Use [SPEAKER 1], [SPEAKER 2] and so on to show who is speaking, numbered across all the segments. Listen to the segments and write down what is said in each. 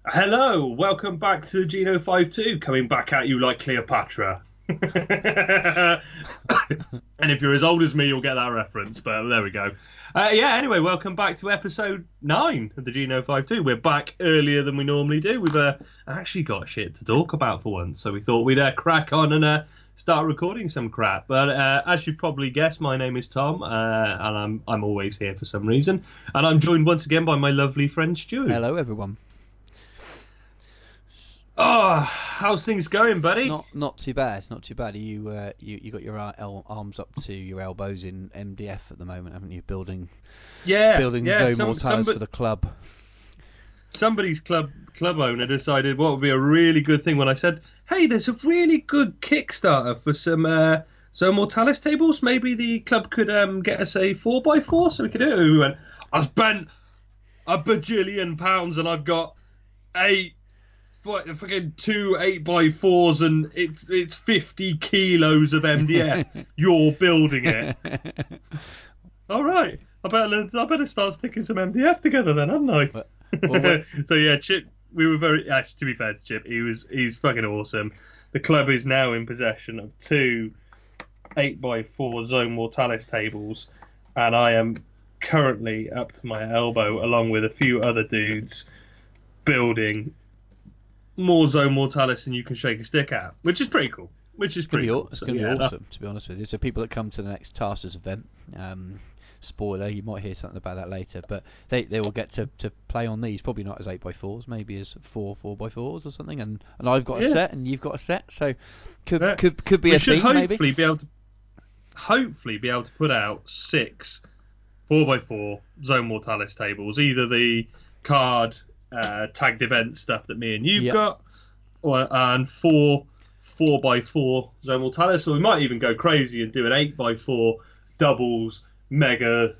[SPEAKER 1] Hello, welcome back to G52, coming back at you like Cleopatra. And if you're as old as me, you'll get that reference, but there we go. Anyway, welcome back to episode 9 of the G52. We're back earlier than we normally do. We've actually got shit to talk about for once, so we thought we'd crack on and start recording some crap. But as you've probably guessed, my name is Tom, and I'm always here for some reason. And I'm joined once again by my lovely friend Stu.
[SPEAKER 2] Hello, everyone.
[SPEAKER 1] Oh, how's things going, buddy?
[SPEAKER 2] Not too bad. Not too bad. You got your arms up to your elbows in MDF at the moment, haven't you? Building zone mortars for the club.
[SPEAKER 1] Somebody's club owner decided what would be a really good thing when I said, "Hey, there's a really good Kickstarter for some zone mortalis tables. Maybe the club could get us a 4x4 so we could do it." We went, "I spent a bajillion pounds and I've got fucking two 8x4s and it's 50 kilos of MDF. You're building it." All right. I better start sticking some MDF together then, hadn't I? So yeah, Chip. We were very. Actually, to be fair to Chip, he's fucking awesome. The club is now in possession of two 8x4 zone mortalis tables, and I am currently up to my elbow, along with a few other dudes, building more zone mortalis than you can shake a stick at, which is pretty cool. It's going
[SPEAKER 2] to be awesome, to be honest with you. So people that come to the next Tasters event, spoiler, you might hear something about that later, but they will get to play on these, probably not as 8x4s, maybe as 4x4s or something, and I've got a set and you've got a set, so could be a thing, maybe.
[SPEAKER 1] Hopefully be able to put out 6 4x4 zone mortalis tables, either the card tagged event stuff that me and you've got, and 4x4 zone mortalis, or we might even go crazy and do an 8x4 doubles mega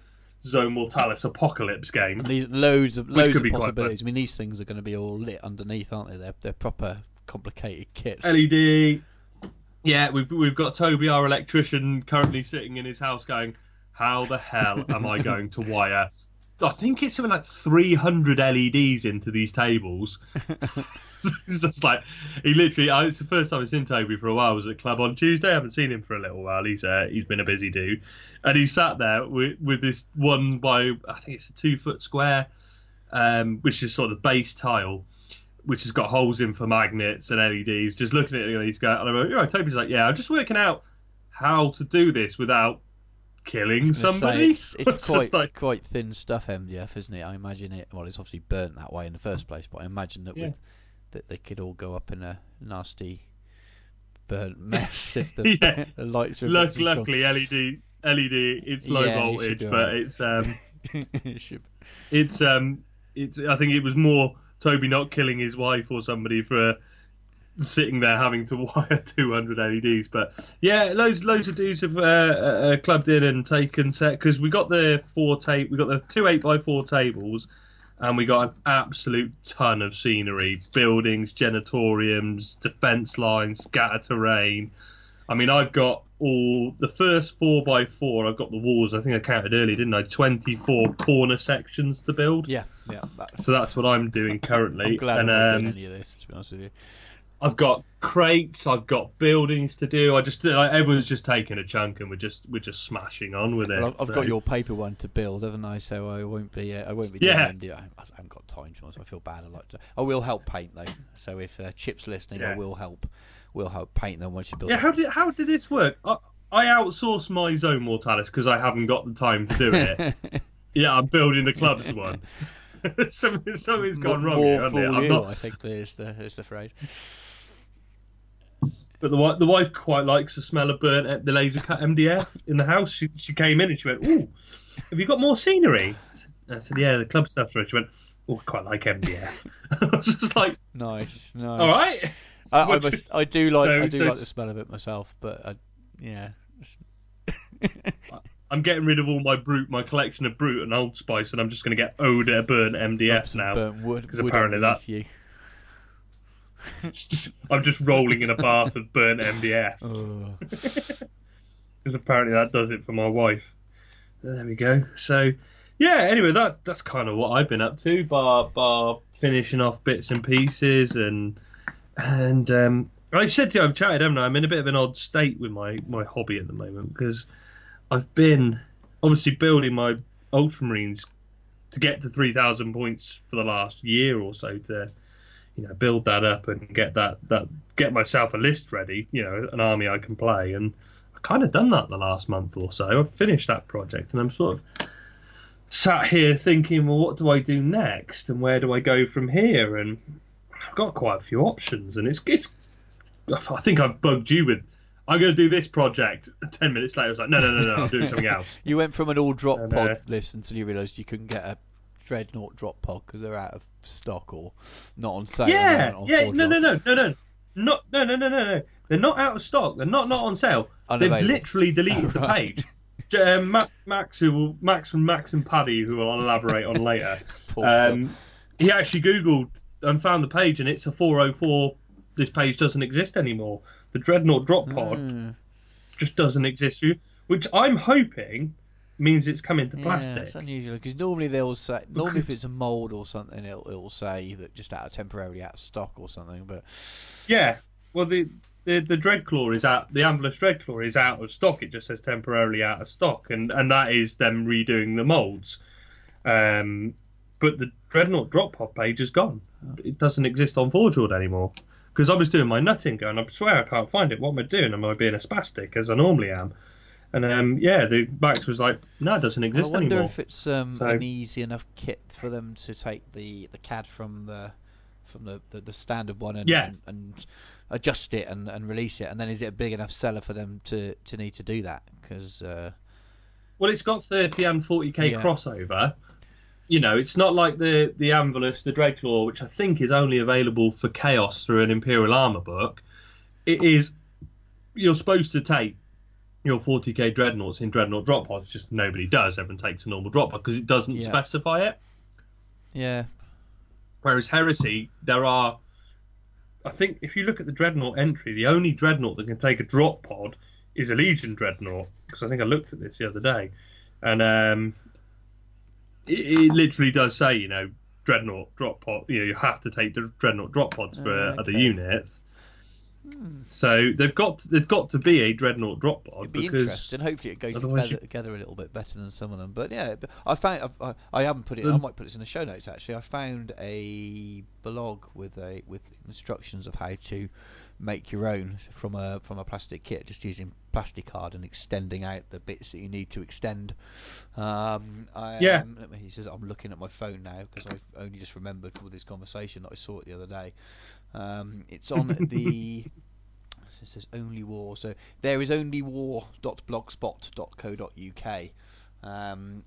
[SPEAKER 1] zone mortalis apocalypse game.
[SPEAKER 2] And these loads of possibilities. I mean, these things are going to be all lit underneath, aren't they? They're proper complicated kits.
[SPEAKER 1] LED. Yeah, we've got Toby, our electrician, currently sitting in his house going, "How the hell am I going to wire?" I think it's something like 300 LEDs into these tables. It's just like, it's the first time I've seen Toby for a while. I was at club on Tuesday. I haven't seen him for a little while. He's been a busy dude, and he sat there with this one by, I think it's a 2-foot square, which is sort of the base tile, which has got holes in for magnets and LEDs. Just looking at it, and he's going, and I'm like, "Yeah." Toby's like, "Yeah, I'm just working out how to do this without killing somebody."
[SPEAKER 2] It's quite thin stuff, MDF, isn't it? I imagine it. Well, it's obviously burnt that way in the first place, but I imagine that that they could all go up in a nasty burnt mess if the lights are.
[SPEAKER 1] Luckily, LED. It's low voltage, but it's it's I think it was more Toby not killing his wife or somebody for sitting there having to wire 200 LEDs. But yeah, loads of dudes have clubbed in and taken set, because we got the two 8x4 tables, and we got an absolute ton of scenery, buildings, genitoriums, defence lines, scatter terrain. I mean, I've got all the first 4x4. I've got the walls. I think I counted earlier, didn't I? 24 corner sections to build.
[SPEAKER 2] Yeah.
[SPEAKER 1] So that's what I'm doing currently.
[SPEAKER 2] I'm glad I'm not doing any of this, to be honest with you.
[SPEAKER 1] I've got crates, I've got buildings to do. Everyone's just taking a chunk, and we're just smashing on with it.
[SPEAKER 2] Well, I've got your paper one to build, haven't I? So I won't be doing MD. I haven't got time, so I feel bad. I will help paint though. So if Chip's listening, I will help paint them once you build.
[SPEAKER 1] Yeah, how did this work? I outsourced my zone mortalis because I haven't got the time to do it. Yeah, I'm building the club's one. Something's gone wrong here, hasn't it?
[SPEAKER 2] I think is the phrase.
[SPEAKER 1] But the wife quite likes the smell of the laser cut MDF in the house. She came in and she went, "Ooh, have you got more scenery?" I said, "Yeah, the club stuff." She went, "Oh, I quite like MDF." I was just like,
[SPEAKER 2] nice.
[SPEAKER 1] All right.
[SPEAKER 2] I do like the smell of it myself, but
[SPEAKER 1] I'm getting rid of all my collection of Brute and Old Spice, and I'm just going to get odor burnt MDF now,
[SPEAKER 2] burnt wood,
[SPEAKER 1] because apparently that. I'm just rolling in a bath of burnt MDF. Because apparently that does it for my wife. There we go. So, yeah. Anyway, that's kind of what I've been up to, bar finishing off bits and pieces, and I said to you, I've chatted, haven't I? I'm in a bit of an odd state with my hobby at the moment because I've been obviously building my Ultramarines to get to 3,000 points for the last year or so to build that up and get myself a list ready, an army I can play. And I've kind of done that the last month or so. I've finished that project and I'm sort of sat here thinking, well, what do I do next and where do I go from here? And I've got quite a few options, and it's I think I've bugged you with, I'm going to do this project. 10 minutes later, I was like, no, I'm doing something else.
[SPEAKER 2] You went from an all drop pod list until you realised you couldn't get a Dreadnought drop pod because they're out of stock or not on sale.
[SPEAKER 1] Yeah, no. They're not out of stock. They're not on sale.
[SPEAKER 2] Unavailable.
[SPEAKER 1] They've literally deleted the page. Max from Max and Paddy, who I'll elaborate on later. He actually Googled and found the page, and it's a 404. This page doesn't exist anymore. The Dreadnought drop pod just doesn't exist, which I'm hoping means it's come into plastic.
[SPEAKER 2] It's unusual because normally they'll say, normally if it's a mould or something, it'll say that just temporarily out of stock or something. But
[SPEAKER 1] yeah, well the Dreadclaw is out. The Ambulance Dreadclaw is out of stock. It just says temporarily out of stock, and that is them redoing the moulds. But the Dreadnought drop pod page is gone. It doesn't exist on Forge World anymore. Because I was doing my nutting going, I swear I can't find it. What am I doing? Am I being a spastic, as I normally am? And the Max was like, no, it doesn't exist anymore.
[SPEAKER 2] I wonder if it's an easy enough kit for them to take the CAD from the standard one and adjust it and release it, and then is it a big enough seller for them to need to do that? Because
[SPEAKER 1] well, it's got 30 and 40k crossover. It's not like the Anvilus, the Dreadclaw, which I think is only available for Chaos through an Imperial Armour book. It is, you're supposed to take your 40k Dreadnoughts in Dreadnought drop pods, just nobody does. Everyone takes a normal drop pod because it doesn't specify it.
[SPEAKER 2] Yeah.
[SPEAKER 1] Whereas Heresy, there are, I think if you look at the Dreadnought entry, the only Dreadnought that can take a drop pod is a Legion Dreadnought, because I think I looked at this the other day. And it literally does say, Dreadnought drop pod. You have to take the Dreadnought drop pods for other units. So they've got to be a Dreadnought drop pod.
[SPEAKER 2] It'd be interesting. Hopefully it goes together a little bit better than some of them. But yeah, I found I haven't put it. I might put this in the show notes actually. I found a blog with instructions of how to make your own from a plastic kit, just using plastic card and extending out the bits that you need to extend. He says I'm looking at my phone now because I've only just remembered with this conversation that I saw it the other day. It's on the. It says Only War. So there is onlywar.blogspot.co.uk. And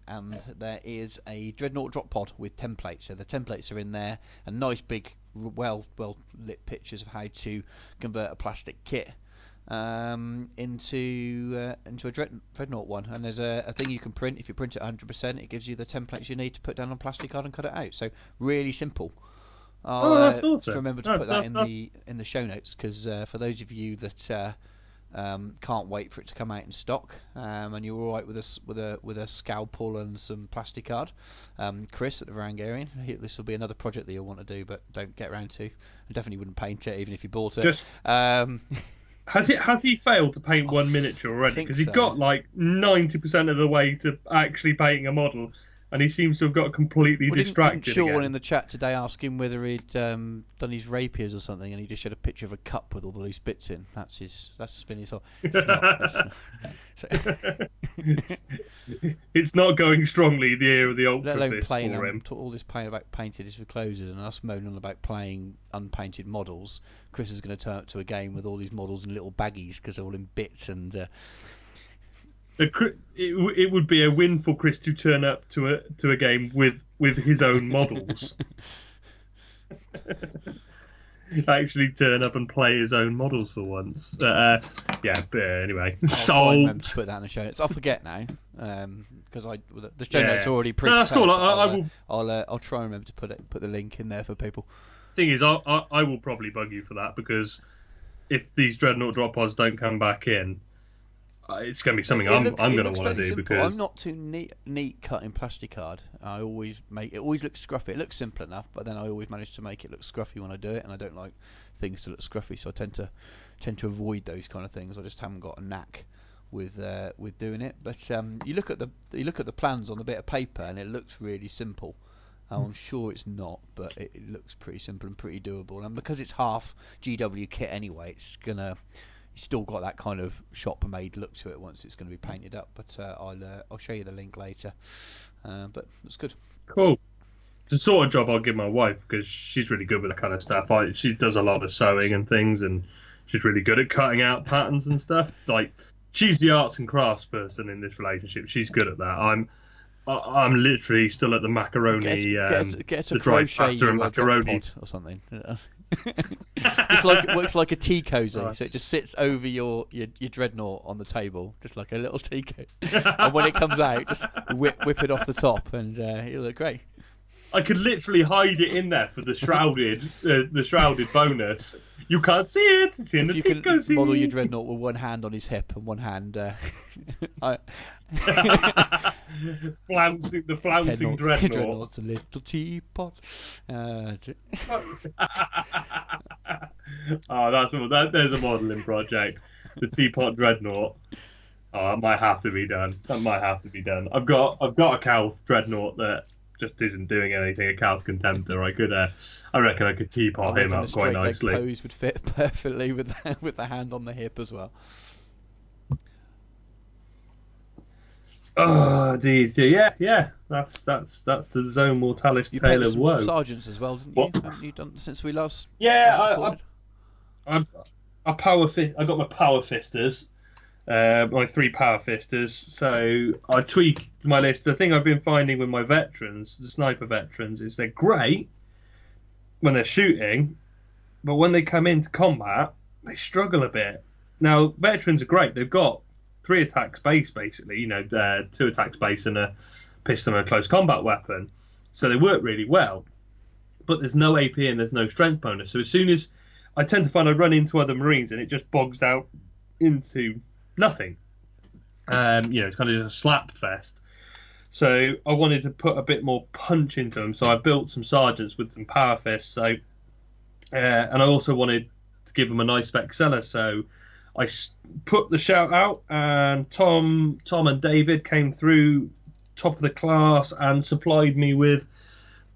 [SPEAKER 2] there is a Dreadnought drop pod with templates. So the templates are in there, and nice big, well lit pictures of how to convert a plastic kit into a Dreadnought one. And there's a thing you can print. If you print it 100%, it gives you the templates you need to put down on plastic card and cut it out. So really simple.
[SPEAKER 1] That's awesome.
[SPEAKER 2] Just remember to put that in the show notes, because for those of you that can't wait for it to come out in stock, and you're all right with a scalpel and some plastic card, Chris at the Varangarian, this will be another project that you'll want to do, but don't get around to. I definitely wouldn't paint it, even if you bought it.
[SPEAKER 1] Has he failed to paint one miniature already? Because he got like 90% of the way to actually painting a model, and he seems to have got completely distracted.
[SPEAKER 2] Didn't Sean in the chat today ask him whether he'd done his rapiers or something, and he just showed a picture of a cup with all the loose bits in. That's spinning his.
[SPEAKER 1] It's not going strongly the ear of the Ultra
[SPEAKER 2] let alone
[SPEAKER 1] Fist
[SPEAKER 2] playing
[SPEAKER 1] for him.
[SPEAKER 2] All this pain about painted is for closers, and us moaning on about playing unpainted models. Chris is going to turn up to a game with all these models in little baggies because they're all in bits and.
[SPEAKER 1] It would be a win for Chris to turn up to a game with his own models. Actually turn up and play his own models for once. But anyway,
[SPEAKER 2] I'll remember to put that in the show notes. I'll forget now because the show notes are already pretty.
[SPEAKER 1] No, that's cool. I will.
[SPEAKER 2] I'll try and remember to put the link in there for people.
[SPEAKER 1] Thing is, I will probably bug you for that, because if these Dreadnought drop pods don't come back in, it's going to be something
[SPEAKER 2] It
[SPEAKER 1] I'm going to
[SPEAKER 2] looks
[SPEAKER 1] want
[SPEAKER 2] fairly
[SPEAKER 1] to do
[SPEAKER 2] simple.
[SPEAKER 1] because
[SPEAKER 2] I'm not too neat cutting plastic card. I always make it always looks scruffy. It looks simple enough, but then I always manage to make it look scruffy when I do it, and I don't like things to look scruffy, so I tend to avoid those kind of things. I just haven't got a knack with doing it. But you look at the plans on the bit of paper, and it looks really simple. I'm sure it's not, but it looks pretty simple and pretty doable. And because it's half GW kit anyway, it's still got that kind of shop-made look to it once it's going to be painted up. But I'll show you the link later. But it's good.
[SPEAKER 1] cool. It's the sort of job I'll give my wife because she's really good with that kind of stuff. She does a lot of sewing and things, and she's really good at cutting out patterns and stuff. Like, she's the arts and crafts person in this relationship. She's good at that. I'm literally still at the macaroni,
[SPEAKER 2] Get
[SPEAKER 1] the
[SPEAKER 2] a
[SPEAKER 1] dried
[SPEAKER 2] crochet
[SPEAKER 1] pasta and macaroni
[SPEAKER 2] or something. It works like a tea cozy,
[SPEAKER 1] Nice.
[SPEAKER 2] so it just sits over your dreadnought on the table, just like a little tea cozy. And when it comes out, just whip it off the top, and it'll look great.
[SPEAKER 1] I could literally hide it in there for the shrouded bonus. You can't see it. It's in
[SPEAKER 2] If
[SPEAKER 1] the
[SPEAKER 2] you
[SPEAKER 1] tea
[SPEAKER 2] can
[SPEAKER 1] cozy.
[SPEAKER 2] model your dreadnought with one hand on his hip and one hand,
[SPEAKER 1] Flouncing dreadnought.
[SPEAKER 2] dreadnought's a little teapot.
[SPEAKER 1] Oh, there's a modelling project. The teapot dreadnought. Oh, that might have to be done. I've got a Calth dreadnought that just isn't doing anything. A Calth Contemptor. I reckon I could teapot him up quite nicely.
[SPEAKER 2] The pose would fit perfectly with the hand on the hip as well.
[SPEAKER 1] Oh, geez, yeah. That's the Zone Mortalis
[SPEAKER 2] You
[SPEAKER 1] tale
[SPEAKER 2] painted
[SPEAKER 1] of
[SPEAKER 2] some
[SPEAKER 1] woe.
[SPEAKER 2] sergeants as well, didn't you? Haven't you done since we last?
[SPEAKER 1] Yeah, I got my power fisters, my 3 power fisters. So I tweaked my list. The thing I've been finding with my veterans, the sniper veterans, is they're great when they're shooting, but when they come into combat, they struggle a bit. Now, veterans are great. They've got 3 attacks base, basically, 2 attacks base and a pistol and a close combat weapon. So they work really well. But there's no AP and there's no strength bonus. So as soon as I tend to find I run into other Marines and it just bogs down into nothing. It's kind of just a slap fest. So I wanted to put a bit more punch into them. So I built some sergeants with some power fists. So, and I also wanted to give them a nice Vexella. So I put the shout out, and Tom and David came through top of the class and supplied me with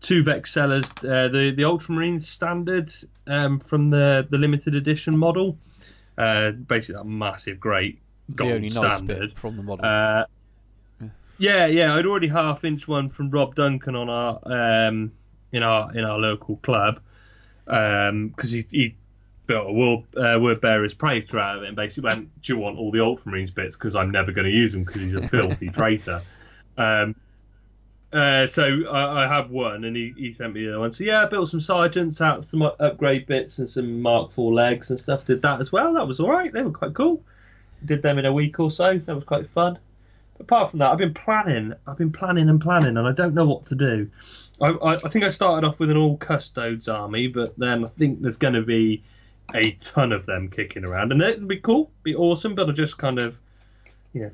[SPEAKER 1] 2 Vexellas, the Ultramarine standard from the limited edition model. Basically, that massive, great gold
[SPEAKER 2] the only
[SPEAKER 1] standard
[SPEAKER 2] nice bit from the model.
[SPEAKER 1] Yeah. I'd already half-inch one from Rob Duncan on our in our local club because he built a word bearer's praetor out of it and basically went, do you want all the Ultramarines bits because I'm never going to use them because he's a filthy traitor. So I have one and he sent me the other one. So yeah, I built some sergeants out, some upgrade bits and some Mark IV legs and stuff. Did that as well. That was all right. They were quite cool. Did them in a week or so. That was quite fun. But apart from that, I've been planning and I don't know what to do. I think I started off with an all custodes army, but then I think there's going to be a ton of them kicking around, and that'd be cool, be awesome. But I'm just kind of,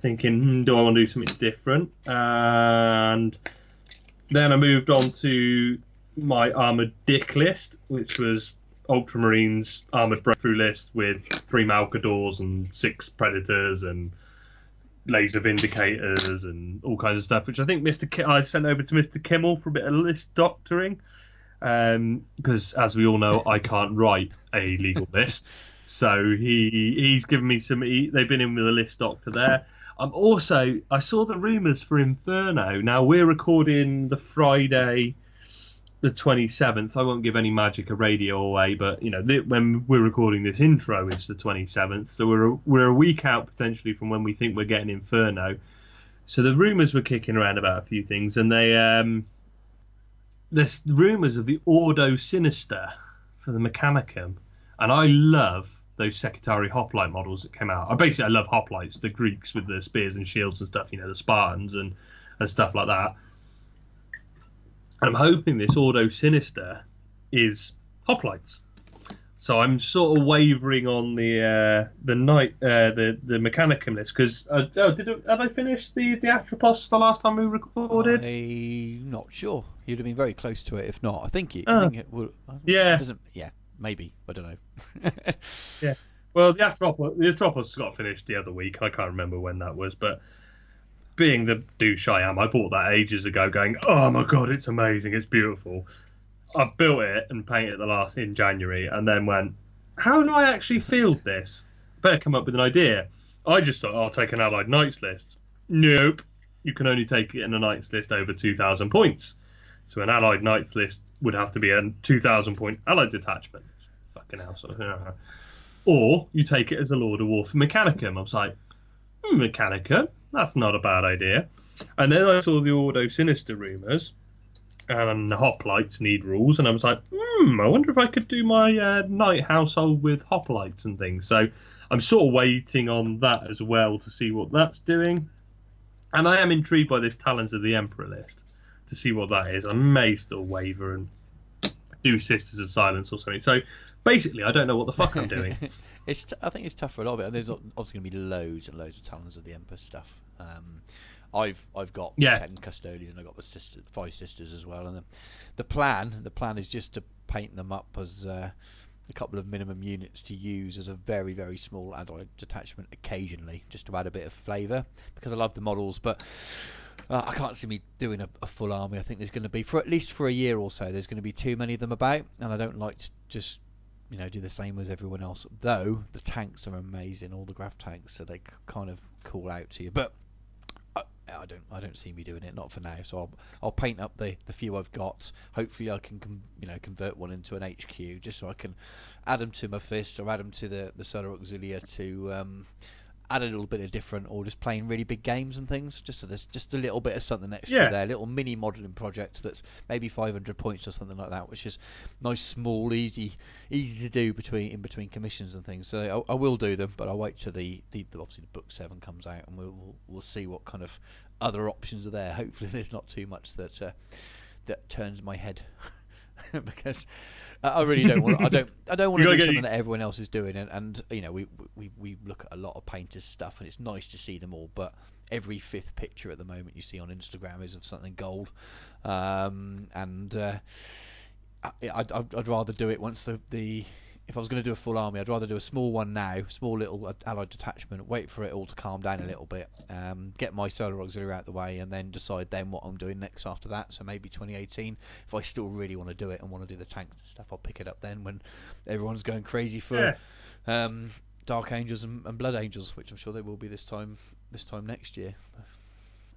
[SPEAKER 1] thinking, do I want to do something different? And then I moved on to my armored dick list, which was Ultramarines armored breakthrough list with 3 Malcadors and 6 Predators and laser vindicators and all kinds of stuff, which I think I sent over to Mr. Kimmel for a bit of list doctoring. Because as we all know, I can't write a legal list, so he's given me some. They've been in with a list doctor there. I saw the rumours for Inferno. Now we're recording the Friday, the 27th. I won't give any magic or radio away, but when we're recording this intro, it's the 27th, so we're a week out potentially from when we think we're getting Inferno. So the rumours were kicking around about a few things, and there's rumours of the Ordo Sinister for the Mechanicum, and I love those Secretary hoplite models that came out. I love hoplites, the Greeks with the spears and shields and stuff, the Spartans and stuff like that. And I'm hoping this Ordo Sinister is hoplites. So I'm sort of wavering on the Mechanicum list because have I finished the Atropos the last time we recorded?
[SPEAKER 2] I'm not sure. You'd have been very close to it if not. I
[SPEAKER 1] Oh,
[SPEAKER 2] think it will. It
[SPEAKER 1] yeah,
[SPEAKER 2] doesn't. Yeah, maybe. I don't know.
[SPEAKER 1] yeah. Well, the Atropos got finished the other week. I can't remember when that was, but being the douche I am, I bought that ages ago, going, "Oh my god, it's amazing, it's beautiful." I built it and painted it in January, and then went, "How do I actually field this? Better come up with an idea." I just thought, I'll take an Allied Knights list. Nope, you can only take it in a Knights list over 2,000 points. So an Allied Knights list would have to be a 2,000 point Allied detachment. Fucking hell, or you take it as a Lord of War for Mechanicum. I was like, Mechanicum, that's not a bad idea. And then I saw the Ordo Sinister rumours, and hoplites need rules, and I was like, I wonder if I could do my night household with hoplites and things. So I'm sort of waiting on that as well to see what that's doing. And I am intrigued by this Talons of the Emperor list to see what that is. I may still waver and do Sisters of Silence or something. So basically, I don't know what the fuck I'm doing.
[SPEAKER 2] I think it's tough for a lot of it. And there's obviously going to be loads and loads of Talons of the Emperor stuff. I've got 10 custodians, and I've got the 5 sisters as well. And the plan is just to paint them up as a couple of minimum units to use as a very, very small allied detachment occasionally, just to add a bit of flavour, because I love the models. But I can't see me doing a full army. I think there's going to be, for at least for a year or so, there's going to be too many of them about, and I don't like to just do the same as everyone else. Though the tanks are amazing, all the graph tanks, so they kind of call out to you. But I don't see me doing it, not for now. So I'll paint up the few I've got. Hopefully I can convert one into an HQ, just so I can add them to my fist or add them to the Solar Auxilia to add a little bit of different, or just playing really big games and things. Just so there's just a little bit of something extra there, a little mini modelling project that's maybe 500 points or something like that, which is nice, small, easy to do in between commissions and things. So I will do them, but I'll wait till obviously the book 7 comes out, and we'll see what kind of other options are there. Hopefully there's not too much that turns my head because I really don't want. I don't want to do something that everyone else is doing, and we look at a lot of painters' stuff, and it's nice to see them all. But every 5th picture at the moment you see on Instagram is of something gold, and I'd rather do it once if I was going to do a full army, I'd rather do a small one now, small little allied detachment, wait for it all to calm down a little bit, get my Solar Auxiliary out the way, and then decide then what I'm doing next after that. So maybe 2018, if I still really want to do it and want to do the tanks and stuff, I'll pick it up then when everyone's going crazy for Dark Angels and Blood Angels, which I'm sure they will be this time next year.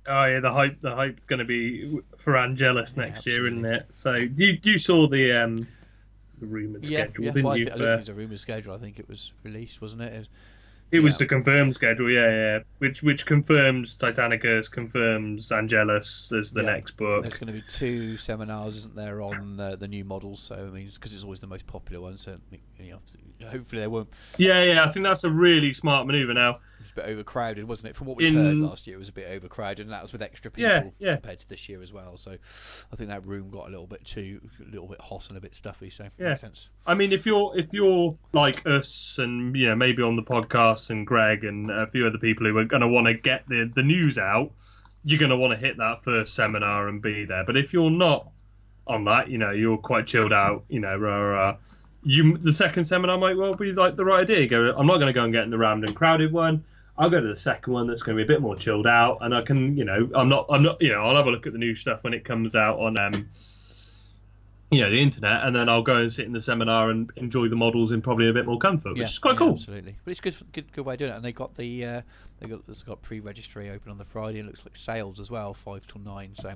[SPEAKER 1] Oh yeah, the hype's going to be for Angelus next year, isn't it? So you saw the rumoured schedule, didn't you?
[SPEAKER 2] I don't think it's a rumoured schedule. I think it was released, wasn't it?
[SPEAKER 1] It was the confirmed schedule, yeah. Which confirms Titanicus, confirms Angelus as the next book.
[SPEAKER 2] There's going to be 2 seminars, isn't there, on the new models? So I mean, because it's always the most popular one, so hopefully they won't.
[SPEAKER 1] Yeah. I think that's a really smart manoeuvre now.
[SPEAKER 2] It was a bit overcrowded, wasn't it? From what we heard last year, it was a bit overcrowded, and that was with extra people compared to this year as well. So I think that room got a little bit hot and a bit stuffy. So makes sense.
[SPEAKER 1] I mean, if you're like us, and maybe on the podcast, and Greg and a few other people who are going to want to get the news out, you're going to want to hit that first seminar and be there. But if you're not on that, you're quite chilled out, the second seminar might well be like the right idea. I'm not going to go and get in the rammed and crowded one. I'll go to the second one that's going to be a bit more chilled out, and I can, I'm not, I'll have a look at the new stuff when it comes out on, the internet, and then I'll go and sit in the seminar and enjoy the models in probably a bit more comfort, which is quite cool.
[SPEAKER 2] Absolutely, but it's good way of doing it. And they got it's got pre-registry open on the Friday, and it looks like sales as well, 5 till 9. So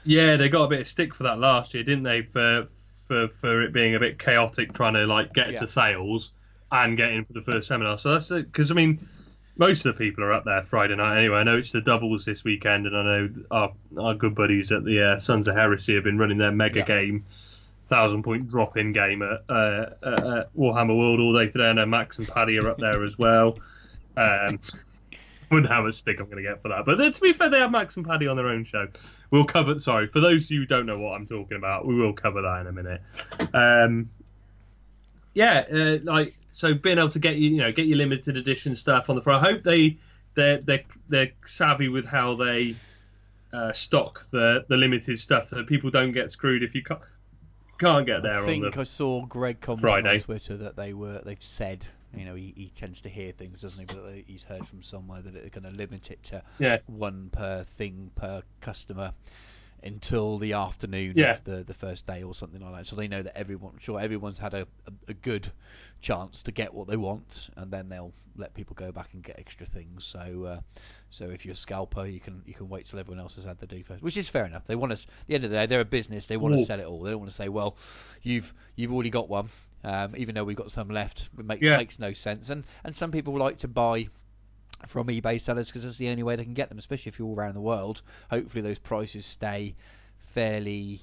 [SPEAKER 1] yeah, they got a bit of stick for that last year, didn't they? For it being a bit chaotic trying to get to sales and get in for the first seminar. So that's because most of the people are up there Friday night anyway. I know it's the doubles this weekend, and I know our good buddies at the Sons of Heresy have been running their mega game, 1,000-point drop-in game at Warhammer World all day today. I know Max and Paddy are up there as well. Wonder how much stick I'm going to get for that. But to be fair, they have Max and Paddy on their own show. We'll cover... Sorry, for those who don't know what I'm talking about, we will cover that in a minute. yeah, like so being able to get get your limited edition stuff on the front. I hope they're savvy with how they stock the limited stuff, so people don't get screwed if you can't get
[SPEAKER 2] I
[SPEAKER 1] there on the
[SPEAKER 2] think I saw Greg commenting on
[SPEAKER 1] Friday.
[SPEAKER 2] Twitter that they've said, he tends to hear things, doesn't he? But he's heard from somewhere that they're going to limit it to
[SPEAKER 1] Yeah,
[SPEAKER 2] one per thing per customer until the afternoon
[SPEAKER 1] yeah,
[SPEAKER 2] of the first day or something like that. So they know that everyone's had a good chance to get what they want, and then they'll let people go back and get extra things. So if you're a scalper, you can wait till everyone else has had the do first, which is fair enough. They want us. At the end of the day, they're a business. They want to
[SPEAKER 1] Ooh,
[SPEAKER 2] sell it all. They don't want to say, well, you've already got one, even though we've got some left. It
[SPEAKER 1] yeah,
[SPEAKER 2] makes no sense. And some people like to buy from eBay sellers because it's the only way they can get them, especially if you're all around the world. Hopefully those prices stay fairly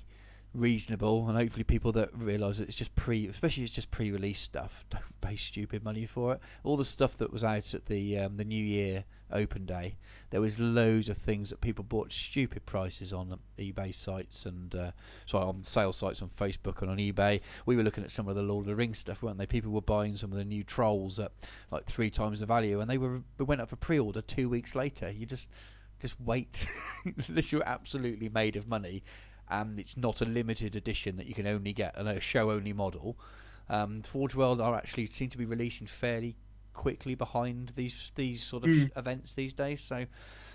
[SPEAKER 2] reasonable, and hopefully people that realise that especially it's just pre-release stuff, don't pay stupid money for it. All the stuff that was out at the New Year open day, there was loads of things that people bought stupid prices on eBay sites and on sales sites on Facebook and on eBay. We were looking at some of the Lord of the Rings stuff, weren't they? People were buying some of the new trolls at like 3 times the value, and they went up for pre-order 2 weeks later. You just wait unless you're absolutely made of money, and it's not a limited edition that you can only get, a show only model. Forge World are actually seem to be releasing fairly quickly behind these sort of events these days. So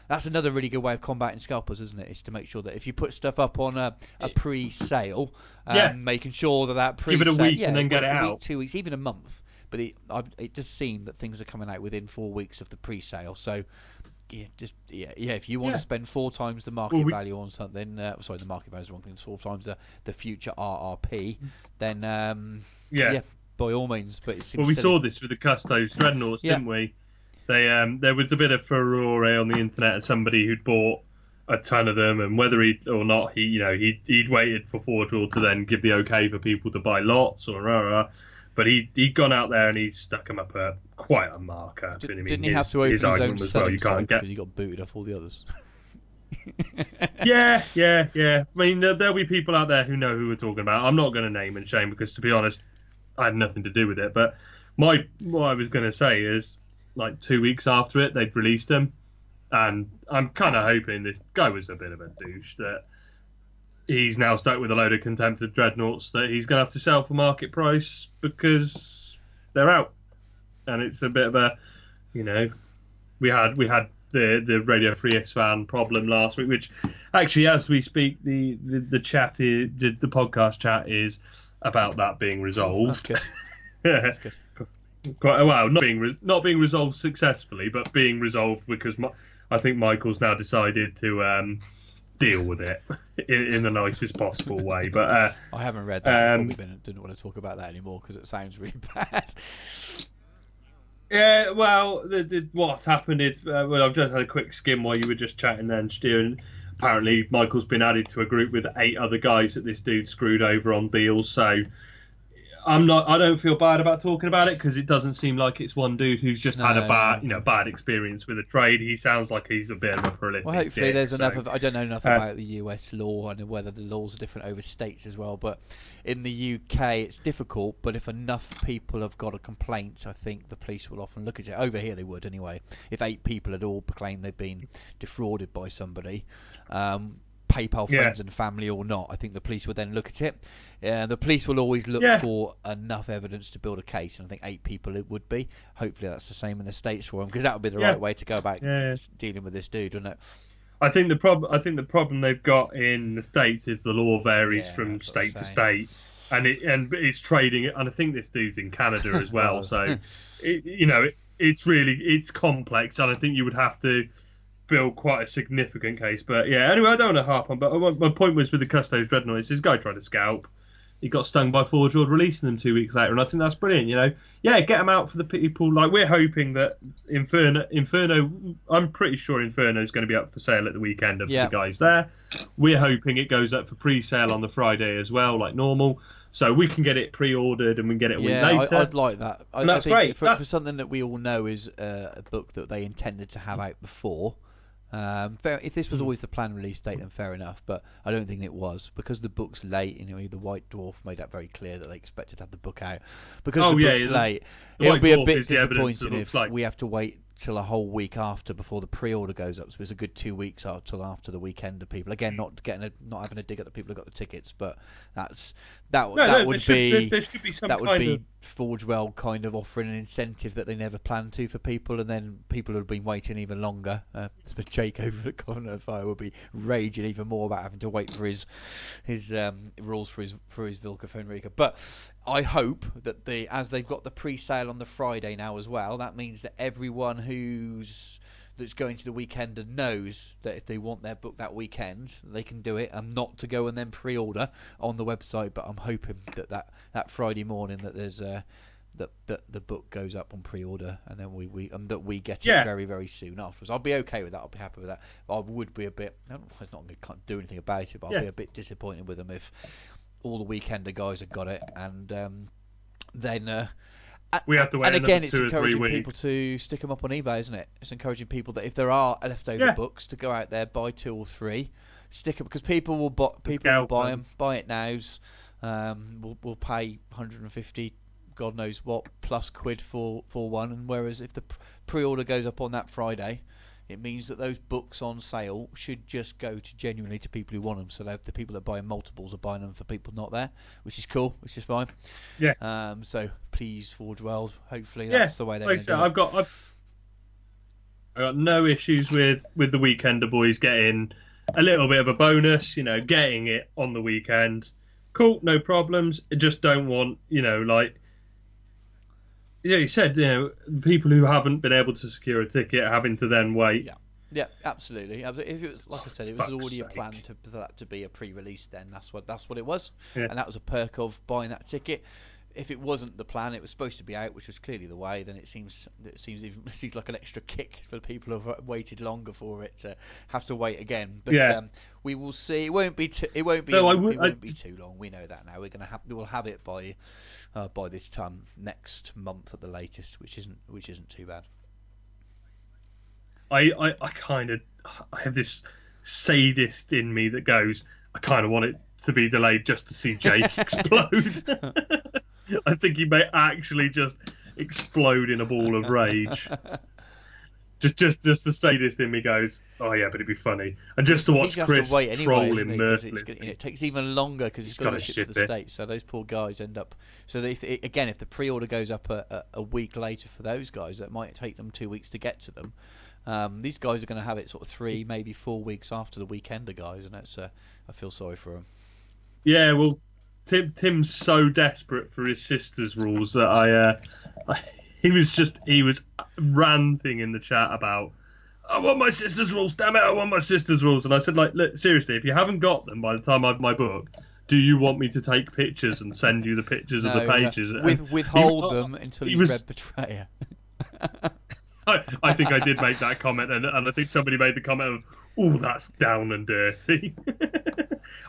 [SPEAKER 2] that's another really good way of combating scalpers, isn't it? Is to make sure that if you put stuff up on a pre-sale,
[SPEAKER 1] yeah.
[SPEAKER 2] making sure that
[SPEAKER 1] Give it a
[SPEAKER 2] pre-sale,
[SPEAKER 1] week and then get it
[SPEAKER 2] a week,
[SPEAKER 1] out.
[SPEAKER 2] 2 weeks, even a month. But it does seem that things are coming out within 4 weeks of the pre-sale. So if you want to spend 4 times the market value on something, the market value is the wrong thing. 4 times the future RRP, then by all means. But it seems
[SPEAKER 1] we
[SPEAKER 2] silly.
[SPEAKER 1] saw this with the Custos Dreadnoughts, didn't we? They there was a bit of furore on the internet of somebody who'd bought a ton of them, and whether he or not he'd waited for Forge World to then give the okay for people to buy lots but he'd gone out there and he stuck them up at quite a marker.
[SPEAKER 2] Didn't he have to open his own selling site because he got booted off all the others?
[SPEAKER 1] yeah. I mean, there'll be people out there who know who we're talking about. I'm not going to name and shame because, to be honest, I had nothing to do with it. But what I was going to say is, like 2 weeks after it, they'd released them, and I'm kind of hoping this guy was a bit of a douche that he's now stuck with a load of contempted dreadnoughts that he's going to have to sell for market price because they're out. And it's a bit of a, we had the Radio Free Isfahan problem last week, which actually, as we speak, the chat is, the podcast chat is about that being resolved.
[SPEAKER 2] That's good. That's good.
[SPEAKER 1] Quite well, not being resolved successfully, but being resolved because I think Michael's now decided to deal with it in the nicest possible way. But
[SPEAKER 2] I haven't read that. Probably didn't want to talk about that anymore because it sounds really bad.
[SPEAKER 1] Yeah, well, what's happened is, I've just had a quick skim while you were just chatting then, Stu, and apparently Michael's been added to a group with 8 other guys that this dude screwed over on deals, so I don't feel bad about talking about it because it doesn't seem like it's one dude who's just had a bad experience with a trade. He sounds like he's a bit of a prolific.
[SPEAKER 2] Well, hopefully there's enough of. I don't know enough about the US law and whether the laws are different over states as well. But in the UK, it's difficult. But if enough people have got a complaint, I think the police will often look at it. Over here, they would anyway. If 8 people had all proclaimed they've been defrauded by somebody. PayPal friends and family or not, I think the police would then look at it. The police will always look for enough evidence to build a case, and I think 8 people it would be. Hopefully that's the same in the States for them, because that would be the right way to go about dealing with this dude, wouldn't it?
[SPEAKER 1] I think the problem they've got in the States is the law varies from state to state, and it's trading, and I think this dude's in Canada as well. So it's complex, and I think you would have to build quite a significant case. But anyway, I don't want to harp on, but my point was with the Custos Dreadnoughts, this guy tried to scalp. He got stung by Forge World, releasing them 2 weeks later, and I think that's brilliant. Get them out for the people. Like, we're hoping that Inferno, I'm pretty sure Inferno is going to be up for sale at the weekend of the guys there. We're hoping it goes up for pre-sale on the Friday as well, like normal, so we can get it pre-ordered and we can get it a week later.
[SPEAKER 2] I'd like that.
[SPEAKER 1] That's great.
[SPEAKER 2] For something that we all know is a book that they intended to have out before. If this was always the planned release date, then fair enough. But I don't think it was, because the book's late. The White Dwarf made that very clear that they expected to have the book out. Because the book's late, it'll be a bit disappointing if we have to wait till a whole week after before the pre-order goes up. So it's a good 2 weeks out till after the weekend of people. Again, not having a dig at the people who got the tickets, but that would be Forgewell kind of offering an incentive that they never planned to for people, and then people who have been waiting even longer. Jake over the corner of fire will be raging even more about having to wait for his rules for his Vilca Fenrica. But I hope that as they've got the pre-sale on the Friday now as well, that means that everyone that's going to the weekend knows that if they want their book that weekend, they can do it, and not to go and then pre-order on the website. But I'm hoping that Friday morning that there's that the book goes up on pre-order, and then we get it very, very soon afterwards. I'll be okay with that. I'll be happy with that. I would be a bit. Can't do anything about it, but I'll be a bit disappointed with them if all the Weekender guys have got it, and then.
[SPEAKER 1] We have to wait.
[SPEAKER 2] And again, it's
[SPEAKER 1] 2 or 3
[SPEAKER 2] encouraging
[SPEAKER 1] weeks.
[SPEAKER 2] people to stick them up on eBay, isn't it? It's encouraging people that if there are leftover books, to go out there, buy 2 or 3, stick them, because people will buy them, buy it nows. We'll pay 150, God knows what, plus quid for one. And whereas if the pre-order goes up on that Friday, it means that those books on sale should just go genuinely to people who want them. So the people that buy multiples are buying them for people not there, which is cool, which is fine.
[SPEAKER 1] Yeah.
[SPEAKER 2] So please, Forge World, hopefully that's the way they're going to do it.
[SPEAKER 1] I've got no issues with the Weekender boys getting a little bit of a bonus, getting it on the weekend. Cool, no problems. I just don't want, you said, people who haven't been able to secure a ticket having to then wait.
[SPEAKER 2] Yeah, absolutely. If it was, like I said, it was already a plan for that to be a pre-release. Then that's what it was, and that was a perk of buying that ticket. If it wasn't the plan, it was supposed to be out, which was clearly the way. Then it seems like an extra kick for the people who have waited longer for it to have to wait again. But we will see. It won't be too long. We know that now. We will have it by this time next month at the latest, which isn't too bad.
[SPEAKER 1] I have this sadist in me that goes, I kind of want it to be delayed just to see Jake explode. I think he may actually just explode in a ball of rage. Just the sadist in me goes, oh yeah, but it'd be funny. And just to watch Chris troll him mercilessly.
[SPEAKER 2] It takes even longer because he's got to ship to the States. So those poor guys end up. So if the pre-order goes up a week later for those guys, that might take them 2 weeks to get to them. These guys are going to have it sort of 3, maybe 4 weeks after the Weekender guys, and I feel sorry for them.
[SPEAKER 1] Yeah, well, Tim's so desperate for his sister's rules that he was ranting in the chat about, I want my sister's rules, damn it, I want my sister's rules. And I said, look, seriously, if you haven't got them by the time I have my book, do you want me to take pictures and send you the pictures of the pages?
[SPEAKER 2] Withhold them until you've read Betrayer.
[SPEAKER 1] I think I did make that comment, and I think somebody made the comment of, oh, that's down and dirty.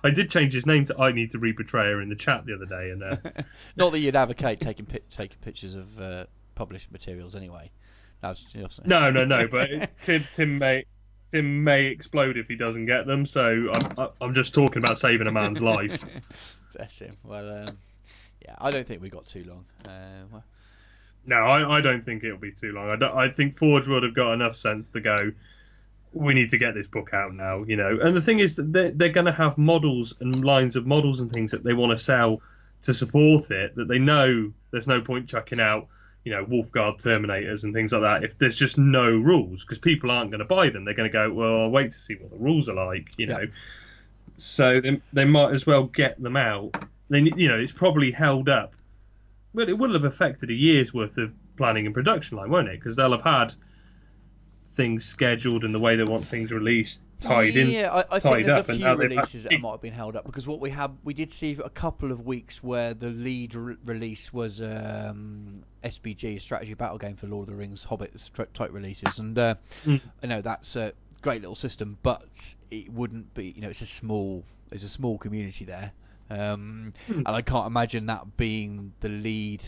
[SPEAKER 1] I did change his name to I Need to Read Betrayer in the chat the other day. And
[SPEAKER 2] not that you'd advocate taking pictures of published materials anyway.
[SPEAKER 1] No, but Tim may explode if he doesn't get them, so I'm just talking about saving a man's life.
[SPEAKER 2] Bless him. Well, I don't think we got too long.
[SPEAKER 1] No, I don't think it'll be too long. I think Forge would have got enough sense to go, we need to get this book out now, And the thing is that they're going to have models and lines of models and things that they want to sell to support it, that they know there's no point chucking out, Wolfguard Terminators and things like that if there's just no rules, because people aren't going to buy them. They're going to go, well, I'll wait to see what the rules are like, know. So they might as well get them out. It's probably held up. Well, it will have affected a year's worth of planning and production line, won't it? Because they'll have had things scheduled and the way they want things released tied in.
[SPEAKER 2] Yeah, I think there's a few releases that might have been held up, because what we did see a couple of weeks where the lead release was SBG, a strategy battle game for Lord of the Rings Hobbit type releases, and that's a great little system, but it wouldn't be. It's a small community there. And I can't imagine that being the lead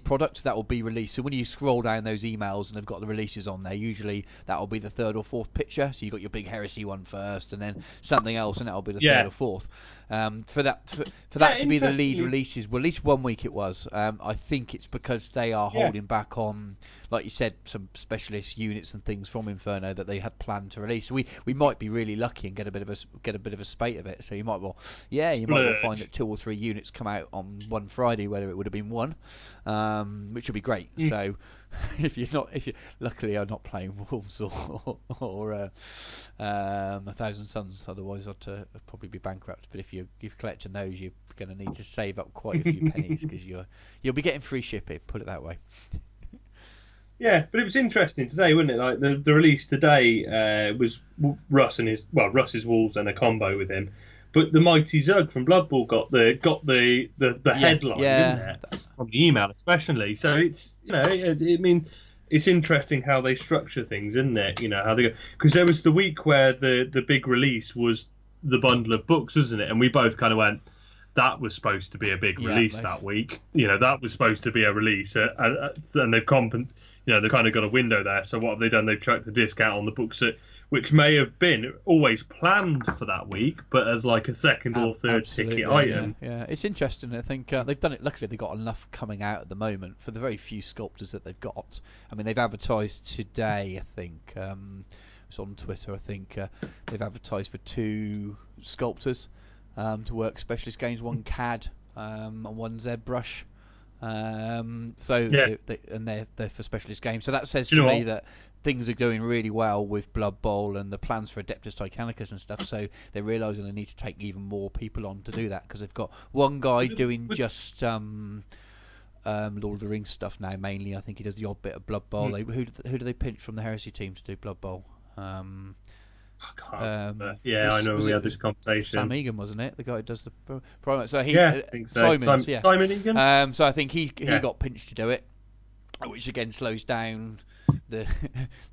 [SPEAKER 2] product that will be released. So when you scroll down those emails and they've got the releases on there, usually that will be the third or fourth picture. So you've got your big Heresy one first, and then something else, and that will be the third or fourth. For that to be the lead releases, well, at least 1 week it was. I think it's because they are holding back on, like you said, some specialist units and things from Inferno that they had planned to release. So we might be really lucky and get a bit of a spate of it. So you might find that 2 or 3 units come out on one Friday, whether it would have been one. Which would be great. So if you luckily are not playing Wolves or 1,000 Suns, otherwise I'd probably be bankrupt. But if you collect those, you're going to need to save up quite a few pennies because you'll be getting free shipping. Put it that way.
[SPEAKER 1] Yeah, but it was interesting today, wasn't it? Like the release today was Russ's Wolves and a combo with him. But the Mighty Zug from Blood Bowl got the headline, didn't it? On the email especially. So it's it's interesting how they structure things, isn't it? How they go, because there was the week where the big release was the bundle of books, wasn't it? And we both kind of went, that was supposed to be a big release that week. That was supposed to be a release, and they've they've kind of got a window there. So what have they done? They've chucked a discount on the books which may have been always planned for that week, but as like a second or third ticket item.
[SPEAKER 2] Yeah, it's interesting. I think they've done it. Luckily, they've got enough coming out at the moment for the very few sculptors that they've got. I mean, they've advertised today, I think. It's on Twitter, I think. They've advertised for 2 sculptors to work specialist games, one CAD and one ZBrush. They're for specialist games. So that says to me that things are going really well with Blood Bowl and the plans for Adeptus Titanicus and stuff. So they're realising they need to take even more people on to do that, because they've got one guy doing just Lord of the Rings stuff now mainly. I think he does the odd bit of Blood Bowl. Who do they pinch from the Heresy team to do Blood Bowl?
[SPEAKER 1] I can't remember. I know we had this conversation.
[SPEAKER 2] Sam Egan, wasn't it? The guy who does the Primates. So
[SPEAKER 1] I think so. Simon Egan.
[SPEAKER 2] So I think he got pinched to do it, which again slows down the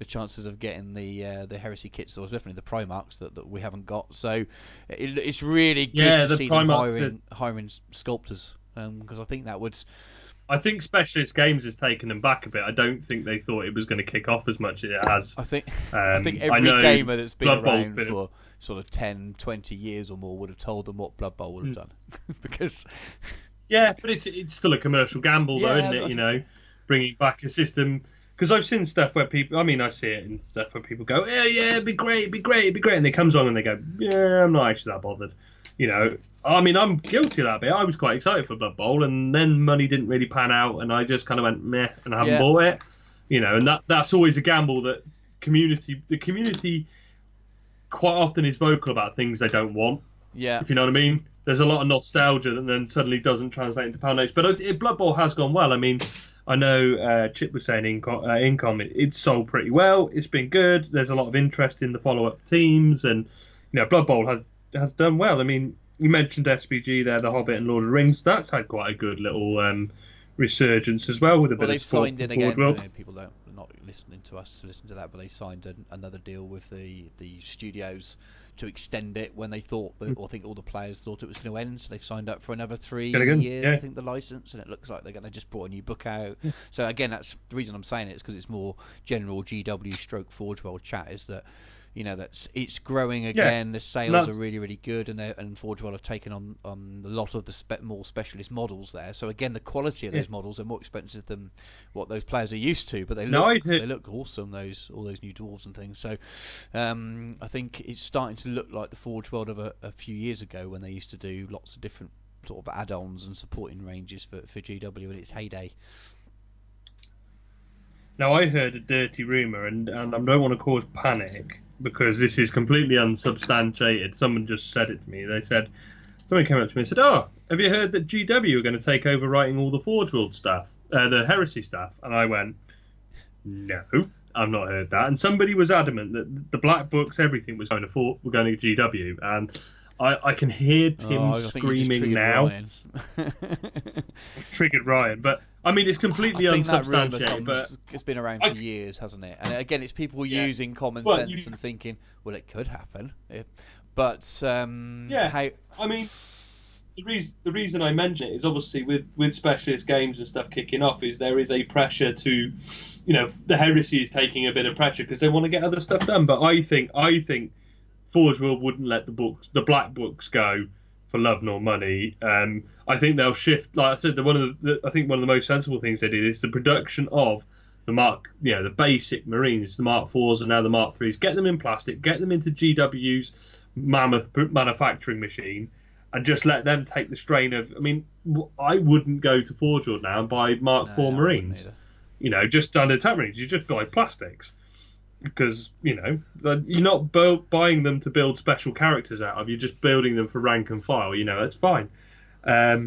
[SPEAKER 2] chances of getting the Heresy kits, or definitely the Primarchs that we haven't got. So it's really good to see them hiring sculptors, because I think that would.
[SPEAKER 1] I think Specialist Games has taken them back a bit. I don't think they thought it was going to kick off as much as it has.
[SPEAKER 2] I think every gamer that's been around for sort of 10, 20 years or more would have told them what Blood Bowl would have done. Because
[SPEAKER 1] but it's still a commercial gamble though, isn't it? Bringing back a system. Because I've seen stuff where people, I see it in stuff where people go, it'd be great, and it comes on and they go, I'm not actually that bothered. I'm guilty of that bit. I was quite excited for Blood Bowl, and then money didn't really pan out, and I just kind of went meh, and I haven't bought it. And that's always a gamble that the community quite often is vocal about things they don't want.
[SPEAKER 2] Yeah.
[SPEAKER 1] If you know what I mean. There's a lot of nostalgia that then suddenly doesn't translate into pound notes. But Blood Bowl has gone well. I mean, I know Chip was saying Incom, it's sold pretty well. It's been good. There's a lot of interest in the follow-up teams, and Blood Bowl has done well. I mean, you mentioned SBG there, The Hobbit and Lord of the Rings. That's had quite a good little resurgence as well with a bit of support.
[SPEAKER 2] Well, they've signed in again. People are not listening to us to listen to that, but they signed another deal with the studios to extend it when they thought, I think all the players thought it was going to end. So they've signed up for another 3 years, I think, the license, and it looks like they just brought a new book out. So again, that's the reason I'm saying it, is because it's more general GW stroke Forge World chat, is that it's growing again. The sales are really, really good, and Forge World have taken on a lot of the more specialist models there. So again, the quality of those models are more expensive than what those players are used to, but they look awesome. All those new dwarves and things. So I think it's starting to look like the Forge World of a few years ago, when they used to do lots of different sort of add-ons and supporting ranges for GW in its heyday.
[SPEAKER 1] Now, I heard a dirty rumour, and I don't want to cause panic, because this is completely unsubstantiated. Someone just said it to me. Someone came up to me and said, have you heard that GW are going to take over writing all the Forge World stuff, the Heresy stuff? And I went, no, I've not heard that. And somebody was adamant that the Black Books, everything was going to GW. And I can hear Tim screaming now. Triggered Ryan. But I mean, it's completely unsubstantiated. But
[SPEAKER 2] it's been around for years, hasn't it? And again, it's people using common sense and thinking, well, it could happen. But
[SPEAKER 1] I mean, the reason I mention it is obviously with specialist games and stuff kicking off is there is a pressure to, the Heresy is taking a bit of pressure because they want to get other stuff done. But I think Forge World wouldn't let the black books go for love nor money. I think they'll shift. Like I said, I think one of the most sensible things they did is the production of the basic Marines, the Mark IVs and now the Mark IIIs. Get them in plastic, get them into GW's mammoth manufacturing machine, and just let them take the strain of. I mean, I wouldn't go to Forge World now and buy Mark IV Marines. Just standard tank Marines. You just buy plastics. Because you're not buying them to build special characters out of. You're just building them for rank and file. That's fine. I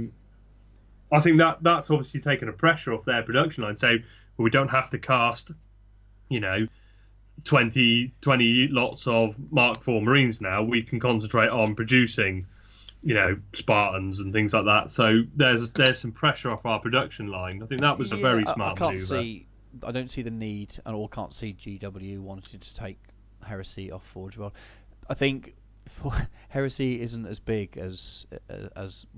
[SPEAKER 1] think that's obviously taken a pressure off their production line. So we don't have to cast, 20 lots of Mark IV Marines now. We can concentrate on producing, Spartans and things like that. So there's some pressure off our production line. I think that was a very smart move.
[SPEAKER 2] I don't see the need, or can't see GW wanting to take Heresy off Forge World. I think Heresy isn't as big as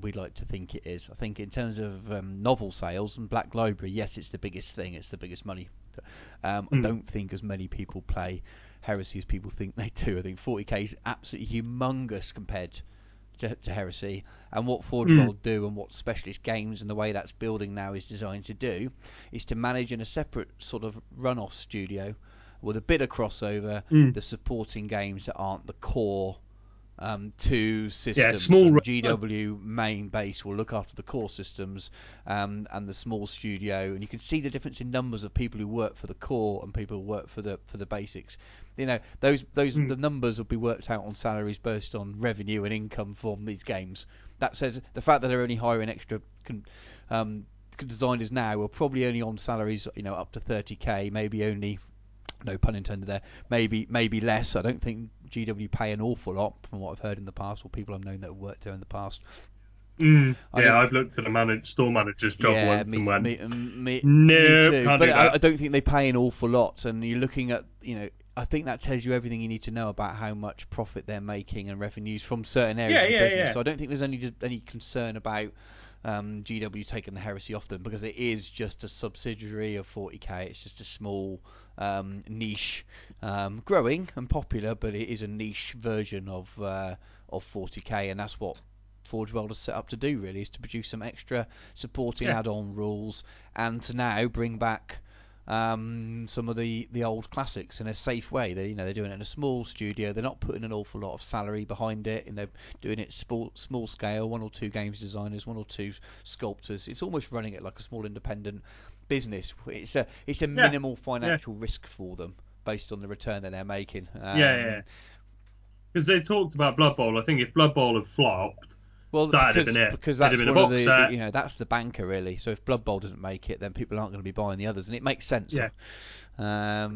[SPEAKER 2] we'd like to think it is. I think in terms of novel sales and Black Library, yes, it's the biggest thing. It's the biggest money. I don't think as many people play Heresy as people think they do. I think 40k is absolutely humongous compared to Heresy, and what Forge World do and what specialist games and the way that's building now is designed to do is to manage in a separate sort of run-off studio with a bit of crossover the supporting games that aren't the core two systems. GW main base will look after the core systems and the small studio, and you can see the difference in numbers of people who work for the core and people who work for the basics. The numbers will be worked out on salaries based on revenue and income from these games. That says the fact that they're only hiring extra designers now are probably only on salaries up to 30k, maybe only, no pun intended there, maybe less. I don't think GW pay an awful lot from what I've heard in the past, or people I've known that have worked there in the past.
[SPEAKER 1] I've looked at a store manager's job once and went,
[SPEAKER 2] me
[SPEAKER 1] no,
[SPEAKER 2] too. But I don't think they pay an awful lot, and you're looking at, I think that tells you everything you need to know about how much profit they're making and revenues from certain areas of the business. So I don't think there's any concern about GW taking the Heresy off them, because it is just a subsidiary of 40k. It's just a small niche, growing and popular, but it is a niche version of 40k, and that's what Forge World is set up to do, really, is to produce some extra supporting add-on rules and to now bring back some of the old classics in a safe way. They're doing it in a small studio. They're not putting an awful lot of salary behind it, and they're doing it small scale, 1 or 2 games designers, 1 or 2 sculptors. It's almost running it like a small independent business. It's a minimal financial risk for them based on the return that they're making.
[SPEAKER 1] Because they talked about Blood Bowl. I think if Blood Bowl had flopped, that'd have been it.
[SPEAKER 2] Because that's one of the that's the banker, really. So if Blood Bowl doesn't make it, then people aren't going to be buying the others, and it makes sense.
[SPEAKER 1] But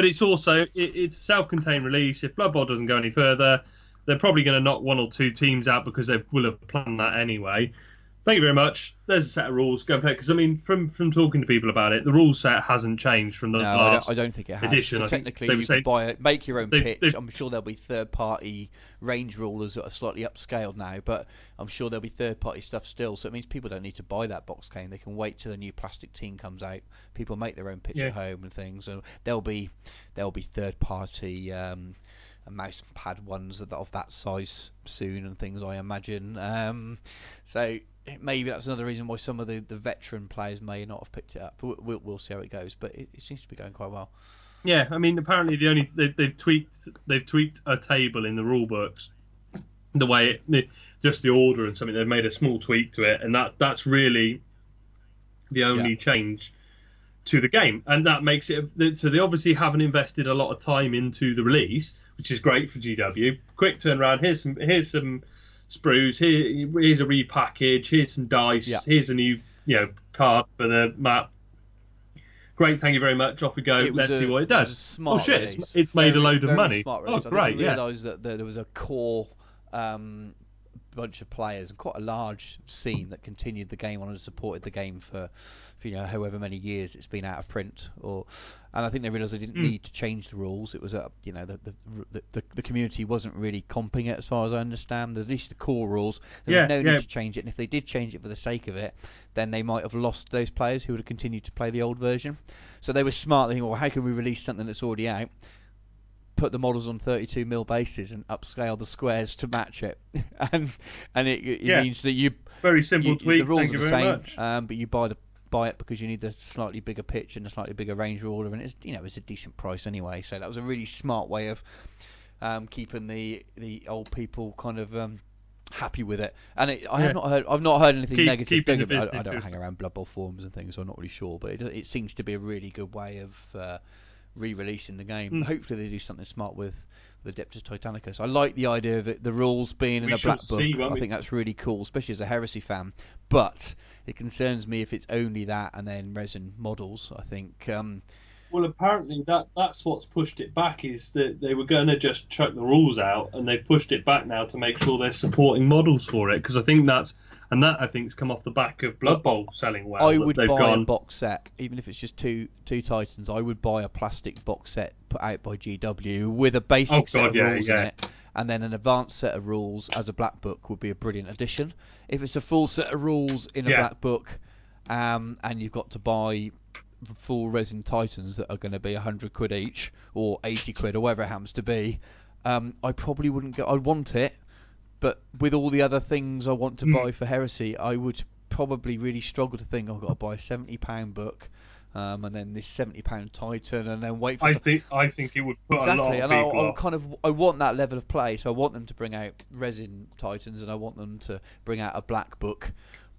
[SPEAKER 1] it's also it's a self-contained release. If Blood Bowl doesn't go any further, they're probably going to knock 1 or 2 teams out because they will have planned that anyway. Thank you very much. There's a set of rules. Go and play. Because from talking to people about it, the rule set hasn't changed from the last.
[SPEAKER 2] I don't think it has.
[SPEAKER 1] Edition.
[SPEAKER 2] So technically, you can buy it, make your own pitch. I'm sure there'll be third-party range rulers that are slightly upscaled now, but I'm sure there'll be third-party stuff still. So it means people don't need to buy that box game. They can wait till the new plastic team comes out. People make their own pitch at home and things. So there'll be third-party mouse and pad ones of that size soon and things, I imagine. So maybe that's another reason why some of the veteran players may not have picked it up. But we'll see how it goes. But it seems to be going quite well.
[SPEAKER 1] Yeah, I mean, apparently they've tweaked a table in the rule books, the way just the order and something. They've made a small tweak to it, and that's really the only change to the game, and that makes it so they obviously haven't invested a lot of time into the release, which is great for GW. Quick turnaround. Here's some sprues. Here's a repackage. Here's some dice. Here's a new card for the map. Great, thank you very much. Off we go. Let's see what it does.
[SPEAKER 2] Smart release.
[SPEAKER 1] It's made a load of money.
[SPEAKER 2] Smart release.
[SPEAKER 1] Oh, great!
[SPEAKER 2] I didn't realise that there was a core bunch of players and quite a large scene that continued the game on and supported the game for however many years it's been out of print. And I think they realised they didn't need to change the rules. It was the community wasn't really comping it, as far as I understand. At least the core rules. There was no need to change it. And if they did change it for the sake of it, then they might have lost those players who would have continued to play the old version. So they were smart. They think, well, how can we release something that's already out? Put the models on 32mm bases and upscale the squares to match it, and it means that you
[SPEAKER 1] very simple tweak.
[SPEAKER 2] The rules
[SPEAKER 1] Thank
[SPEAKER 2] are
[SPEAKER 1] you
[SPEAKER 2] the
[SPEAKER 1] very
[SPEAKER 2] same,
[SPEAKER 1] much.
[SPEAKER 2] but you buy it because you need the slightly bigger pitch and a slightly bigger range ruler, and it's a decent price anyway. So that was a really smart way of keeping the old people kind of happy with it. And I've not heard anything negative. I don't hang around Blood Bowl forums and things, so I'm not really sure. But it seems to be a really good way of re-releasing the game. Hopefully they do something smart with the Adeptus Titanicus. I like the idea of the rules being in a black book. I think that's really cool, especially as a Heresy fan. But it concerns me if it's only that and then resin models. I think.
[SPEAKER 1] Well, apparently that's what's pushed it back, is that they were going to just chuck the rules out, and they pushed it back now to make sure they're supporting models for it, because I think that's come off the back of Blood Bowl selling well.
[SPEAKER 2] I would buy a box set, even if it's just two Titans. I would buy a plastic box set put out by GW with a basic set of rules in it, and then an advanced set of rules as a black book would be a brilliant addition. If it's a full set of rules in a black book, and you've got to buy full resin Titans that are going to be £100 each or £80 or whatever it happens to be, I probably wouldn't go. I'd want it, but with all the other things I want to buy for Heresy, I would probably really struggle to think I've got to buy a £70 book, and then this £70 Titan, and then wait for.
[SPEAKER 1] I think it would put a lot of people off.
[SPEAKER 2] I want that level of play, so I want them to bring out resin Titans, and I want them to bring out a black book,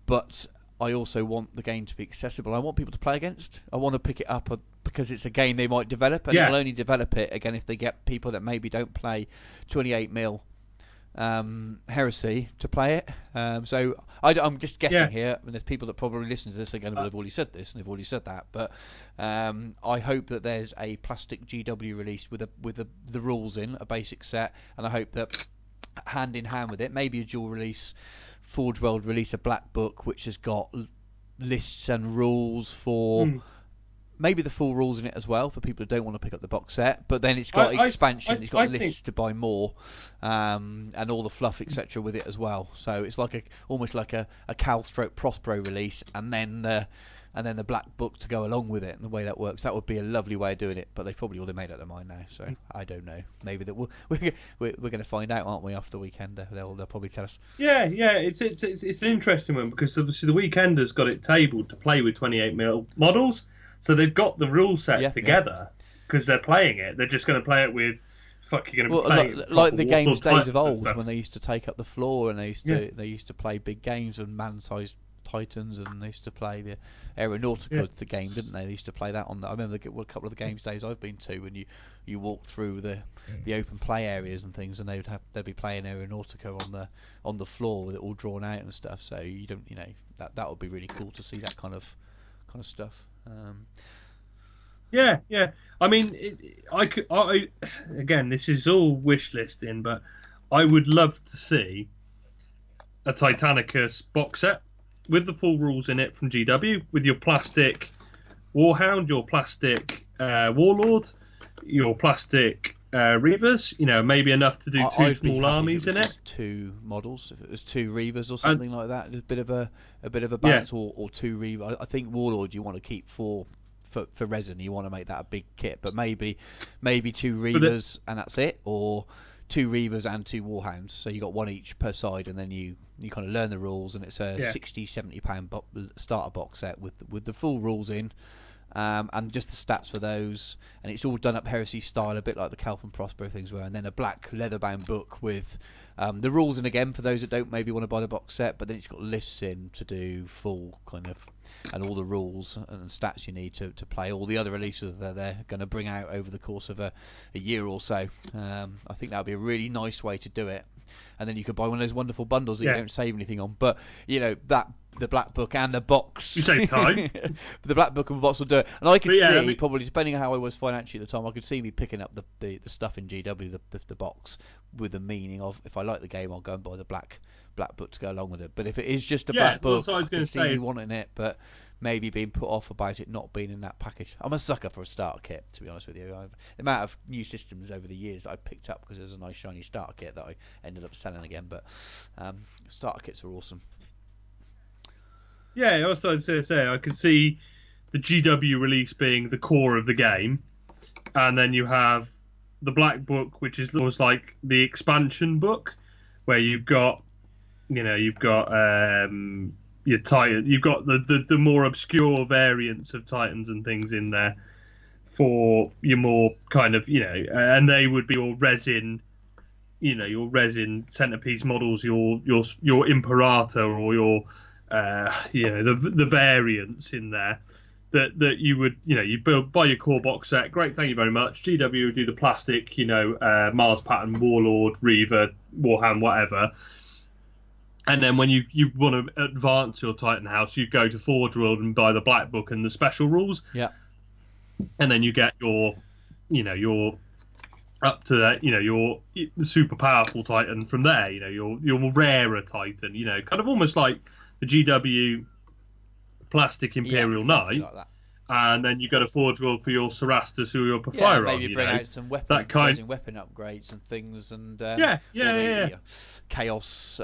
[SPEAKER 2] but I also want the game to be accessible. I want people to play against. I want to pick it up because it's a game they might develop, and they'll only develop it again if they get people that maybe don't play 28mm Heresy to play it. So I'm just guessing here, and there's people that probably listen to this are going to have already said this and they've already said that. But I hope that there's a plastic GW release with the rules in a basic set, and I hope that hand in hand with it, maybe a dual release. Forge World release a black book which has got lists and rules for maybe the full rules in it as well for people who don't want to pick up the box set, but then it's got expansion, it's got lists to buy more, and all the fluff etc with it as well. So it's like almost like a Cal Stroke Prospero release, and then the black book to go along with it. And the way that works, that would be a lovely way of doing it. But they've probably already made up their mind now, so I don't know. Maybe that we're going to find out, aren't we? After the Weekender, they'll probably tell us.
[SPEAKER 1] Yeah. It's an interesting one, because obviously the Weekender's got it tabled to play with 28mm models, so they've got the rule set together because they're playing it. They're just going to play it with. You're going to be playing
[SPEAKER 2] like the games days of old when they used to take up the floor and they used to play big games with man-sized Titans, and they used to play the Aeronautica the game, didn't they? They used to play that on. I remember a couple of the games days I've been to, when you walk through the open play areas and things, and they'd be playing Aeronautica on the floor with it all drawn out and stuff. So that would be really cool to see that kind of stuff.
[SPEAKER 1] Yeah. I mean, again, this is all wish listing, but I would love to see a Titanicus box set with the full rules in it from GW, with your plastic Warhound, your plastic Warlord, your plastic Reavers. Maybe enough to do two small armies in it.
[SPEAKER 2] Two models, if it was two Reavers or something like that, a bit of a balance, or two Reavers. I think Warlord you want to keep for resin. You want to make that a big kit, but maybe two Reavers and that's it, or two Reavers and two Warhounds, so you got one each per side, and then you kind of learn the rules, and it's a £60-70 starter box set with the full rules in, and just the stats for those, and it's all done up Heresy style, a bit like the Calvin Prospero things were, and then a black leather-bound book with the rules in again for those that don't maybe want to buy the box set, but then it's got lists in to do full kind of, and all the rules and stats you need to play all the other releases that they're going to bring out over the course of a year or so. I think that would be a really nice way to do it, and then you could buy one of those wonderful bundles that you don't save anything on, but that the black book and the box,
[SPEAKER 1] you save time.
[SPEAKER 2] The black book and the box will do it, and I could see probably, depending on how I was financially at the time, I could see me picking up the stuff in GW, the box, with the meaning of, if I like the game, I'll go and buy the black black book to go along with it. But if it is just a
[SPEAKER 1] Yeah,
[SPEAKER 2] black
[SPEAKER 1] well,
[SPEAKER 2] book,
[SPEAKER 1] that's what I was
[SPEAKER 2] I can
[SPEAKER 1] going to
[SPEAKER 2] see
[SPEAKER 1] say.
[SPEAKER 2] me wanting it, but maybe being put off about it not being in that package. I'm a sucker for a starter kit, to be honest with you. The amount of new systems over the years that I picked up because there's a nice shiny starter kit that I ended up selling again. But starter kits are awesome.
[SPEAKER 1] Yeah, I was going to say, I could see the GW release being the core of the game, and then you have the Black Book, which is almost like the expansion book, where you've got, your Titan, you've got the more obscure variants of Titans and things in there for your more kind of, and they would be your resin centerpiece models, your Imperator or your the variants in there that you would you buy your core box set. Great, thank you very much. GW would do the plastic, Mars pattern, Warlord, Reaver, Warham, whatever. And then when you want to advance your Titan house, you go to Forge World and buy the Black Book and the special rules.
[SPEAKER 2] Yeah.
[SPEAKER 1] And then you get your up to that, your super powerful Titan from there. Your rarer Titan. Kind of almost like the GW plastic Imperial Knight.
[SPEAKER 2] Like that.
[SPEAKER 1] And then you go to Forge World for your Cerastus or your Porphyron.
[SPEAKER 2] Yeah, maybe bring out some weapon upgrades and things, and Chaos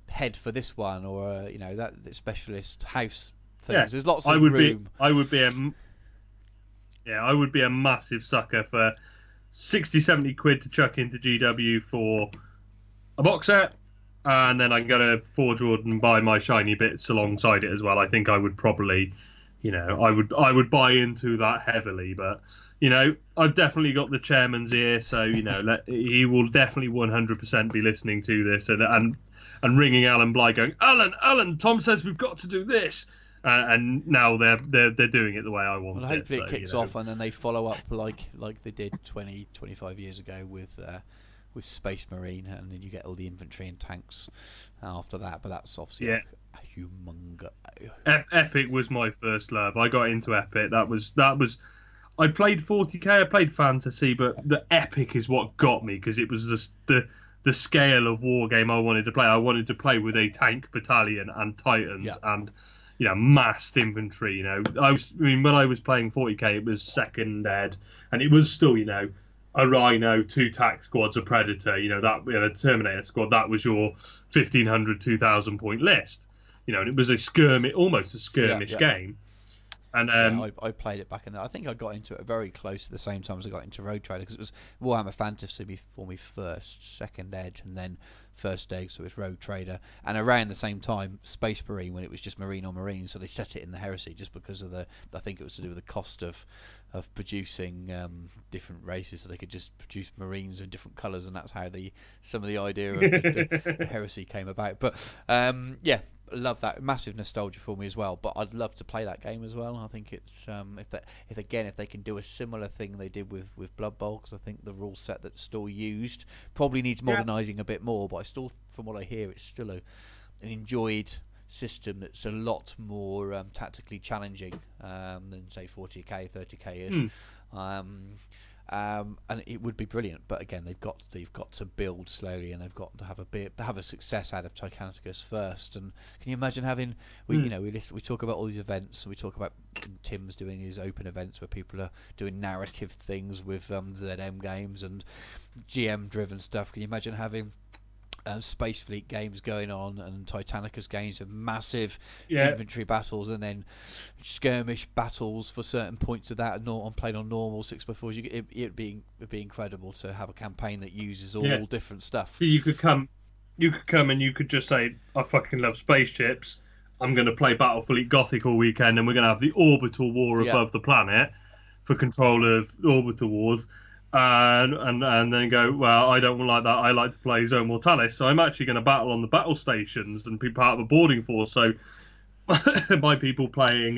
[SPEAKER 2] head for this one, or that specialist house things.
[SPEAKER 1] Yeah,
[SPEAKER 2] there's lots of room.
[SPEAKER 1] I would be a massive sucker for 60-70 quid to chuck into GW for a box set, and then I can go to Forge World and buy my shiny bits alongside it as well. I think I would probably, I would buy into that heavily, but I've definitely got the chairman's ear, so he will definitely 100% be listening to this and ringing Alan Bly, going, Alan, Tom says we've got to do this. And now they're doing it the way I want.
[SPEAKER 2] Well, hopefully it kicks off and then they follow up like they did 20-25 years ago with Space Marine, and then you get all the infantry and tanks after that. But that's obviously a humongous.
[SPEAKER 1] Epic was my first love. I got into Epic. That was. I played 40k. I played Fantasy, but the Epic is what got me, because it was just the scale of war game I wanted to play. I wanted to play with a tank battalion and Titans and massed infantry. When I was playing 40k, it was second ed, and it was still a Rhino, 2 tac squads, a Predator. A Terminator squad. That was your 1,500, 2,000 point list. And it was almost a skirmish game. And
[SPEAKER 2] I played it back in there. I think I got into it very close at the same time as I got into Road Trader, because it was Warhammer Fantasy before me first, second Edge, and then first Egg, so it was Road Trader. And around the same time, Space Marine, when it was just Marine on Marine, so they set it in the Heresy just because of I think it was to do with the cost of producing different races, so they could just produce Marines in different colours, and that's how some of the idea of the Heresy came about. But love that. Massive nostalgia for me as well, but I'd love to play that game as well. I think it's if they can do a similar thing they did with Blood Bowl, because I think the rule set that's still used probably needs modernising a bit more, but I still, from what I hear, it's still an enjoyed system that's a lot more tactically challenging than say 40k 30k is. And it would be brilliant, but again they've got to build slowly, and they've got to have a success out of Titanicus first. And can you imagine having we talk about all these events, and we talk about Tim's doing his open events where people are doing narrative things with ZM games and GM driven stuff. Can you imagine having Space Fleet games going on and Titanicus games of massive infantry battles, and then skirmish battles for certain points of that, and played on normal 6x4s? It'd be incredible to have a campaign that uses all different stuff.
[SPEAKER 1] So you could come and you could just say, I fucking love spaceships, I'm going to play Battle Fleet Gothic all weekend, and we're going to have the orbital war above the planet for control of orbital wars. And then go, well, I don't like that. I like to play Zone Mortalis, so I'm actually going to battle on the battle stations and be part of a boarding force. So by people playing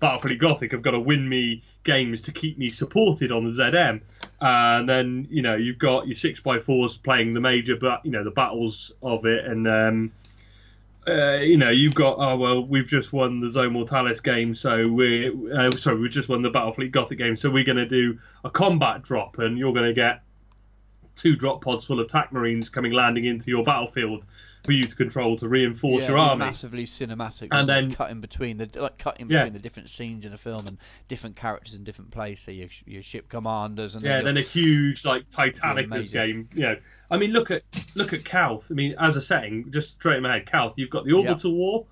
[SPEAKER 1] Battlefleet Gothic have got to win me games to keep me supported on the ZM. And then you've got your 6x4s playing the major, the battles of it, and you've got, we've just won the Zone Mortalis game, so we've just won the Battlefleet Gothic game, so we're going to do a combat drop, and you're going to get 2 drop pods full of TAC Marines landing into your battlefield for you to control to reinforce
[SPEAKER 2] Yeah,
[SPEAKER 1] your
[SPEAKER 2] it'd be
[SPEAKER 1] army.
[SPEAKER 2] massively cinematic,
[SPEAKER 1] And
[SPEAKER 2] wouldn't it?
[SPEAKER 1] then
[SPEAKER 2] Cutting between
[SPEAKER 1] yeah,
[SPEAKER 2] the different scenes in a film and different characters in different places. So your ship commanders, and then
[SPEAKER 1] yeah,
[SPEAKER 2] your
[SPEAKER 1] then a huge like
[SPEAKER 2] it'd be
[SPEAKER 1] Titanicus
[SPEAKER 2] amazing.
[SPEAKER 1] game. I mean, look at Calth. I mean, as a setting, just straight in my head, Calth. You've got the
[SPEAKER 2] Yeah,
[SPEAKER 1] orbital war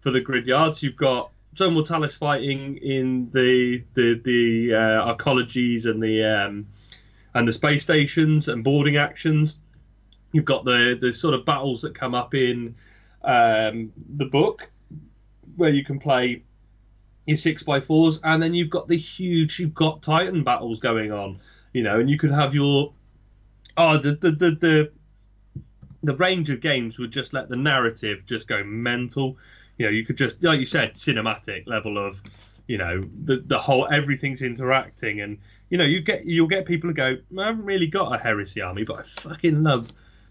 [SPEAKER 1] for the grid yards. You've got Zone Mortalis fighting in the arcologies and the space stations and boarding actions. You've got the sort of battles that come up in the book where you can play your 6x4s, and then you've got Titan battles going on, and you could have your the range of games would just let the narrative just go mental. You could just, like you said, cinematic level of, the whole everything's interacting, and you'll get people who go, I haven't really got a heresy army, but I fucking love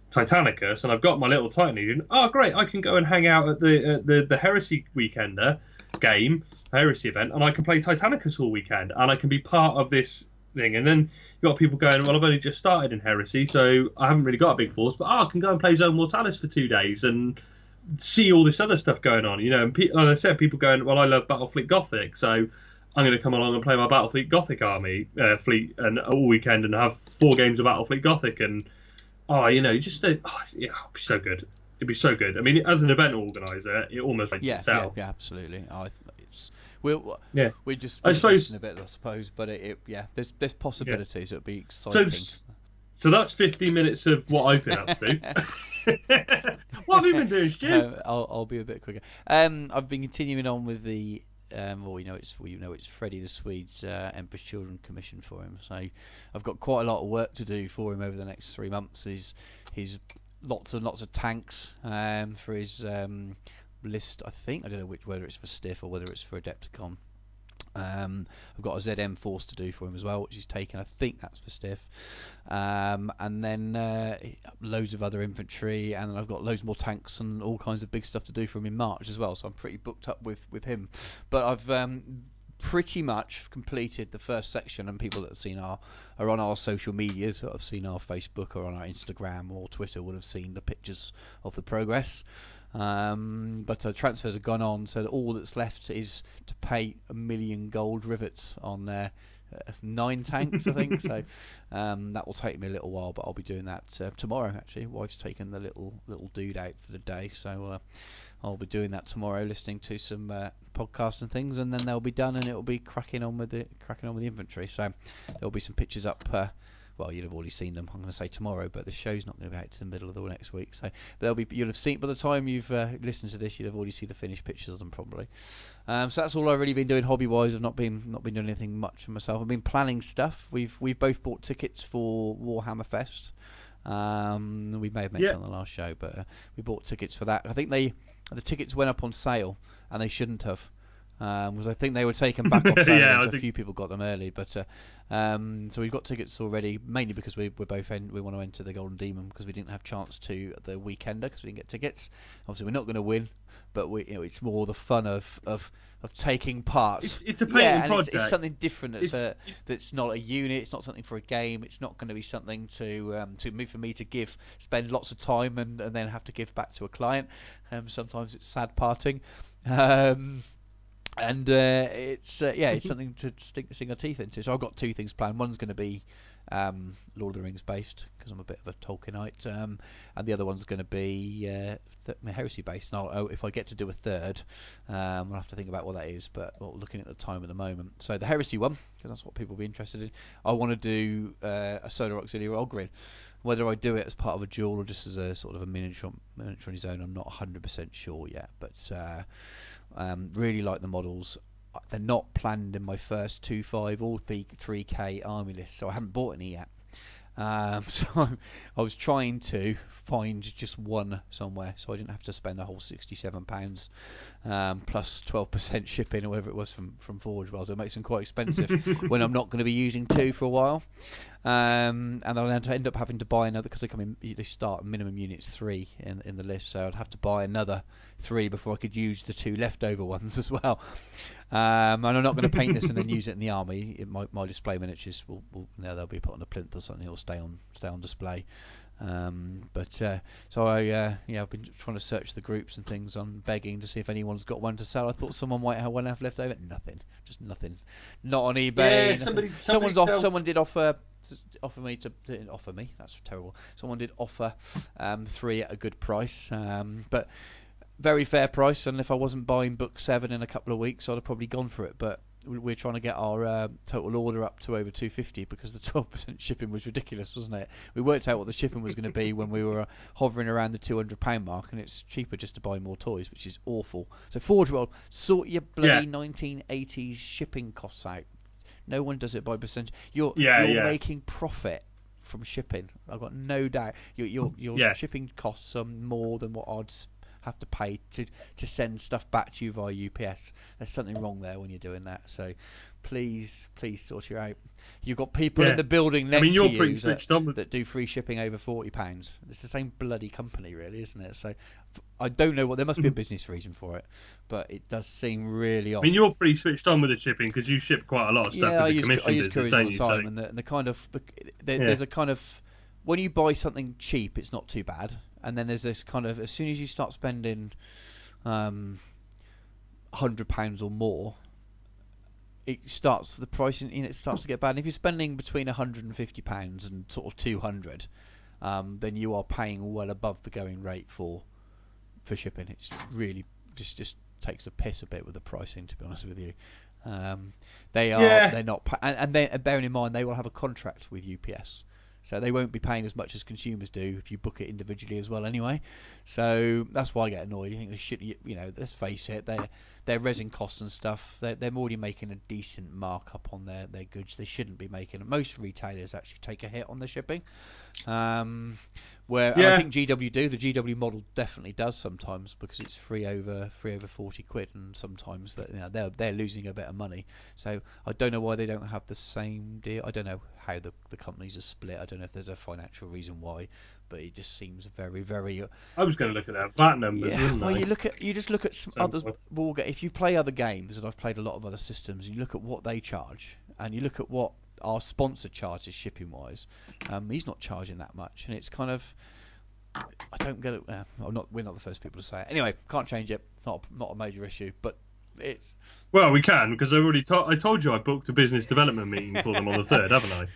[SPEAKER 1] Titanicus, and I've got my little Titan Legion. Oh, great! I can go and hang out at the Heresy Weekender game, Heresy event, and I can play Titanicus all weekend, and I can be part of this thing. And then you've got people going, well, I've only just started in Heresy, so I haven't really got a big force, but I can go and play Zone Mortalis for 2 days and see all this other stuff going on. And like I said, people going, well, I love Battlefleet Gothic, so I'm going to come along and play my Battlefleet Gothic army fleet and all weekend and have 4 games of Battlefleet Gothic and. Just it'd be so good. It'd be so good. I mean, as an event organizer, it almost makes itself.
[SPEAKER 2] Yeah, absolutely. We're just
[SPEAKER 1] I suppose
[SPEAKER 2] a bit, I suppose, but there's possibilities. It'll be
[SPEAKER 1] so.
[SPEAKER 2] exciting.
[SPEAKER 1] So that's 50 minutes of what I've been up to. What have you been doing, Stu?
[SPEAKER 2] I'll be a bit quicker. I've been continuing on with the it's Freddie the Swede's Emperor's Children commission for him. So I've got quite a lot of work to do for him over the next 3 months. He's lots and lots of tanks for his list. I think I don't know whether it's for Stiff or whether it's for Adepticon. I've got a ZM force to do for him as well, which he's taken. I think that's for Stiff. And then loads of other infantry, and I've got loads more tanks and all kinds of big stuff to do for him in March as well. So I'm pretty booked up with him. But I've pretty much completed the first section, and people that have seen are on our social medias, that have seen our Facebook or on our Instagram or Twitter, will have seen the pictures of the progress. But transfers have gone on, so that all that's left is to pay 1 million gold rivets on 9 tanks, I think. So that will take me a little while, but I'll be doing that tomorrow. Actually, wife's taken the little dude out for the day, so I'll be doing that tomorrow, listening to some podcasts and things, and then they'll be done, and it'll be cracking on with the infantry. So there'll be some pictures up. Well, you'll have already seen them. I'm going to say tomorrow, but the show's not going to be out to the middle of the next week. So, but you'll have seen by the time you've listened to this, you'll have already seen the finished pictures of them probably. So that's all I've really been doing hobby-wise. I've not been doing anything much for myself. I've been planning stuff. We've both bought tickets for Warhammer Fest. We may have mentioned on the last show, but we bought tickets for that. I think the tickets went up on sale, and they shouldn't have. Because I think they were taken back off sale, so a few people got them early. But so we've got tickets already, mainly because we want to enter the Golden Demon, because we didn't have chance to at the Weekender because we didn't get tickets. Obviously, we're not going to win, but it's more the fun of taking part.
[SPEAKER 1] It's a painting project.
[SPEAKER 2] It's something different. That's not a unit. It's not something for a game. It's not going to be something for me to spend lots of time and then have to give back to a client. Sometimes it's sad parting. And it's something to sink our teeth into. So I've got 2 things planned. One's going to be Lord of the Rings based, because I'm a bit of a Tolkienite, and the other one's going to be Heresy based. And if I get to do a third, I'll have to think about what that is. But looking at the time at the moment, so the Heresy one, because that's what people will be interested in. I want to do a Solar Auxiliary Ogryn. Whether I do it as part of a duel or just as a sort of a miniature on his own, I'm not 100% sure yet. But really like the models. They're not planned in my first 2.5 or 3K army list, so I haven't bought any yet. So I was trying to find just one somewhere, so I didn't have to spend the whole £67 plus 12% shipping or whatever it was from Forge World. It makes them quite expensive when I'm not going to be using 2 for a while. And I'll end up having to buy another, because they start minimum units 3 in the list, so I'd have to buy another 3 before I could use the 2 leftover ones as well. And I'm not going to paint this and then use it in the army. My display miniatures they'll be put on a plinth or something. It'll stay on display. So I've been trying to search the groups and things on begging to see if anyone's got one to sell. I thought someone might have one left over. Nothing, just nothing. Not on eBay.
[SPEAKER 1] Yeah,
[SPEAKER 2] Nothing. Someone did offer me to offer me. That's terrible. Someone did offer 3 at a good price, but very fair price. And if I wasn't buying book 7 in a couple of weeks, I'd have probably gone for it. But we're trying to get our total order up to over 250 because the 12% shipping was ridiculous, wasn't it? We worked out what the shipping was going to be when we were hovering around the £200 mark, and it's cheaper just to buy more toys, which is awful. So Forge World, sort your bloody 1980s shipping costs out. No one does it by percentage. You're making profit from shipping. I've got no doubt. Your shipping costs are more than what I'd have to pay to send stuff back to you via UPS. There's something wrong there when you're doing that. So please sort you out. You've got people in the building next to you that do free shipping over £40. It's the same bloody company, really, isn't it? So I don't know there must be a business reason for it, but it does seem really odd.
[SPEAKER 1] I mean, you're pretty switched on with the shipping because you ship quite a lot of stuff with the commission business,
[SPEAKER 2] couriers
[SPEAKER 1] don't
[SPEAKER 2] all
[SPEAKER 1] you?
[SPEAKER 2] the time, and the kind of there's a kind of, when you buy something cheap, it's not too bad, and then there's this kind of, as soon as you start spending £100 or more, the pricing it starts to get bad. And if you're spending between £150 and sort of 200, then you are paying well above the going rate for shipping. It's really just takes a piss a bit with the pricing, to be honest with you. They're not, and bearing in mind they will have a contract with UPS, so they won't be paying as much as consumers do if you book it individually as well anyway. So that's why I get annoyed. You think they should, let's face it, their resin costs and stuff, they're already making a decent markup on their goods. They shouldn't be making it. Most retailers actually take a hit on the shipping. And I think GW do. The GW model definitely does sometimes because it's free over 40 quid, and sometimes they're losing a bit of money. So I don't know why they don't have the same deal. I don't know how the companies are split. I don't know if there's a financial reason why, but it just seems very, very.
[SPEAKER 1] I was going to look at their VAT numbers.
[SPEAKER 2] Well, you just look at some others. If you play other games, and I've played a lot of other systems, and you look at what they charge, and you look at what our sponsor charges shipping wise, he's not charging that much, and it's kind of, I don't get it. We're not the first people to say it. Anyway, can't change it. It's not a major issue, but it's.
[SPEAKER 1] Well, we can, because I told you I booked a business development meeting for them on the 3rd, haven't I?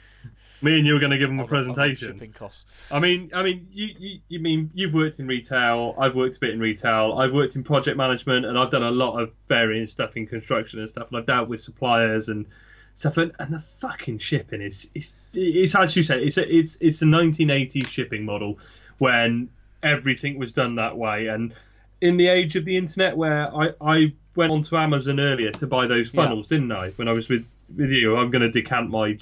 [SPEAKER 1] Me and you were going to give them a presentation.
[SPEAKER 2] Shipping costs.
[SPEAKER 1] I mean, you mean you've worked in retail. I've worked a bit in retail. I've worked in project management, and I've done a lot of varying stuff in construction and stuff. And I've dealt with suppliers and stuff. And the fucking shipping is as you say, it's a 1980s shipping model when everything was done that way. And in the age of the internet, where I went onto Amazon earlier to buy those funnels, didn't I? When I was with you, I'm going to decant my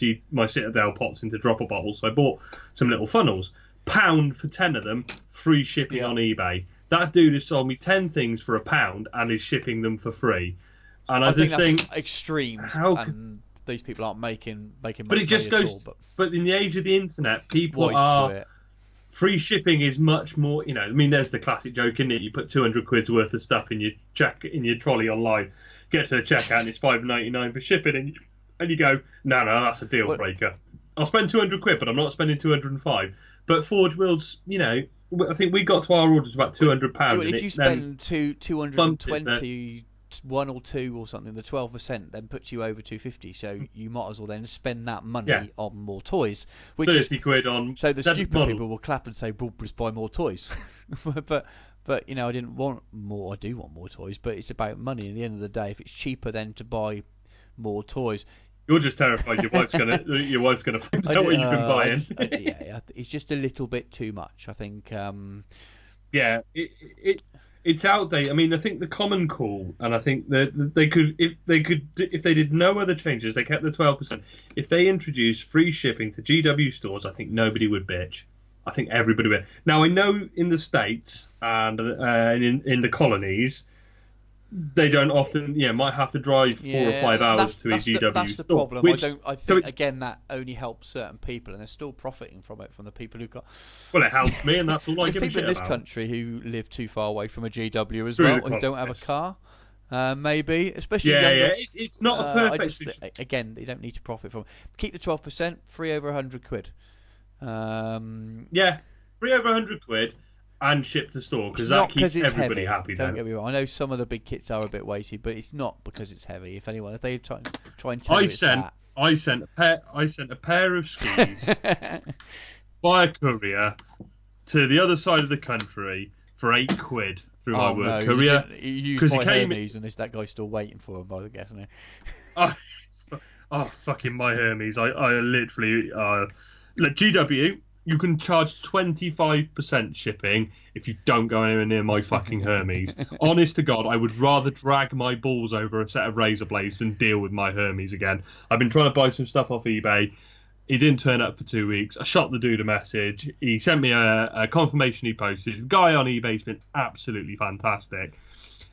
[SPEAKER 1] Citadel pots into dropper bottles. So I bought some little funnels. £1 for 10 of them, free shipping on eBay. That dude has sold me 10 things for £1 and is shipping them for free. And I just think
[SPEAKER 2] extremes. And these people aren't making money.
[SPEAKER 1] But it just goes. But in the age of the internet, people are. Free shipping is much more. I mean, there's the classic joke, isn't it? You put 200 quid's worth of stuff in your trolley online, get to the checkout, and it's £5.99 for shipping, and you go, no, that's a deal breaker. I'll spend 200 quid, but I'm not spending 205. But Forge Worlds, I think we got to our orders about £200.
[SPEAKER 2] Well, if you spend 220, 1 or 2 or something, the 12% then puts you over 250. So you might as well then spend that money on more toys. Which
[SPEAKER 1] 30 quid on.
[SPEAKER 2] So the stupid people will clap and say, "Well, just buy more toys." but I didn't want more. I do want more toys, but it's about money. At the end of the day, if it's cheaper then to buy more toys.
[SPEAKER 1] You're just terrified your wife's gonna find out what you've been buying.
[SPEAKER 2] It's just a little bit too much, I think.
[SPEAKER 1] It's out there. I mean, I think the common call, and I think that they could, if they did no other changes, they kept the 12%. If they introduced free shipping to GW stores, I think nobody would bitch. I think everybody would. Now, I know in the States and in the colonies, they don't often, might have to drive 4 or 5 hours to a GW store.
[SPEAKER 2] That's the problem. I think again that only helps certain people, and they're still profiting from it, from the people who got.
[SPEAKER 1] Well, it helps me, and that's all I give a shit about.
[SPEAKER 2] People in this country who live too far away from a GW as well, who don't have a car, maybe, especially.
[SPEAKER 1] It's not a perfect.
[SPEAKER 2] Again, they don't need to profit from it. Keep the 12%, free over 100 quid.
[SPEAKER 1] free over 100 quid and shipped to store,
[SPEAKER 2] It's
[SPEAKER 1] because that
[SPEAKER 2] not because
[SPEAKER 1] keeps
[SPEAKER 2] it's
[SPEAKER 1] everybody
[SPEAKER 2] heavy.
[SPEAKER 1] happy
[SPEAKER 2] Don't
[SPEAKER 1] then.
[SPEAKER 2] get me wrong. I know some of the big kits are a bit weighty, but it's not because it's heavy. If they try and tell you it's that.
[SPEAKER 1] I sent a pair of skis by a courier to the other side of the country for 8 quid through my work courier.
[SPEAKER 2] You used my Hermes, and that guy's still waiting for him, I guess, isn't he?
[SPEAKER 1] Fucking my Hermes. I literally look, GW, you can charge 25% shipping if you don't go anywhere near my fucking Hermes. Honest to God, I would rather drag my balls over a set of razor blades than deal with my Hermes again. I've been trying to buy some stuff off eBay. He didn't turn up for 2 weeks. I shot the dude a message. He sent me a confirmation he posted. The guy on eBay's been absolutely fantastic.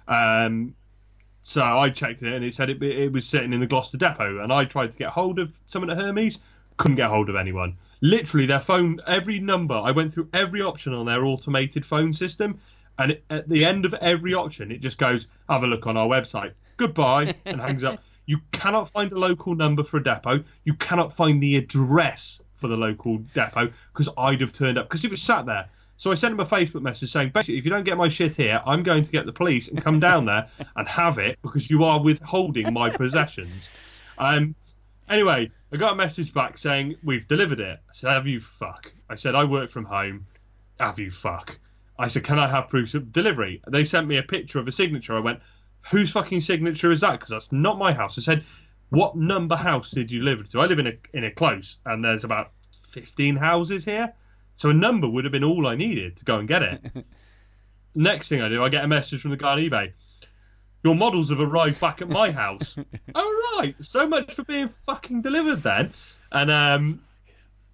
[SPEAKER 1] So I checked it and it said it was sitting in the Gloucester depot. And I tried to get hold of someone at Hermes. Couldn't get hold of anyone. Literally, their phone, every number, I went through every option on their automated phone system. And at the end of every option, it just goes, have a look on our website. Goodbye, and hangs up. You cannot find a local number for a depot. You cannot find the address for the local depot, because I'd have turned up, because it was sat there. So I sent him a Facebook message saying, basically, if you don't get my shit here, I'm going to get the police and come down there and have it, because you are withholding my possessions. Anyway, I got a message back saying, we've delivered it. I said, have you fuck? I said, I work from home. Have you fuck? I said, can I have proof of delivery? They sent me a picture of a signature. I went, whose fucking signature is that? Because that's not my house. I said, what number house did you live to? I live in a close, and there's about 15 houses here. So a number would have been all I needed to go and get it. Next thing I do, I get a message from the guy on eBay. Your models have arrived back at my house. Oh, right. So much for being fucking delivered then. And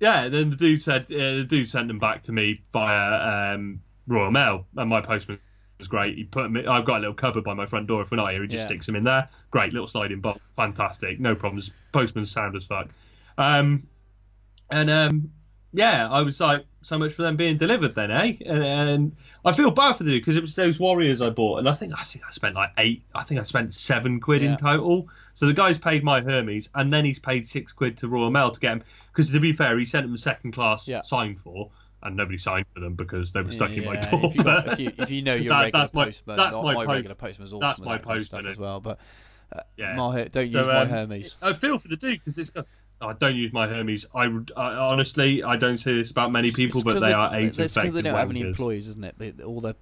[SPEAKER 1] yeah, then the dude sent them back to me via Royal Mail, and my postman was great. He put me. I've got a little cupboard by my front door. If we're not here, he just sticks them in there. Great little sliding box, fantastic, no problems. Postman's sound as fuck. Yeah, I was like, so much for them being delivered then, eh? And I feel bad for the dude, because it was those Warriors I bought, and I think I spent like I spent 7 quid in total. So the guy's paid my Hermes, and then he's paid 6 quid to Royal Mail to get him, because to be fair, he sent them second class signed for. And nobody signed for them because they were stuck in my door.
[SPEAKER 2] If you know your regular postman, my regular postman's awesome. That's my postman as well. But don't use my Hermes.
[SPEAKER 1] I feel for the dude, because it's got. I don't use my Hermes. I honestly, I don't say this about many people, but they are AIDS infected. It's because
[SPEAKER 2] they don't have any employees, isn't it? All the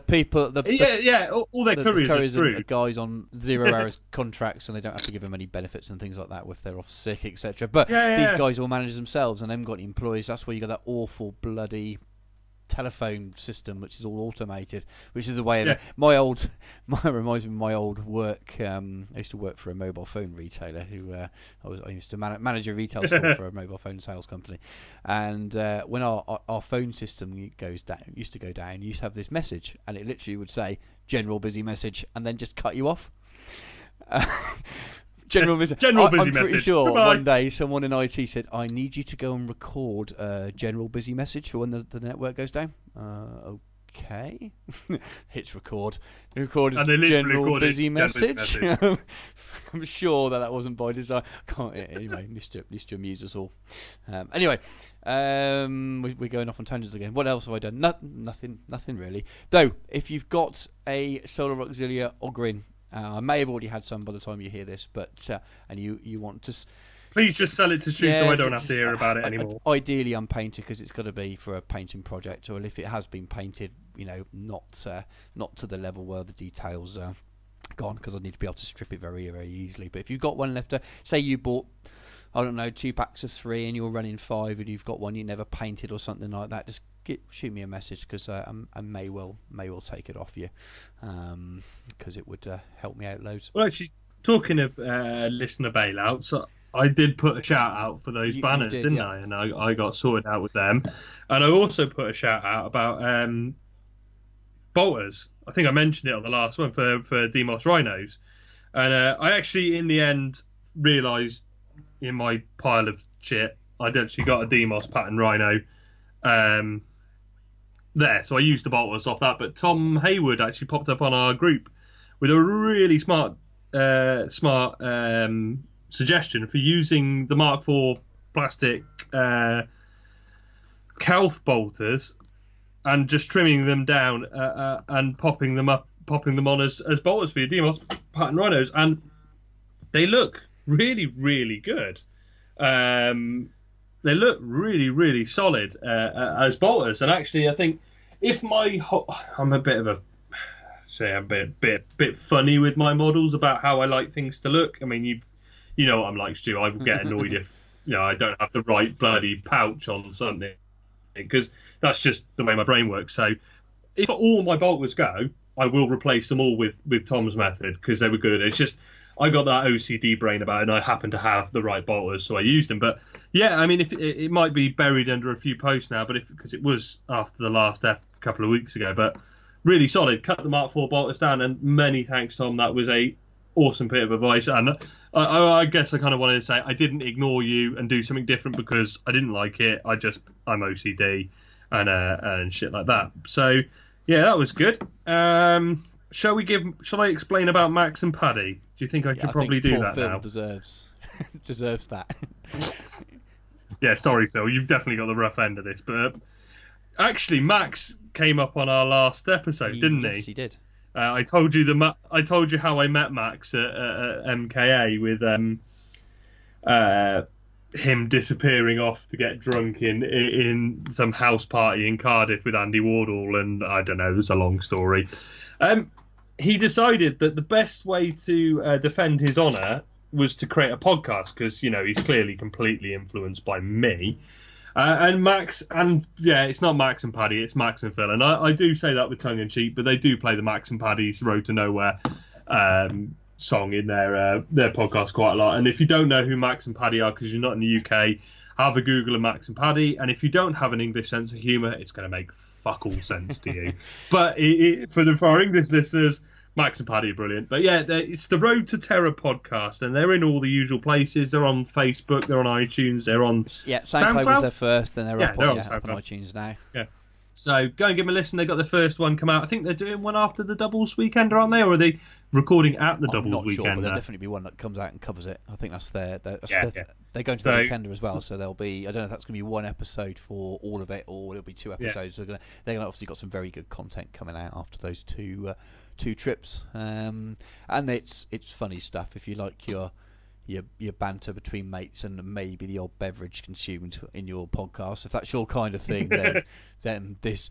[SPEAKER 2] people,
[SPEAKER 1] all their couriers are
[SPEAKER 2] guys on 0 hours contracts, and they don't have to give them any benefits and things like that if they're off sick, etc. But these guys all manage themselves, and they haven't got any employees. That's where you got that awful bloody telephone system, which is all automated, which is the way reminds me of my old work. I used to work for a mobile phone retailer I used to manage a retail store for a mobile phone sales company, and when our phone system used to go down, you used to have this message, and it literally would say general busy message, and then just cut you off. General busy
[SPEAKER 1] I'm
[SPEAKER 2] pretty
[SPEAKER 1] message.
[SPEAKER 2] sure
[SPEAKER 1] Goodbye.
[SPEAKER 2] One day someone in IT said, I need you to go and record a general busy message for when the network goes down. Okay. Hits record. Record general busy message. I'm sure that wasn't by design. Anyway, used to amuse us all. Anyway, we're going off on tangents again. What else have I done? Nothing really. Though, if you've got a Solar Auxilia Ogrin, I may have already had some by the time you hear this, but and you want to.
[SPEAKER 1] Please just sell it to Stu so I don't have to hear about it anymore.
[SPEAKER 2] Ideally unpainted, because it's got to be for a painting project, or if it has been painted, not to the level where the details are gone, because I need to be able to strip it very, very easily. But if you've got one left, say you bought, I don't know, 2 packs of 3 and you're running 5, and you've got one you never painted or something like that, just shoot me a message, because I may well take it off you, because it would help me out loads.
[SPEAKER 1] Well, actually, talking of listener bailouts, I did put a shout out for those banners, didn't I? And I got sorted out with them. And I also put a shout out about bolters. I think I mentioned it on the last one for Demos Rhinos. And I actually, in the end, realised in my pile of shit, I'd actually got a Demos pattern Rhino there. So I used the bolters off that. But Tom Hayward actually popped up on our group with a really smart suggestion for using the Mark IV plastic Calth bolters and just trimming them down and popping them on as bolters for your DMOS pattern rhinos, and they look really, really good. They look really, really solid as bolters, and actually, I think if I'm a bit of a bit funny with my models about how I like things to look. I mean, you know what I'm like, Stu. I will get annoyed if I don't have the right bloody pouch on something, because that's just the way my brain works. So if all my bolters go, I will replace them all with Tom's method, because they were good. It's just I got that OCD brain about it, and I happen to have the right bolters, so I used them. But yeah, I mean, if it might be buried under a few posts now, but because it was after the last couple of weeks ago, but really solid. Cut the Mark IV bolters down, and many thanks, Tom. That was a awesome bit of advice, and I guess I kind of wanted to say I didn't ignore you and do something different because I didn't like it. I'm OCD and shit like that. So yeah, that was good. Shall I explain about Max and Paddy? Do you think I could probably do that
[SPEAKER 2] Phil
[SPEAKER 1] now?
[SPEAKER 2] Deserves that.
[SPEAKER 1] Yeah, sorry, Phil. You've definitely got the rough end of this, but actually, Max came up on our last episode, didn't he?
[SPEAKER 2] Yes, he did.
[SPEAKER 1] I told you how I met Max at MKA with him disappearing off to get drunk in some house party in Cardiff with Andy Wardle, and I don't know, there's a long story. He decided that the best way to defend his honour was to create a podcast, because he's clearly completely influenced by me. And Max, and yeah, it's not Max and Paddy, it's Max and Phil. And I do say that with tongue in cheek, but they do play the Max and Paddy's Road to Nowhere song in their podcast quite a lot. And if you don't know who Max and Paddy are because you're not in the UK, have a Google of Max and Paddy. And if you don't have an English sense of humour, it's going to make fuck all sense to you. But for our English listeners, Max and Paddy are brilliant. But yeah, it's the Road to Terror podcast, and they're in all the usual places. They're on Facebook, they're on iTunes, they're on
[SPEAKER 2] SoundCloud was their first, and they're up on iTunes now.
[SPEAKER 1] Yeah. So go and give them a listen. They got the first one come out. I think they're doing one after the Doubles weekend, aren't they? Or are they recording at the Doubles weekend?
[SPEAKER 2] I'm not sure, but there'll definitely be one that comes out and covers it. I think that's they're going to the weekender as well. So there'll be, I don't know if that's going to be one episode for all of it, or it'll be two episodes. Yeah. They're gonna obviously got some very good content coming out after those two trips, and it's funny stuff. If you like your banter between mates and maybe the odd beverage consumed in your podcast, if that's your kind of thing, then this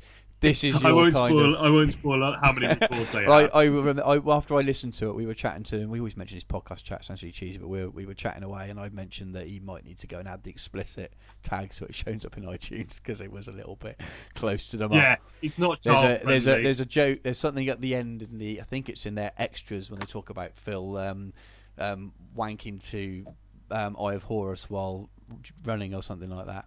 [SPEAKER 2] is your
[SPEAKER 1] I won't spoil how many records they have.
[SPEAKER 2] I remember after I listened to it, we were chatting to him. We always mention his podcast chat, sounds really cheesy, but we were chatting away, and I mentioned that he might need to go and add the explicit tag so it shows up in iTunes, because it was a little bit close to the mark.
[SPEAKER 1] Yeah, it's not
[SPEAKER 2] child friendly. There's a joke. There's something at the end I think it's in their extras when they talk about Phil wanking to Eye of Horus while running or something like that.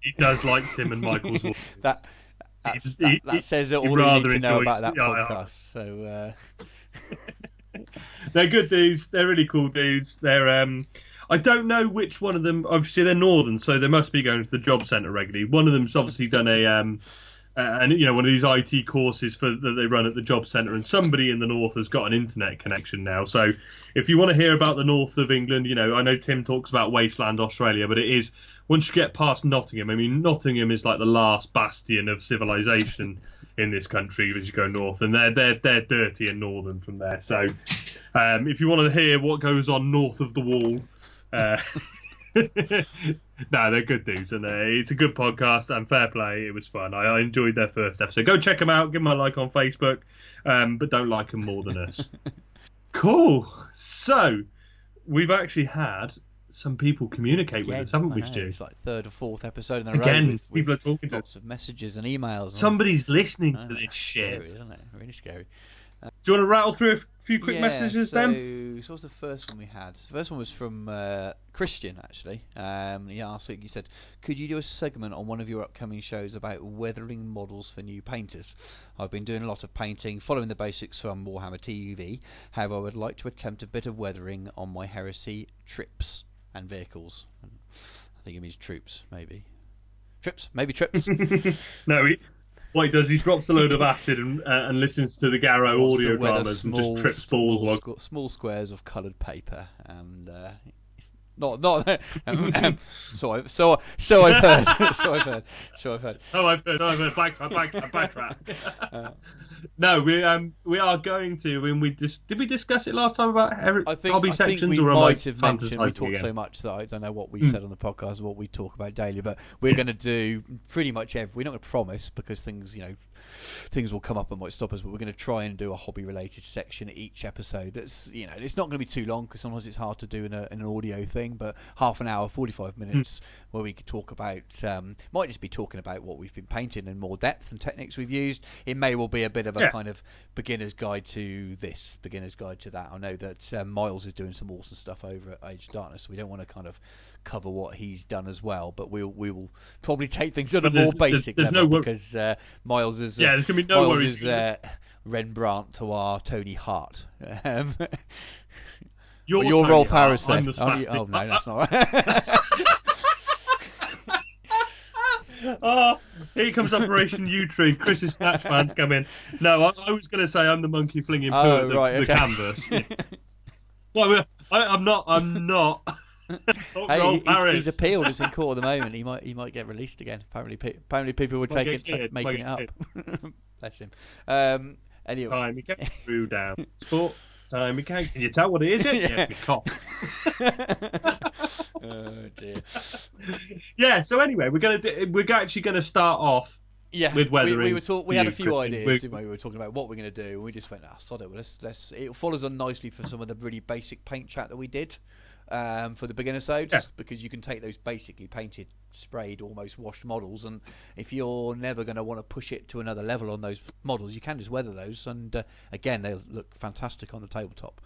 [SPEAKER 1] He does like Tim and Michael's voices.
[SPEAKER 2] that says it all you need to know about that podcast. So
[SPEAKER 1] they're good dudes. They're really cool dudes. They're I don't know which one of them. Obviously, they're northern, so they must be going to the job centre regularly. One of them's obviously done one of these IT courses that they run at the job centre, and somebody in the north has got an internet connection now. So if you want to hear about the north of England, I know Tim talks about Wasteland Australia, but it is, once you get past Nottingham, I mean, Nottingham is like the last bastion of civilization in this country as you go north, and they're dirty and northern from there. So if you want to hear what goes on north of the wall, no, they're good dudes, and it's a good podcast, and fair play, it was fun. I enjoyed their first episode. Go check them out, give them a like on Facebook, but don't like them more than us. Cool. So we've actually had some people communicate with us, haven't we, Stu?
[SPEAKER 2] It's like third or fourth episode in a row.
[SPEAKER 1] Again, people are talking to us.
[SPEAKER 2] Lots of messages and emails.
[SPEAKER 1] Somebody's listening to this shit.
[SPEAKER 2] Scary, isn't it? Really scary.
[SPEAKER 1] Do you want to rattle through a few quick messages then?
[SPEAKER 2] So what's the first one we had? The first one was from Christian, actually. He said, could you do a segment on one of your upcoming shows about weathering models for new painters? I've been doing a lot of painting, following the basics from Warhammer TUV. However, I would like to attempt a bit of weathering on my Heresy trips and vehicles. I think it means troops, maybe. Trips?
[SPEAKER 1] No, what he does, he drops a load of acid and listens to the Garrow audio dramas and just trips balls.
[SPEAKER 2] Small squares of coloured paper, and Not. So I've heard. So I've heard. So I've heard.
[SPEAKER 1] Backtrack. No, we are going to. When did we discuss it last time about hobby sections,
[SPEAKER 2] we
[SPEAKER 1] or am I
[SPEAKER 2] might have mentioned we talked
[SPEAKER 1] again?
[SPEAKER 2] so much that I don't know what we've said on the podcast and what we talk about daily. But we're going to do pretty much every. We're not going to promise because things will come up and might stop us, but we're going to try and do a hobby related section each episode. That's it's not going to be too long because sometimes it's hard to do in an audio thing, but half an hour, 45 minutes where we could talk about might just be talking about what we've been painting in more depth and techniques we've used. It may well be a bit of a kind of beginner's guide to this, beginner's guide to that. I know that Miles is doing some awesome stuff over at Age of Darkness, so we don't want to kind of cover what he's done as well, but we will probably take things at a more basic level because Miles is
[SPEAKER 1] there's gonna be no worries.
[SPEAKER 2] Rembrandt to our Tony Hart.
[SPEAKER 1] You're
[SPEAKER 2] Rolf Harris
[SPEAKER 1] then.
[SPEAKER 2] Oh no, that's not right.
[SPEAKER 1] Oh, here comes Operation U-Tree. Chris's Snatch fans come in. No, I was going to say I'm the monkey flinging poo at the canvas. Yeah. Well, I'm not.
[SPEAKER 2] Hey, he's appealed. It's in court at the moment. He might get released again. Apparently people were making it up. Bless him. Anyway.
[SPEAKER 1] Time you get through down. Sport. Time you can you tell what it is? Yes, we cough.
[SPEAKER 2] Oh dear.
[SPEAKER 1] Yeah. So anyway, we're actually gonna start off.
[SPEAKER 2] Yeah,
[SPEAKER 1] with weathering.
[SPEAKER 2] We had a few ideas, didn't we? We were talking about what we're going to do, and we just went, sod it. Well, let's. It follows on nicely for some of the really basic paint chat that we did for the beginner sodes, because you can take those basically painted, sprayed, almost washed models, and if you're never going to want to push it to another level on those models, you can just weather those, and again, they'll look fantastic on the tabletop.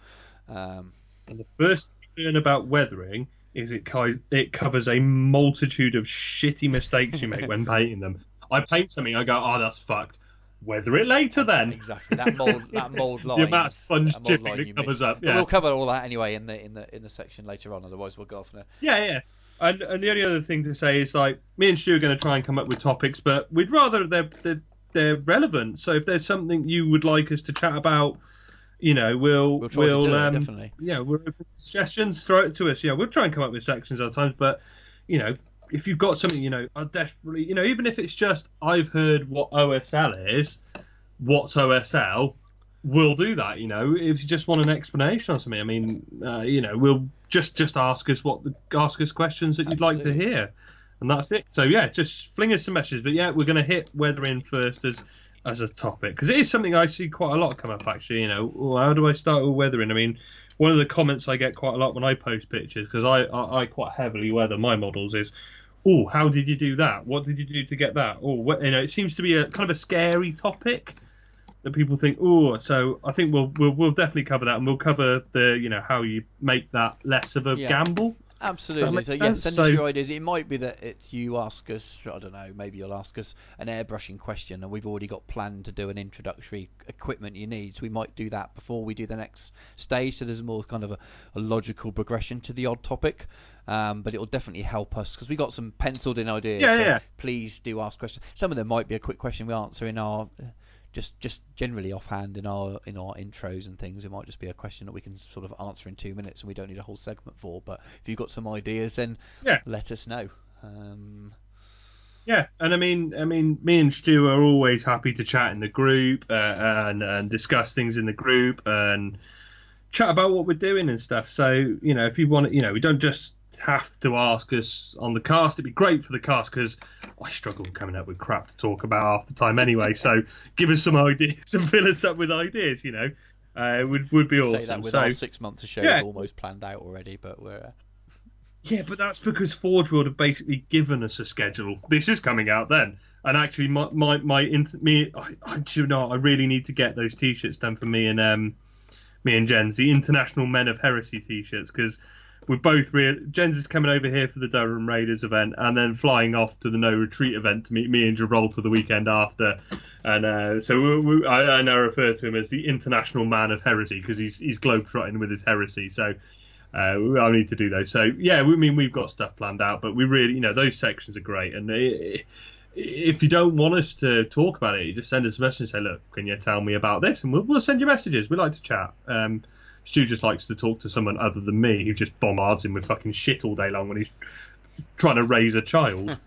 [SPEAKER 1] And the first thing you learn about weathering is it covers a multitude of shitty mistakes you make when painting them. I paint something, I go, oh, that's fucked. Weather it later then.
[SPEAKER 2] Exactly. That mold line.
[SPEAKER 1] The amount of sponge chipping that covers up. Yeah.
[SPEAKER 2] But we'll cover all that anyway in the section later on. Otherwise, we'll go off on a.
[SPEAKER 1] Yeah. And the only other thing to say is, like, me and Stu are going to try and come up with topics, but we'd rather they're relevant. So if there's something you would like us to chat about, we'll
[SPEAKER 2] definitely.
[SPEAKER 1] Yeah, we're open to suggestions. Throw it to us. Yeah, we'll try and come up with sections at times, but if you've got something, I desperately, even if it's just I've heard what OSL is, what's OSL, we'll do that. If you just want an explanation on something, I mean, we'll just ask us questions that you'd like to hear, and that's it. So yeah, just fling us some messages. But yeah, we're going to hit weathering first as a topic, because it is something I see quite a lot come up actually. How do I start with weathering? I mean, one of the comments I get quite a lot when I post pictures, because I quite heavily weather my models, is, oh, how did you do that? What did you do to get that? Or it seems to be a kind of a scary topic that people think, oh. So I think we'll definitely cover that, and we'll cover the how you make that less of a gamble.
[SPEAKER 2] Absolutely. So yeah, send us your ideas. It might be that you ask us, I don't know, maybe you'll ask us an airbrushing question, and we've already got planned to do an introductory equipment you need. So we might do that before we do the next stage. So there's more kind of a logical progression to the odd topic. But it will definitely help us because we got some penciled in ideas. So please do ask questions. Some of them might be a quick question we answer in our just generally offhand in our intros and things. It might just be a question that we can sort of answer in 2 minutes and we don't need a whole segment for. But if you've got some ideas, then let us know.
[SPEAKER 1] Yeah, and I mean, me and Stu are always happy to chat in the group and discuss things in the group and chat about what we're doing and stuff. So if you want, we don't just have to ask us on the cast. It'd be great for the cast because I struggle coming up with crap to talk about half the time anyway. So give us some ideas and fill us up with ideas. Would be awesome.
[SPEAKER 2] Say that with our 6 months of show almost planned out already, but we're.
[SPEAKER 1] Yeah, but that's because Forge World have basically given us a schedule. This is coming out then, and actually, I really need to get those T-shirts done for me and Jens, the International Men of Heresy T-shirts, because we're both Jens is coming over here for the Durham Raiders event, and then flying off to the No Retreat event to meet me in Gibraltar the weekend after, and so I now refer to him as the International Man of Heresy because he's globetrotting with his heresy. So. I need to do those. So yeah, we've got stuff planned out, but we really, those sections are great. And if you don't want us to talk about it, you just send us a message and say, look, can you tell me about this? And we'll send you messages. We like to chat. Stu just likes to talk to someone other than me, who just bombards him with fucking shit all day long when he's trying to raise a child.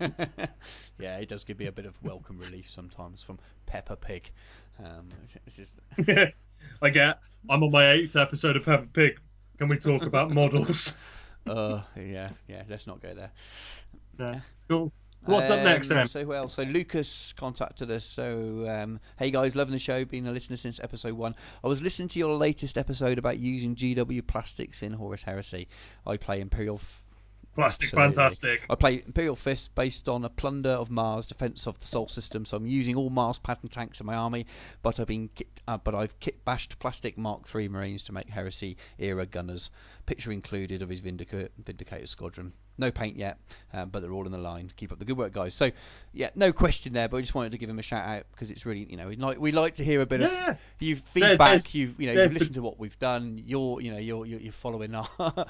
[SPEAKER 2] Yeah, it does give me a bit of welcome relief sometimes from Peppa Pig. It's just...
[SPEAKER 1] I'm on my 8th episode of Peppa Pig. Can we talk about models?
[SPEAKER 2] Yeah, let's not go there.
[SPEAKER 1] Yeah, cool. What's up next then?
[SPEAKER 2] So Lucas contacted us. So, hey guys, loving the show, been a listener since episode 1. I was listening to your latest episode about using GW plastics in Horus Heresy. I play Imperial...
[SPEAKER 1] Plastic, fantastic.
[SPEAKER 2] I play Imperial Fist based on a plunder of Mars, defense of the Sol system. So I'm using all Mars pattern tanks in my army, but I've kit bashed plastic Mark III Marines to make Heresy era gunners. Picture included of his Vindicator squadron. No paint yet, but they're all in the line. Keep up the good work, guys. So yeah, no question there, but I just wanted to give him a shout out because it's really, we like to hear a bit of feedback. You've listened to what we've done. You're following our.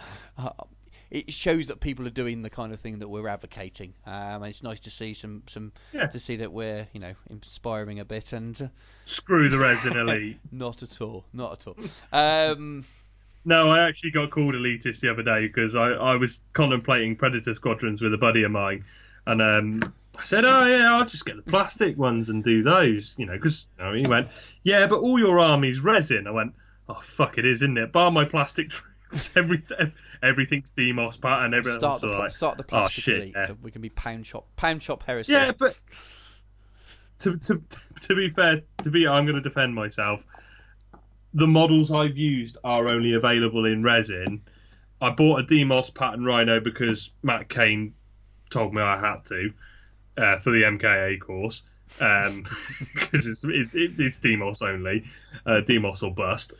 [SPEAKER 2] It shows that people are doing the kind of thing that we're advocating. And it's nice to see to see that we're inspiring a bit and
[SPEAKER 1] screw the resin elite.
[SPEAKER 2] Not at all.
[SPEAKER 1] No, I actually got called elitist the other day because I was contemplating Predator squadrons with a buddy of mine, and I said, oh yeah, I'll just get the plastic ones and do those, because he went, yeah, but all your army's resin. I went, oh fuck, it is, isn't it? Bar my plastic troops, everything's DMOS pattern.
[SPEAKER 2] Start the plastic elite, so we can be pound shop Heresy.
[SPEAKER 1] Yeah, but to be fair, I'm going to defend myself. The models I've used are only available in resin. I bought a DMOS pattern Rhino because Matt Kane told me I had to for the MKA course because it's DMOS only, DMOS or bust.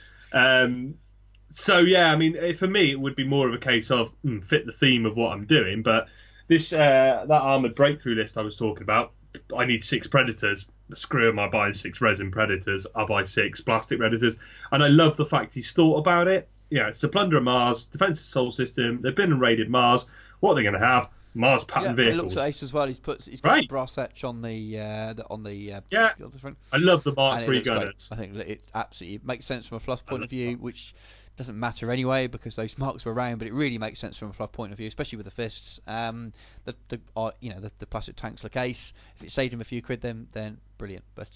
[SPEAKER 1] So yeah, I mean, for me it would be more of a case of fit the theme of what I'm doing. But this that armoured breakthrough list I was talking about, I need 6 Predators. Screw him, I buy 6 resin Predators. I buy 6 plastic Predators, and I love the fact he's thought about it. It's a plunder of Mars, defense of the Sol system. They've been and raided Mars. What are they going to have? Mars pattern vehicles.
[SPEAKER 2] It looks ace as well. He's put some brass etch on the front.
[SPEAKER 1] I love the Mark III gunners.
[SPEAKER 2] I think it absolutely makes sense from a fluff point of view, which doesn't matter anyway because those marks were around, but it really makes sense from a fluff point of view, especially with the fists. The plastic tanks look ace. If it saved him a few quid, then brilliant. But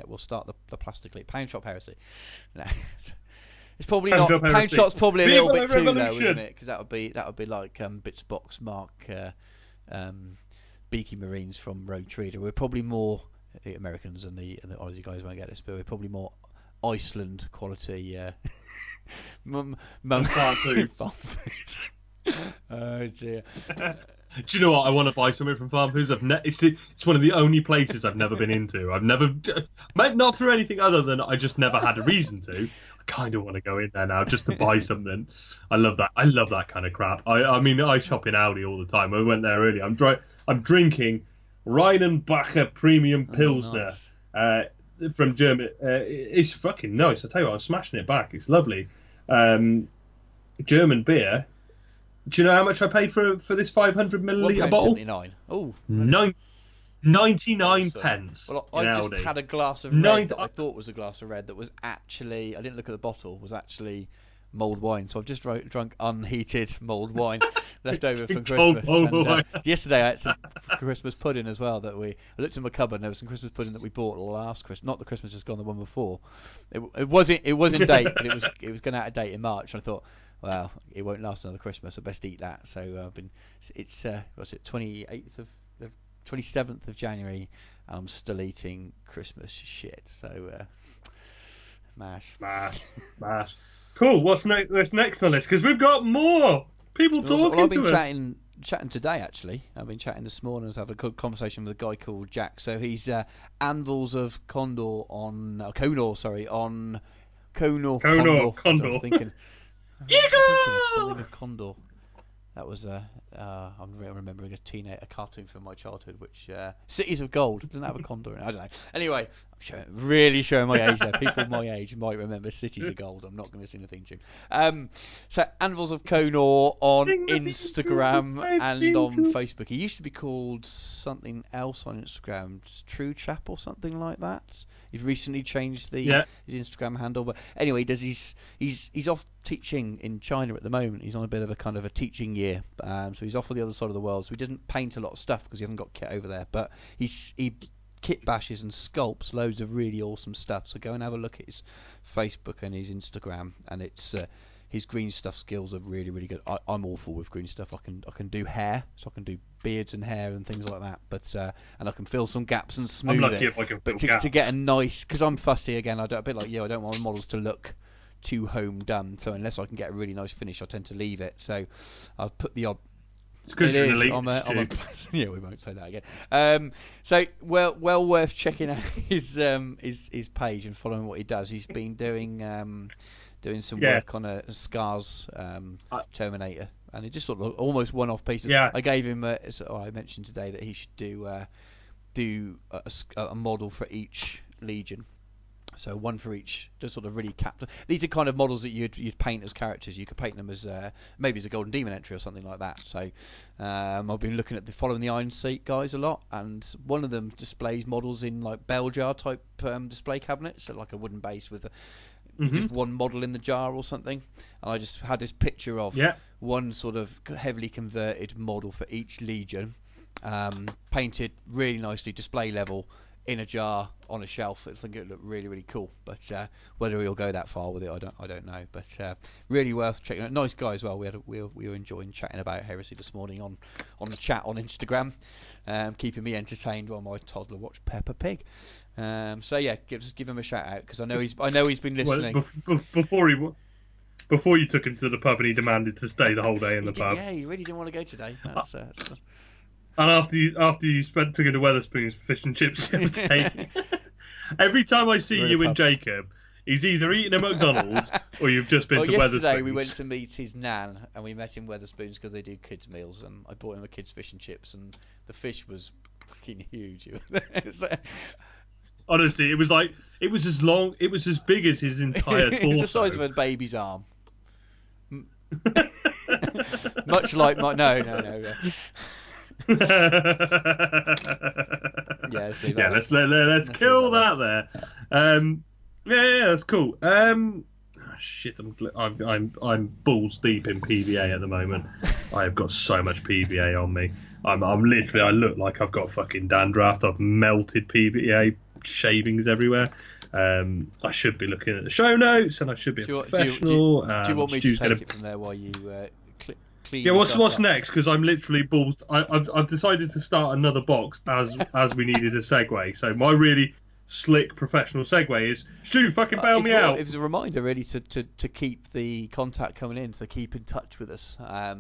[SPEAKER 2] we'll start the plastic elite pound shop Heresy. No, it's probably not. Pound shop's probably a little bit too low, isn't it? Because that would be like Bits Box Mark Beaky Marines from Rogue Trader. We're probably more the Americans and the Aussie guys won't get this, but we're probably more Iceland quality.
[SPEAKER 1] Farm foods.
[SPEAKER 2] Oh dear.
[SPEAKER 1] Do you know what? I want to buy something from Farm Foods. It's one of the only places I've never been into. I've never, not through anything other than I just never had a reason to. I kind of want to go in there now just to buy something. I love that. I love that kind of crap. I mean, I shop in Aldi all the time. I went there earlier. I'm drinking Rheinenbacher Premium Pilsner.
[SPEAKER 2] Nice.
[SPEAKER 1] From Germany. It's fucking nice. I tell you what, I'm smashing it back. It's lovely. German beer. Do you know how much I paid for this 500 milliliter bottle?
[SPEAKER 2] £1.79. Oh,
[SPEAKER 1] 99 pence.
[SPEAKER 2] Well, I just had a glass of red that I thought was a glass of red that was actually, I didn't look at the bottle, was actually mulled wine. So I've just drunk unheated mulled wine left over from Christmas. Yesterday I had some Christmas pudding as well I looked in my cupboard and there was some Christmas pudding that we bought last Christmas, not the Christmas just gone, the one before. It was in date, but it was going out of date in March. And I thought, well, it won't last another Christmas. I best eat that. So it's 27th of January, and I'm still eating Christmas shit. So mash.
[SPEAKER 1] Cool. What's next on the list? Because we've got more people talking
[SPEAKER 2] well, I've been
[SPEAKER 1] to us.
[SPEAKER 2] Chatting today actually. I've been chatting this morning. I was having a good conversation with a guy called Jack. So he's Anvils of Condor on Condor. I was thinking. Something of Condor. That was I'm remembering a cartoon from my childhood, which Cities of Gold doesn't have a condor in it. I don't know. Anyway, Really showing my age there. People my age might remember Cities of Gold. I'm not going to sing the theme tune. So Anvils of Conor on
[SPEAKER 1] Sing the theme
[SPEAKER 2] Instagram
[SPEAKER 1] tune,
[SPEAKER 2] and on Facebook. He used to be called something else on Instagram, True Chap or something like that. He's recently changed his Instagram handle, but anyway, he's off teaching in China at the moment. He's on a bit of a kind of a teaching year, so he's off on the other side of the world. So he doesn't paint a lot of stuff because he hasn't got kit over there, but he kit bashes and sculpts loads of really awesome stuff. So go and have a look at his Facebook and his Instagram, and it's his green stuff skills are really, really good. I'm awful with green stuff. I can do hair, so I can do beards and hair and things like that. But and I can fill some gaps and smooth
[SPEAKER 1] I'm lucky
[SPEAKER 2] it.
[SPEAKER 1] if I can
[SPEAKER 2] But
[SPEAKER 1] fill gaps.
[SPEAKER 2] to get a nice, because I'm fussy again. A bit like you. I don't want my models to look too home done. So unless I can get a really nice finish, I tend to leave it. So I've put the odd.
[SPEAKER 1] It's because you're an elite.
[SPEAKER 2] Yeah, we won't say that again. So well worth checking out his page and following what he does. He's been doing some work on a Scars Terminator, and it just sort of almost one-off pieces.
[SPEAKER 1] Yeah.
[SPEAKER 2] I gave him. I mentioned today that he should do a model for each Legion. So one for each, to sort of really capture. These are kind of models that you'd paint as characters. You could paint them as maybe as a Golden Demon entry or something like that. So I've been looking at following the Iron Seat guys a lot, and one of them displays models in like bell jar type display cabinets, so like a wooden base with just one model in the jar or something. And I just had this picture of one sort of heavily converted model for each Legion, painted really nicely, display level, in a jar on a shelf. I think it would look really, really cool. But whether he'll go that far with it, I don't know. But really worth checking out. Nice guy as well. We were enjoying chatting about Heresy this morning on the chat on Instagram, keeping me entertained while my toddler watched Peppa Pig. So yeah, give him a shout out, because I know he's been listening.
[SPEAKER 1] Well, before you took him to the pub and he demanded to stay the whole day in the pub.
[SPEAKER 2] Yeah, he really didn't want to go today.
[SPEAKER 1] And after you took him to Weatherspoons for fish and chips the other day, every time I see you and Jacob, he's either eating at McDonald's or you've just been to Weatherspoons.
[SPEAKER 2] Yesterday we went to meet his nan, and we met in Weatherspoons because they do kids meals, and I bought him a kids fish and chips, and the fish was fucking huge.
[SPEAKER 1] Honestly, it was as big as his entire torso.
[SPEAKER 2] It's the size of a baby's arm. Much like my no.
[SPEAKER 1] Let's kill that there. That's cool. Shit, I'm balls deep in PVA at the moment. I have got so much PVA on me. I'm literally, I look like I've got fucking dandruff. I've melted PVA shavings everywhere. I should be looking at the show notes, and I should be a professional.
[SPEAKER 2] Do you want me to take it from there while you clean?
[SPEAKER 1] Yeah, what's next? Because I'm literally balls. I've decided to start another box as we needed a segue. So my really slick professional segue is Stu, fucking bail me out.
[SPEAKER 2] It was a reminder really to keep the contact coming in, so keep in touch with us.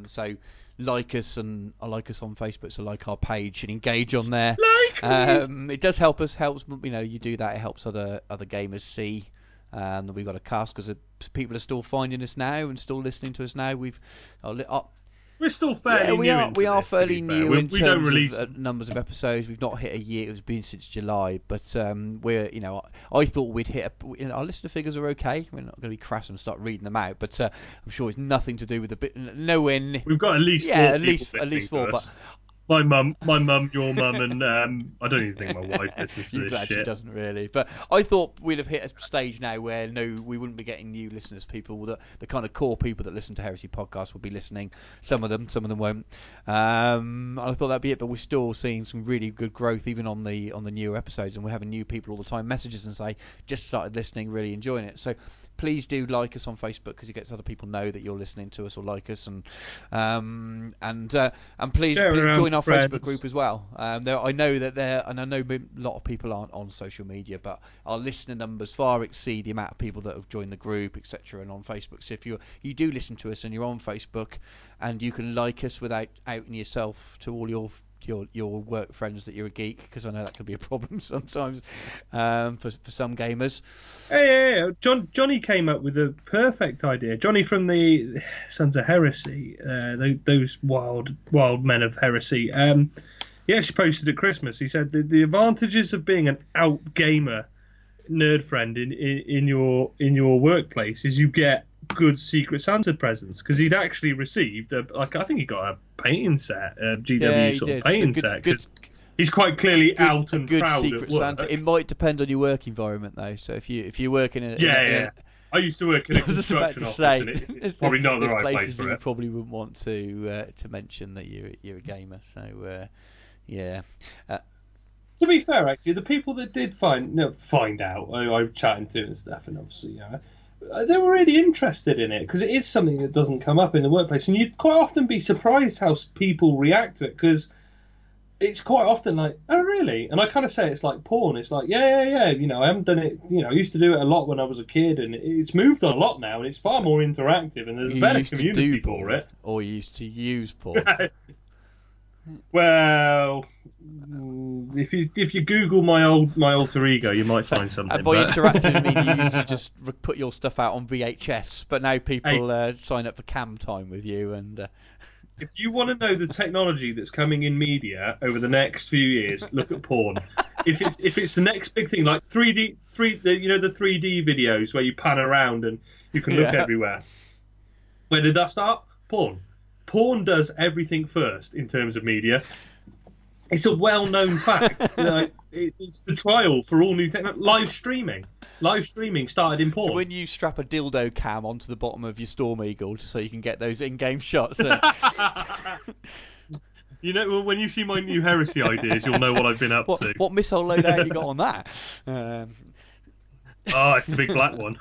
[SPEAKER 2] So like us on Facebook, so like our page and engage on there. It does helps you do that. It helps other gamers see that we've got a cast, because people are still finding us now and still listening to us now.
[SPEAKER 1] We're still fairly new.
[SPEAKER 2] We are fairly new in
[SPEAKER 1] we don't
[SPEAKER 2] terms
[SPEAKER 1] release
[SPEAKER 2] of numbers of episodes. We've not hit a year. It's been since July, but I thought we'd hit our listener figures are okay. We're not going to be crass and start reading them out, but I'm sure it's nothing to do with the bit. Nowhere near.
[SPEAKER 1] We've got at least four
[SPEAKER 2] at least four, but.
[SPEAKER 1] My mum, your mum, and I don't even think my wife listens to this shit.
[SPEAKER 2] She doesn't really. But I thought we'd have hit a stage now where we wouldn't be getting new listeners. People, the kind of core people that listen to Heresy podcasts will be listening. Some of them won't. I thought that'd be it. But we're still seeing some really good growth, even on the newer episodes, and we're having new people all the time messages and say just started listening, really enjoying it. So please do like us on Facebook, because it gets other people know that you're listening to us or like us, and please join our Facebook group as well. I know a lot of people aren't on social media, but our listener numbers far exceed the amount of people that have joined the group, etc. and on Facebook. So if you do listen to us and you're on Facebook and you can like us without outing yourself to all your work friends that you're a geek, because I know that can be a problem sometimes for some gamers.
[SPEAKER 1] Hey, Johnny came up with a perfect idea. Johnny from the Sons of Heresy, those wild men of heresy. He actually posted at Christmas. He said the advantages of being an out gamer nerd friend in your workplace is you get good Secret Santa presents, because he'd actually received I think he got a painting set, a
[SPEAKER 2] Yeah,
[SPEAKER 1] GW
[SPEAKER 2] he
[SPEAKER 1] sort of
[SPEAKER 2] did. So
[SPEAKER 1] painting set, because he's quite clearly out
[SPEAKER 2] a
[SPEAKER 1] and
[SPEAKER 2] good
[SPEAKER 1] proud at
[SPEAKER 2] Secret
[SPEAKER 1] work.
[SPEAKER 2] Santa. It might depend on your work environment though. So if you work in a
[SPEAKER 1] Yeah. I used to work in a
[SPEAKER 2] I was just about
[SPEAKER 1] construction
[SPEAKER 2] to
[SPEAKER 1] office,
[SPEAKER 2] say,
[SPEAKER 1] and it's probably not the
[SPEAKER 2] there's
[SPEAKER 1] right place
[SPEAKER 2] places
[SPEAKER 1] for
[SPEAKER 2] that you
[SPEAKER 1] it.
[SPEAKER 2] probably wouldn't want to mention that you're a gamer. So yeah.
[SPEAKER 1] To be fair, actually, the people that did find out, I'm chatting to and stuff, and obviously, they were really interested in it, because it is something that doesn't come up in the workplace, and you'd quite often be surprised how people react to it, because it's quite often like, oh, really? And I kind of say it's like porn. It's like, yeah. I haven't done it. I used to do it a lot when I was a kid, and it's moved on a lot now, and it's far more interactive, and there's a
[SPEAKER 2] You
[SPEAKER 1] better
[SPEAKER 2] used to
[SPEAKER 1] community
[SPEAKER 2] do
[SPEAKER 1] for
[SPEAKER 2] porn,
[SPEAKER 1] it.
[SPEAKER 2] or you used to use porn.
[SPEAKER 1] Well, if you Google my alter ego, you might find something.
[SPEAKER 2] And by interactive, I mean you used to just put your stuff out on VHS, but now people sign up for cam time with you. And
[SPEAKER 1] if you want to know the technology that's coming in media over the next few years, look at porn. If it's the next big thing, like the 3D videos where you pan around and you can look everywhere. Where did that start? Porn. Porn does everything first in terms of media. It's a well-known fact. It's the trial for all new technology. Live streaming. Live streaming started in porn.
[SPEAKER 2] So when you strap a dildo cam onto the bottom of your Storm Eagle so you can get those in-game shots.
[SPEAKER 1] When you see my new heresy ideas, you'll know what I've been up to.
[SPEAKER 2] What missile loadout have you got on that?
[SPEAKER 1] It's the big black one.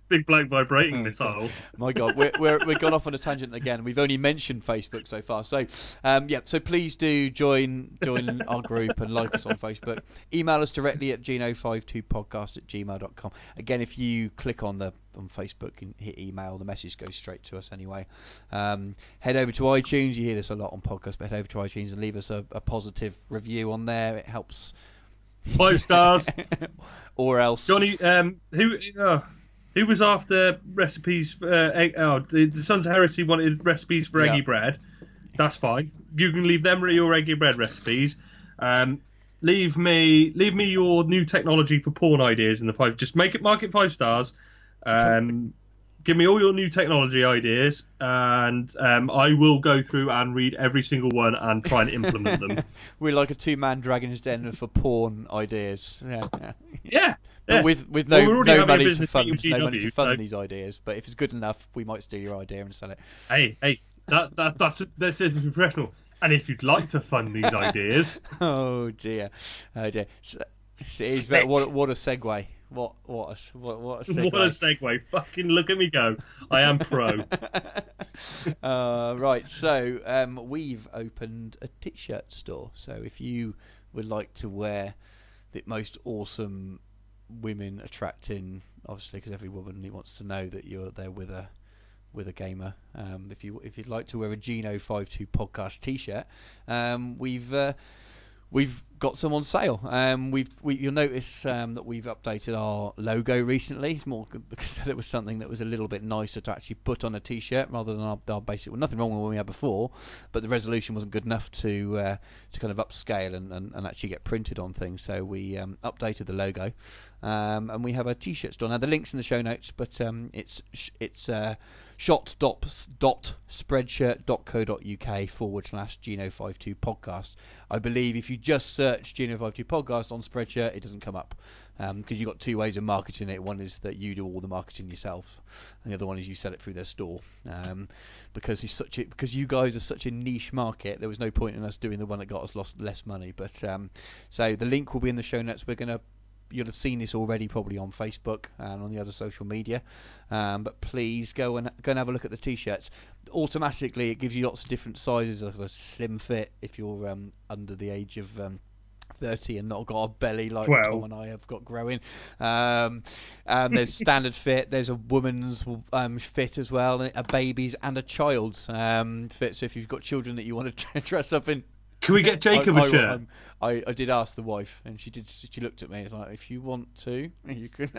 [SPEAKER 1] Big black vibrating missiles.
[SPEAKER 2] My God, we're gone off on a tangent again. We've only mentioned Facebook so far, so so please do join our group and like us on Facebook. Email us directly at geno52podcast@gmail.com. Again, if you click on Facebook and hit email, the message goes straight to us anyway. Head over to iTunes. You hear this a lot on podcasts, but head over to iTunes and leave us a positive review on there. It helps.
[SPEAKER 1] 5 stars.
[SPEAKER 2] Or else,
[SPEAKER 1] Johnny, who was after recipes for the Sons of Heresy wanted recipes for eggy bread. That's fine. You can leave them your eggy bread recipes. Leave me your new technology for porn ideas in the 5. Just mark it 5 stars. Give me all your new technology ideas, and I will go through and read every single one and try and implement them.
[SPEAKER 2] We're like a 2-man Dragon's Den for porn ideas.
[SPEAKER 1] Yeah.
[SPEAKER 2] But with no money to fund these ideas. But if it's good enough, we might steal your idea and sell it.
[SPEAKER 1] Hey, that's professional. And if you'd like to fund these ideas,
[SPEAKER 2] oh dear. What a segue. What a segue.
[SPEAKER 1] What a segue. Fucking look at me go. I am pro.
[SPEAKER 2] Right, so we've opened a t-shirt store. So if you would like to wear the most awesome women attracting, obviously, because every woman wants to know that you're there with a gamer. If you'd like to wear a Geno52 podcast t-shirt, we've got some on sale. You'll notice that we've updated our logo recently. It's more because it was something that was a little bit nicer to actually put on a t-shirt rather than our basic. Well, nothing wrong with what we had before, but the resolution wasn't good enough to kind of upscale and actually get printed on things. So we updated the logo, and we have a t-shirt store. Now the link's in the show notes, but it's shop.spreadshirt.co.uk/Geno52 podcast. I believe if you just search Geno52 podcast on Spreadshirt, it doesn't come up, because you've got 2 ways of marketing it. One is that you do all the marketing yourself, and the other one is you sell it through their store. Because you guys are such a niche market, there was no point in us doing the one that got us less money. But so the link will be in the show notes. You'll have seen this already probably on Facebook and on the other social media, but please go and have a look at the t-shirts. Automatically it gives you lots of different sizes of a slim fit if you're under the age of 30 and not got a belly like
[SPEAKER 1] 12.
[SPEAKER 2] Tom and I have got growing. There's standard fit, there's a woman's fit as well, a baby's and a child's fit. So if you've got children that you want to dress up in,
[SPEAKER 1] can we get Jacob a shirt?
[SPEAKER 2] I did ask the wife, and she looked at me. It's like, if you want to, you can.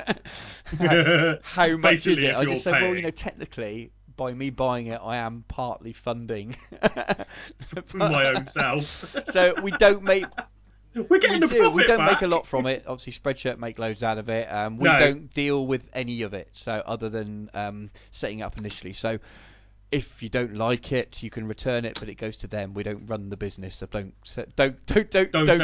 [SPEAKER 2] How much is it? I just said, well, technically, by me buying it, I am partly funding
[SPEAKER 1] my own self.
[SPEAKER 2] So we don't make
[SPEAKER 1] We're getting the
[SPEAKER 2] We do. We
[SPEAKER 1] profit
[SPEAKER 2] don't
[SPEAKER 1] back.
[SPEAKER 2] make a lot from it. Obviously, Spreadshirt make loads out of it. We
[SPEAKER 1] No.
[SPEAKER 2] don't deal with any of it, so other than setting up initially. So if you don't like it, you can return it, but it goes to them. We don't run the business. So don't
[SPEAKER 1] Send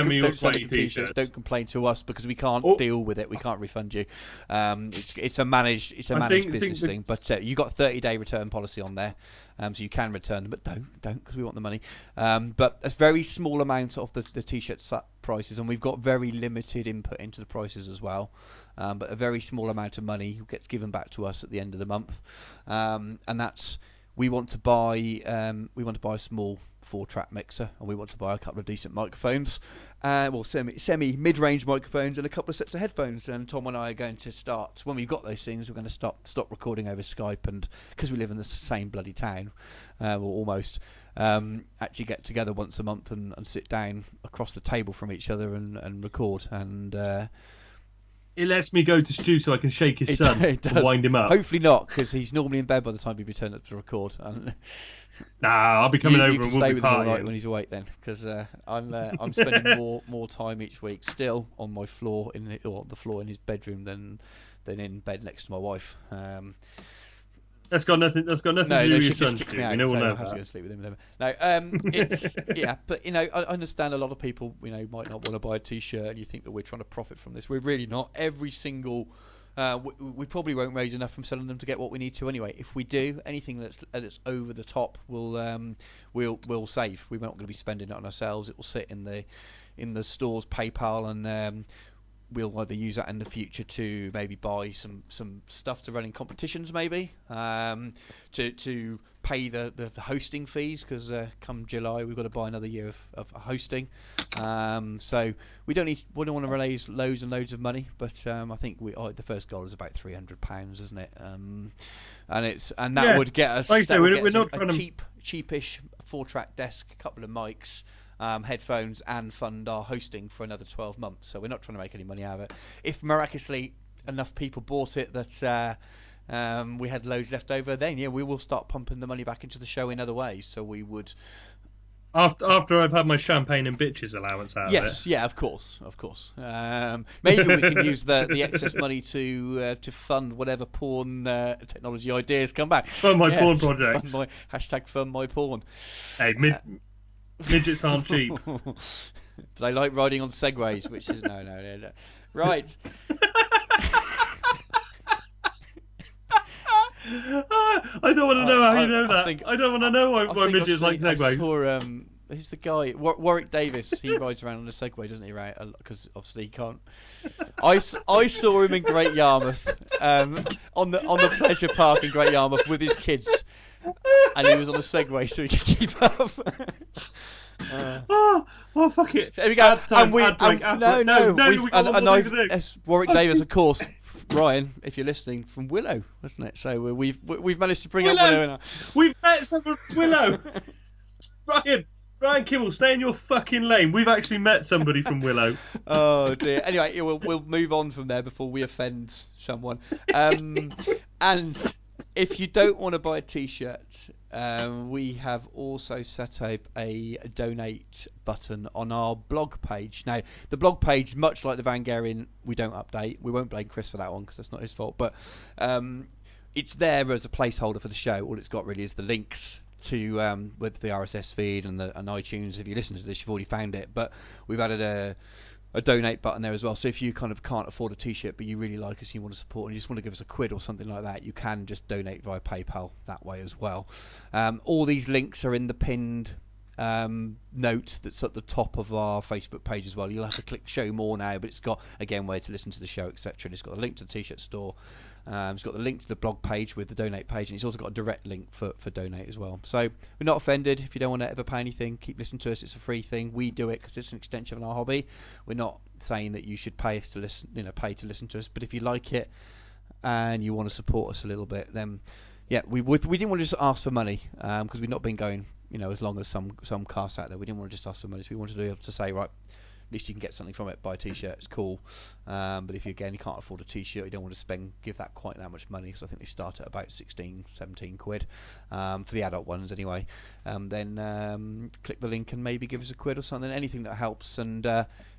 [SPEAKER 1] me your
[SPEAKER 2] send
[SPEAKER 1] sweaty
[SPEAKER 2] it t-shirts.
[SPEAKER 1] t-shirts.
[SPEAKER 2] Don't complain to us because we can't
[SPEAKER 1] Oh,
[SPEAKER 2] deal with it. We can't refund you. It's a managed
[SPEAKER 1] I think
[SPEAKER 2] business
[SPEAKER 1] the-
[SPEAKER 2] thing. But you got 30-day return policy on there, so you can return them, but don't because we want the money. But a very small amount of the t-shirt prices, and we've got very limited input into the prices as well. But a very small amount of money gets given back to us at the end of the month, and that's. We want to buy a small 4-track mixer, and we want to buy a couple of decent microphones, semi mid-range microphones, and a couple of sets of headphones. And Tom and I are going to start when we've got those things. We're going to stop recording over Skype, and because we live in the same bloody town, or almost, actually get together once a month and sit down across the table from each other and record. And
[SPEAKER 1] it lets me go to Stu so I can shake his son and wind him up.
[SPEAKER 2] Hopefully not, because he's normally in bed by the time we return up to record.
[SPEAKER 1] Nah, I'll be coming over
[SPEAKER 2] you can
[SPEAKER 1] and we'll
[SPEAKER 2] stay
[SPEAKER 1] be
[SPEAKER 2] with him all night
[SPEAKER 1] partying.
[SPEAKER 2] when he's awake then, because I'm spending more time each week still on my floor or the floor in his bedroom than in bed next to my wife.
[SPEAKER 1] That's got nothing. That's got nothing to do with your son, Stu. We all know
[SPEAKER 2] I have to go
[SPEAKER 1] that.
[SPEAKER 2] and sleep with him. No, it's yeah, but I understand a lot of people might not want to buy a t-shirt, and you think that we're trying to profit from this. We're really not. Every single we probably won't raise enough from selling them to get what we need to anyway. If we do anything that's over the top, we'll save. We're not going to be spending it on ourselves. It will sit in the store's PayPal, and we'll either use that in the future to maybe buy some stuff to run in competitions, maybe to pay the hosting fees, because come July we've got to buy another year of hosting. So we don't want to raise loads and loads of money, but I think the first goal is about £300, isn't it? And that would get us.
[SPEAKER 1] Like I say, we're not trying to
[SPEAKER 2] cheapish 4-track desk, a couple of mics, headphones, and fund our hosting for another 12 months. So we're not trying to make any money out of it. If miraculously enough people bought it that we had loads left over, then we will start pumping the money back into the show in other ways. So we would.
[SPEAKER 1] After I've had my champagne and bitches allowance out of it.
[SPEAKER 2] Yes, yeah, of course. Maybe we can use the excess money to fund whatever porn technology ideas come back.
[SPEAKER 1] Fund my porn projects.
[SPEAKER 2] Fund my porn.
[SPEAKER 1] Hey, midgets aren't cheap.
[SPEAKER 2] They like riding on Segways, which is no. Right.
[SPEAKER 1] I don't want to know how you know that. I don't want to know why midgets like Segways.
[SPEAKER 2] I saw, who's the guy? Warwick Davis. He rides around on a Segway, doesn't he? Right? Because obviously he can't. I saw him in Great Yarmouth, on the pleasure park in Great Yarmouth with his kids, and he was on a Segway so he could keep up.
[SPEAKER 1] Oh, fuck it.
[SPEAKER 2] There we go. Warwick Davis, of course. Ryan, if you're listening, from Willow, wasn't it? So we've managed to bring up Willow.
[SPEAKER 1] We've met someone from Willow. Ryan Kimmel, stay in your fucking lane. We've actually met somebody from Willow.
[SPEAKER 2] Oh dear. Anyway, we'll move on from there before we offend someone. And if you don't want to buy a t-shirt, we have also set up a donate button on our blog page. Now, the blog page, much like the Vangarian, we don't update. We won't blame Chris for that one because that's not his fault. But it's there as a placeholder for the show. All it's got really is the links to with the RSS feed and iTunes. If you listen to this, you've already found it. But we've added a donate button there as well. So if you kind of can't afford a t-shirt but you really like us and you want to support and you just want to give us a quid or something like that, you can just donate via PayPal that way as well. All these links are in the pinned note that's at the top of our Facebook page as well. You'll have to click show more now, but it's got again where to listen to the show, etc. And it's got a link to the t-shirt store. It's got the link to the blog page with the donate page, and it's also got a direct link for donate as well. So we're not offended if you don't want to ever pay anything. Keep listening to us. It's a free thing. We do it because it's an extension of our hobby. We're not saying that you should pay us to listen, pay to listen to us. But if you like it and you want to support us a little bit, then yeah, we didn't want to just ask for money because we've not been going as long as some casts out there. We didn't want to just ask for money. So we wanted to be able to say, right, least you can get something from it. Buy a t-shirt, it's cool. But if you can't afford a t-shirt, you don't want to give that quite that much money, because I think they start at about 16, 17 quid for the adult ones anyway. Then click the link and maybe give us a quid or something. Anything that helps. And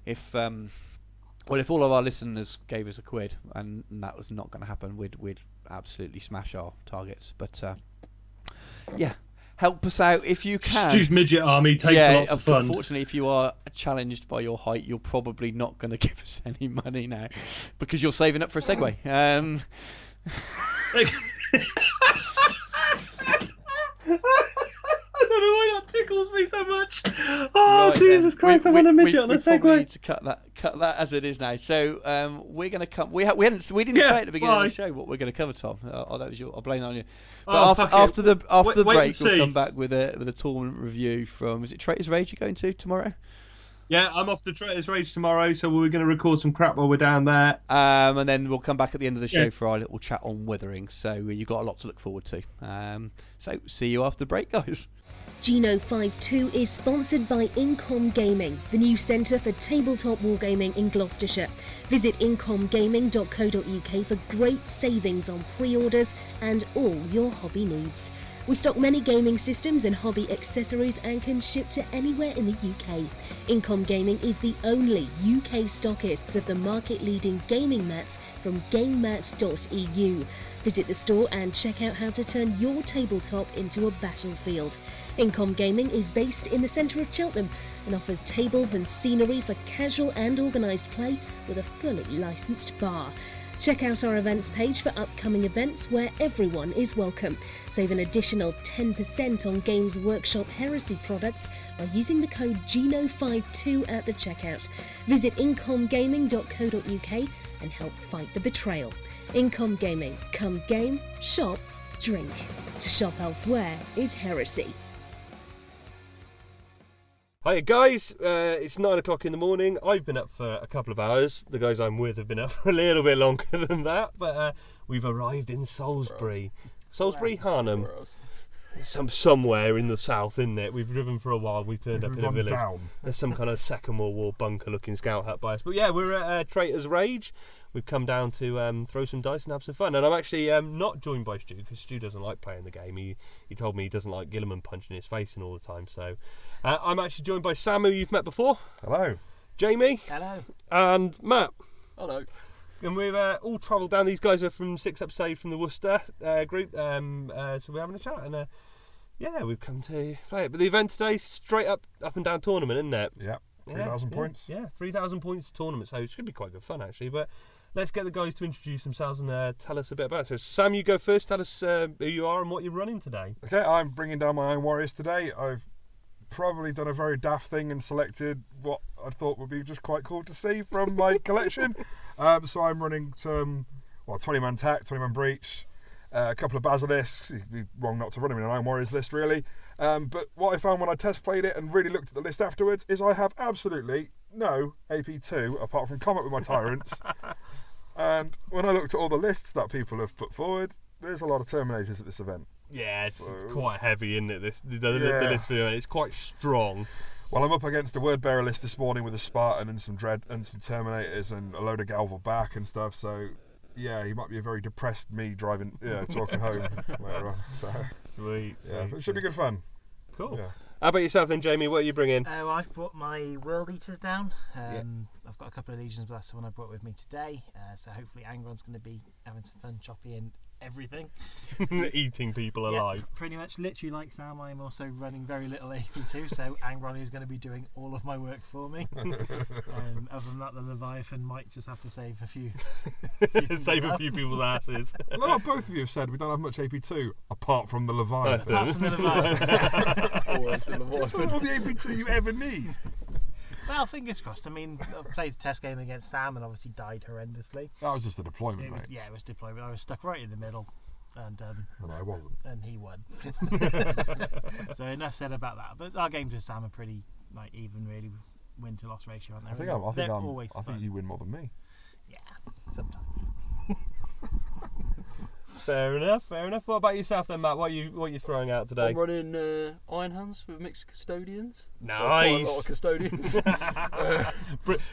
[SPEAKER 2] if all of our listeners gave us a quid, and that was not going to happen, we'd absolutely smash our targets. But yeah, help us out if you can.
[SPEAKER 1] Stu's Midget Army takes a lot of fun.
[SPEAKER 2] Unfortunately, if you are challenged by your height, you're probably not going to give us any money now, because you're saving up for a Segway.
[SPEAKER 1] I don't know why that tickles me so much. Oh, right, Jesus Christ! I'm on a midget on a Segway. We
[SPEAKER 2] probably need to cut that as it is now. So we're going to come. We didn't say at the beginning of the show what we're going to cover, Tom. That was I'll blame that on you. But after the break, we'll come back with a tournament review from. Is it Traitors Rage you're going to tomorrow?
[SPEAKER 1] Yeah, I'm off to Traitors Rage tomorrow, so we're going to record some crap while we're down there.
[SPEAKER 2] And then we'll come back at the end of the show for our little chat on Withering. So you've got a lot to look forward to. So see you after the break, guys.
[SPEAKER 3] G52 is sponsored by Incom Gaming, the new centre for tabletop wargaming in Gloucestershire. Visit incomgaming.co.uk for great savings on pre-orders and all your hobby needs. We stock many gaming systems and hobby accessories and can ship to anywhere in the UK. Incom Gaming is the only UK stockists of the market-leading gaming mats from gamemats.eu. Visit the store and check out how to turn your tabletop into a battlefield. Incom Gaming is based in the centre of Cheltenham and offers tables and scenery for casual and organised play with a fully licensed bar. Check out our events page for upcoming events where everyone is welcome. Save an additional 10% on Games Workshop Heresy products by using the code GINO52 at the checkout. Visit incomgaming.co.uk and help fight the betrayal. Incom Gaming. Come game, shop, drink. To shop elsewhere is heresy.
[SPEAKER 1] Hiya guys, it's 9 o'clock in the morning. I've been up for a couple of hours. The guys I'm with have been up for a little bit longer than that, but we've arrived in Salisbury. Salisbury, Harnham. Somewhere in the south, isn't it? We've driven for a while. We've turned up in a village. Down. There's some kind of Second World War bunker-looking scout hut by us. But yeah, we're at Traitors Rage. We've come down to throw some dice and have some fun. And I'm actually not joined by Stu, because Stu doesn't like playing the game. He told me he doesn't like Gilliman punching his face in all the time. So I'm actually joined by Sam, who you've met before.
[SPEAKER 4] Hello.
[SPEAKER 1] Jamie.
[SPEAKER 5] Hello.
[SPEAKER 1] And Matt.
[SPEAKER 5] Hello.
[SPEAKER 1] And we've all travelled down. These guys are from 6 Up Save from the Worcester group. So we're having a chat. And yeah, we've come to play it. But the event today, straight up and down tournament, isn't it?
[SPEAKER 4] Yeah. 3,000 points.
[SPEAKER 1] Yeah, 3,000 points tournament. So it should be quite good fun, actually. But let's get the guys to introduce themselves and tell us a bit about it. So Sam, you go first. Tell us who you are and what you're running today.
[SPEAKER 4] Okay, I'm bringing down my own warriors today. I've probably done a very daft thing and selected what I thought would be just quite cool to see from my collection. So I'm running some 20-man tack, 20-man breach, a couple of basilisks. It'd be wrong not to run them in an Iron Warriors list, really. But what I found when I test played it and really looked at the list afterwards is I have absolutely no AP2 apart from Comet with my Tyrants. And when I looked at all the lists that people have put forward, there's a lot of Terminators at this event.
[SPEAKER 1] Yeah, it's quite heavy, isn't it? The list for you, it's quite strong.
[SPEAKER 4] Well, I'm up against a word bearer list this morning with a Spartan and some Dread and some Terminators and a load of Galval back and stuff. So yeah, he might be a very depressed me talking home later on. So
[SPEAKER 1] sweet.
[SPEAKER 4] Yeah, it should be good fun.
[SPEAKER 1] Cool.
[SPEAKER 4] Yeah.
[SPEAKER 1] How about yourself then, Jamie? What are you bringing?
[SPEAKER 5] I've brought my World Eaters down. I've got a couple of Legions, but that's the one I brought with me today. So hopefully Angron's going to be having some fun, choppy and everything.
[SPEAKER 1] Eating people alive.
[SPEAKER 5] Yeah, pretty much, literally like Sam, I'm also running very little AP2, so Angron is going to be doing all of my work for me. Other than that, the Leviathan might just have to save a few
[SPEAKER 1] a few people's asses.
[SPEAKER 4] Well, both of you have said we don't have much AP2 apart from the Leviathan.
[SPEAKER 5] Apart from the Leviathan.
[SPEAKER 4] That's not all the AP2 you ever need.
[SPEAKER 5] Well, fingers crossed. I mean, I've played a test game against Sam and obviously died horrendously.
[SPEAKER 4] That was just a deployment, mate.
[SPEAKER 5] Yeah, it was deployment. I was stuck right in the middle, and
[SPEAKER 4] I wasn't.
[SPEAKER 5] And he won. So enough said about that. But our games with Sam are pretty even, really, win to loss ratio, aren't they?
[SPEAKER 4] I think you win more than me.
[SPEAKER 5] Yeah, sometimes.
[SPEAKER 1] Fair enough. What about yourself then, Matt? What are you throwing out today?
[SPEAKER 6] I'm running Iron Hands with mixed custodians.
[SPEAKER 1] Nice.
[SPEAKER 6] Quite a lot of custodians.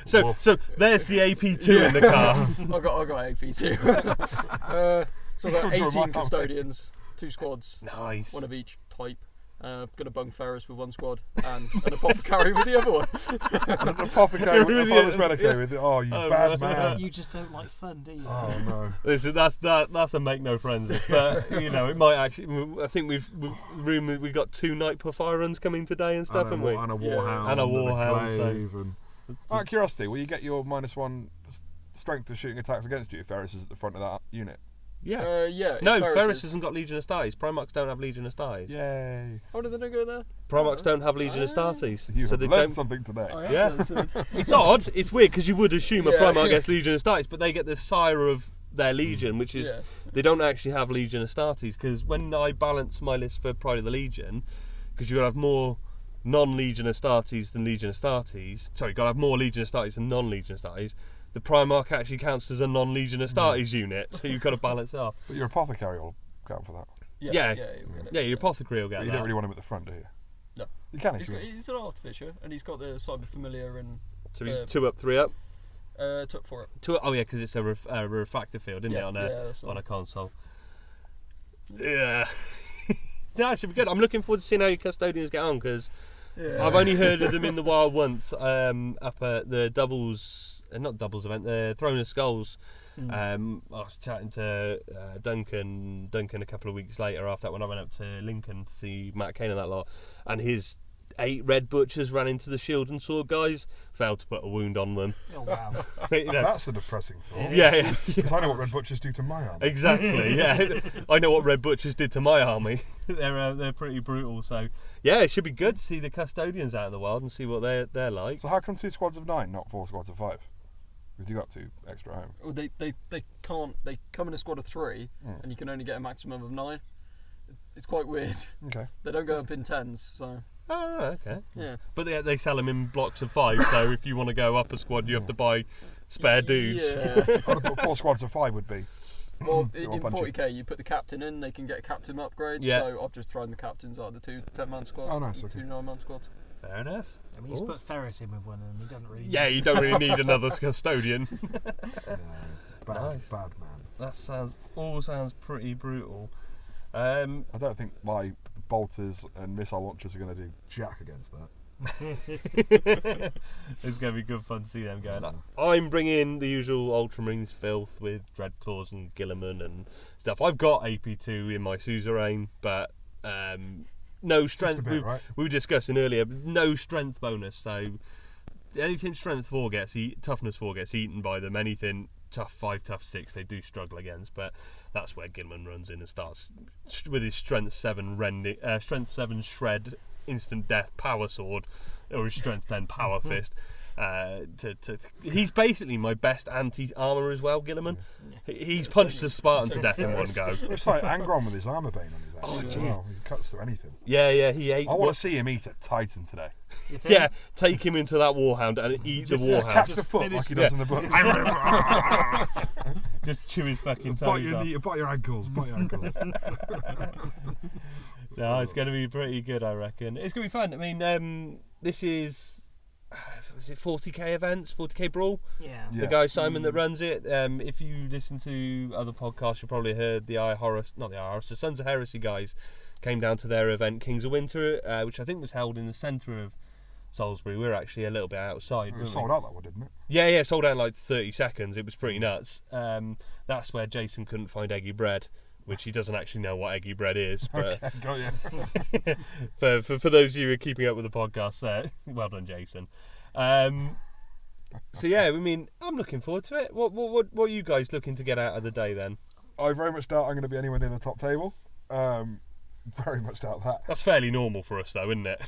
[SPEAKER 1] So there's the AP2 in the car.
[SPEAKER 6] I got AP2. So I've got 18 custodians, 2 squads.
[SPEAKER 1] Nice.
[SPEAKER 6] One of each type. Gonna bung Ferris with one squad and an apothecary with the other one.
[SPEAKER 4] An apothecary with a reliquary with it. Oh, you bad man.
[SPEAKER 5] You just don't like fun, do you?
[SPEAKER 4] Oh no.
[SPEAKER 1] Listen, that's a make no friends list, but you know it might actually. I think we've got 2 night per fire runs coming today and stuff, haven't we?
[SPEAKER 4] And a warhound.
[SPEAKER 1] And a warhound.
[SPEAKER 4] And out of curiosity, will you get your -1 strength to shooting attacks against you if Ferris is at the front of that unit?
[SPEAKER 1] Yeah.
[SPEAKER 6] Yeah.
[SPEAKER 1] No, Ferris hasn't got Legion of Astartes. Primarchs don't have Legion of Astartes.
[SPEAKER 4] Yay.
[SPEAKER 6] How did they not go there?
[SPEAKER 1] Primarchs don't have Legion of Astartes.
[SPEAKER 4] You
[SPEAKER 1] so
[SPEAKER 4] have
[SPEAKER 1] they
[SPEAKER 4] learned
[SPEAKER 1] don't.
[SPEAKER 4] something today.
[SPEAKER 1] Yeah. It's odd. It's weird because you would assume a
[SPEAKER 6] Yeah.
[SPEAKER 1] Primarch gets Legion of Astartes, but they get the sire of their Legion, which is they don't actually have Legion of Astartes. Because when I balance my list for Pride of the Legion, because you have more non-Legion Astartes than Legion Astartes. Sorry, you got to have more Legion Astartes than non-Legion Astartes. The Primarch actually counts as a non-Legion Astartes unit, so you've got to balance it off.
[SPEAKER 4] But your apothecary will count for that.
[SPEAKER 1] Yeah, your apothecary will get
[SPEAKER 4] But
[SPEAKER 1] that.
[SPEAKER 4] you don't really want him at the front, do you?
[SPEAKER 6] No.
[SPEAKER 4] You can
[SPEAKER 6] He's
[SPEAKER 4] actually.
[SPEAKER 6] an artificer and he's got the cyber familiar and
[SPEAKER 1] So he's 2 up, 3 up.
[SPEAKER 6] took 4 up.
[SPEAKER 1] 2 up. Oh yeah, because it's a refractor field, isn't it, on
[SPEAKER 6] that's
[SPEAKER 1] a console? Yeah. That should be good. I'm looking forward to seeing how your custodians get on because I've only heard of them in the wild once. Up at the not doubles event, the Throne of Skulls. I was chatting to Duncan a couple of weeks later after that when I went up to Lincoln to see Matt Kane and that lot, and his 8 red butchers ran into the shield and sword guys, failed to put a wound on them.
[SPEAKER 5] Oh wow.
[SPEAKER 1] You know,
[SPEAKER 4] That's a depressing thought.
[SPEAKER 1] yeah.
[SPEAKER 4] Because I know what red butchers do to my arm.
[SPEAKER 1] Exactly, yeah. I know what red butchers did to my army. They're pretty brutal. So yeah, it should be good to see the custodians out in the wild and see what they're like.
[SPEAKER 4] So how come 2 squads of 9, not 4 squads of 5? Because you got 2 extra at home.
[SPEAKER 6] Well, they can't. They come in a squad of 3, and you can only get a maximum of 9. It's quite weird.
[SPEAKER 4] Okay.
[SPEAKER 6] They don't go up in 10s, so.
[SPEAKER 1] Oh, okay.
[SPEAKER 6] Yeah.
[SPEAKER 1] But they sell them in blocks of 5, so if you want to go up a squad, you have to buy spare dudes.
[SPEAKER 6] Yeah.
[SPEAKER 4] I would have thought 4 squads of 5 would be.
[SPEAKER 6] Well,
[SPEAKER 4] They're all
[SPEAKER 6] in
[SPEAKER 4] punchy.
[SPEAKER 6] 40k, you put the captain in, they can get captain upgrades.
[SPEAKER 1] Yeah.
[SPEAKER 6] So I've just thrown the captains out of the 2 10-man squads.
[SPEAKER 4] Oh, nice,
[SPEAKER 6] and
[SPEAKER 4] okay.
[SPEAKER 6] 2 9-man squads.
[SPEAKER 1] Fair enough.
[SPEAKER 5] I mean, he's put Ferris in with one of them. He doesn't really.
[SPEAKER 1] Yeah, you don't really need another custodian.
[SPEAKER 4] Bad,
[SPEAKER 1] Nice.
[SPEAKER 4] bad man.
[SPEAKER 1] That sounds pretty brutal.
[SPEAKER 4] I don't think my bolters and missile launchers are going to do jack against that.
[SPEAKER 1] It's going to be good fun to see them going. I'm bringing the usual Ultramarines filth with Dreadclaws and Guilliman and stuff. I've got AP2 in my suzerain, but no strength.
[SPEAKER 4] Just a bit, right?
[SPEAKER 1] We were discussing earlier, no strength bonus. So anything strength 4 gets toughness 4 gets eaten by them. Anything tough 5, tough 6 they do struggle against, but that's where Guilliman runs in and starts with his strength 7 shred instant death power sword, or his strength 10 power fist. He's basically my best anti-armor as well, Guilliman. He's punched a Spartan to death in one go.
[SPEAKER 4] It's like Angron with his armour bane on his axe.
[SPEAKER 1] Oh,
[SPEAKER 4] as
[SPEAKER 1] jeez.
[SPEAKER 4] well. He cuts through anything.
[SPEAKER 1] Yeah, he ate.
[SPEAKER 4] I want to see him eat a Titan today.
[SPEAKER 1] Yeah, take him into that Warhound and eat the
[SPEAKER 4] Just
[SPEAKER 1] Warhound.
[SPEAKER 4] catch the foot like he does in the book.
[SPEAKER 1] Just chew his fucking
[SPEAKER 4] Bite
[SPEAKER 1] toes
[SPEAKER 4] your
[SPEAKER 1] off.
[SPEAKER 4] knee, bite your ankles, bite your ankles.
[SPEAKER 1] No, it's going to be pretty good, I reckon. It's going to be fun. I mean, this is it 40k events, 40k Brawl?
[SPEAKER 5] Yeah.
[SPEAKER 1] The guy Simon that runs it. If you listen to other podcasts, you probably heard the Sons of Heresy guys came down to their event, Kings of Winter, which I think was held in the centre of Salisbury. We were actually a little bit outside.
[SPEAKER 4] It
[SPEAKER 1] weren't
[SPEAKER 4] was
[SPEAKER 1] we?
[SPEAKER 4] sold out that one, didn't it?
[SPEAKER 1] Yeah, sold out in like 30 seconds. It was pretty nuts. That's where Jason couldn't find eggy bread, which he doesn't actually know what eggy bread is. But
[SPEAKER 4] Okay, got you.
[SPEAKER 1] for those of you who are keeping up with the podcast, well done, Jason. So yeah, I mean, I'm looking forward to it. What are you guys looking to get out of the day then?
[SPEAKER 4] I very much doubt I'm going to be anywhere near the top table. Very much doubt that.
[SPEAKER 1] That's fairly normal for us, though, isn't it?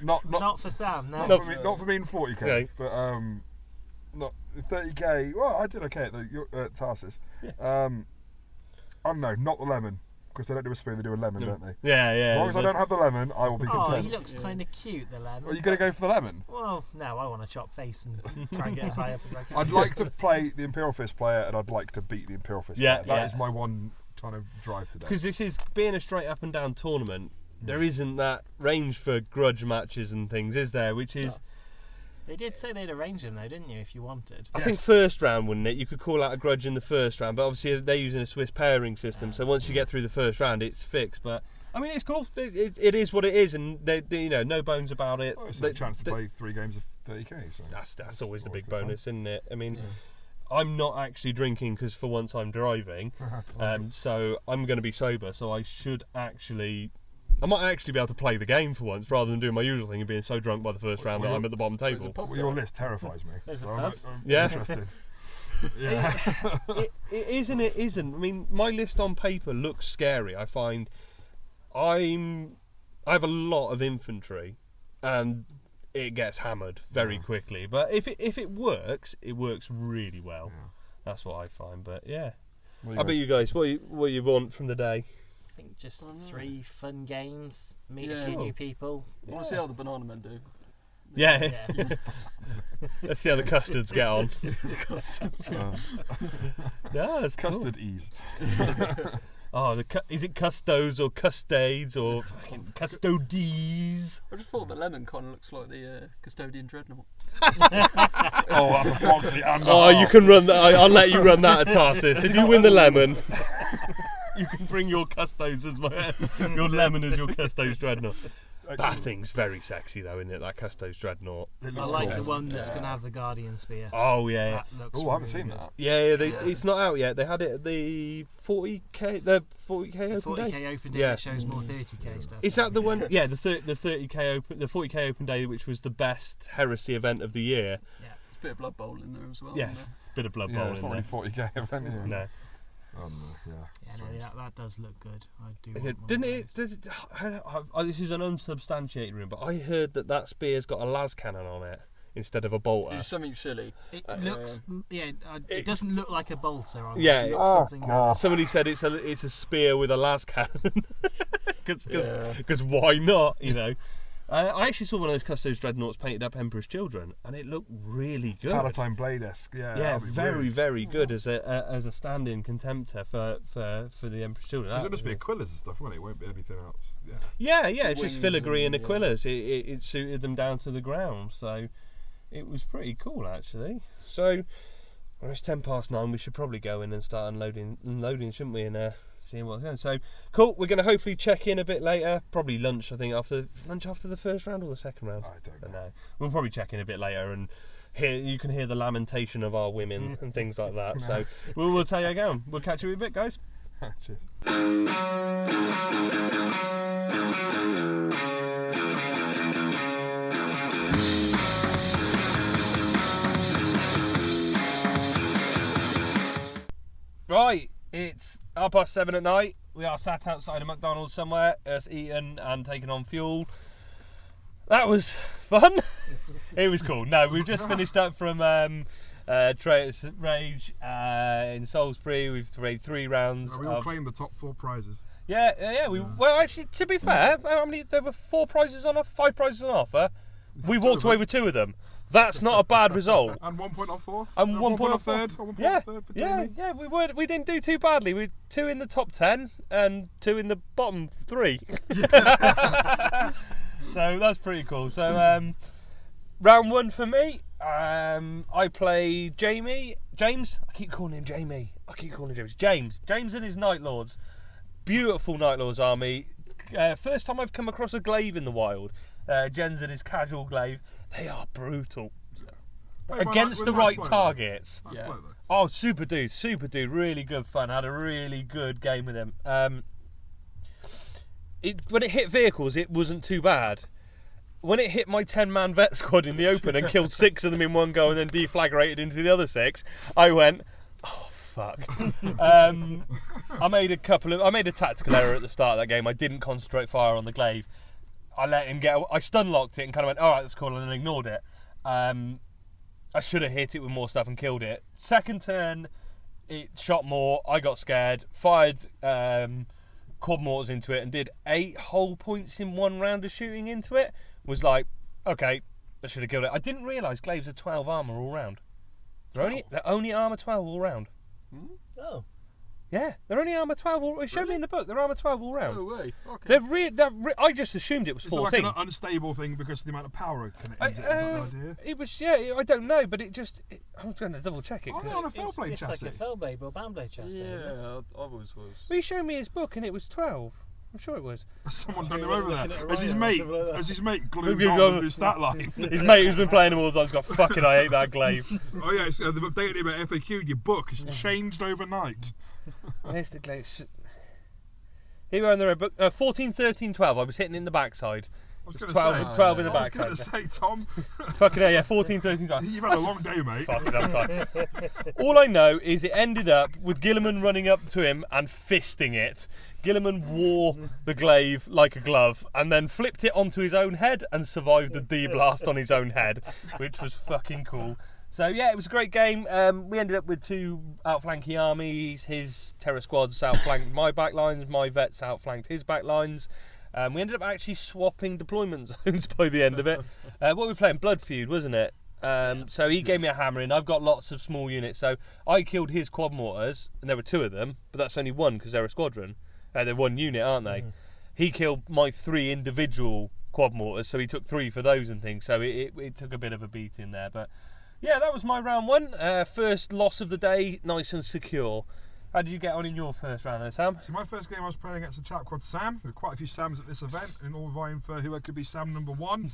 [SPEAKER 5] Not for Sam, no.
[SPEAKER 4] Not for me in 40k,
[SPEAKER 1] Okay.
[SPEAKER 4] but not 30k. Well, I did okay at Tarsus.
[SPEAKER 1] Yeah.
[SPEAKER 4] I don't know, not the lemon, because they don't do a spoon, they do a lemon, don't they?
[SPEAKER 1] Yeah.
[SPEAKER 4] As long as I don't have the lemon, I will be
[SPEAKER 5] Oh,
[SPEAKER 4] content.
[SPEAKER 5] he looks kind of cute, the lemon.
[SPEAKER 4] Are you going to go for the lemon?
[SPEAKER 5] Well, no, I want to chop face and try and get as high up as I can.
[SPEAKER 4] I'd like to play the Imperial Fist player, and I'd like to beat the Imperial Fist
[SPEAKER 1] Yeah,
[SPEAKER 4] player. That
[SPEAKER 1] yes.
[SPEAKER 4] is my one trying to drive today.
[SPEAKER 1] Because this is being a straight up and down tournament. There isn't that range for grudge matches and things, is there? Which is,
[SPEAKER 5] They did say they'd arrange them though, didn't you? If you wanted.
[SPEAKER 1] I think first round, wouldn't it? You could call out a grudge in the first round, but obviously they're using a Swiss pairing system, so once you get through the first round, it's fixed. But I mean, it's cool. It is what it is, and they you know, no bones about it.
[SPEAKER 4] Well, it's a chance to play 3 games of 30k. So
[SPEAKER 1] That's always the big bonus, isn't it? I mean, I'm not actually drinking because for once I'm driving, so I'm going to be sober. So I might actually be able to play the game for once rather than doing my usual thing and being so drunk by the first round that I'm at the bottom table.
[SPEAKER 4] Well, your list terrifies me.
[SPEAKER 5] There's
[SPEAKER 4] so
[SPEAKER 5] a
[SPEAKER 4] I'm
[SPEAKER 5] pub.
[SPEAKER 4] interested. Yeah.
[SPEAKER 1] It is and it isn't. I mean, my list on paper looks scary. I find I have a lot of infantry, and it gets hammered very quickly. But if it works really well. Yeah. That's what I find. But yeah, I bet you guys, what you want from the day?
[SPEAKER 5] I think just 3 fun games, meet a few new people.
[SPEAKER 6] I want to see how the banana men do.
[SPEAKER 1] Yeah. Let's see how the custards get on. Yeah, it's
[SPEAKER 4] Custard ease.
[SPEAKER 1] Oh, is it custos or custades or fucking custodies?
[SPEAKER 6] I just thought the lemon kind of looks like the custodian dreadnought.
[SPEAKER 4] Oh, that's a proxy.
[SPEAKER 1] Oh, you can run that. I'll let you run that at Tarsus. If you win the lemon, you can bring your custodes as well. Your lemon as your custodes dreadnought. That thing's very sexy though, isn't it? That custodes dreadnought.
[SPEAKER 5] I like the one that's going to have the Guardian Spear.
[SPEAKER 1] Oh yeah.
[SPEAKER 4] Oh, I haven't seen that.
[SPEAKER 1] Yeah, it's not out yet. They had it at the 40k, the 40k open day.
[SPEAKER 5] 40k open day that shows more 30k stuff.
[SPEAKER 1] Is that the one? Yeah, the 30k open, the 40k open day, which was the best heresy event of the year.
[SPEAKER 6] Yeah, there's a bit of Blood Bowl in there as well.
[SPEAKER 1] Yes, bit of Blood Bowl
[SPEAKER 4] it's
[SPEAKER 1] in
[SPEAKER 4] not
[SPEAKER 1] there.
[SPEAKER 4] really 40k event. Yeah.
[SPEAKER 1] No.
[SPEAKER 5] That does look good. I do.
[SPEAKER 1] Didn't it? This is an unsubstantiated rumor, but I heard that spear's got a las cannon on it instead of a bolter.
[SPEAKER 6] It's something silly.
[SPEAKER 5] It looks, it doesn't look like a bolter on
[SPEAKER 1] Yeah,
[SPEAKER 5] it. It looks something else.
[SPEAKER 1] Somebody said it's a spear with a las cannon. Because why not? You know. I actually saw one of those custodes dreadnoughts painted up Emperor's Children, and it looked really good.
[SPEAKER 4] Palatine Blade-esque,
[SPEAKER 1] yeah, very good as a stand-in contemptor for the Emperor's Children.
[SPEAKER 4] It'll just be Aquillas and stuff, won't it? It won't be anything else.
[SPEAKER 1] Yeah, it's just filigree and Aquillas. It suited them down to the ground, so it was pretty cool actually. So when it's 9:10, we should probably go in and start unloading, shouldn't we? And seeing what's going on. So cool. We're going to hopefully check in a bit later. Probably lunch, I think, after the first round or the second round.
[SPEAKER 4] I don't know.
[SPEAKER 1] We'll probably check in a bit later, and you can hear the lamentation of our women and things like that. So we'll tell you again. We'll catch you in a bit, guys.
[SPEAKER 4] Cheers.
[SPEAKER 1] Right, it's 7:30 at night. We are sat outside a McDonald's somewhere, us eating and taking on fuel. That was fun. It was cool. No, we've just finished up from Trairors Rage in Salisbury. We've played 3 rounds.
[SPEAKER 4] We all claimed the top 4 prizes.
[SPEAKER 1] Yeah. Well, actually, to be fair, there were 4 prizes on offer, 5 prizes on offer. We walked away with 2 of them. That's not a bad result.
[SPEAKER 4] And 1 point off 4.
[SPEAKER 1] And 1 point off
[SPEAKER 4] third.
[SPEAKER 1] Yeah. We didn't do too badly. We 2 in the top 10 and 2 in the bottom 3. So that's pretty cool. So round 1 for me. I played James. I keep calling him Jamie. James and his Night Lords. Beautiful Night Lords army. First time I've come across a glaive in the wild. Jens and his casual glaive. They are brutal. Against the right targets.
[SPEAKER 6] Yeah.
[SPEAKER 1] Oh, super dude, really good fun. Had a really good game with him. When it hit vehicles, it wasn't too bad. When it hit my 10-man vet squad in the open and killed 6 of them in one go and then deflagrated into the other 6, I went, oh fuck. I made a tactical error at the start of that game. I didn't concentrate fire on the glaive. I let him get. I stun locked it and kind of went, all right, that's cool, and then ignored it. I should have hit it with more stuff and killed it. Second turn, it shot more. I got scared. Fired quad mortars into it and did 8 whole points in 1 round of shooting into it. Was like, okay, I should have killed it. I didn't realise glaives are 12 armour all round. They're only armour 12 all round.
[SPEAKER 5] Oh.
[SPEAKER 1] Yeah, they're only armour 12 all. It showed me in the book. They're armour 12 all round.
[SPEAKER 6] No way. Okay.
[SPEAKER 1] I just assumed it was
[SPEAKER 4] Is it
[SPEAKER 1] 14.
[SPEAKER 4] like an unstable thing because of the amount of power it can is that the idea?
[SPEAKER 1] It was, yeah. I don't know, but I'm going to double check it.
[SPEAKER 4] Oh,
[SPEAKER 1] 'cause
[SPEAKER 4] on a Fellblade
[SPEAKER 5] It's
[SPEAKER 4] chassis.
[SPEAKER 5] like a Fellblade or Boundblade chassis. Isn't it?
[SPEAKER 6] Yeah, I always was.
[SPEAKER 1] he showed me his book and it was 12. I'm sure it was.
[SPEAKER 4] Someone
[SPEAKER 5] Sure
[SPEAKER 4] done
[SPEAKER 5] he
[SPEAKER 4] him
[SPEAKER 5] wasn't
[SPEAKER 4] over
[SPEAKER 5] looking
[SPEAKER 4] there.
[SPEAKER 5] at
[SPEAKER 4] As his
[SPEAKER 5] Orion or
[SPEAKER 4] mate,
[SPEAKER 5] something like that.
[SPEAKER 4] as his mate glued
[SPEAKER 1] Look,
[SPEAKER 4] on
[SPEAKER 1] he's
[SPEAKER 4] the new stat line.
[SPEAKER 1] His mate who's been playing him all the time's got fucking. I hate that glaive.
[SPEAKER 4] Oh yeah, they've updated him at FAQ. Your book has changed overnight.
[SPEAKER 1] Where's the glaive? Here we are in the red book. 14, 13, 12. I was hitting in the backside.
[SPEAKER 4] I was
[SPEAKER 1] It's
[SPEAKER 4] going to
[SPEAKER 1] 12,
[SPEAKER 4] say.
[SPEAKER 1] 12 in the
[SPEAKER 4] I was
[SPEAKER 1] backside.
[SPEAKER 4] going to say, Tom.
[SPEAKER 1] Fucking hell, yeah. 14, 13, 12.
[SPEAKER 4] You've had a long day, mate.
[SPEAKER 1] Fucking hell, time. All I know is it ended up with Gilliman running up to him and fisting it. Gilliman wore the glaive like a glove and then flipped it onto his own head and survived the D-blast on his own head, which was fucking cool. So yeah, it was a great game. We ended up with 2 outflanking armies. His terror squads outflanked my backlines, my vets outflanked his backlines. We ended up actually swapping deployment zones by the end of it. What were we playing? Blood Feud, wasn't it? So he gave me a hammering. I've got lots of small units, so I killed his quad mortars, and there were 2 of them, but that's only 1 because they're a squadron. They're 1 unit, aren't they? He killed my 3 individual quad mortars, so he took 3 for those and things. So it took a bit of a beating there, but yeah, that was my round 1. First loss of the day, nice and secure. How did you get on in your first round then, Sam?
[SPEAKER 4] So my first game I was playing against a chap called Sam. There were quite a few Sams at this event, and all vying for who could be Sam number 1.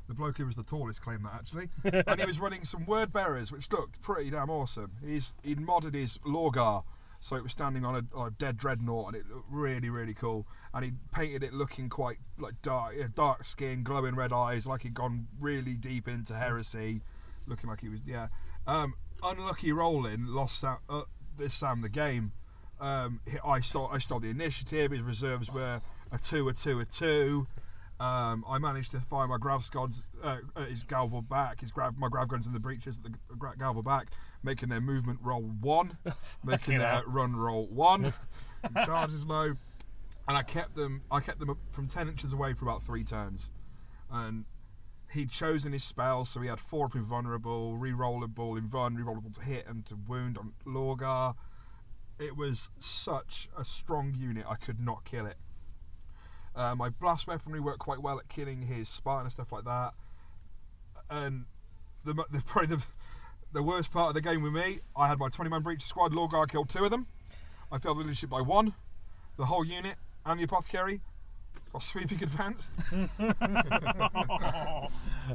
[SPEAKER 4] The bloke who was the tallest claimed that actually. And he was running some word bearers, which looked pretty damn awesome. He'd modded his Lorgar, so it was standing on a dead dreadnought, and it looked really, really cool. And he painted it looking quite like dark skin, glowing red eyes, like he'd gone really deep into heresy, looking like he was unlucky rolling, lost out. This Sam the game. I stole the initiative. His reserves were a 2, a 2, a 2. I managed to fire my grav squads, his Galval back, my grav guns in the breaches at the Galval back, making their movement roll 1, making their run roll 1, charges low, and I kept them up from 10 inches away for about 3 turns. And he'd chosen his spells, so he had 4 up invulnerable, rerollable invuln, rerollable to hit and to wound on Lorgar. It was such a strong unit, I could not kill it. My blast weaponry worked quite well at killing his Spartan and stuff like that. And probably the worst part of the game with me, I had my 20-man breach squad. Lorgar killed 2 of them. I failed the leadership by 1. The whole unit and the apothecary got sweeping advanced.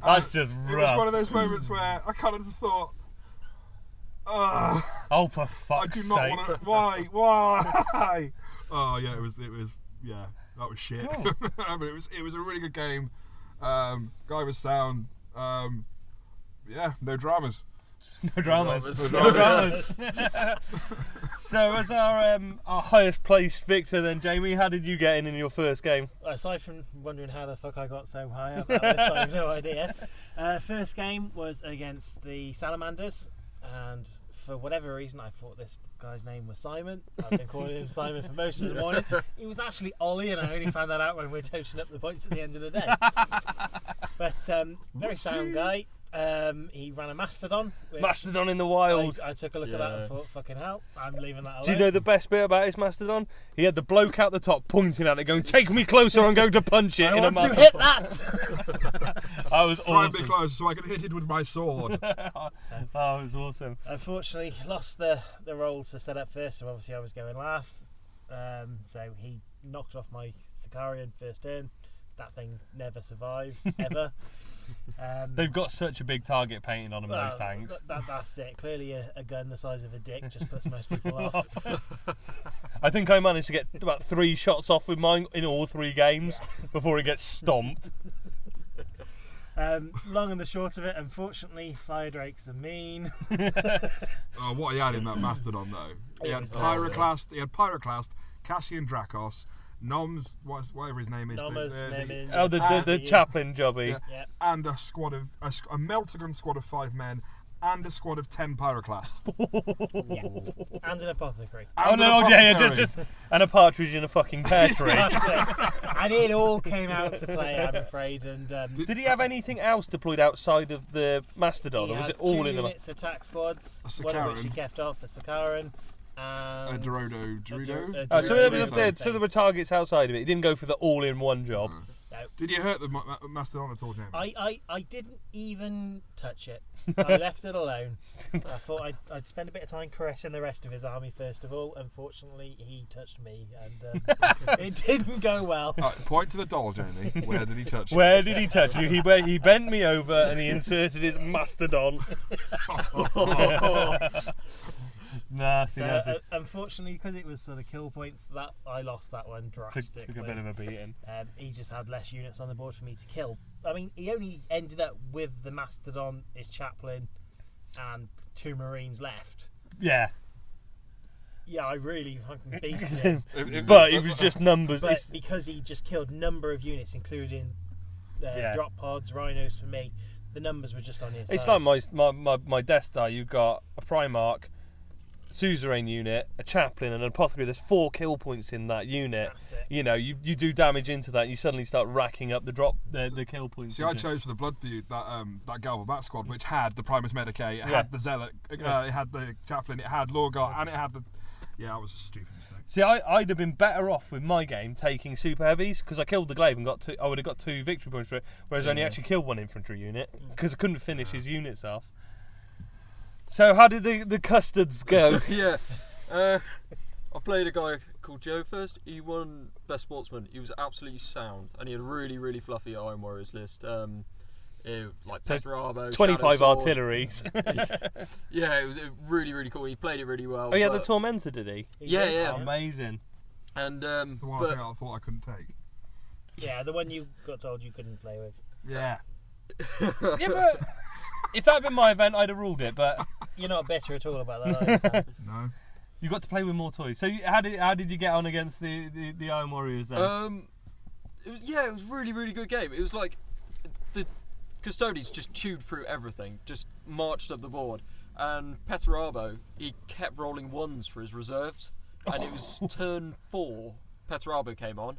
[SPEAKER 1] That's just
[SPEAKER 4] It
[SPEAKER 1] rough.
[SPEAKER 4] was one of those moments where I kind of just thought,
[SPEAKER 1] Oh, for
[SPEAKER 4] I
[SPEAKER 1] fuck's
[SPEAKER 4] do not
[SPEAKER 1] sake.
[SPEAKER 4] want to. Why? Oh yeah, it was. Yeah, that was shit.
[SPEAKER 1] Cool.
[SPEAKER 4] But it was a really good game. Guy was sound. Yeah, no dramas.
[SPEAKER 1] No dramas.
[SPEAKER 6] No
[SPEAKER 1] No dramas. So, as our highest placed victor, then Jamie, how did you get in your first game?
[SPEAKER 5] Aside from wondering how the fuck I got so high up, I have no idea. First game was against the Salamanders, and for whatever reason I thought this guy's name was Simon. I've been calling him Simon for most of the morning. He was actually Ollie, and I only found that out when we were toting up the points at the end of the day. But very sound guy. He ran a Mastodon.
[SPEAKER 1] Mastodon in the wild.
[SPEAKER 5] I took a look at that and thought, fucking hell, I'm leaving that alone.
[SPEAKER 1] Do you know the best bit about his Mastodon? He had the bloke out the top pointing at it going, take me closer, I'm going to punch it
[SPEAKER 5] I
[SPEAKER 1] in a
[SPEAKER 5] want to
[SPEAKER 1] Mastodon.
[SPEAKER 5] hit that!
[SPEAKER 1] That was
[SPEAKER 4] Try and be
[SPEAKER 1] awesome.
[SPEAKER 4] closer so I can hit it with my sword.
[SPEAKER 1] That was awesome.
[SPEAKER 5] Unfortunately, lost the rolls to set up first, so obviously I was going last. So he knocked off my Sicarian first turn. That thing never survives, ever.
[SPEAKER 1] They've got such a big target painting on them, those tanks.
[SPEAKER 5] That's it. Clearly a gun the size of a dick just puts most people off.
[SPEAKER 1] I think I managed to get about 3 shots off with mine in all 3 games before it gets stomped.
[SPEAKER 5] Long and the short of it, unfortunately, fire drakes are mean.
[SPEAKER 4] What he had in that Mastodon though, he had
[SPEAKER 5] was awesome.
[SPEAKER 4] Pyroclast, Cassian Dracos, Noms, whatever his name is,
[SPEAKER 5] Nomus, Nemin,
[SPEAKER 1] Oh, the chaplain jobby.
[SPEAKER 4] yeah,
[SPEAKER 5] Yeah.
[SPEAKER 4] and a squad of a Meltagun squad of 5 men, and a squad of 10 Pyroclast.
[SPEAKER 5] Yeah. And an apothecary.
[SPEAKER 1] Oh no, yeah, just and a partridge in a fucking pear tree.
[SPEAKER 5] That's it. And it all came out to play, I'm afraid. And
[SPEAKER 1] Did he have anything else deployed outside of the Mastodon,
[SPEAKER 5] he
[SPEAKER 1] or was
[SPEAKER 5] had
[SPEAKER 1] it all
[SPEAKER 5] 2
[SPEAKER 1] in the?
[SPEAKER 5] units attack squads,
[SPEAKER 4] A
[SPEAKER 5] one of which he
[SPEAKER 4] Sicarian.
[SPEAKER 5] kept off, the Sicarian, and
[SPEAKER 4] Dorito.
[SPEAKER 7] Oh, so there was
[SPEAKER 5] Dorito
[SPEAKER 7] so there were targets outside of it. He didn't go for the all-in-one job.
[SPEAKER 5] No.
[SPEAKER 4] Did you hurt the Mastodon at all, Jamie?
[SPEAKER 5] I didn't even touch it. I left it alone. I thought I'd spend a bit of time caressing the rest of his army first of all. Unfortunately, he touched me, and it didn't go well.
[SPEAKER 4] Point to the doll, Jamie. Where did he touch you?
[SPEAKER 7] Where did he touch you? He bent me over and he inserted his mastodon. Nasty,
[SPEAKER 5] So,
[SPEAKER 7] nasty.
[SPEAKER 5] unfortunately, because it was sort of kill points, that I lost that one drastically.
[SPEAKER 7] Took a bit of a beating.
[SPEAKER 5] He just had less units on the board for me to kill. I mean, he only ended up with the Mastodon, his chaplain, and 2 Marines left.
[SPEAKER 7] Yeah.
[SPEAKER 5] Yeah, I really fucking beasted him.
[SPEAKER 7] But it was just numbers.
[SPEAKER 5] But because he just killed a number of units, including drop pods, rhinos for me, the numbers were just on his
[SPEAKER 7] It's
[SPEAKER 5] side.
[SPEAKER 7] like my Death Star. You've got a Primarch, suzerain unit, a chaplain, and an apothecary. There's 4 kill points in that unit.
[SPEAKER 5] That's it.
[SPEAKER 7] You know, you do damage into that, you suddenly start racking up the kill points.
[SPEAKER 4] See, I chose for the Blood Feud that Galva Bat squad, which had the Primus Medicae, it had the Zealot, it had the Chaplain, it had Lorgar, and it had the. Yeah, that was a stupid mistake.
[SPEAKER 7] See, I'd have been better off with my game taking super heavies because I killed the glaive and I would have got 2 victory points for it, whereas I only actually killed 1 infantry unit because I couldn't finish his units off. So how did the custards go?
[SPEAKER 6] Yeah. I played a guy called Joe first. He won Best Sportsman. He was absolutely sound, and he had a really, really fluffy Iron Warriors list. Like
[SPEAKER 7] So
[SPEAKER 6] Petrarbo,
[SPEAKER 7] 25
[SPEAKER 6] Shadow Sword.
[SPEAKER 7] artilleries.
[SPEAKER 6] Yeah, it was really, really cool. He played it really well.
[SPEAKER 7] Oh, yeah, the
[SPEAKER 6] but-
[SPEAKER 7] Tormentor, did he?
[SPEAKER 6] Yeah.
[SPEAKER 7] Amazing.
[SPEAKER 6] And
[SPEAKER 4] The one
[SPEAKER 6] but
[SPEAKER 4] thing I thought I couldn't take.
[SPEAKER 5] Yeah, the one you got told you couldn't play with.
[SPEAKER 4] Yeah.
[SPEAKER 7] Yeah, but if that had been my event, I'd have ruled it. But
[SPEAKER 5] You're not bitter at all about that, are you?
[SPEAKER 4] No.
[SPEAKER 7] you got to play with more toys. So how did you get on against the Iron Warriors then?
[SPEAKER 6] it was really, really good game. It was like the Custodians just chewed through everything, just marched up the board, and Petrarbo, he kept rolling 1s for his reserves, and it was turn 4 Petrarbo came on,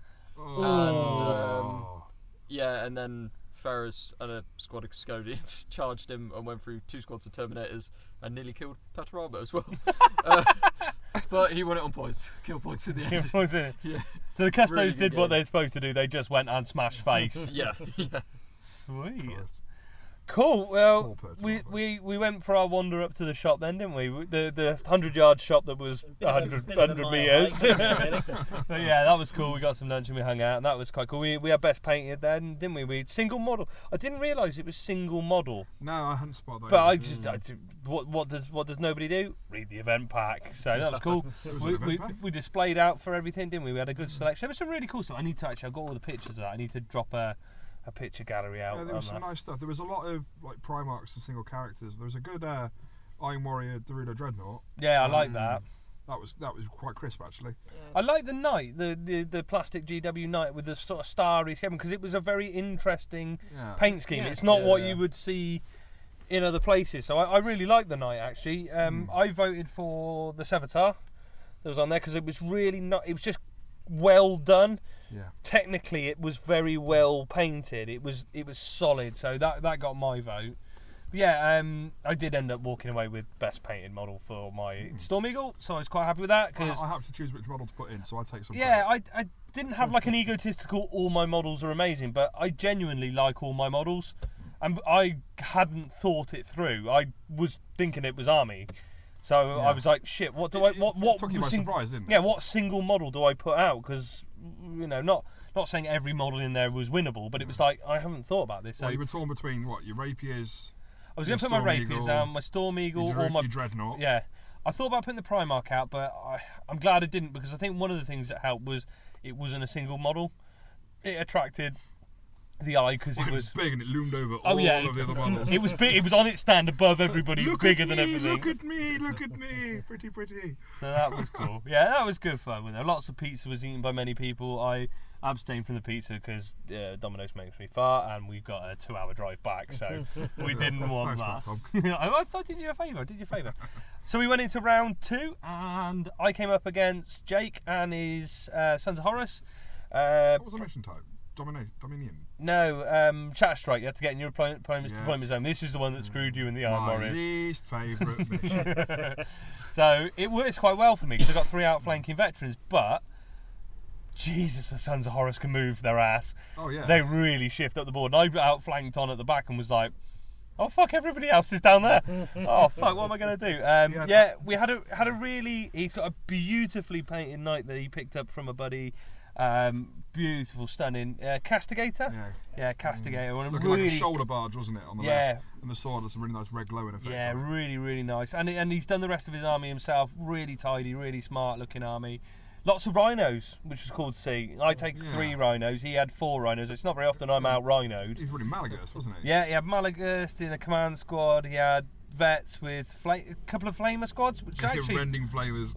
[SPEAKER 6] and then Ferris and a squad of Custodians charged him and went through 2 squads of Terminators and nearly killed Petrarbo as well. But he won it on points, kill points in the end.
[SPEAKER 7] Was it?
[SPEAKER 6] Yeah.
[SPEAKER 7] So the Custos
[SPEAKER 6] Really
[SPEAKER 7] did
[SPEAKER 6] good
[SPEAKER 7] what
[SPEAKER 6] game.
[SPEAKER 7] they're supposed to do. They just went and smashed face.
[SPEAKER 6] Yeah.
[SPEAKER 7] Sweet. Cool. Well,
[SPEAKER 4] Poor
[SPEAKER 7] we went for our wander up to the shop then, didn't we? The 100-yard shop that was
[SPEAKER 5] Bit of a
[SPEAKER 7] 100
[SPEAKER 5] mile
[SPEAKER 7] meters.
[SPEAKER 5] hike, really.
[SPEAKER 7] But yeah, that was cool. We got some lunch and we hung out, and that was quite cool. We had best painted then, didn't we? We single model. I didn't realise it was single model,
[SPEAKER 4] No, I hadn't spotted that.
[SPEAKER 7] but
[SPEAKER 4] either.
[SPEAKER 7] what does nobody do? Read the event pack. So that was cool.
[SPEAKER 4] It was
[SPEAKER 7] we,
[SPEAKER 4] an
[SPEAKER 7] we,
[SPEAKER 4] event pack?
[SPEAKER 7] we displayed out for everything, didn't we? We had a good selection. There was some really cool stuff. I need to actually. I've got all the pictures of that. I need to drop a picture gallery out.
[SPEAKER 4] Yeah, there was
[SPEAKER 7] on
[SPEAKER 4] some
[SPEAKER 7] that.
[SPEAKER 4] nice stuff. There was a lot of like Primarchs and single characters. There was a good Iron Warrior Dorito Dreadnought.
[SPEAKER 7] Yeah, I like that.
[SPEAKER 4] That was quite crisp actually.
[SPEAKER 7] I like the knight, the plastic GW knight with the sort of starry scheme because it was a very interesting
[SPEAKER 4] Yeah.
[SPEAKER 7] paint scheme.
[SPEAKER 5] Yeah.
[SPEAKER 7] It's not what
[SPEAKER 4] Yeah.
[SPEAKER 7] you would see in other places. So I really like the knight actually. I voted for the Sevatar that was on there because it was really not. It was just well done.
[SPEAKER 4] Yeah.
[SPEAKER 7] Technically, it was very well painted. It was solid. So that got my vote. But yeah, I did end up walking away with best painted model for my Storm Eagle, so I was quite happy with that because
[SPEAKER 4] I have to choose which model to put in, so I take some.
[SPEAKER 7] yeah, I didn't have like an egotistical all my models are amazing, but I genuinely like all my models, and I hadn't thought it through. I was thinking it was army, so
[SPEAKER 4] Yeah.
[SPEAKER 7] I was like, shit, what do I what
[SPEAKER 4] took you by surprise, didn't it?
[SPEAKER 7] yeah, what single model do I put out? Because not saying every model in there was winnable, but it was like I haven't thought about this. So
[SPEAKER 4] Well, you were torn between what your rapiers.
[SPEAKER 7] I was
[SPEAKER 4] your
[SPEAKER 7] going to put my
[SPEAKER 4] Storm
[SPEAKER 7] rapiers
[SPEAKER 4] Eagle,
[SPEAKER 7] down, my Storm Eagle,
[SPEAKER 4] your
[SPEAKER 7] or my
[SPEAKER 4] Dreadnought.
[SPEAKER 7] yeah. I thought about putting the Primarch out, but I'm glad I didn't because I think one of the things that helped was it wasn't a single model. It attracted the eye because
[SPEAKER 4] Well,
[SPEAKER 7] it
[SPEAKER 4] it
[SPEAKER 7] was.
[SPEAKER 4] was big and it loomed over
[SPEAKER 7] Oh
[SPEAKER 4] all
[SPEAKER 7] yeah,
[SPEAKER 4] of the other models.
[SPEAKER 7] it was big. It was on its stand above everybody,
[SPEAKER 4] Look
[SPEAKER 7] bigger
[SPEAKER 4] at
[SPEAKER 7] than
[SPEAKER 4] me,
[SPEAKER 7] everything.
[SPEAKER 4] Look at me! Look at me! Pretty, pretty.
[SPEAKER 7] So that was cool. Yeah, that was good fun. With lots of pizza was eaten by many people. I abstained from the pizza because Domino's makes me fart, and we've got a 2-hour drive back, so we didn't want
[SPEAKER 4] Nice
[SPEAKER 7] that.
[SPEAKER 4] one,
[SPEAKER 7] I thought I did you a favour. So we went into round 2, and I came up against Jake and his Sons of Horus.
[SPEAKER 4] What was the mission type? Dominion.
[SPEAKER 7] No, Shatter Strike. You had to get in your opponent's
[SPEAKER 4] Yeah.
[SPEAKER 7] deployment zone. This is the one that screwed you in the Iron
[SPEAKER 4] My
[SPEAKER 7] Warriors.
[SPEAKER 4] least favourite mission.
[SPEAKER 7] So it works quite well for me because I've got 3 outflanking veterans, but Jesus, the Sons of Horus can move their ass.
[SPEAKER 4] Oh yeah.
[SPEAKER 7] They really shift up the board. And I outflanked on at the back and was like, oh fuck, everybody else is down there. Oh fuck, what am I going to do? Yeah, we had a really. He's got a beautifully painted knight that he picked up from a buddy. Beautiful, stunning castigator. Yeah, castigator. And
[SPEAKER 4] Looking
[SPEAKER 7] really,
[SPEAKER 4] like a shoulder barge, wasn't it? On the left. And the sword has a really nice red glowing effect.
[SPEAKER 7] Yeah,
[SPEAKER 4] on it.
[SPEAKER 7] really, really nice. And he's done the rest of his army himself. Really tidy, really smart looking army. Lots of rhinos, which is cool to see. I take 3 rhinos. He had 4 rhinos. It's not very often I'm out rhinoed.
[SPEAKER 4] He's really Malagus, wasn't he?
[SPEAKER 7] Yeah, he had Malagust in the command squad. He had vets with a couple of flamer squads, which actually
[SPEAKER 4] rending flavors.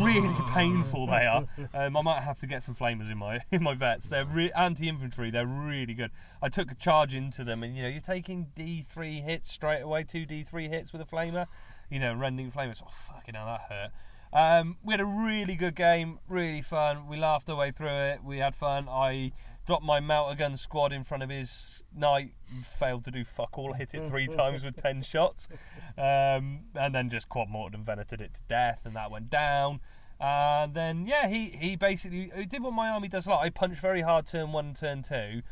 [SPEAKER 7] really painful they are. I might have to get some flamers in my vets. They're anti-infantry. They're really good. I took a charge into them, and you're taking D3 hits straight away. 2 D3 hits with a flamer. Rending flamers. Oh fucking hell, that hurt. We had a really good game, really fun. We laughed our way through it. We had fun. I dropped my melter gun squad in front of his knight, failed to do fuck all, hit it 3 times with 10 shots, and then just quad mortared and veneted it to death, and that went down. And then he basically did what my army does a lot. I punch very hard turn 1 and turn 2.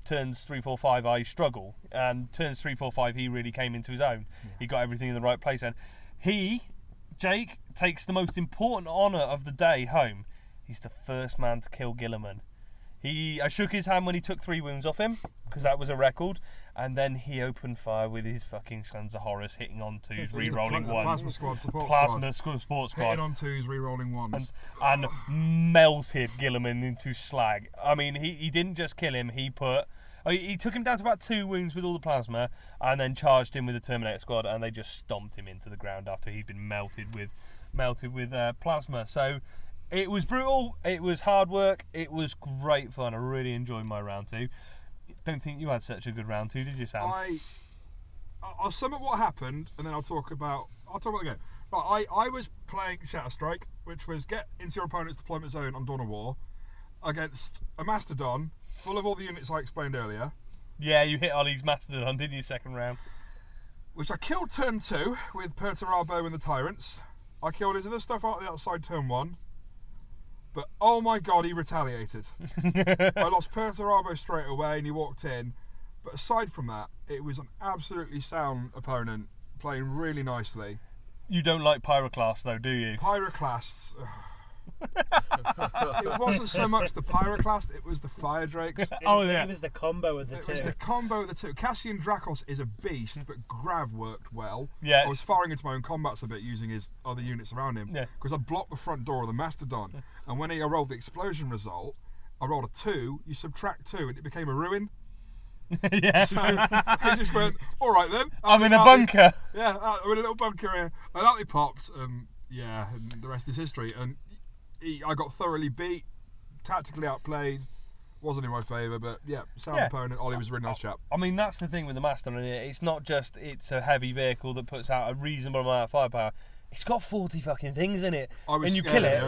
[SPEAKER 7] Turns 3, 4, 5 I struggle, and turns 3, 4, 5 he really came into his own. He got everything in the right place, and Jake takes the most important honour of the day home. He's the first man to kill Gilliman. I shook his hand when he took 3 wounds off him, because that was a record, and then he opened fire with his fucking Sons of Horus, hitting on 2s, re-rolling 1s.
[SPEAKER 4] Plasma squad, support
[SPEAKER 7] support squad.
[SPEAKER 4] Hitting on 2s, re-rolling 1s.
[SPEAKER 7] And melted Gilliman into slag. I mean, he didn't just kill him, he took him down to about 2 wounds with all the plasma, and then charged him with the Terminator squad, and they just stomped him into the ground after he'd been melted with plasma. So it was brutal, it was hard work, it was great fun. I really enjoyed my round 2. Don't think you had such a good round 2, did you, Sam?
[SPEAKER 4] I'll sum up what happened, and then I'll talk about the game. Right, I was playing Shatter Strike, which was get into your opponent's deployment zone on Dawn of War against a Mastodon full of all the units I explained earlier.
[SPEAKER 7] Yeah, you hit Ollie's Mastodon, didn't you, second round?
[SPEAKER 4] Which I killed turn 2 with Perturabo and the Tyrants. I killed his other stuff out the outside turn 1. But oh my god, he retaliated. I lost Perturabo straight away and he walked in. But aside from that, it was an absolutely sound opponent, playing really nicely.
[SPEAKER 7] You don't like Pyroclast though, do you?
[SPEAKER 4] Pyroclasts. It wasn't so much the Pyroclast, it was the Fire Drakes.
[SPEAKER 5] It was the combo of the two.
[SPEAKER 4] It was the combo of the two. Cassian Dracos is a beast, but Grav worked well.
[SPEAKER 7] Yes.
[SPEAKER 4] I was firing into my own combats a bit using his other units around him. Because I blocked the front door of the Mastodon. And when I rolled the explosion result, I rolled a 2, you subtract 2 and it became a ruin.
[SPEAKER 7] Yeah.
[SPEAKER 4] So I just went, alright then.
[SPEAKER 7] I'm in a bunker.
[SPEAKER 4] I'm in a little bunker here. And out they popped, and the rest is history. And I got thoroughly beat, tactically outplayed, wasn't in my favour, but sound opponent. Ollie was a really nice chap.
[SPEAKER 7] I mean, that's the thing with the Mastodon. It's not just it's a heavy vehicle that puts out a reasonable amount of firepower. It's got 40 fucking things in it, and you kill it.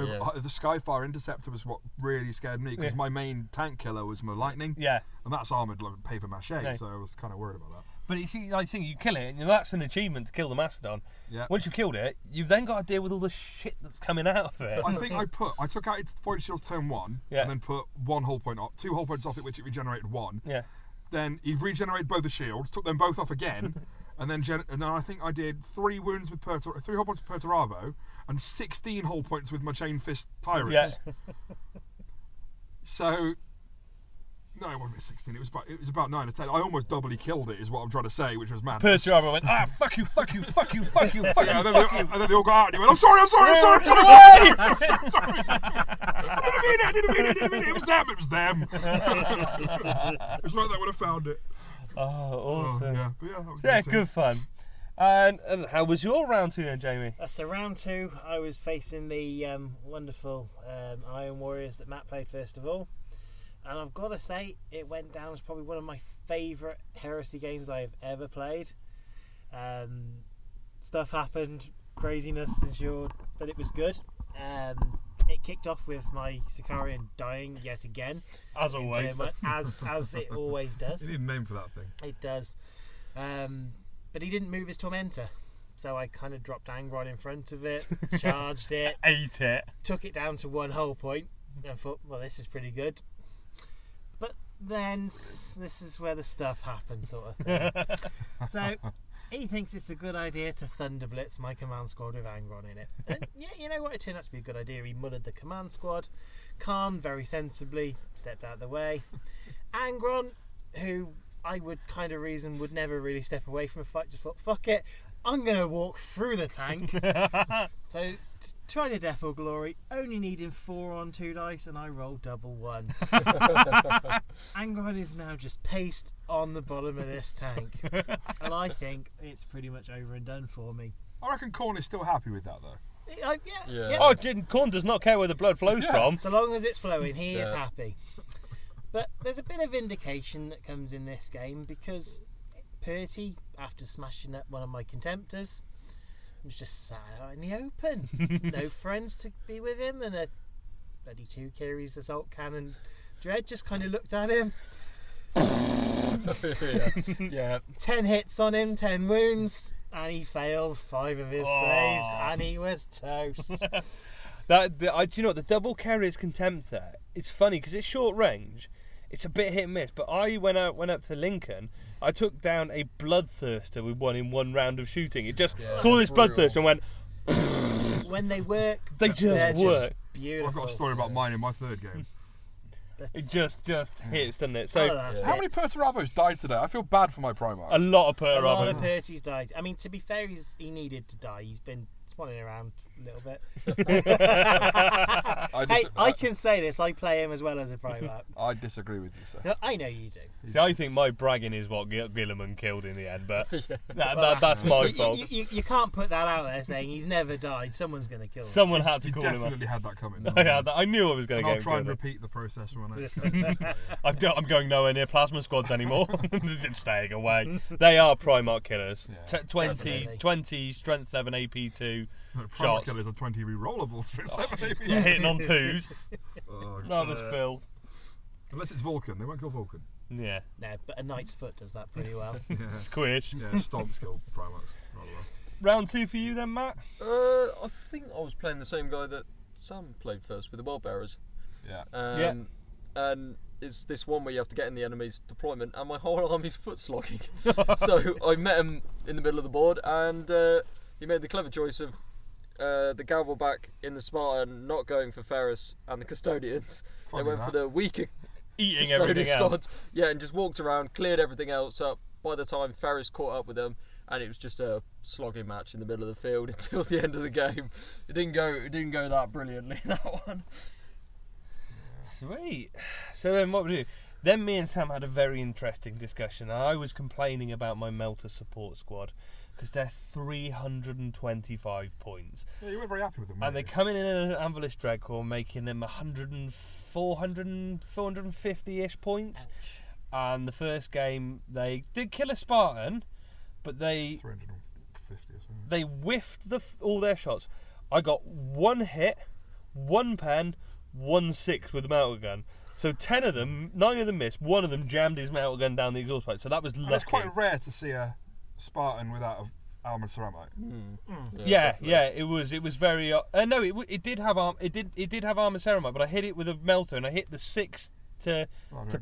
[SPEAKER 4] The Skyfire Interceptor was what really scared me, because my main tank killer was my Lightning.
[SPEAKER 7] Yeah.
[SPEAKER 4] And that's armoured like paper mache, so I was kind of worried about that.
[SPEAKER 7] But I think you kill it, and that's an achievement to kill the Mastodon.
[SPEAKER 4] Yeah.
[SPEAKER 7] Once you've killed it, you've then got to deal with all the shit that's coming out of it.
[SPEAKER 4] I think I took out its Void Shields turn 1, and then put 1 hull point off, 2 hull points off it, which it regenerated 1.
[SPEAKER 7] Yeah.
[SPEAKER 4] Then he regenerated both the shields, took them both off again, and then I think I did 3 wounds with 3 hull points with Perturabo, and 16 hull points with my Chain Fist Tyrants.
[SPEAKER 7] Yeah.
[SPEAKER 4] So. No, it wasn't 16. It was about 9 or 10. I almost doubly killed it, is what I'm trying to say, which was mad.
[SPEAKER 7] Perturabo went, fuck you, fuck you, fuck you, fuck you, fuck you.
[SPEAKER 4] And then they all got out and he went, I'm sorry.
[SPEAKER 7] Get away!
[SPEAKER 4] I didn't mean it. It was them. It was like that when I found it.
[SPEAKER 7] Oh, awesome.
[SPEAKER 4] Yeah, but that was
[SPEAKER 7] good fun. And how was your round 2 then, Jamie?
[SPEAKER 5] So round 2, I was facing the wonderful Iron Warriors that Matt played first of all. And I've got to say, it went down as probably one of my favourite Heresy games I've ever played. Stuff happened, craziness ensued, but it was good. it kicked off with my Sicarian dying yet again.
[SPEAKER 7] As
[SPEAKER 5] in
[SPEAKER 7] always.
[SPEAKER 5] turn one, as it always does.
[SPEAKER 4] You need a name for that thing.
[SPEAKER 5] It does. But he didn't move his Tormentor. So I kind of dropped Angron in front of it, charged it,
[SPEAKER 7] Ate it.
[SPEAKER 5] took it down to one whole point, and thought, well, this is pretty good. But then this is where the stuff happens, sort of thing. So he thinks it's a good idea to Thunder Blitz my command squad with Angron in it. And yeah, you know what? It turned out to be a good idea. He mullered the command squad. Khan very sensibly stepped out of the way. Angron, who I would kind of reason would never really step away from a fight, just thought, fuck it, I'm going to walk through the tank. So, try to Death or Glory, only needing 4 on 2 dice, and I rolled double 1. Angron is now just paced on the bottom of this tank. And I think it's pretty much over and done for me.
[SPEAKER 4] I reckon Korn is still happy with that, though.
[SPEAKER 5] Yeah.
[SPEAKER 7] Oh, Korn does not care where the blood flows from.
[SPEAKER 5] So long as it's flowing, he is
[SPEAKER 6] Yeah.
[SPEAKER 5] happy. But there's a bit of vindication that comes in this game because Purty, after smashing up one of my Contemptors, was just sat out in the open. No friends to be with him, and a 32 carries assault cannon. Dread just kind of looked at him.
[SPEAKER 6] Yeah.
[SPEAKER 5] 10 hits on him, 10 wounds, and he failed 5 of his saves, and he was toast.
[SPEAKER 7] Do you know what? The double carrier's Contemptor, it's funny because it's short range. It's a bit hit and miss, but I went up to Lincoln. I took down a Bloodthirster with one in one round of shooting. It just saw this Bloodthirster and went.
[SPEAKER 5] When they work,
[SPEAKER 7] They
[SPEAKER 5] they're
[SPEAKER 7] just work.
[SPEAKER 5] beautiful.
[SPEAKER 4] I've got a story about mine in my third game.
[SPEAKER 7] It just hits, doesn't it?
[SPEAKER 5] Oh,
[SPEAKER 7] So
[SPEAKER 5] that's
[SPEAKER 4] How
[SPEAKER 5] it.
[SPEAKER 4] many Perturabos died today? I feel bad for my Primarch.
[SPEAKER 7] a lot of
[SPEAKER 5] A lot of
[SPEAKER 7] Perturabo.
[SPEAKER 5] Purty's died. I mean, to be fair, he needed to die. He's been swanning around a little bit. I can say this. I play him as well as a Primarch.
[SPEAKER 4] I disagree with you, sir.
[SPEAKER 5] No, I know you do.
[SPEAKER 7] See, I think my bragging is what Gilliman killed in the end, but that's my fault.
[SPEAKER 5] You can't put that out there saying he's never died. Someone's going to kill him.
[SPEAKER 7] Someone had to
[SPEAKER 4] You
[SPEAKER 7] call him
[SPEAKER 4] definitely had that coming.
[SPEAKER 7] I knew I was going
[SPEAKER 4] And
[SPEAKER 7] to
[SPEAKER 4] I'll
[SPEAKER 7] get
[SPEAKER 4] try and
[SPEAKER 7] him.
[SPEAKER 4] repeat the process when I.
[SPEAKER 7] I'm going nowhere near plasma squads anymore. They're staying away. They are Primarch killers.
[SPEAKER 4] Yeah.
[SPEAKER 7] 20 strength 7 AP2
[SPEAKER 4] Primarch
[SPEAKER 7] shots.
[SPEAKER 4] killers are 20 rerollables for 7 AP.
[SPEAKER 7] Yeah, hitting on 2s.
[SPEAKER 4] Oh,
[SPEAKER 7] That was Phil.
[SPEAKER 4] Unless it's Vulcan, they won't kill Vulcan.
[SPEAKER 7] Yeah.
[SPEAKER 5] No, but a Knight's Foot does that pretty well.
[SPEAKER 4] Yeah,
[SPEAKER 7] Squish.
[SPEAKER 4] yeah, Stomps kill Primarchs rather well.
[SPEAKER 7] Round 2 for you then, Matt?
[SPEAKER 6] I think I was playing the same guy that Sam played first with the World Bearers.
[SPEAKER 4] Yeah.
[SPEAKER 7] Yeah.
[SPEAKER 6] And it's this one where you have to get in the enemy's deployment, and my whole army's foot slogging. So I met him in the middle of the board, and he made the clever choice of the Galval back in the Spartan, not going for Ferris and the Custodians.
[SPEAKER 4] Funny
[SPEAKER 6] They went
[SPEAKER 4] that.
[SPEAKER 6] for the weaker
[SPEAKER 7] Eating
[SPEAKER 6] Custodian
[SPEAKER 7] everything else.
[SPEAKER 6] squads. Yeah, and just walked around, cleared everything else up. By the time Ferris caught up with them, and it was just a slogging match in the middle of the field until the end of the game. It didn't go that brilliantly, that one.
[SPEAKER 7] Sweet. So then what we do? Then me and Sam had a very interesting discussion. I was complaining about my Melter support squad because they're 325 points.
[SPEAKER 4] Yeah, you were very happy with them.
[SPEAKER 7] And
[SPEAKER 4] weren't
[SPEAKER 7] they
[SPEAKER 4] you?
[SPEAKER 7] come in an Anvilus Dreadcore, making them 450-ish points. And the first game, they did kill a Spartan, but they
[SPEAKER 4] 350 or something.
[SPEAKER 7] they whiffed all their shots. I got 1 hit, 1 pen, 1 6 with the melter gun. So 10 of them, 9 of them missed. 1 of them jammed his melter gun down the exhaust pipe. So that was
[SPEAKER 4] And
[SPEAKER 7] lucky.
[SPEAKER 4] it's quite rare to see a Spartan without a armoured ceramic.
[SPEAKER 7] Yeah,
[SPEAKER 6] definitely.
[SPEAKER 7] yeah, it was very. No, it did have it did have armor ceramite, but I hit it with a melter and I hit the 6 to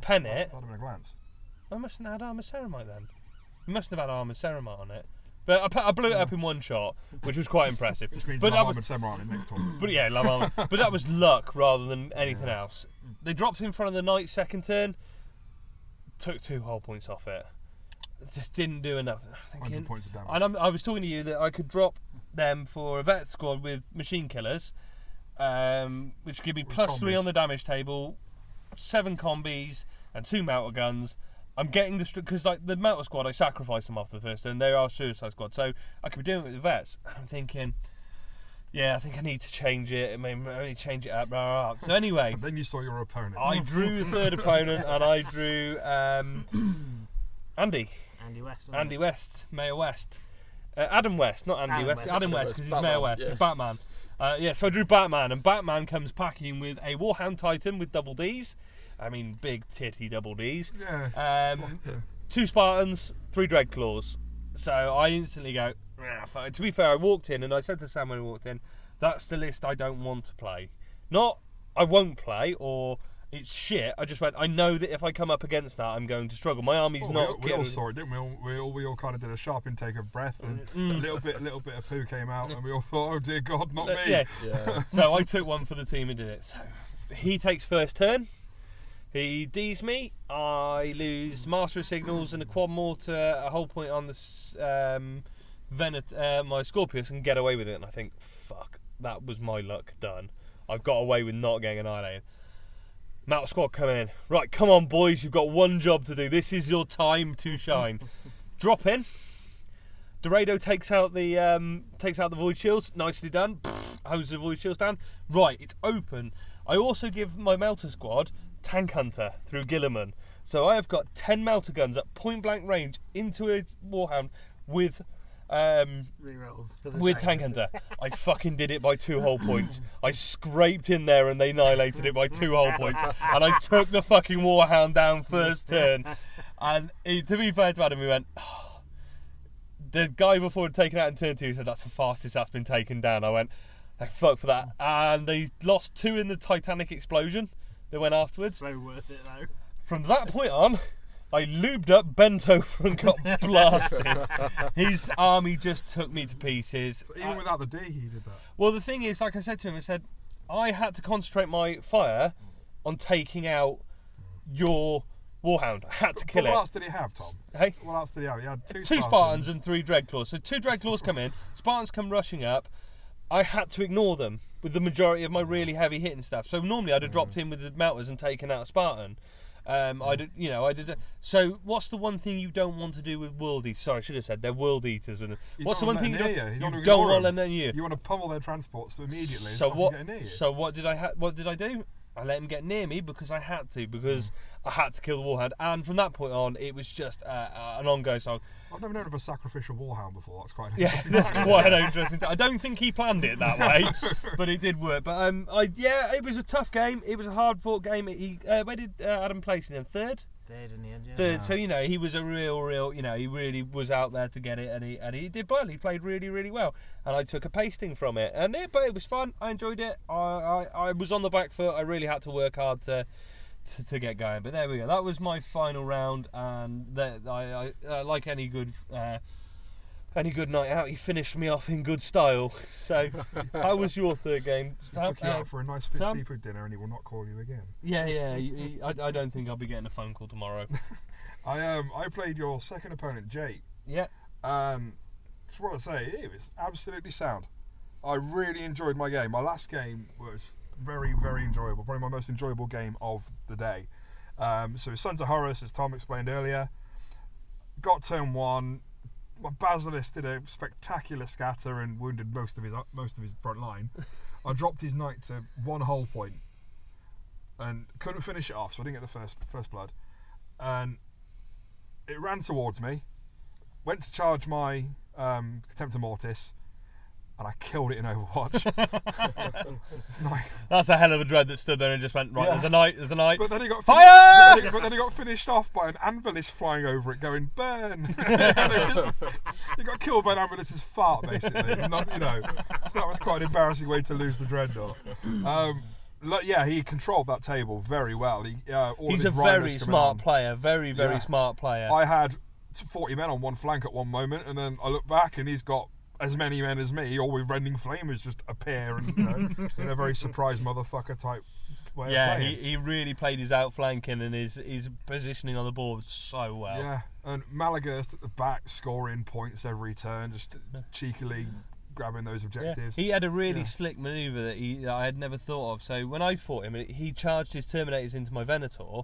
[SPEAKER 7] pen it.
[SPEAKER 4] That'd have been a glance.
[SPEAKER 7] I mustn't have had armor ceramite then. It must have had armor ceramite on it. But I blew it up in 1 shot, which was quite impressive.
[SPEAKER 4] Which means
[SPEAKER 7] but
[SPEAKER 4] you'll have
[SPEAKER 7] that
[SPEAKER 4] armoured ceramic in next time.
[SPEAKER 7] But yeah, love armor. But that was luck rather than anything else. They dropped in front of the knight second turn, took 2 whole points off it. Just didn't do enough. I'm
[SPEAKER 4] 100
[SPEAKER 7] thinking,
[SPEAKER 4] points of damage.
[SPEAKER 7] and I was talking to you that I could drop them for a vet squad with machine killers, which give me
[SPEAKER 4] With
[SPEAKER 7] +3
[SPEAKER 4] combis.
[SPEAKER 7] on the damage table, 7 combis and 2 melter guns. I'm getting the because like the melter squad, I sacrificed them off the first turn. They are suicide squad, so I could be doing it with the vets. And I'm thinking, yeah, I think I need to change it. I mean, I need to change it up. Blah, blah, blah. So anyway,
[SPEAKER 4] And then you saw your opponent.
[SPEAKER 7] I drew the third opponent, and I drew Andy
[SPEAKER 5] West. wasn't
[SPEAKER 7] Andy
[SPEAKER 5] it?
[SPEAKER 7] West, Mayor West. Adam West, not Andy
[SPEAKER 5] Adam
[SPEAKER 7] West.
[SPEAKER 5] West.
[SPEAKER 7] Adam West, because he's
[SPEAKER 6] Batman,
[SPEAKER 7] Mayor West.
[SPEAKER 6] yeah.
[SPEAKER 7] He's Batman. So I drew Batman, and Batman comes packing with a Warhound Titan with double Ds. I mean, big titty double Ds.
[SPEAKER 4] Yeah.
[SPEAKER 7] 2 Spartans, 3 Dreadclaws. So I instantly go, fuck. To be fair, I walked in and I said to Sam when I walked in, that's the list I don't want to play. Not I won't play or it's shit. I just went, I know that if I come up against that, I'm going to struggle. My army's not.
[SPEAKER 4] We all saw it, didn't we? We all kind of did a sharp intake of breath, and a little bit of poo came out, and we all thought, oh dear God, not me.
[SPEAKER 7] Yeah. So I took one for the team and did it. So he takes first turn. He Ds me. I lose Master of Signals and a quad mortar, a whole point on the my Scorpius, and get away with it. And I think, fuck, that was my luck done. I've got away with not getting annihilated. Metal Squad come in. Right, come on, boys. You've got one job to do. This is your time to shine. Drop in. Dorado takes out the void shields. Nicely done. Hoses the void shields down. Right, it's open. I also give my Melter Squad Tank Hunter through Gilliman. So I have got 10 Melter guns at point blank range into a Warhound with Tank Hunter. I fucking did it by 2 whole points. I scraped in there and they annihilated it by 2 whole points. And I took the fucking Warhound down first turn. And to be fair to Adam, we went, oh. The guy before had taken out in turn 2 said that's the fastest that's been taken down. I went, thank fuck for that. And they lost 2 in the Titanic explosion that went afterwards.
[SPEAKER 5] So worth it though.
[SPEAKER 7] From that point on, I lubed up, bent over and got blasted. His army just took me to pieces.
[SPEAKER 4] So even without the D, he did that?
[SPEAKER 7] Well, the thing is, like I said to him, I had to concentrate my fire on taking out your Warhound. I had to kill it.
[SPEAKER 4] What else did he have, Tom?
[SPEAKER 7] Hey?
[SPEAKER 4] What else did he have? He had 2
[SPEAKER 7] Spartans and 3 Dreadclaws. So 2 Dreadclaws come in, Spartans come rushing up. I had to ignore them with the majority of my really heavy hitting stuff. So normally I'd have dropped in with the melters and taken out a Spartan. I did. So what's the one thing you don't want to do with world eaters? Sorry, I should have said they're world eaters. What's the one thing you don't want them near you?
[SPEAKER 4] You want to pummel their transports immediately.
[SPEAKER 7] So what did I do? I let him get near me because I had to, because I had to kill the Warhound, and from that point on, it was just an ongoing song.
[SPEAKER 4] I've never known of a sacrificial Warhound before. That's quite
[SPEAKER 7] that's quite an interesting. I don't think he planned it that way, but it did work. But it was a tough game. It was a hard-fought game. Where did Adam place in? Third.
[SPEAKER 5] Third in the end, yeah.
[SPEAKER 7] Third. So he was a real. He really was out there to get it, and he did well. He played really, really well, and I took a pasting from it. But it was fun. I enjoyed it. I was on the back foot. I really had to work hard to get going. But there we go. That was my final round, and I like any good night out, he finished me off in good style. So, how was your third game?
[SPEAKER 4] He took you out for a nice fish seafood dinner, and he will not call you again.
[SPEAKER 7] Yeah. I don't think I'll be getting a phone call tomorrow.
[SPEAKER 4] I played your second opponent, Jake.
[SPEAKER 7] Yeah.
[SPEAKER 4] Just want to say, it was absolutely sound. I really enjoyed my game. My last game was very, very enjoyable. Probably my most enjoyable game of the day. So Sons of Horus, as Tom explained earlier, got turn 1. My Basilisk did a spectacular scatter and wounded most of his front line. I dropped his knight to 1 whole point and couldn't finish it off, so I didn't get the first blood. And it ran towards me, went to charge my Contemptor Mortis, and I killed it in Overwatch.
[SPEAKER 7] That's a hell of a dread that stood there and just went, right, there's a knight.
[SPEAKER 4] But then he got
[SPEAKER 7] fire!
[SPEAKER 4] But then he got finished off by an Anvilist flying over it going, burn! He got killed by an Anvilist's fart, basically. So that was quite an embarrassing way to lose the Dreadnought. He controlled that table very well. He's
[SPEAKER 7] a very smart player, very smart player.
[SPEAKER 4] I had 40 men on one flank at one moment, and then I look back and he's got as many men as me, all with Rending Flamers just appear and in a very surprise motherfucker type way of playing.
[SPEAKER 7] He really played his outflanking and his positioning on the board so well.
[SPEAKER 4] Yeah, and Malagurst at the back scoring points every turn, just cheekily grabbing those objectives.
[SPEAKER 7] Yeah. He had a really slick manoeuvre that I had never thought of. So when I fought him, he charged his Terminators into my Venator,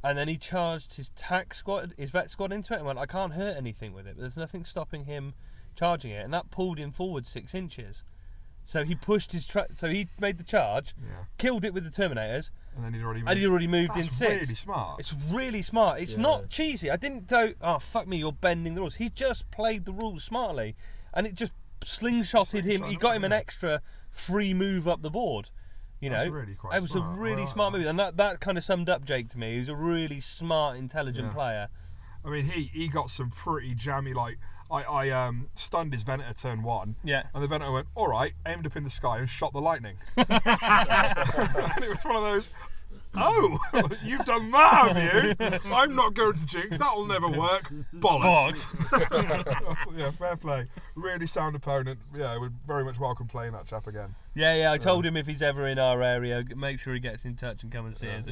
[SPEAKER 7] and then he charged his Vet Squad into it and went, I can't hurt anything with it, but there's nothing stopping him charging it, and that pulled him forward 6 inches. So he pushed his so he made the charge, killed it with the Terminators,
[SPEAKER 4] and then he'd
[SPEAKER 7] already moved in 6.
[SPEAKER 4] That's really smart.
[SPEAKER 7] It's really smart. It's not cheesy. I didn't go, oh fuck me, you're bending the rules. He just played the rules smartly, and it just slingshotted him. He got him an extra free move up the board. You know,
[SPEAKER 4] That's really quite
[SPEAKER 7] it was
[SPEAKER 4] smart.
[SPEAKER 7] a really
[SPEAKER 4] I like
[SPEAKER 7] smart
[SPEAKER 4] that.
[SPEAKER 7] move, and that kind of summed up Jake to me. He's a really smart, intelligent
[SPEAKER 4] Yeah.
[SPEAKER 7] player.
[SPEAKER 4] I mean, he got some pretty jammy, like, I stunned his Venator turn 1,
[SPEAKER 7] Yeah.
[SPEAKER 4] and the Venator went, alright, aimed up in the sky and shot the lightning. And it was one of those, oh, you've done that, have you? I'm not going to jinx, that'll never work. Bollocks. Yeah, fair play. Really sound opponent. Yeah, we'd very much welcome playing that chap again.
[SPEAKER 7] Yeah. I told him if he's ever in our area, make sure he gets in touch and come and see us.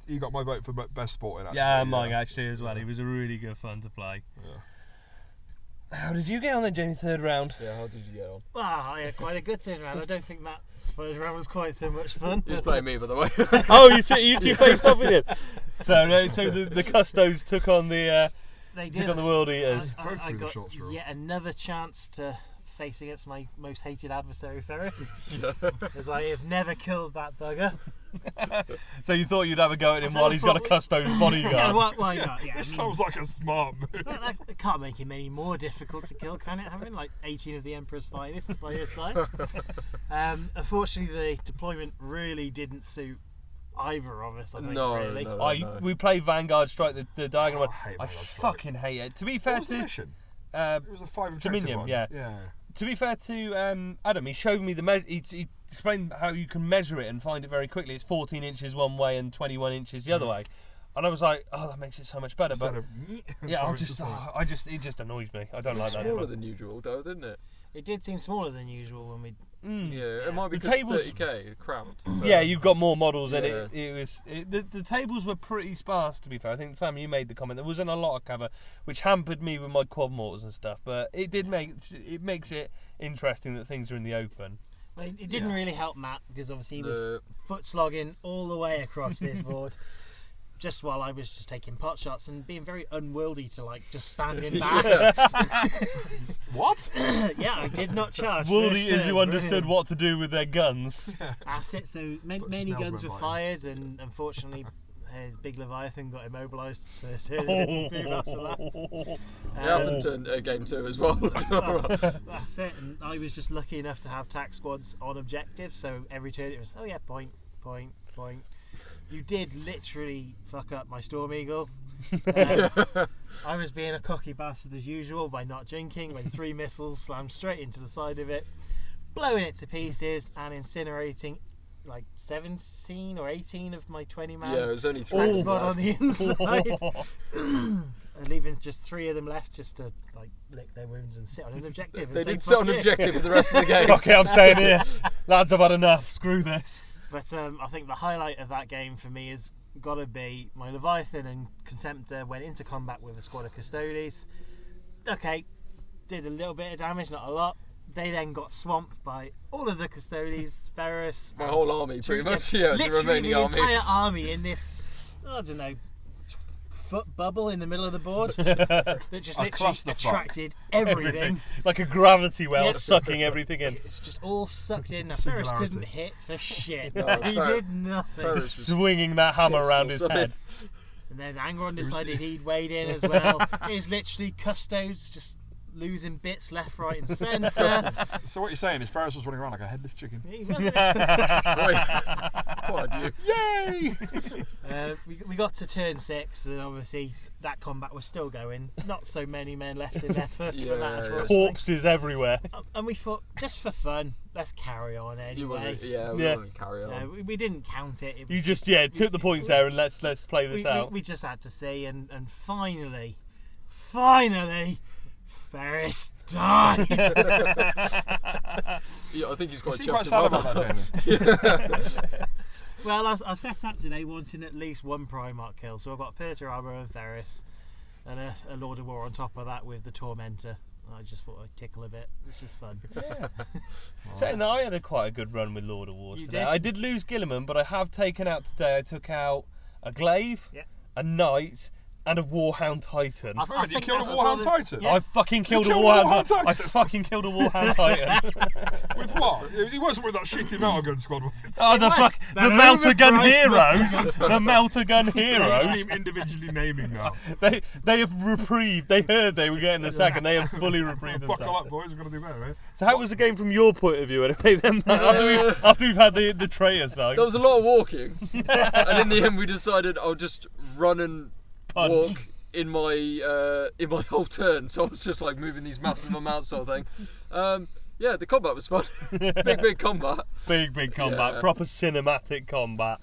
[SPEAKER 4] He got my vote for best sporting, actually.
[SPEAKER 7] Yeah, mine actually as well. He was a really good fun to play.
[SPEAKER 4] Yeah.
[SPEAKER 7] How did you get on then, Jamie? Third round.
[SPEAKER 6] Yeah, how did you get on?
[SPEAKER 5] Well, I had quite a good third round. I don't think that first round was quite so much fun.
[SPEAKER 6] He was playing me, by the way.
[SPEAKER 7] Oh, you two faced off with it. So the Custos took on the
[SPEAKER 5] They
[SPEAKER 7] took
[SPEAKER 5] did.
[SPEAKER 7] on the World Eaters.
[SPEAKER 4] Both
[SPEAKER 5] I
[SPEAKER 4] threw the
[SPEAKER 5] got
[SPEAKER 4] short straw.
[SPEAKER 5] yet another chance to face against my most hated adversary, Ferris, as I have never killed that bugger.
[SPEAKER 7] So you thought you'd have a go at him
[SPEAKER 5] So
[SPEAKER 7] while
[SPEAKER 5] I
[SPEAKER 7] he's got a
[SPEAKER 5] thought-
[SPEAKER 7] Custos bodyguard.
[SPEAKER 5] Yeah, why not? Yeah, I
[SPEAKER 4] This
[SPEAKER 5] mean,
[SPEAKER 4] sounds like a smart move.
[SPEAKER 5] that can't make him any more difficult to kill, can it? Having like 18 of the Emperor's finest by his side. Unfortunately, the deployment really didn't suit either of us. I think,
[SPEAKER 6] No,
[SPEAKER 5] really.
[SPEAKER 6] no.
[SPEAKER 7] We played Vanguard Strike, the diagonal one.
[SPEAKER 4] I hate
[SPEAKER 7] I
[SPEAKER 4] Vanguard Strike.
[SPEAKER 7] fucking hate it. To be
[SPEAKER 4] What
[SPEAKER 7] fair
[SPEAKER 4] was the
[SPEAKER 7] to
[SPEAKER 4] mission?
[SPEAKER 7] uh,
[SPEAKER 4] It was a 5 objective
[SPEAKER 7] Dominion,
[SPEAKER 4] one.
[SPEAKER 7] yeah.
[SPEAKER 4] Yeah.
[SPEAKER 7] to be fair to Adam, he showed me he explained how you can measure it and find it very quickly. It's 14 inches one way and 21 inches the other way. And I was like, oh, that makes it so much better.
[SPEAKER 4] Instead
[SPEAKER 7] But
[SPEAKER 4] of
[SPEAKER 7] yeah,
[SPEAKER 4] it
[SPEAKER 7] it just annoys me. I don't like that.
[SPEAKER 6] Smaller
[SPEAKER 7] anymore.
[SPEAKER 6] than usual, though, didn't it?
[SPEAKER 5] It did seem smaller than usual when we.
[SPEAKER 6] Yeah, it might be
[SPEAKER 7] The
[SPEAKER 6] because
[SPEAKER 7] tables-
[SPEAKER 6] 30k cramped. but-
[SPEAKER 7] Yeah, you've got more models, and
[SPEAKER 6] Yeah.
[SPEAKER 7] the tables were pretty sparse. To be fair, I think Sam, you made the comment there wasn't a lot of cover, which hampered me with my quad mortars and stuff. But it makes it interesting that things are in the open.
[SPEAKER 5] Well, it didn't really help Matt because obviously he was
[SPEAKER 6] The-
[SPEAKER 5] foot slogging all the way across this board. Just while I was just taking pot shots and being very unwieldy to like just standing back.
[SPEAKER 4] What?
[SPEAKER 5] Yeah, I did not charge.
[SPEAKER 7] Woolly
[SPEAKER 5] first
[SPEAKER 7] is who
[SPEAKER 5] turn,
[SPEAKER 7] understood
[SPEAKER 5] brilliant.
[SPEAKER 7] what to do with their guns.
[SPEAKER 5] That's it. So
[SPEAKER 4] But
[SPEAKER 5] many
[SPEAKER 4] Snell's
[SPEAKER 5] guns
[SPEAKER 4] went
[SPEAKER 5] were
[SPEAKER 4] by him.
[SPEAKER 5] fired, and unfortunately, his big Leviathan got immobilised first turn. And didn't move after that.
[SPEAKER 6] It happened to game 2 as well.
[SPEAKER 5] That's it. And I was just lucky enough to have tac squads on objective, so every turn it was, oh yeah, point. You did literally fuck up my Storm Eagle. I was being a cocky bastard as usual by not jinking when 3 missiles slammed straight into the side of it, blowing it to pieces and incinerating like 17 or 18 of my 20 man
[SPEAKER 6] Yeah, it was only 3
[SPEAKER 5] tac
[SPEAKER 6] of
[SPEAKER 5] squad
[SPEAKER 6] them
[SPEAKER 5] on the inside. And leaving just 3 of them left just to like lick their wounds and sit on an objective.
[SPEAKER 6] They
[SPEAKER 5] and say,
[SPEAKER 6] did sit on
[SPEAKER 5] "Fuck you."
[SPEAKER 6] objective for the rest of the game.
[SPEAKER 7] Okay, I'm staying here. Lads, I've had enough. Screw this.
[SPEAKER 5] But I think the highlight of that game for me has got to be my Leviathan and Contemptor went into combat with a squad of Custodes. Okay, did a little bit of damage, not a lot. They then got swamped by all of the Custodes, Ferris.
[SPEAKER 6] My
[SPEAKER 5] and
[SPEAKER 6] whole army, pretty much, yeah, the
[SPEAKER 5] literally
[SPEAKER 6] remaining
[SPEAKER 5] the
[SPEAKER 6] army.
[SPEAKER 5] entire army in this, I don't know, foot bubble in the middle of the board that just
[SPEAKER 4] A
[SPEAKER 5] literally
[SPEAKER 4] clusterfuck.
[SPEAKER 5] attracted everything.
[SPEAKER 7] Like a gravity well,
[SPEAKER 5] Yep.
[SPEAKER 7] sucking everything in.
[SPEAKER 5] It's just all sucked in. Now Ferris
[SPEAKER 4] Singularity.
[SPEAKER 5] couldn't hit for shit.
[SPEAKER 6] No,
[SPEAKER 5] He
[SPEAKER 6] Fer-
[SPEAKER 5] did nothing.
[SPEAKER 6] Ferris
[SPEAKER 7] Just
[SPEAKER 6] was
[SPEAKER 7] swinging that hammer
[SPEAKER 6] pissed
[SPEAKER 7] around
[SPEAKER 6] or
[SPEAKER 7] his
[SPEAKER 6] something.
[SPEAKER 7] head.
[SPEAKER 5] And then Angron decided he'd wade in as well. It was literally Custodes just losing bits left, right, and centre.
[SPEAKER 4] So what you're saying is Ferris was running around like a headless chicken.
[SPEAKER 5] He wasn't.
[SPEAKER 6] Quite you.
[SPEAKER 7] Yay!
[SPEAKER 5] We got to turn 6, and obviously that combat was still going. Not so many men left in their foot for that,
[SPEAKER 6] Yeah.
[SPEAKER 5] unfortunately.
[SPEAKER 7] Corpses everywhere.
[SPEAKER 5] And we thought, just for fun, let's carry on
[SPEAKER 6] You
[SPEAKER 5] anyway.
[SPEAKER 6] want to, yeah, we
[SPEAKER 7] Yeah.
[SPEAKER 6] want to carry on.
[SPEAKER 5] We didn't count it. It
[SPEAKER 7] You
[SPEAKER 5] was
[SPEAKER 7] just took the points there and let's play this out.
[SPEAKER 5] we just had to see, and finally, Ferris died.
[SPEAKER 6] Yeah, I think he's quite
[SPEAKER 4] You seem
[SPEAKER 6] chuffed
[SPEAKER 4] quite sad
[SPEAKER 6] about
[SPEAKER 4] about that, Jamie.
[SPEAKER 5] Well, I set up today wanting at least one Primarch kill, so I've got Perturabo and Ferris, and a Lord of War on top of that with the Tormentor. I just thought I'd tickle a bit. It's just fun.
[SPEAKER 7] Saying that, I had quite a good run with Lord of Wars
[SPEAKER 5] You
[SPEAKER 7] today.
[SPEAKER 5] did?
[SPEAKER 7] I did lose Gilliman, but I have taken out today. I took out a Glaive,
[SPEAKER 5] Yeah.
[SPEAKER 7] a Knight, and a Warhound Titan.
[SPEAKER 4] Really? You killed a
[SPEAKER 5] that's
[SPEAKER 4] Warhound
[SPEAKER 5] sort of-
[SPEAKER 4] Titan?
[SPEAKER 5] yeah.
[SPEAKER 7] I fucking killed a
[SPEAKER 4] killed a
[SPEAKER 7] Warhound
[SPEAKER 4] Warhound
[SPEAKER 7] I
[SPEAKER 4] Titan?
[SPEAKER 7] fucking killed a Warhound Titan.
[SPEAKER 4] With what? He wasn't with that shitty metal gun squad, was it?
[SPEAKER 7] Oh, the
[SPEAKER 5] was.
[SPEAKER 7] the
[SPEAKER 5] They're
[SPEAKER 7] Melter Gun
[SPEAKER 5] overpriced.
[SPEAKER 7] Heroes. The Melter Gun
[SPEAKER 4] Each
[SPEAKER 7] Heroes.
[SPEAKER 4] team individually naming now.
[SPEAKER 7] They have reprieved. They heard they were getting the sack, and they have fully reprieved
[SPEAKER 4] Buckle
[SPEAKER 7] themselves.
[SPEAKER 4] up, boys. We're gonna do better, eh?
[SPEAKER 7] So how was the game from your point of view? Anyway, then after we've had the Trairors side.
[SPEAKER 6] There was a lot of walking, and in the end we decided I'll just run and
[SPEAKER 7] Punch.
[SPEAKER 6] walk in my whole turn. So I was just like moving these massive amounts sort of thing. Yeah, the combat was fun. big combat.
[SPEAKER 7] Big combat,
[SPEAKER 6] Yeah.
[SPEAKER 7] proper cinematic combat.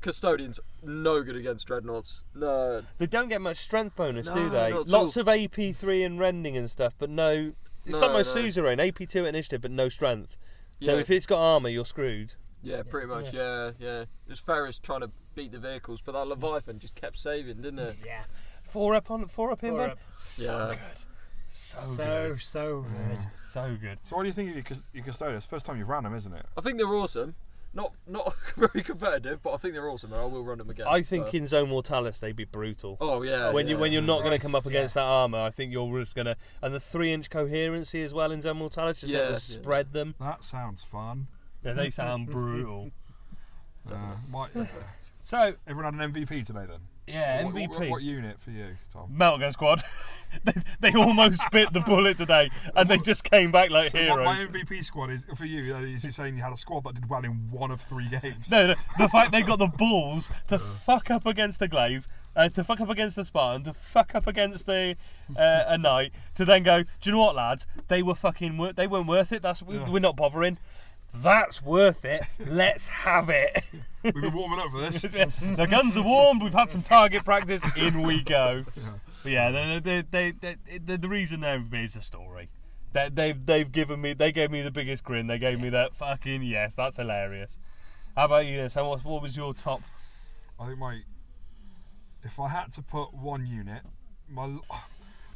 [SPEAKER 6] Custodians no good against dreadnoughts. No.
[SPEAKER 7] They don't get much strength bonus, do
[SPEAKER 6] No,
[SPEAKER 7] they?
[SPEAKER 6] not at
[SPEAKER 7] Lots
[SPEAKER 6] all.
[SPEAKER 7] of AP3 and rending and stuff, but no. It's
[SPEAKER 6] No,
[SPEAKER 7] like my
[SPEAKER 6] no.
[SPEAKER 7] Suzerain, AP2 initiative, but no strength. So
[SPEAKER 6] Yeah.
[SPEAKER 7] if it's got armour, you're screwed.
[SPEAKER 6] Yeah, pretty much. Yeah. It was Ferris trying to beat the vehicles, but that Leviathan just kept saving, didn't it?
[SPEAKER 5] Yeah.
[SPEAKER 7] Four up in
[SPEAKER 5] Four
[SPEAKER 7] Ben.
[SPEAKER 5] up.
[SPEAKER 7] So
[SPEAKER 6] Yeah.
[SPEAKER 7] good. So
[SPEAKER 5] So
[SPEAKER 7] good.
[SPEAKER 5] good.
[SPEAKER 7] So good.
[SPEAKER 4] So what do you think of your custodians? First time you've ran them, isn't it?
[SPEAKER 6] I think they're awesome. Not very competitive, but I think they're awesome, and I will run them again.
[SPEAKER 7] I think
[SPEAKER 6] so.
[SPEAKER 7] in Zone Mortalis they'd be brutal.
[SPEAKER 6] Oh yeah.
[SPEAKER 7] when
[SPEAKER 6] yeah.
[SPEAKER 7] you're not going to come up
[SPEAKER 5] Christ,
[SPEAKER 7] against that armour, I think you're just going to, and the 3-inch coherency as well in Zone Mortalis, just
[SPEAKER 6] Yeah,
[SPEAKER 7] have to
[SPEAKER 6] yeah.
[SPEAKER 7] spread them.
[SPEAKER 4] That sounds fun.
[SPEAKER 7] Yeah, they sound brutal.
[SPEAKER 4] Might,
[SPEAKER 7] So
[SPEAKER 4] everyone had an MVP today then?
[SPEAKER 7] yeah,
[SPEAKER 4] What-
[SPEAKER 7] MVP.
[SPEAKER 4] What unit for you, Tom?
[SPEAKER 7] Metal Gun Squad. they almost bit the bullet today, and they just came back like
[SPEAKER 4] So
[SPEAKER 7] heroes.
[SPEAKER 4] my MVP squad is for you. Is you saying you had a squad that did well in one of 3 games?
[SPEAKER 7] No, the fact they got the balls to fuck up against a glaive, to fuck up against a Spartan, to fuck up against a knight, to then go, do you know what, lads? They were fucking. They weren't worth it. We're not bothering. That's worth it. Let's have it.
[SPEAKER 4] We've been warming up for this.
[SPEAKER 7] The guns are warmed. We've had some target practice. In we go. But yeah, the reason there is the story. They've given me. They gave me the biggest grin. They gave me that fucking yes. That's hilarious. How about you? So what was your top?
[SPEAKER 4] I think if I had to put one unit, my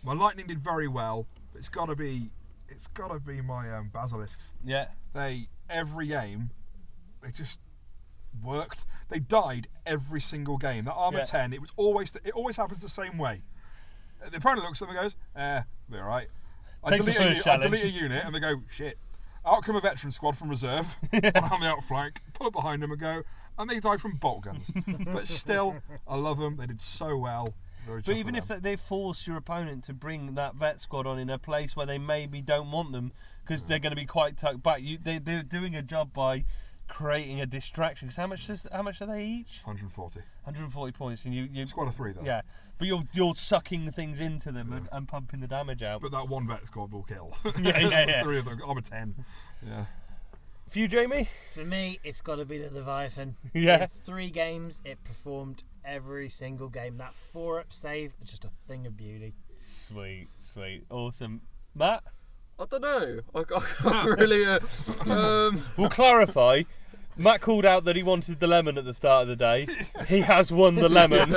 [SPEAKER 4] lightning did very well. But it's got to be my basilisks.
[SPEAKER 7] Yeah.
[SPEAKER 4] Every game, they just worked. They died every single game. That armor
[SPEAKER 7] Yeah.
[SPEAKER 4] 10, it always happens the same way. The opponent looks at them and goes, we're alright. I
[SPEAKER 7] Takes the
[SPEAKER 4] delete
[SPEAKER 7] first
[SPEAKER 4] I
[SPEAKER 7] challenge.
[SPEAKER 4] delete a unit and they go, shit. Out come a veteran squad from reserve on the outflank, pull up behind them and go, and they die from bolt guns. But still, I love them. They did so well. Very
[SPEAKER 7] But
[SPEAKER 4] chuffed
[SPEAKER 7] even
[SPEAKER 4] with
[SPEAKER 7] if they force your opponent to bring that vet squad on in a place where they maybe don't want them because they're going to be quite tucked back, they're doing a job by creating a distraction. Because how much are they each?
[SPEAKER 4] 140.
[SPEAKER 7] 140 points, and you
[SPEAKER 4] Squad of 3 though.
[SPEAKER 7] yeah, but you're sucking things into them and pumping the damage out.
[SPEAKER 4] But that one vet squad will kill.
[SPEAKER 7] Yeah.
[SPEAKER 4] 3 of them. I'm a 10. Yeah.
[SPEAKER 7] For you, Jamie?
[SPEAKER 5] For me, it's got to be the Leviathan.
[SPEAKER 7] Yeah.
[SPEAKER 5] In 3 games, it performed every single game. That 4-up save is just a thing of beauty.
[SPEAKER 7] Sweet, awesome. Matt?
[SPEAKER 6] I don't know. I can't really.
[SPEAKER 7] We'll clarify. Matt called out that he wanted the lemon at the start of the day. He has won the lemon.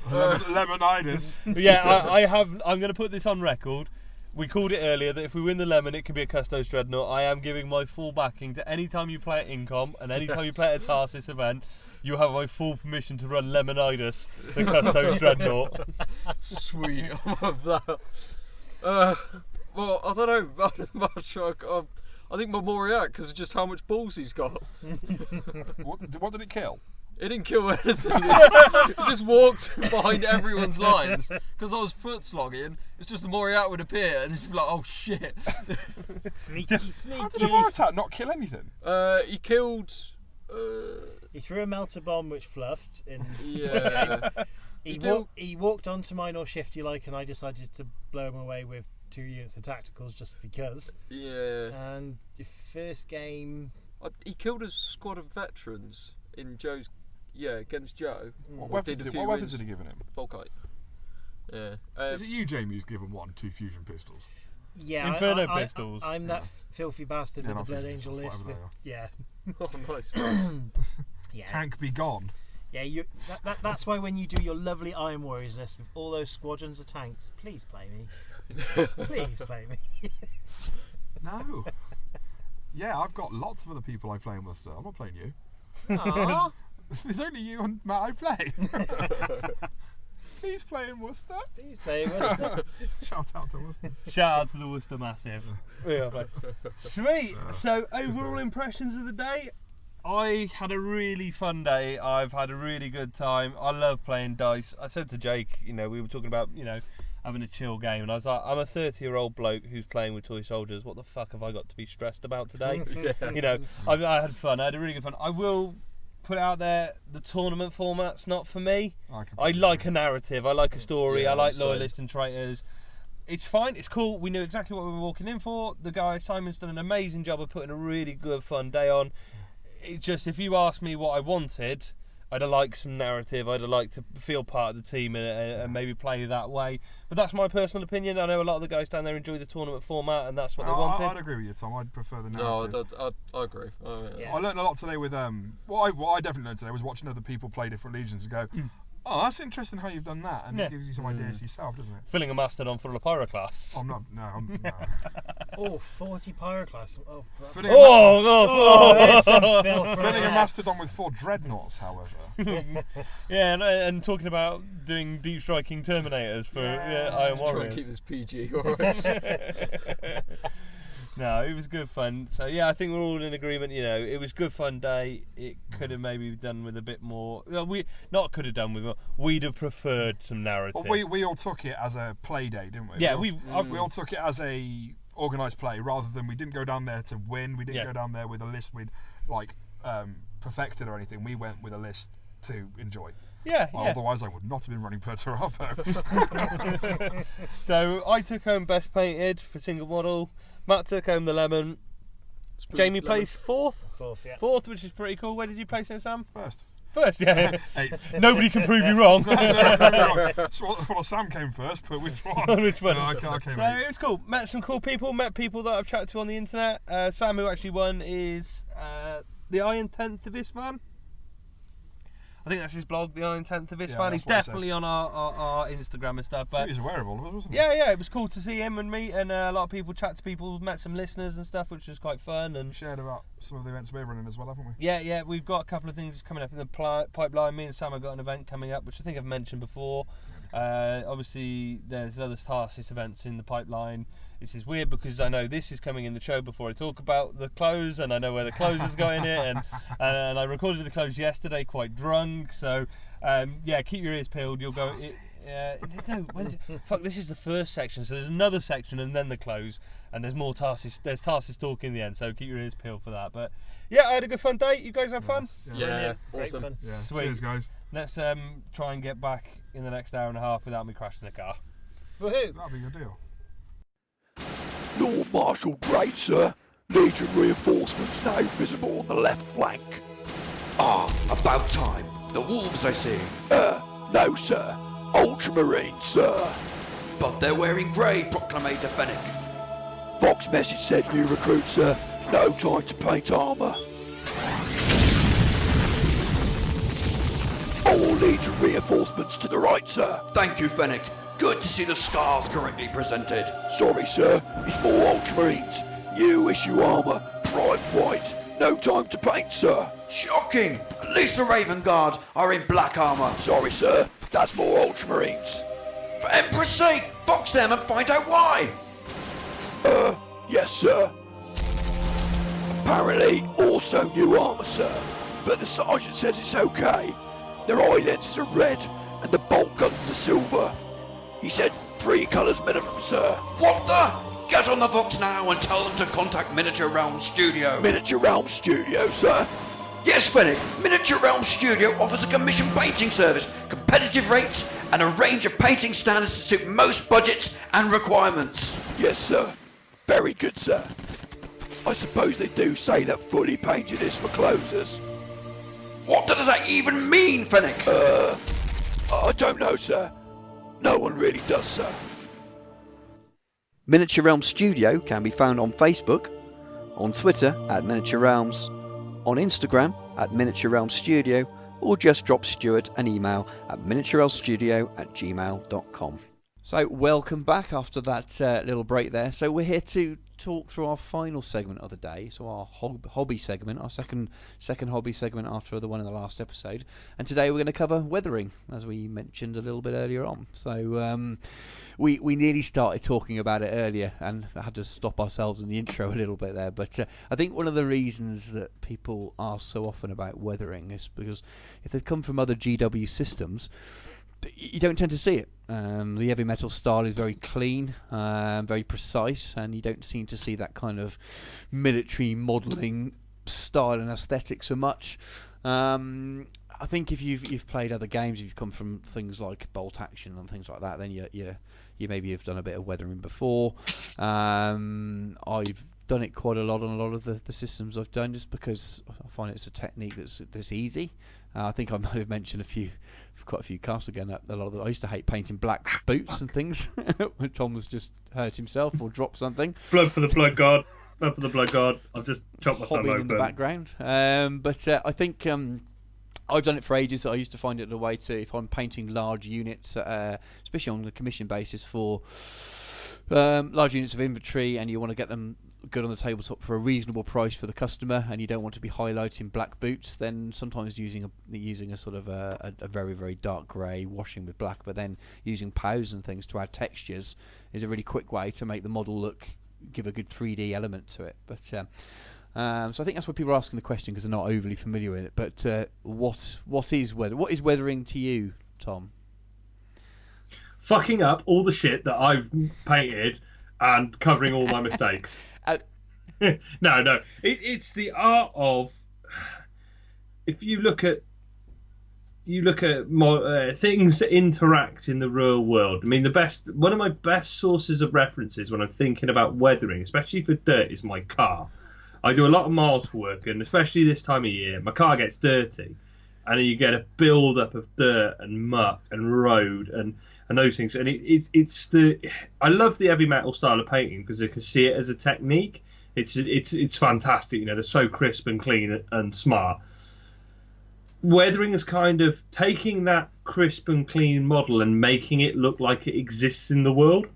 [SPEAKER 4] Lemonitis.
[SPEAKER 7] Yeah, I'm going to put this on record. We called it earlier that if we win the lemon, it can be a Custos Dreadnought. I am giving my full backing to any time you play at Incom and any time you play at a Tarsus event. You have my full permission to run Lemonitis, the Custos Dreadnought.
[SPEAKER 6] Sweet. I love that. Well, I don't know much. I think my Moriarty because of just how much balls he's got.
[SPEAKER 4] What did it kill?
[SPEAKER 6] It didn't kill anything. It just walked behind everyone's lines because I was foot slogging. It's just the Moriarty would appear and it's like, oh shit.
[SPEAKER 5] Sneaky.
[SPEAKER 4] How did a war attack not kill anything?
[SPEAKER 6] He killed.
[SPEAKER 5] He threw a melter bomb which fluffed.
[SPEAKER 6] Yeah.
[SPEAKER 5] He walked onto mine or shift you like, and I decided to blow him away with 2 units of tacticals just because.
[SPEAKER 6] Yeah.
[SPEAKER 5] And the first game,
[SPEAKER 6] He killed a squad of veterans in Joe's. Yeah, against Joe.
[SPEAKER 4] What weapons did he give him?
[SPEAKER 6] Volkite. Yeah.
[SPEAKER 4] Is it you, Jamie, who's given 2 fusion pistols?
[SPEAKER 5] yeah,
[SPEAKER 7] Inferno pistols.
[SPEAKER 5] I'm that filthy bastard
[SPEAKER 4] Yeah,
[SPEAKER 5] with
[SPEAKER 4] not
[SPEAKER 5] the Blood
[SPEAKER 4] fusion
[SPEAKER 5] Angel
[SPEAKER 4] pistols,
[SPEAKER 5] list.
[SPEAKER 4] whatever
[SPEAKER 5] Yeah,
[SPEAKER 6] Oh, nice.
[SPEAKER 5] yeah.
[SPEAKER 4] Tank be gone.
[SPEAKER 5] Yeah, that's why when you do your lovely Iron Warriors list with all those squadrons of tanks, please play me. Please play me.
[SPEAKER 4] No. Yeah, I've got lots of other people I play with, so I'm not playing you.
[SPEAKER 5] Aww.
[SPEAKER 4] There's only you and Matt I play. He's playing Worcester.
[SPEAKER 5] He's playing Worcester.
[SPEAKER 4] Shout out to Worcester.
[SPEAKER 7] Shout out to the Worcester Massive. Yeah, right. Sweet. So overall impressions of the day. I had a really fun day. I've had a really good time. I love playing dice. I said to Jake, we were talking about, having a chill game, and I was like, I'm a 30-year-old bloke who's playing with toy soldiers. What the fuck have I got to be stressed about today? I had fun. I had a really good fun. I will put out there, the tournament format's not for me. I like a narrative. I like a story.
[SPEAKER 6] Yeah,
[SPEAKER 7] I like
[SPEAKER 6] same.
[SPEAKER 7] loyalists and traitors. It's fine. It's cool. We knew exactly what we were walking in for. The guy Simon's done an amazing job of putting a really good, fun day on. It's just, if you asked me what I wanted, I'd have liked some narrative. I'd have liked to feel part of the team and maybe play that way. But that's my personal opinion. I know a lot of the guys down there enjoy the tournament format, and that's what they wanted.
[SPEAKER 4] I'd agree with you, Tom. I'd prefer the narrative.
[SPEAKER 6] No, I agree.
[SPEAKER 5] Yeah.
[SPEAKER 4] I learned a lot today with what I definitely learned today was watching other people play different legions and go, oh, that's interesting how you've done that, and it gives you some ideas yourself, doesn't it?
[SPEAKER 7] Filling a mastodon full of pyroclasts.
[SPEAKER 4] I'm no.
[SPEAKER 5] Oh, 40 pyroclasts. Oh,
[SPEAKER 4] Filling
[SPEAKER 5] there's some filth right
[SPEAKER 4] filling a
[SPEAKER 5] there.
[SPEAKER 4] mastodon with 4 dreadnoughts, however.
[SPEAKER 7] Yeah, and talking about doing deep striking Terminators for Iron
[SPEAKER 6] Try and
[SPEAKER 7] Warriors.
[SPEAKER 6] keep this PG, alright?
[SPEAKER 7] No, it was good fun. So yeah, I think we're all in agreement. It was good fun day. It could have maybe done with a bit more. Well, we'd have preferred some narrative.
[SPEAKER 4] Well, we all took it as a play day, didn't we?
[SPEAKER 7] Yeah,
[SPEAKER 4] we all took it as a organised play rather than we didn't go down there to win. We didn't go down there with a list we'd perfected or anything. We went with a list to enjoy.
[SPEAKER 7] Yeah.
[SPEAKER 4] Otherwise, I would not have been running Perturabo.
[SPEAKER 7] So I took home best painted for single model. Matt took home the lemon. Jamie placed fourth. Fourth, which is pretty cool. Where did you place it, Sam? First, yeah. Nobody can prove you wrong.
[SPEAKER 4] Well, Sam came first, but which one?
[SPEAKER 7] Which one?
[SPEAKER 4] No, I can't
[SPEAKER 7] So it was cool. Met some cool people. Met people that I've chatted to on the internet. Sam, who actually won, is the Iron 10th of Isfan. I think that's his blog, the Iron 10th of Isfan. He's definitely on our Instagram and stuff. But
[SPEAKER 4] he was aware of all of us, wasn't he?
[SPEAKER 7] Yeah, it was cool to see him and meet, and a lot of people, chat to people, met some listeners and stuff, which was quite fun. And
[SPEAKER 4] shared about some of the events we're running as well, haven't we?
[SPEAKER 7] Yeah, we've got a couple of things coming up in the pipeline. Me and Sam have got an event coming up, which I think I've mentioned before. Obviously, there's other Tarsis events in the pipeline. This is weird because I know this is coming in the show before I talk about the clothes, and I know where the clothes has got in it, and I recorded the clothes yesterday quite drunk, so keep your ears peeled. You'll go. Fuck, this is the first section, so there's another section and then the close, and there's more Tarsis. There's Tarsis talk in the end, so keep your ears peeled for that. But yeah, I had a good fun day. You guys have fun?
[SPEAKER 6] Yeah,
[SPEAKER 5] great
[SPEAKER 6] awesome.
[SPEAKER 5] fun.
[SPEAKER 4] Yeah.
[SPEAKER 7] Sweet.
[SPEAKER 4] Cheers, guys.
[SPEAKER 7] Let's try and get back in the next hour and a half without me crashing the car.
[SPEAKER 5] Woohoo!
[SPEAKER 4] That'll be a good deal.
[SPEAKER 8] Lord Marshal Great, sir. Legion reinforcements now visible on the left flank.
[SPEAKER 9] Ah, about time. The wolves, I see.
[SPEAKER 8] No, sir. Ultramarines, sir.
[SPEAKER 9] But they're wearing grey, Proclamator Fennec.
[SPEAKER 8] Fox message said new recruits, sir. No time to paint armour. All Legion reinforcements to the right, sir.
[SPEAKER 9] Thank you, Fennec. Good to see the scars correctly presented.
[SPEAKER 8] Sorry, sir. It's more Ultramarines. You issue armour. Prime white. No time to paint, sir.
[SPEAKER 9] Shocking. At least the Raven Guard are in black armour.
[SPEAKER 8] Sorry, sir. That's more Ultramarines.
[SPEAKER 9] For Emperor's sake, box them and find out why.
[SPEAKER 8] Yes, sir. Apparently, also new armour, sir. But the sergeant says it's okay. Their eye lenses are red, and the bolt guns are silver. He said 3 colours minimum, sir.
[SPEAKER 9] What the? Get on the Vox now and tell them to contact Miniature Realm Studio.
[SPEAKER 8] Miniature Realm Studio, sir.
[SPEAKER 9] Yes, Fennec. Miniature Realm Studio offers a commission painting service, competitive rates, and a range of painting standards to suit most budgets and requirements.
[SPEAKER 8] Yes, sir. Very good, sir. I suppose they do say that fully painted is for closers.
[SPEAKER 9] What does that even mean, Fennec?
[SPEAKER 8] I don't know, sir. No one really does, sir.
[SPEAKER 10] Miniature Realms Studio can be found on Facebook, on Twitter at Miniature Realms, on Instagram at Miniature Realms Studio, or just drop Stuart an email at miniaturerealmsstudio@gmail.com. So welcome back after that little break there. So we're here to
[SPEAKER 2] talk through our final segment of the day, so our hobby segment, our second hobby segment after the one in the last episode. And today we're going to cover weathering, as we mentioned a little bit earlier on. So we nearly started talking about it earlier and had to stop ourselves in the intro a little bit there. But I think one of the reasons that people ask so often about weathering is because if they've come from other GW systems, you don't tend to see it. The heavy metal style is very clean, very precise, and you don't seem to see that kind of military modelling style and aesthetic so much. I think if you've played other games, if you've come from things like bolt action and things like that, then you maybe have done a bit of weathering before. I've done it quite a lot on a lot of the systems I've done, just because I find it's a technique that's easy. I think I might have mentioned quite a few casts again. I used to hate painting black boots and things when Tom was just hurt himself or dropped something.
[SPEAKER 1] Blood for the blood god. Blood for the blood god. I've just chopped my thumb
[SPEAKER 2] Hobbing
[SPEAKER 1] open.
[SPEAKER 2] in the background. But I think I've done it for ages. I used to find it a way to, if I'm painting large units, especially on the commission basis for large units of inventory, and you want to get them good on the tabletop for a reasonable price for the customer, and you don't want to be highlighting black boots, then sometimes using a sort of a very, very dark grey, washing with black, but then using POWs and things to add textures is a really quick way to make the model give a good 3D element to it. But so I think that's why people are asking the question, because they're not overly familiar with it. But what is weathering to you, Tom?
[SPEAKER 1] Fucking up all the shit that I've painted and covering all my mistakes. No. It's the art of, if you look at things that interact in the real world. I mean, one of my best sources of references when I'm thinking about weathering, especially for dirt, is my car. I do a lot of miles for work, and especially this time of year, my car gets dirty, and you get a build up of dirt and muck and road and those things. And I love the heavy metal style of painting because I can see it as a technique. It's fantastic. You know, they're so crisp and clean and smart. Weathering is kind of taking that crisp and clean model and making it look like it exists in the world.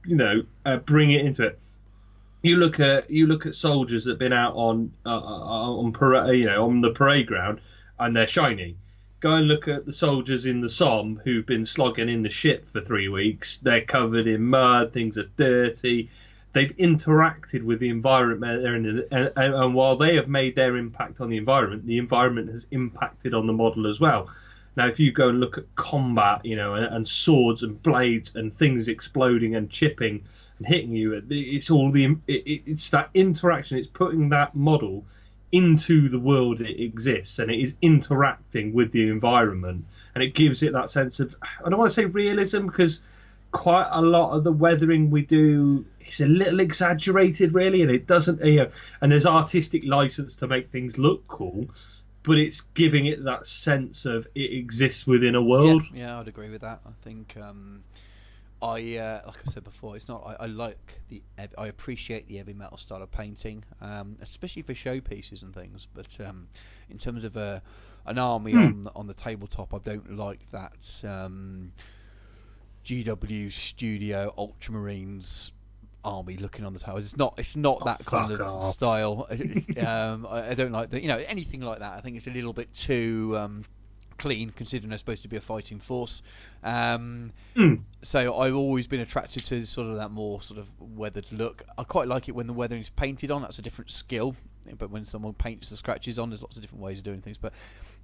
[SPEAKER 1] You know, bring it into it. You look at soldiers that've been out on parade, on the parade ground, and they're shiny. Go and look at the soldiers in the Somme who've been slogging in the shit for 3 weeks. They're covered in mud. Things are dirty. They've interacted with the environment they're in, and while they have made their impact on the environment has impacted on the model as well. Now, if you go and look at combat, and swords and blades and things exploding and chipping and hitting you, it's that interaction. It's putting that model into the world it exists, and it is interacting with the environment, and it gives it that sense of, I don't want to say realism, because quite a lot of the weathering we do is a little exaggerated, really, and it doesn't, and there's artistic license to make things look cool, but it's giving it that sense of it exists within a world.
[SPEAKER 2] Yeah, I'd agree with that. I think like I said before, it's not. I appreciate the heavy metal style of painting, especially for showpieces and things. But in terms of an army on the tabletop, I don't like that GW Studio Ultramarines army looking on the towers. It's not that kind of style. I don't like that. Anything like that. I think it's a little bit too clean, considering they're supposed to be a fighting force. So I've always been attracted to sort of that more sort of weathered look. I quite like it when the weathering is painted on. That's a different skill. But when someone paints the scratches on, there's lots of different ways of doing things. But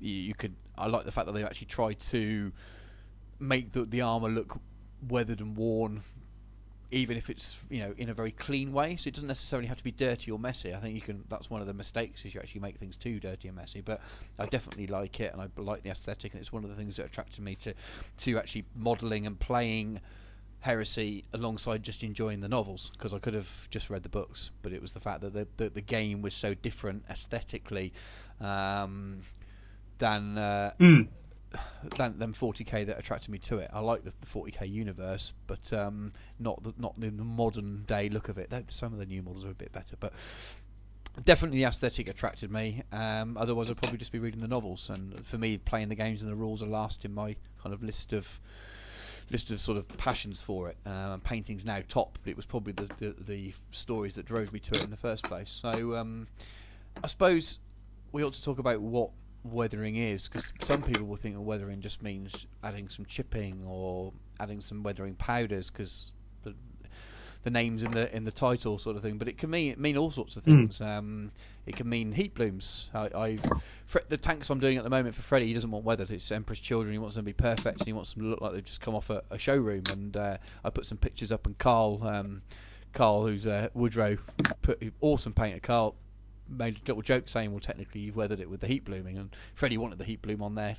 [SPEAKER 2] I like the fact that they've actually tried to make the armour look weathered and worn, even if it's in a very clean way. So it doesn't necessarily have to be dirty or messy. I think that's one of the mistakes, is you actually make things too dirty and messy. But I definitely like it, and I like the aesthetic, and it's one of the things that attracted me to actually modelling and playing Heresy alongside just enjoying the novels, because I could have just read the books, but it was the fact that the game was so different aesthetically than 40k that attracted me to it. I like the 40k universe, but not the modern day look of it. Some of the new models are a bit better, but definitely the aesthetic attracted me. Otherwise, I'd probably just be reading the novels. And for me, playing the games and the rules are last in my kind of list of list of sort of passions for it. Painting's now top, but it was probably the stories that drove me to it in the first place. So I suppose we ought to talk about what weathering is, because some people will think that weathering just means adding some chipping or adding some weathering powders, because the names in the title sort of thing, but it can mean all sorts of things. It can mean heat blooms. The tanks I'm doing at the moment for Freddie, he doesn't want weathered. It's Emperor's Children. He wants them to be perfect, and he wants them to look like they've just come off a showroom. And I put some pictures up, and Carl, who's Woodrow, put awesome painter. Carl made a little joke saying, well, technically you've weathered it with the heat blooming, and Freddie wanted the heat bloom on there.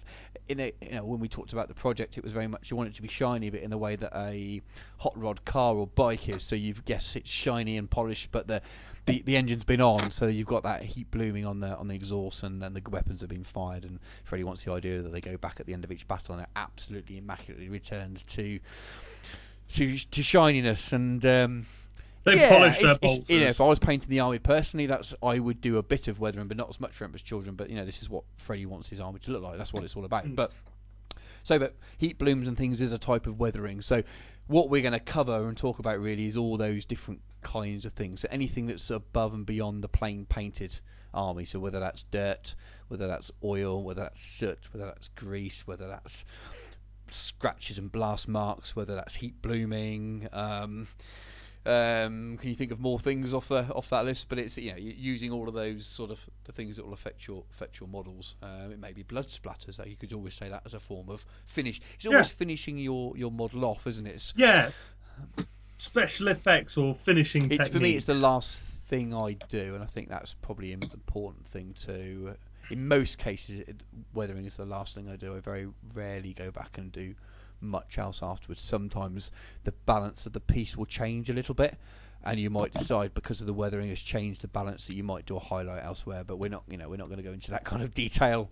[SPEAKER 2] When we talked about the project, it was very much you want it to be shiny, but in the way that a hot rod car or bike is. So it's shiny and polished, but the engine's been on, so you've got that heat blooming on the exhaust, and the weapons have been fired. And Freddie wants the idea that they go back at the end of each battle and are absolutely immaculately returned to shininess. And
[SPEAKER 1] polish their bolters.
[SPEAKER 2] If I was painting the army personally, I would do a bit of weathering, but not as much for Emperor's Children. But this is what Freddie wants his army to look like. That's what it's all about. But heat blooms and things is a type of weathering. So what we're going to cover and talk about really is all those different kinds of things. So anything that's above and beyond the plain painted army. So whether that's dirt, whether that's oil, whether that's soot, whether that's grease, whether that's scratches and blast marks, whether that's heat blooming. Can you think of more things off that list? But it's using all of those sort of the things that will affect your models. It may be blood splatters. So you could always say that as a form of finish. It's always finishing your model off, isn't it?
[SPEAKER 1] Special effects or finishing techniques.
[SPEAKER 2] For me, it's the last thing I do, and I think that's probably an important thing too. In most cases, weathering is the last thing I do. I very rarely go back and do much else afterwards. Sometimes the balance of the piece will change a little bit, and you might decide because of the weathering has changed the balance that you might do a highlight elsewhere. But we're not going to go into that kind of detail,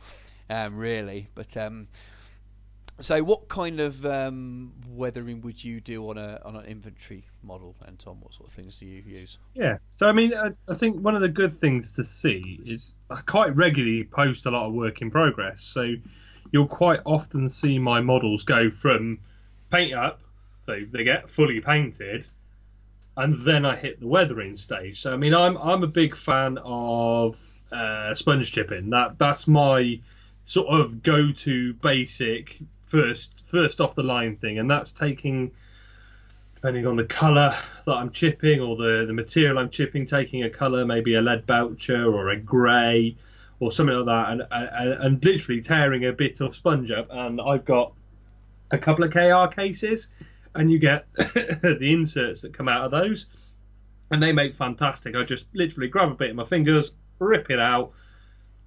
[SPEAKER 2] really. But so what kind of weathering would you do on an infantry model, and Tom? What sort of things do you use?
[SPEAKER 1] Yeah, so I think one of the good things to see is I quite regularly post a lot of work in progress. So you'll quite often see my models go from paint up, so they get fully painted, and then I hit the weathering stage. So I'm a big fan of sponge chipping. That's my sort of go-to basic first off the line thing, and that's taking, depending on the colour that I'm chipping or the material I'm chipping, taking a colour, maybe a lead belcher or a grey or something like that, and literally tearing a bit of sponge up. And I've got a couple of KR cases, and you get the inserts that come out of those, and they make fantastic. I just literally grab a bit in my fingers, rip it out,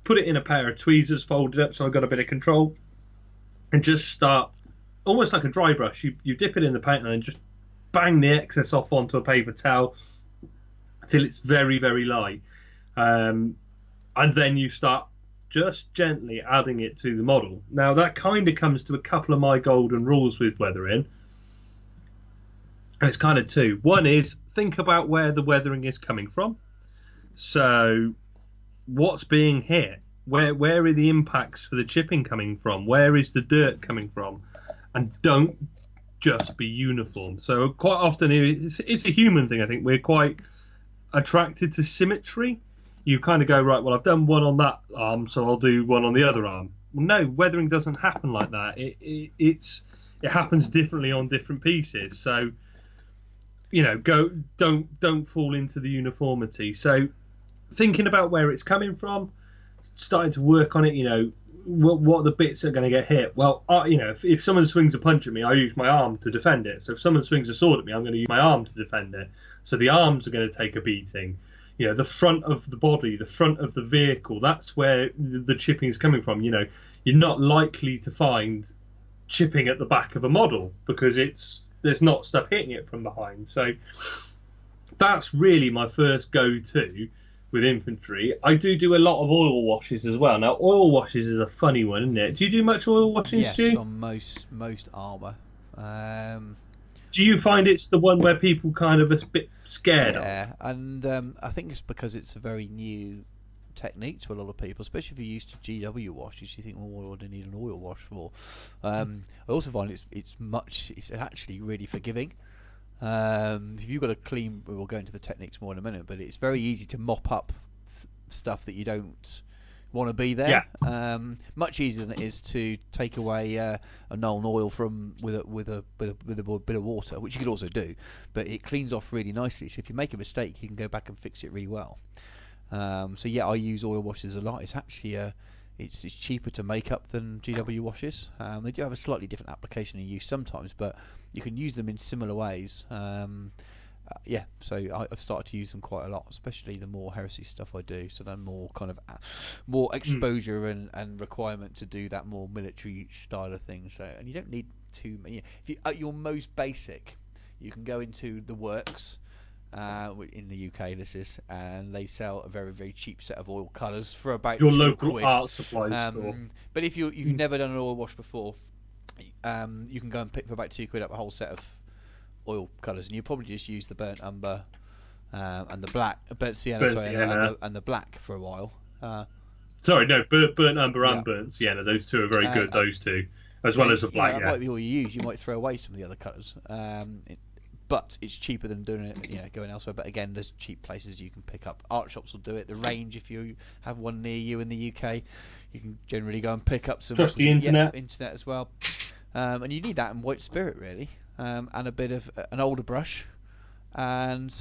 [SPEAKER 1] put it in a pair of tweezers folded up so I've got a bit of control, and just start almost like a dry brush. You dip it in the paint and then just bang the excess off onto a paper towel till it's very, very light. And then you start just gently adding it to the model. Now that kind of comes to a couple of my golden rules with weathering. And it's kind of two. One is think about where the weathering is coming from. So what's being hit? Where are the impacts for the chipping coming from? Where is the dirt coming from? And don't just be uniform. So quite often it's a human thing. I think we're quite attracted to symmetry. You kind of go, right, well, I've done one on that arm, so I'll do one on the other arm. Well, no, weathering doesn't happen like that. It happens differently on different pieces. So, don't fall into the uniformity. So, thinking about where it's coming from, starting to work on it. What are the bits that are going to get hit? Well, if someone swings a punch at me, I use my arm to defend it. So if someone swings a sword at me, I'm going to use my arm to defend it. So the arms are going to take a beating. The front of the body, the front of the vehicle, that's where the chipping is coming from. You're not likely to find chipping at the back of a model because there's not stuff hitting it from behind. So that's really my first go-to with infantry. I do a lot of oil washes as well. Now, oil washes is a funny one, isn't it? Do you do much oil washing, Stu?
[SPEAKER 2] Yes, on most armour.
[SPEAKER 1] Do you find it's the one where people kind of a bit scared of?
[SPEAKER 2] Yeah, and I think it's because it's a very new technique to a lot of people, especially if you're used to GW washes. You think, well, what do I need an oil wash for? I also find it's actually really forgiving. If you've got a clean, we'll go into the techniques more in a minute, but it's very easy to mop up stuff that you don't want to be there. Much easier than it is to take away a known oil with a bit of water, which you could also do, but it cleans off really nicely. So if you make a mistake, you can go back and fix it really well. So yeah, I use oil washes a lot. It's actually it's cheaper to make up than GW washes. They do have a slightly different application and use sometimes, but you can use them in similar ways. So I've started to use them quite a lot, especially the more heresy stuff I do. So then more kind of more exposure and requirement to do that more military style of thing. So, and you don't need too many. If you at your most basic, you can go into the works. In the UK this is, and they sell a very, very cheap set of oil colours for about
[SPEAKER 1] your
[SPEAKER 2] £2.
[SPEAKER 1] local art supply store.
[SPEAKER 2] But if you've never done an oil wash before, you can go and pick for about £2 up a whole set of oil colours, and you probably just use the burnt umber and the black, burnt sienna, and the black for a while.
[SPEAKER 1] Burnt umber and burnt sienna. Those two are very good. Those two, as well as the black.
[SPEAKER 2] That might be all you use. You might throw away some of the other colours. But it's cheaper than doing it, going elsewhere. But again, there's cheap places you can pick up. Art shops will do it. The Range, if you have one near you in the UK, you can generally go and pick up some.
[SPEAKER 1] Trust the internet.
[SPEAKER 2] Internet as well. And you need that in White Spirit really, and a bit of an older brush, and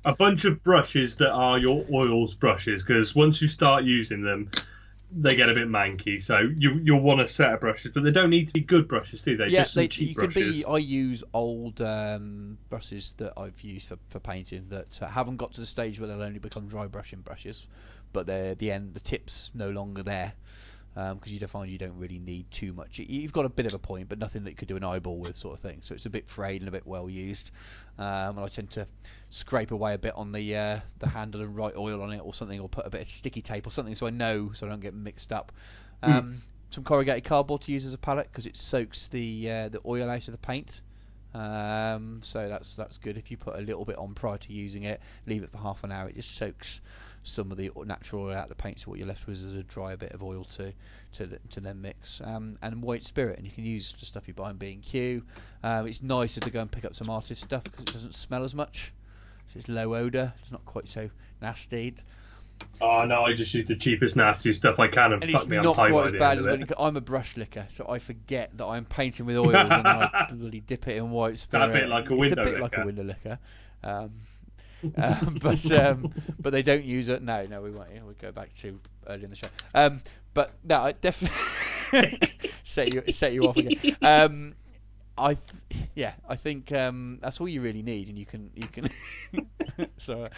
[SPEAKER 1] a bunch of brushes that are your oils brushes, because once you start using them, they get a bit manky, so you'll want a set of brushes, but they don't need to be good brushes, do they?
[SPEAKER 2] Yeah,
[SPEAKER 1] just some cheap brushes.
[SPEAKER 2] I use old brushes that I've used for painting that haven't got to the stage where they'll only become dry brushing brushes, but the tip's no longer there, because you find you don't really need too much. You've got a bit of a point, but nothing that you could do an eyeball with, sort of thing. So it's a bit frayed and a bit well used. And I tend to scrape away a bit on the handle and write oil on it or something, or put a bit of sticky tape or something so I know, so I don't get mixed up. Some corrugated cardboard to use as a palette because it soaks the oil out of the paint. So that's good. If you put a little bit on prior to using it, leave it for half an hour, it just soaks some of the natural oil out of the paint, so what you're left with is a drier bit of oil to then mix. And White Spirit, and you can use the stuff you buy in B&Q. It's nicer to go and pick up some artist stuff because it doesn't smell as much, so it's low odour, it's not quite so nasty.
[SPEAKER 1] Oh no, I just use the cheapest nasty stuff I can and fuck me on time by the end of it.
[SPEAKER 2] I'm a brush licker, so I forget that I'm painting with oils and then I really dip it in White Spirit.
[SPEAKER 1] That's a bit like a window licker.
[SPEAKER 2] It's a bit like a window licker. But they don't use it. No, we won't. We'll go back to early in the show. But no, I definitely set you off again. I think that's all you really need, and you can. Sorry,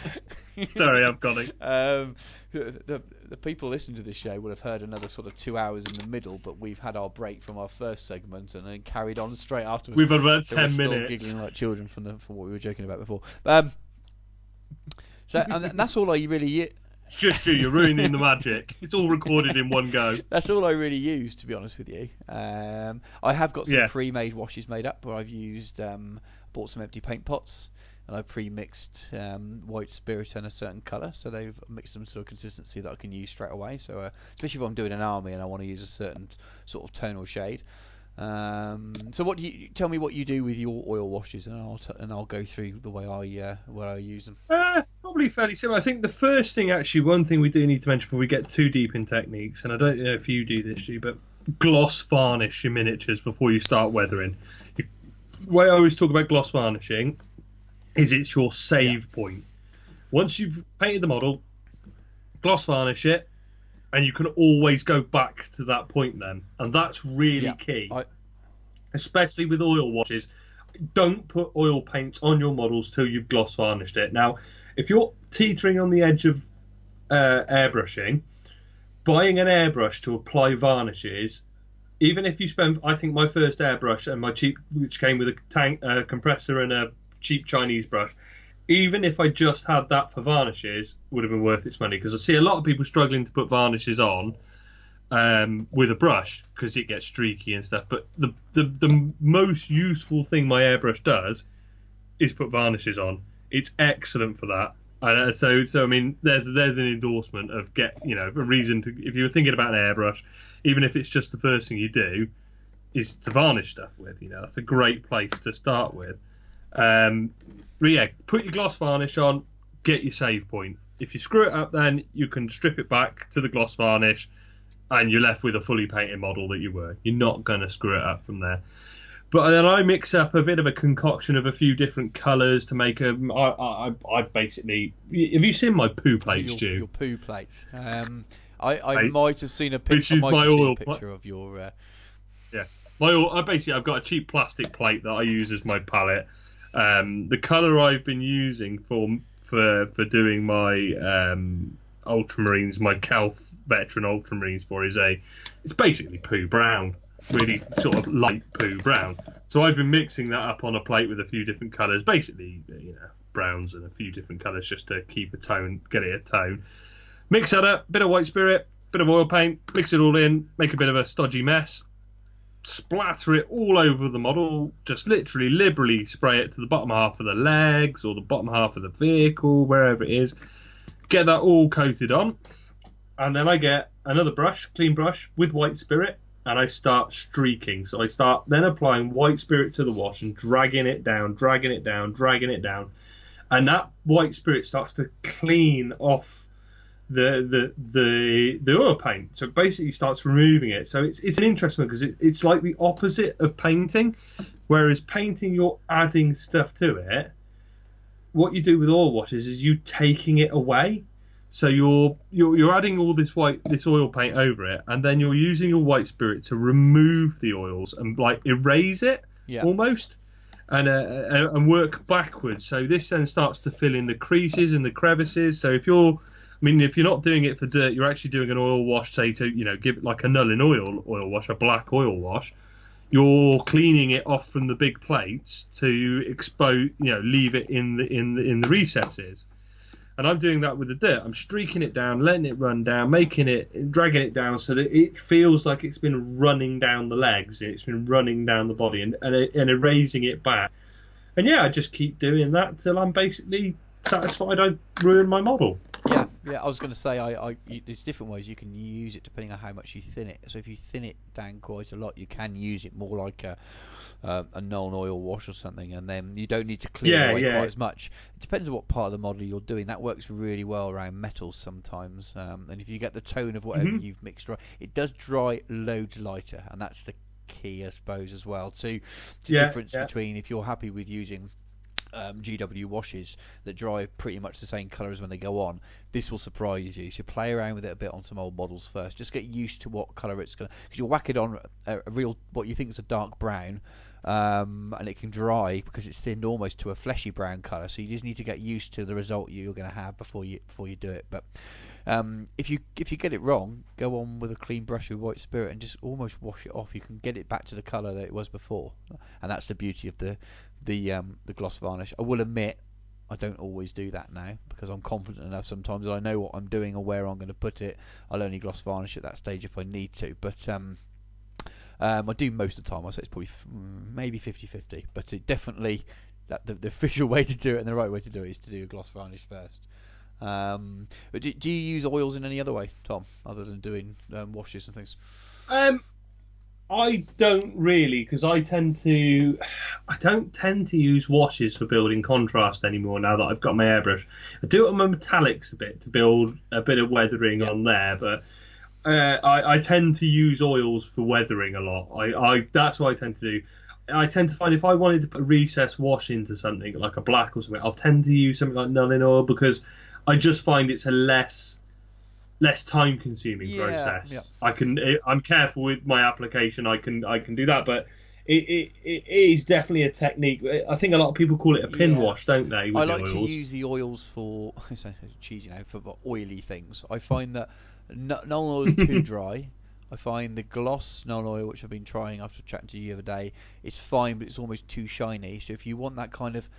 [SPEAKER 1] I'm calling.
[SPEAKER 2] The people listening to this show would have heard another sort of 2 hours in the middle, but we've had our break from our first segment and then carried on straight afterwards.
[SPEAKER 1] We've had about
[SPEAKER 2] so
[SPEAKER 1] 10
[SPEAKER 2] we're
[SPEAKER 1] minutes.
[SPEAKER 2] Still giggling like children from what we were joking about before. So and that's all I really.
[SPEAKER 1] Shush you, you're ruining the magic. It's all recorded in one go.
[SPEAKER 2] That's all I really use, to be honest with you. I have got some pre-made washes made up where I've used bought some empty paint pots and I've pre-mixed White Spirit and a certain colour, so they've mixed them to a consistency that I can use straight away. So especially if I'm doing an army and I want to use a certain sort of tonal shade. So what do you tell me what you do with your oil washes, and I'll go through the way I use them.
[SPEAKER 1] Probably fairly similar. I think the first thing, actually, one thing we do need to mention before we get too deep in techniques, and I don't know if you do this, but gloss varnish your miniatures before you start weathering. The way I always talk about gloss varnishing is it's your save point. Once you've painted the model, gloss varnish it, and you can always go back to that point then. And that's really key. Especially with oil washes. Don't put oil paint on your models till you've gloss varnished it. Now, if you're teetering on the edge of airbrushing, buying an airbrush to apply varnishes, even if you spend, I think my first airbrush and my cheap, which came with a compressor and a cheap Chinese brush, even if I just had that for varnishes, would have been worth its money, because I see a lot of people struggling to put varnishes on with a brush because it gets streaky and stuff. But the most useful thing my airbrush does is put varnishes on. It's excellent for that. So I mean, there's an endorsement of a reason to, if you were thinking about an airbrush, even if it's just the first thing you do, is to varnish stuff with. That's a great place to start with. But yeah, put your gloss varnish on, get your save point. If you screw it up, then you can strip it back to the gloss varnish, and you're left with a fully painted model that you were. You're not going to screw it up from there. But then I mix up a bit of a concoction of a few different colours to make a. I basically. Have you seen my poo plate, Stu?
[SPEAKER 2] Your poo plate. I might have seen a picture. Of your.
[SPEAKER 1] Yeah, I've got a cheap plastic plate that I use as my palette. The colour I've been using for doing my ultramarines, my Calth veteran ultramarines it's basically poo brown. Really sort of light poo brown. So I've been mixing that up on a plate with a few different colours, basically, browns and a few different colours just to keep get it a tone. Mix that up, bit of white spirit, bit of oil paint, mix it all in, make a bit of a stodgy mess, splatter it all over the model, just literally liberally spray it to the bottom half of the legs or the bottom half of the vehicle, wherever it is. Get that all coated on, and then I get another clean brush with white spirit, and I start streaking. So I start then applying white spirit to the wash and dragging it down. And that white spirit starts to clean off the oil paint. So it basically starts removing it. So it's an interesting one because it's like the opposite of painting. Whereas painting, you're adding stuff to it. What you do with oil washes is you taking it away. So you're adding all this oil paint over it, and then you're using your white spirit to remove the oils and like erase it almost, and work backwards. So this then starts to fill in the creases and the crevices. So if you're not doing it for dirt, you're actually doing an oil wash, say to give it like a Null oil wash, a black oil wash. You're cleaning it off from the big plates to expose, leave it in the recesses. And I'm doing that with the dirt. I'm streaking it down, letting it run down, dragging it down so that it feels like it's been running down the legs, it's been running down the body, and erasing it back. And yeah, I just keep doing that till I'm basically satisfied I've ruined my model.
[SPEAKER 2] Yeah. I was going to say, there's different ways you can use it depending on how much you thin it. So if you thin it down quite a lot, you can use it more like a Null oil wash or something, and then you don't need to clear away quite as much. It depends on what part of the model you're doing. That works really well around metals sometimes, and if you get the tone of whatever you've mixed right, it does dry loads lighter, and that's the key, I suppose, as well. The difference between if you're happy with using GW washes that dry pretty much the same colour as when they go on, this will surprise you. So play around with it a bit on some old models first. Just get used to what colour it's going to... Because you'll whack it on a real, what you think is a dark brown, and it can dry because it's thinned almost to a fleshy brown colour. So you just need to get used to the result you're going to have before you do it. But if you get it wrong, go on with a clean brush with white spirit and just almost wash it off. You can get it back to the colour that it was before, and that's the beauty of the gloss varnish. I will admit I don't always do that now because I'm confident enough sometimes that I know what I'm doing or where I'm going to put it. I'll only gloss varnish at that stage if I need to, but I do most of the time. I say it's probably maybe 50-50, but it definitely the official way to do it and the right way to do it is to do a gloss varnish first. But do you use oils in any other way, Tom, other than doing washes and things?
[SPEAKER 1] I don't really, because I don't tend to use washes for building contrast anymore now that I've got my airbrush. I do it on my metallics a bit to build a bit of weathering on there, but I tend to use oils for weathering a lot. That's what I tend to do. I tend to find if I wanted to put a recessed wash into something like a black or something, I'll tend to use something like Null oil because I just find it's a less time consuming process. Yeah. I'm careful with my application. I can do that, but it is definitely a technique. I think a lot of people call it a pin wash, don't they? With
[SPEAKER 2] I like to use the oils for cheesy now for oily things. I find that Null oil is too dry. I find the gloss Null oil, which I've been trying after chatting to you the other day, it's fine, but it's almost too shiny. So if you want that kind of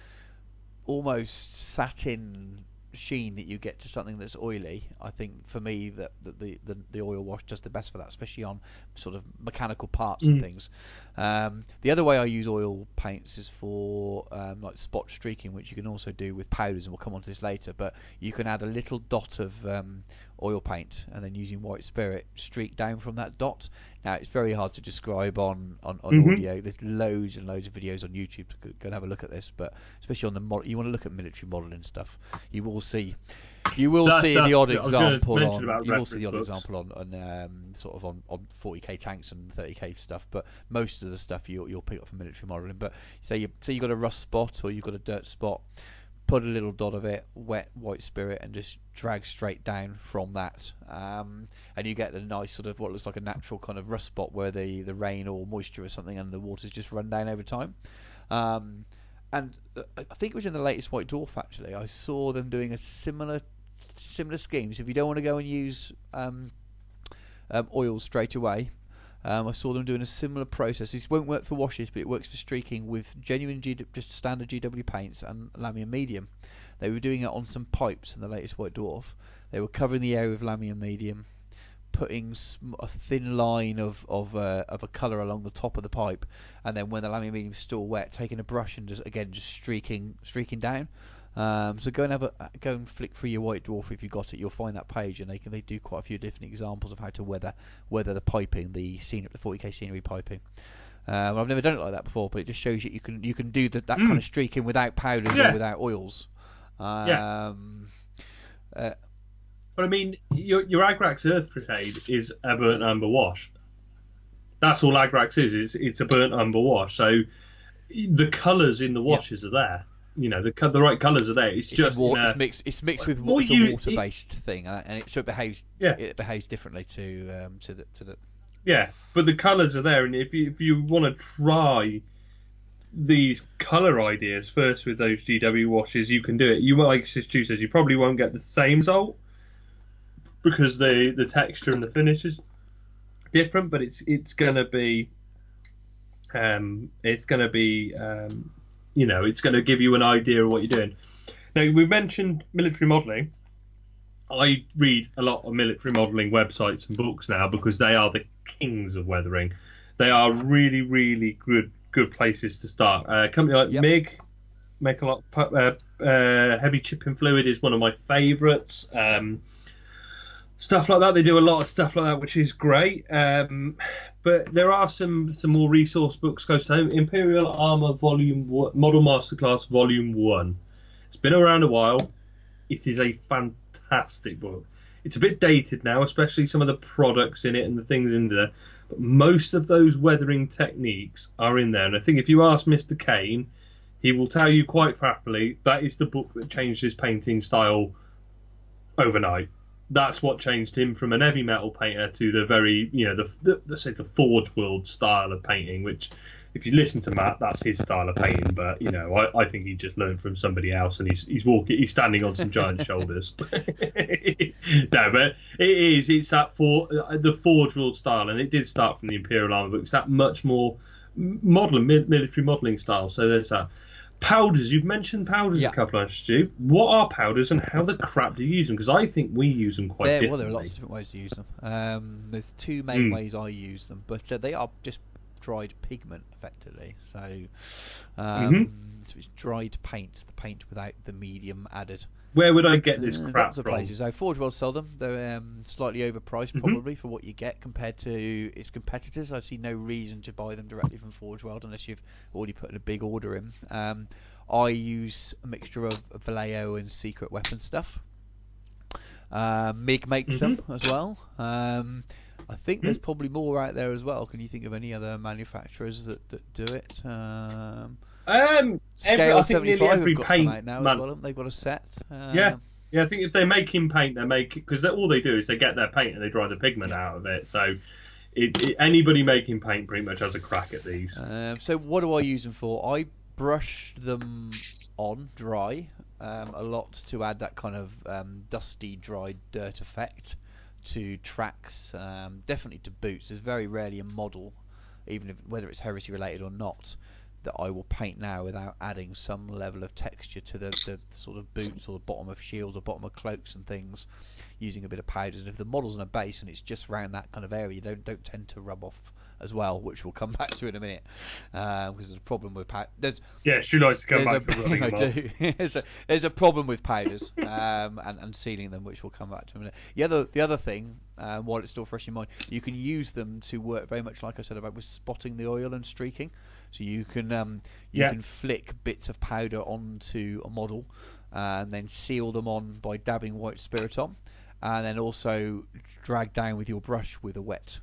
[SPEAKER 2] almost satin sheen that you get to something that's oily, I think for me that the oil wash does the best for that, especially on sort of mechanical parts and things. The other way I use oil paints is for like spot streaking, which you can also do with powders, and we'll come on to this later. But you can add a little dot of oil paint, and then using white spirit streak down from that dot. Now it's very hard to describe on audio. There's loads and loads of videos on YouTube to go and have a look at this, but especially on the you want to look at military modelling stuff. You will see the odd example on sort of on 40k tanks and 30k stuff, but most of the stuff you'll pick up from military modelling. But say you got a rust spot or you've got a dirt spot, put a little dot of it, wet white spirit, and just drag straight down from that, and you get a nice sort of what looks like a natural kind of rust spot where the rain or moisture or something and the water's just run down over time. And I think it was in the latest White Dwarf actually. I saw them doing a similar scheme. So if you don't want to go and use oils straight away, I saw them doing a similar process. This won't work for washes, but it works for streaking with genuine just standard GW paints and Lamium medium. They were doing it on some pipes in the latest White Dwarf. They were covering the area with Lamium medium, putting a thin line of a colour along the top of the pipe, and then when the Lamium medium is still wet, taking a brush and just streaking down. So go and flick through your White Dwarf if you got it. You'll find that page, and they do quite a few different examples of how to weather the piping, the 40k scenery piping. I've never done it like that before, but it just shows you can do that kind of streaking without powders or without oils.
[SPEAKER 1] But I mean, your Agrax Earth Crusade is a burnt umber wash. That's all Agrax is. It's a burnt umber wash. So the colours in the washes are there. You know, the right colours are there. It's just
[SPEAKER 2] it's mixed with it's a water-based thing, and it behaves differently to the.
[SPEAKER 1] Yeah, but the colours are there, and if you want to try these colour ideas first with those GW washes, you can do it. You, like Stu says, you probably won't get the same result because the texture and the finish is different, but it's gonna be it's gonna give you an idea of what you're doing. Now, we mentioned military modelling. I read a lot of military modelling websites and books now because they are the kings of weathering. They are really, really good places to start. A company like MIG make a lot. Heavy chipping fluid is one of my favourites. Stuff like that. They do a lot of stuff like that, which is great. But there are some more resource books close to home. Imperial Armour Volume 1, Model Masterclass Volume 1. It's been around a while. It is a fantastic book. It's a bit dated now, especially some of the products in it and the things in there. But most of those weathering techniques are in there. And I think if you ask Mr. Kane, he will tell you quite happily that is the book that changed his painting style overnight. That's what changed him from an heavy metal painter to the very, let's say the Forge World style of painting, which, if you listen to Matt, that's his style of painting. But, I think he just learned from somebody else, and he's standing on some giant shoulders. No, but it's that the Forge World style, and it did start from the Imperial Armour book. It's that much more military modelling style. So there's that. Powders, you've mentioned powders a couple of times, Stu. What are powders and how the crap do you use them? Because I think we use them quite differently.
[SPEAKER 2] Well, there are lots of different ways to use them. There's two main ways I use them, but they are just dried pigment, effectively. So, so it's dried paint, the paint without the medium added.
[SPEAKER 1] Where would I get this crap
[SPEAKER 2] lots of
[SPEAKER 1] from?
[SPEAKER 2] Places. So Forge World sell them. They're slightly overpriced probably for what you get compared to its competitors. I see no reason to buy them directly from Forge World unless you've already put a big order in. I use a mixture of Vallejo and Secret Weapon stuff. MIG makes them as well. I think there's probably more out there as well. Can you think of any other manufacturers that do it? Scale 75 have got some out now as well. They've got a set.
[SPEAKER 1] Yeah, I think if they're making paint, because all they do is they get their paint and they dry the pigment out of it. So anybody making paint pretty much has a crack at these.
[SPEAKER 2] So what do I use them for? I brush them on dry a lot to add that kind of dusty, dried dirt effect to tracks, definitely to boots. There's very rarely a model, even whether it's heresy related or not, that I will paint now without adding some level of texture to the sort of boots or the bottom of shields or bottom of cloaks and things, using a bit of powders. And if the model's on a base and it's just around that kind of area, don't tend to rub off as well, which we'll come back to in a minute, because there's a problem with powders.
[SPEAKER 1] Yeah, she likes to come back to rubbing
[SPEAKER 2] I
[SPEAKER 1] them off.
[SPEAKER 2] do. There's a problem with powders and sealing them, which we'll come back to in a minute. The other thing, while it's still fresh in mind, you can use them to work very much like I said about with spotting the oil and streaking. So you can can flick bits of powder onto a model and then seal them on by dabbing white spirit on, and then also drag down with your brush with a wet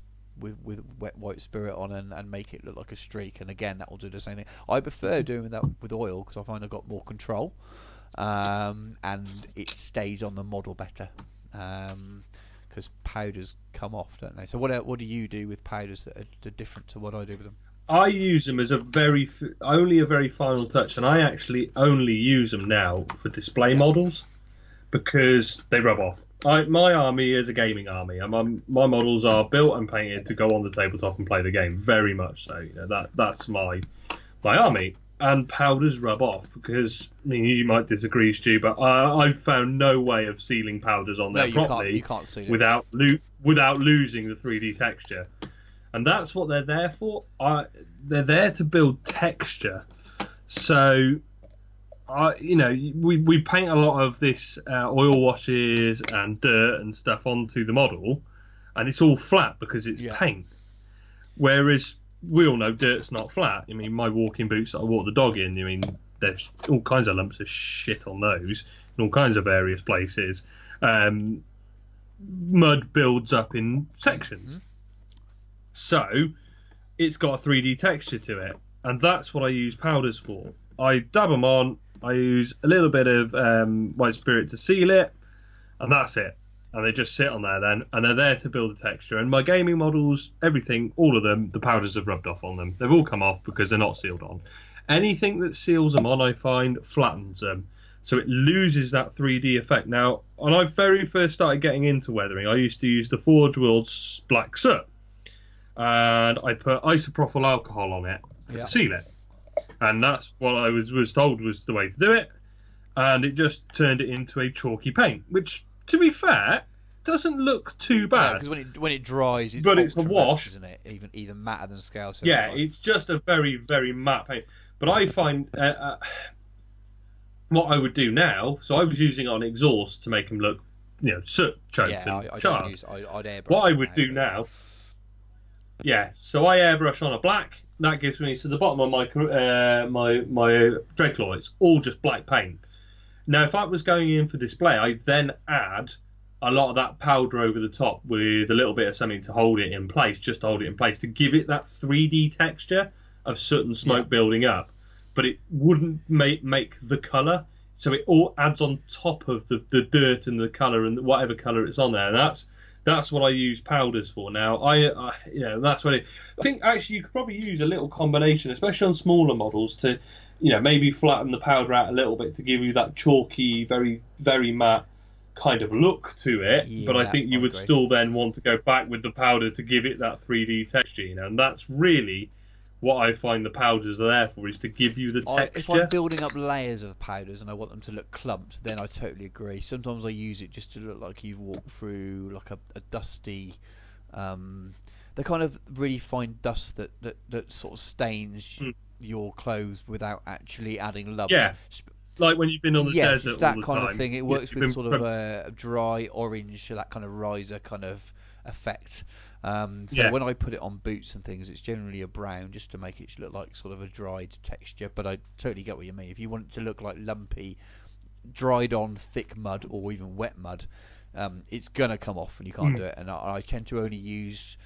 [SPEAKER 2] white spirit on and make it look like a streak. And again, that will do the same thing. I prefer doing that with oil because I find I've got more control, and it stays on the model better, because powders come off, don't they? So what do you do with powders that are different to what I do with them?
[SPEAKER 1] I use them as only a very final touch, and I actually only use them now for display models because they rub off. My army is a gaming army, and my models are built and painted to go on the tabletop and play the game. Very much so. That's my army. And powders rub off because, I mean, you might disagree, Stu, but I've found no way of sealing powders on there properly
[SPEAKER 2] you can't seal it.
[SPEAKER 1] without losing the 3D texture. And that's what they're there for. They're there to build texture. So, we paint a lot of this oil washes and dirt and stuff onto the model, and it's all flat because it's paint. Whereas we all know dirt's not flat. I mean, my walking boots that I walk the dog in, I mean, there's all kinds of lumps of shit on those in all kinds of various places. Mud builds up in sections. So it's got a 3D texture to it, and that's what I use powders for. I dab them on, I use a little bit of white spirit to seal it, and that's it. And they just sit on there then, and they're there to build the texture. And my gaming models, everything, all of them, the powders have rubbed off on them. They've all come off because they're not sealed on. Anything that seals them on, I find, flattens them. So it loses that 3D effect. Now, when I very first started getting into weathering, I used to use the Forge World's Black Soot. And I put isopropyl alcohol on it to seal it. And that's what I was told was the way to do it. And it just turned it into a chalky paint, which, to be fair, doesn't look too bad.
[SPEAKER 2] Because when it dries, it's
[SPEAKER 1] a wash,
[SPEAKER 2] isn't it? Even matter than scale.
[SPEAKER 1] It's just a very, very matte paint. But I find what I would do now. So I was using it on exhaust to make them look, soot choked and charred.
[SPEAKER 2] I'd airbrush.
[SPEAKER 1] What I would do now, so I airbrush on a black. That gives me the bottom of my Dreadclaw. It's all just black paint. Now, if I was going in for display, I then add a lot of that powder over the top with a little bit of something to hold it in place, to give it that 3D texture of soot and smoke building up. But it wouldn't make the colour, so it all adds on top of the dirt and the colour and whatever colour it's on there. And that's what I use powders for now. That's what I think. Actually, you could probably use a little combination, especially on smaller models, to maybe flatten the powder out a little bit to give you that chalky, very, very matte kind of look to it.
[SPEAKER 2] Yeah,
[SPEAKER 1] but I think you would still then want to go back with the powder to give it that 3D texture, and that's really what I find the powders are there for, is to give you the texture.
[SPEAKER 2] If I'm building up layers of powders and I want them to look clumped, then I totally agree. Sometimes I use it just to look like you've walked through like a dusty, the kind of really fine dust that sort of stains your clothes without actually adding lumps.
[SPEAKER 1] Yeah, like when you've been on the desert
[SPEAKER 2] it's that
[SPEAKER 1] all the
[SPEAKER 2] kind
[SPEAKER 1] time.
[SPEAKER 2] of thing. It works with sort of a dry orange, that kind of riser kind of effect. When I put it on boots and things, it's generally a brown, just to make it look like sort of a dried texture. But I totally get what you mean. If you want it to look like lumpy, dried on thick mud or even wet mud, it's gonna come off and you can't do it. And I tend to only use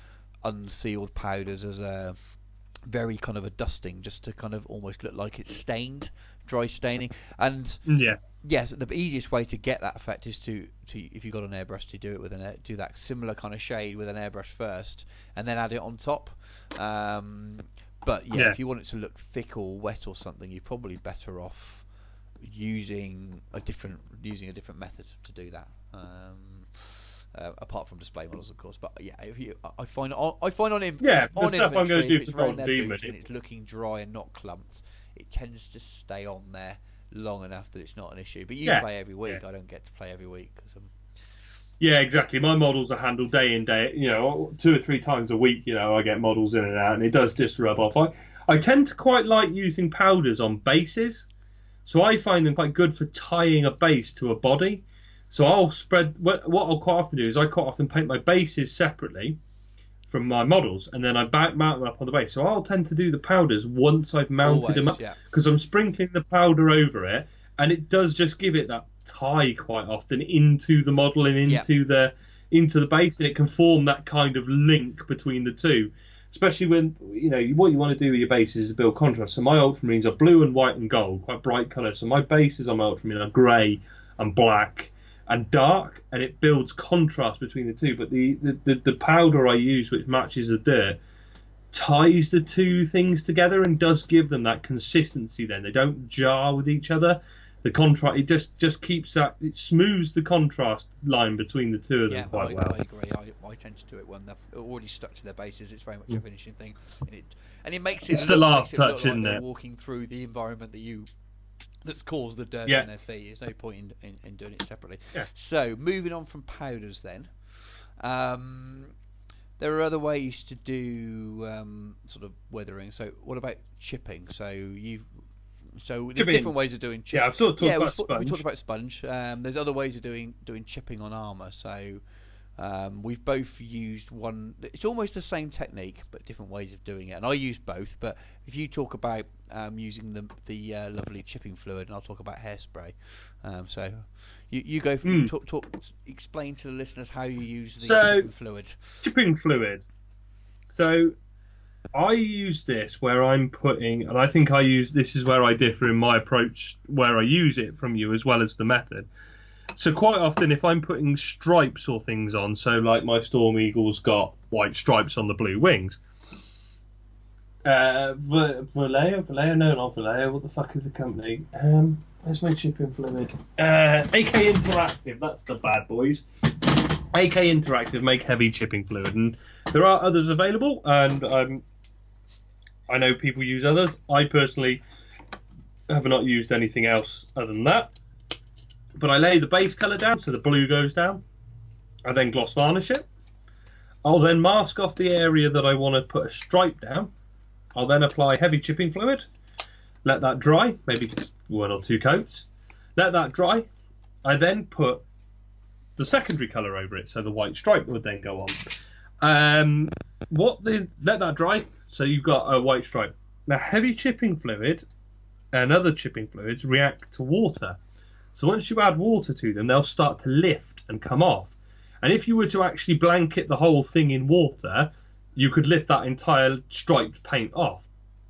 [SPEAKER 2] unsealed powders as a very kind of a dusting, just to kind of almost look like it's stained, dry staining. And yes, the easiest way to get that effect is to if you've got an airbrush, to do it with do that similar kind of shade with an airbrush first, and then add it on top. But if you want it to look thick or wet or something, you're probably better off using a different method to do that. apart from display models, of course. But yeah, I find on him
[SPEAKER 1] Yeah, the
[SPEAKER 2] on
[SPEAKER 1] stuff I'm
[SPEAKER 2] inventory,
[SPEAKER 1] going to
[SPEAKER 2] if
[SPEAKER 1] do
[SPEAKER 2] it's
[SPEAKER 1] for
[SPEAKER 2] around
[SPEAKER 1] Golden
[SPEAKER 2] their
[SPEAKER 1] Demon.
[SPEAKER 2] boots and it's looking dry and not clumped, it tends to stay on there long enough that it's not an issue. But you play every week. I don't get to play every week because
[SPEAKER 1] Yeah, exactly. My models are handled day in, day, 2 or 3 times a week. I get models in and out, and it does just rub off. I tend to quite like using powders on bases, so I find them quite good for tying a base to a body. So I'll spread. What I'll quite often do is I quite often paint my bases separately from my models, and then I mount them up on the base. So I'll tend to do the powders once I've mounted them up, because I'm sprinkling the powder over it, and it does just give it that tie quite often into the model and into the base, and it can form that kind of link between the two. Especially when what you want to do with your bases is build contrast. So my ultramarines are blue and white and gold, quite bright colours. So my bases on my ultramarine are grey and black and dark, and it builds contrast between the two. But the powder I use, which matches the dirt, ties the two things together and does give them that consistency. Then they don't jar with each other. The contrast, it just keeps that, it smooths the contrast line between the two of them quite well.
[SPEAKER 2] I agree. I tend to do it when they're already stuck to their bases. It's very much a finishing thing, and it makes it.
[SPEAKER 1] It's the last touch,
[SPEAKER 2] like
[SPEAKER 1] isn't it?
[SPEAKER 2] Walking through the environment that's caused the dirt on their feet. There's no point in doing it separately.
[SPEAKER 1] Yeah.
[SPEAKER 2] So moving on from powders, then, there are other ways to do sort of weathering. So what about chipping? So there's different ways of doing chipping.
[SPEAKER 1] Yeah, I've sort of talked about sponge.
[SPEAKER 2] We talked about sponge. There's other ways of doing chipping on armour. So we've both used one. It's almost the same technique, but different ways of doing it. And I use both. But if you talk about using the lovely chipping fluid, and I'll talk about hairspray. So you go for explain to the listeners how you use the chipping fluid.
[SPEAKER 1] Chipping fluid. So I use this where I'm putting, and I think this is where I differ in my approach, where I use it from you as well as the method. So quite often if I'm putting stripes or things on, so like my Storm Eagle's got white stripes on the blue wings. Vallejo? No, not Vallejo. What the fuck is the company? Where's my chipping fluid? AK Interactive, that's the bad boys. AK Interactive make heavy chipping fluid, and there are others available, and I know people use others. I personally have not used anything else other than that. But I lay the base colour down so the blue goes down. I then gloss varnish it. I'll then mask off the area that I want to put a stripe down. I'll then apply heavy chipping fluid. Let that dry, maybe 1 or 2 coats. Let that dry. I then put the secondary colour over it, so the white stripe would then go on. Let that dry. So you've got a white stripe. Now, heavy chipping fluid and other chipping fluids react to water. So once you add water to them, they'll start to lift and come off. And if you were to actually blanket the whole thing in water, you could lift that entire striped paint off.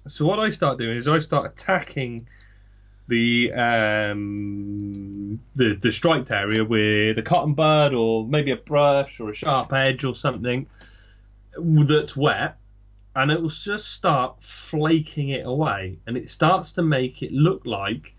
[SPEAKER 1] So what I start doing is I start attacking the striped area with a cotton bud or maybe a brush or a sharp edge or something that's wet. And it will just start flaking it away, and it starts to make it look like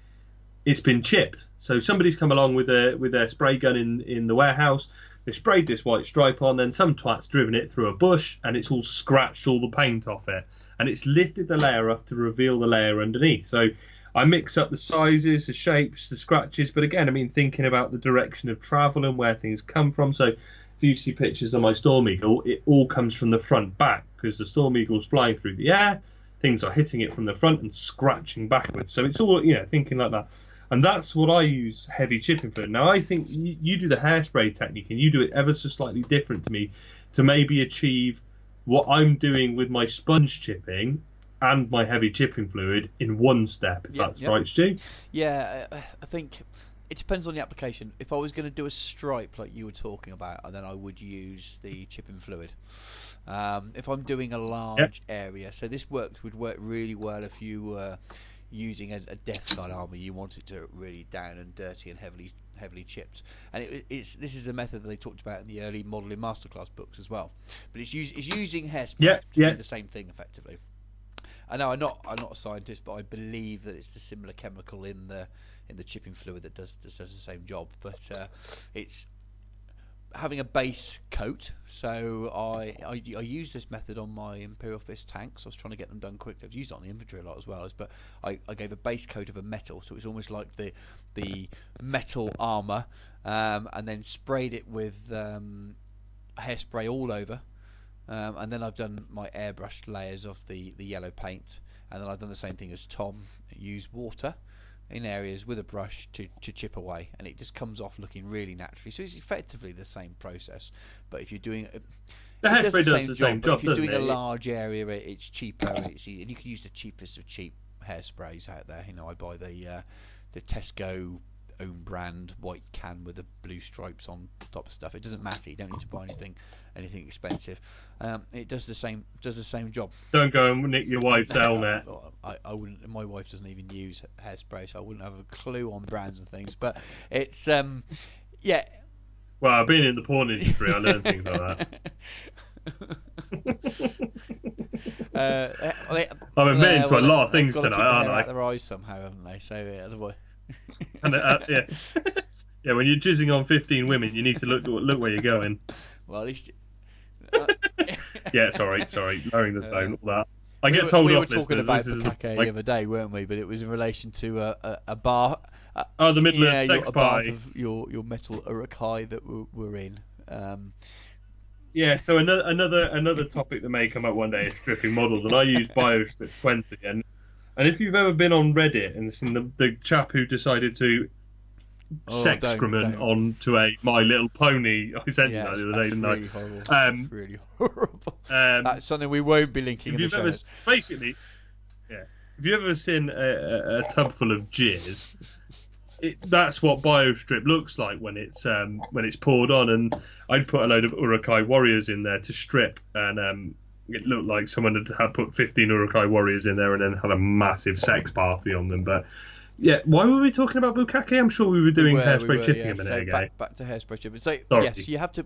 [SPEAKER 1] it's been chipped. So somebody's come along with their spray gun in the warehouse. They sprayed this white stripe on, then some twat's driven it through a bush, and it's all scratched all the paint off it, and it's lifted the layer up to reveal the layer underneath. So I mix up the sizes, the shapes, the scratches, but again, I mean, thinking about the direction of travel and where things come from. So if you see pictures of my Storm Eagle, it all comes from the front back, because the Storm Eagle's flying through the air, things are hitting it from the front and scratching backwards. So it's all, thinking like that. And that's what I use heavy chipping fluid. Now, I think you do the hairspray technique, and you do it ever so slightly different to me to maybe achieve what I'm doing with my sponge chipping and my heavy chipping fluid in one step, if that's right, Stu?
[SPEAKER 2] Yeah, I think it depends on the application. If I was going to do a stripe like you were talking about, then I would use the chipping fluid. If I'm doing a large area, so this would work really well if you were using a Death Star armor. You want it to really down and dirty and heavily chipped. And this is the method that they talked about in the early modelling masterclass books as well. But it's using hairspray to do the same thing effectively. I know I'm not a scientist, but I believe that it's the similar chemical in the chipping fluid that does the same job. But it's having a base coat. So I used this method on my Imperial Fist tanks. I was trying to get them done quickly. I've used it on the infantry a lot as well. But I gave a base coat of a metal, so it was almost like the metal armour, and then sprayed it with hairspray all over. And then I've done my airbrushed layers of the yellow paint, and then I've done the same thing as Tom. Use water in areas with a brush to chip away, and it just comes off looking really naturally. So it's effectively the same process, but if you're doing
[SPEAKER 1] the hairspray does the same job.
[SPEAKER 2] If you're doing
[SPEAKER 1] a
[SPEAKER 2] large area, it's cheaper. And you can use the cheapest of cheap hairsprays out there. I buy the Tesco own brand white can with the blue stripes on top of stuff. It doesn't matter. You don't need to buy anything expensive. It does the same job.
[SPEAKER 1] Don't go and nick your wife's helmet.
[SPEAKER 2] I wouldn't. My wife doesn't even use hairspray, so I wouldn't have a clue on brands and things. But it's yeah.
[SPEAKER 1] Well, I've been in the porn industry. I learned things like that. I'm admitting to a lot of things tonight, aren't I?
[SPEAKER 2] Their eyes somehow, haven't they? So otherwise.
[SPEAKER 1] And, yeah. Yeah, when you're jizzing on 15 women, you need to look where you're going.
[SPEAKER 2] Well, at least.
[SPEAKER 1] Yeah, sorry, lowering the tone, all that. I get told off.
[SPEAKER 2] We were talking about Bukake the other day, weren't we? But it was in relation to a bar.
[SPEAKER 1] The Midland sex party.
[SPEAKER 2] Of your metal Urukai that we're in.
[SPEAKER 1] Yeah, so another topic that may come up one day is stripping models, and I use BioStrip 20. And if you've ever been on Reddit and seen the chap who decided to excrement onto a My Little Pony, I sent you that the other day, didn't I?
[SPEAKER 2] Horrible. It's really horrible. That's something we won't be linking in the show notes.
[SPEAKER 1] Basically, yeah. If you've ever seen a tub full of jizz, that's what BioStrip looks like when it's poured on. And I'd put a load of Urukai warriors in there to strip, and it looked like someone had put 15 Urukai warriors in there and then had a massive sex party on them. But yeah, why were we talking about Bukake? I'm sure we were doing hairspray chipping a minute ago.
[SPEAKER 2] Back to hairspray chipping. So
[SPEAKER 1] sorry.
[SPEAKER 2] Yes, you have to.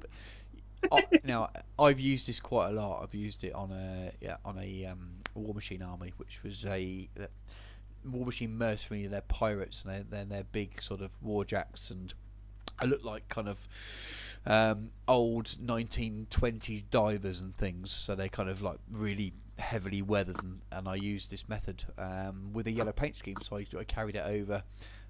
[SPEAKER 2] Now I've used this quite a lot. I've used it on a War Machine army, which was a War Machine mercenary. They're pirates, and they're big sort of warjacks, and I look like kind of old 1920s divers and things, so they kind of like really heavily weathered, and I used this method with a yellow paint scheme, so I carried it over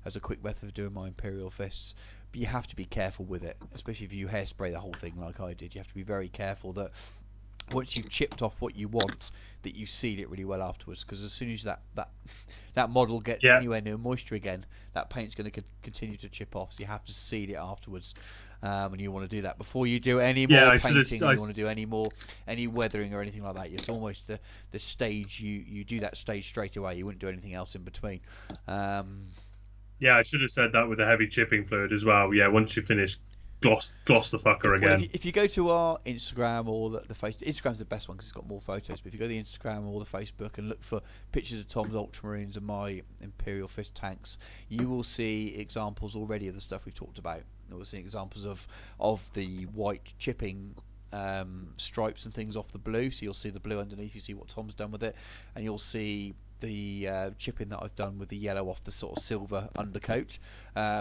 [SPEAKER 2] as a quick method of doing my Imperial Fists. But you have to be careful with it, especially if you hairspray the whole thing like I did. You have to be very careful that once you've chipped off what you want, that you seal it really well afterwards, because as soon as that model gets anywhere near moisture again, that paint's going to continue to chip off, so you have to seal it afterwards. And you want to do that before you do any more painting. You want to do any weathering or anything like that. It's almost the stage you do that stage straight away. You wouldn't do anything else in between.
[SPEAKER 1] Yeah, I should have said that with the heavy chipping fluid as well. Yeah, once you finish, gloss the fucker again.
[SPEAKER 2] Well, if you go to our Instagram or the Facebook, Instagram's the best one because it's got more photos. But if you go to the Instagram or the Facebook and look for pictures of Tom's Ultramarines and my Imperial Fist tanks, you will see examples already of the stuff we've talked about. We'll see examples of the white chipping stripes and things off the blue. So you'll see the blue underneath. You see what Tom's done with it, and you'll see the chipping that I've done with the yellow off the sort of silver undercoat.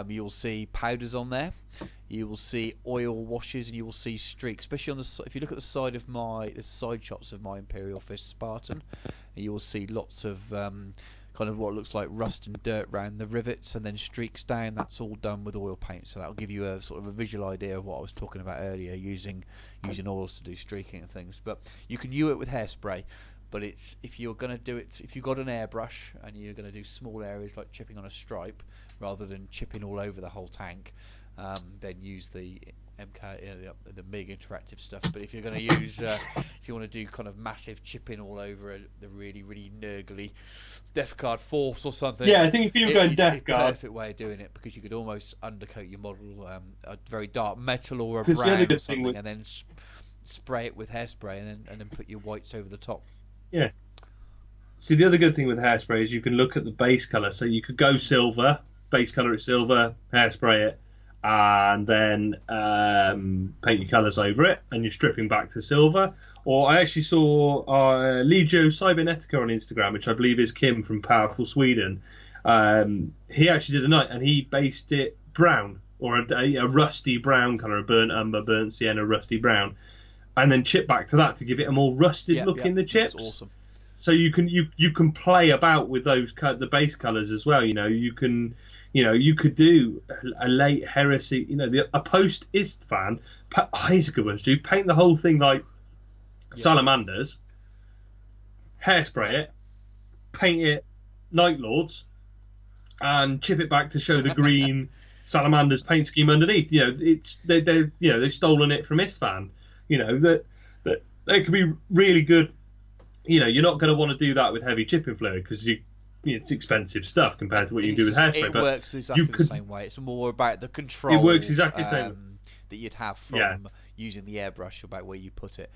[SPEAKER 2] You'll see powders on there. You will see oil washes, and you will see streaks. Especially on if you look at the side shots of my Imperial Fist Spartan, you will see lots of kind of what looks like rust and dirt around the rivets, and then streaks down. That's all done with oil paint, so that'll give you a sort of a visual idea of what I was talking about earlier, using oils to do streaking and things. But you can use it with hairspray. But it's if you're going to do it, if you've got an airbrush and you're going to do small areas like chipping on a stripe rather than chipping all over the whole tank, then use the MK, the MIG interactive stuff. But if you're going to use, if you want to do kind of massive chipping all over the really, really nurgly Death Guard Force or something.
[SPEAKER 1] Yeah, I think if you were going Death Guard,
[SPEAKER 2] it's a perfect way of doing it, because you could almost undercoat your model a very dark metal or a brown or something, and then spray it with hairspray, and then put your whites over the top.
[SPEAKER 1] Yeah. See, the other good thing with hairspray is you can look at the base colour. So you could go silver, base colour is silver, hairspray it, and then paint your colours over it, and you're stripping back to silver. Or I actually saw Legio Cybernetica on Instagram, which I believe is Kim from Powerful Sweden. He actually did a night, and he based it brown or a rusty brown colour, a burnt umber, burnt sienna, rusty brown, and then chip back to that to give it a more rusted look in the chips.
[SPEAKER 2] That's awesome.
[SPEAKER 1] So you can play about with those the base colours as well. You could do a late heresy. A post Istvan. Here's a good one to do. Paint the whole thing like salamanders. Hairspray it. Paint it Night Lords, and chip it back to show the green salamanders paint scheme underneath. They've stolen it from Istvan. That they could be really good. You're not going to want to do that with heavy chipping fluid because it's expensive stuff compared to what you can do with hairspray.
[SPEAKER 2] It works exactly the same way. It's more about the control.
[SPEAKER 1] It works exactly the same
[SPEAKER 2] that you'd have from using the airbrush about where you put it.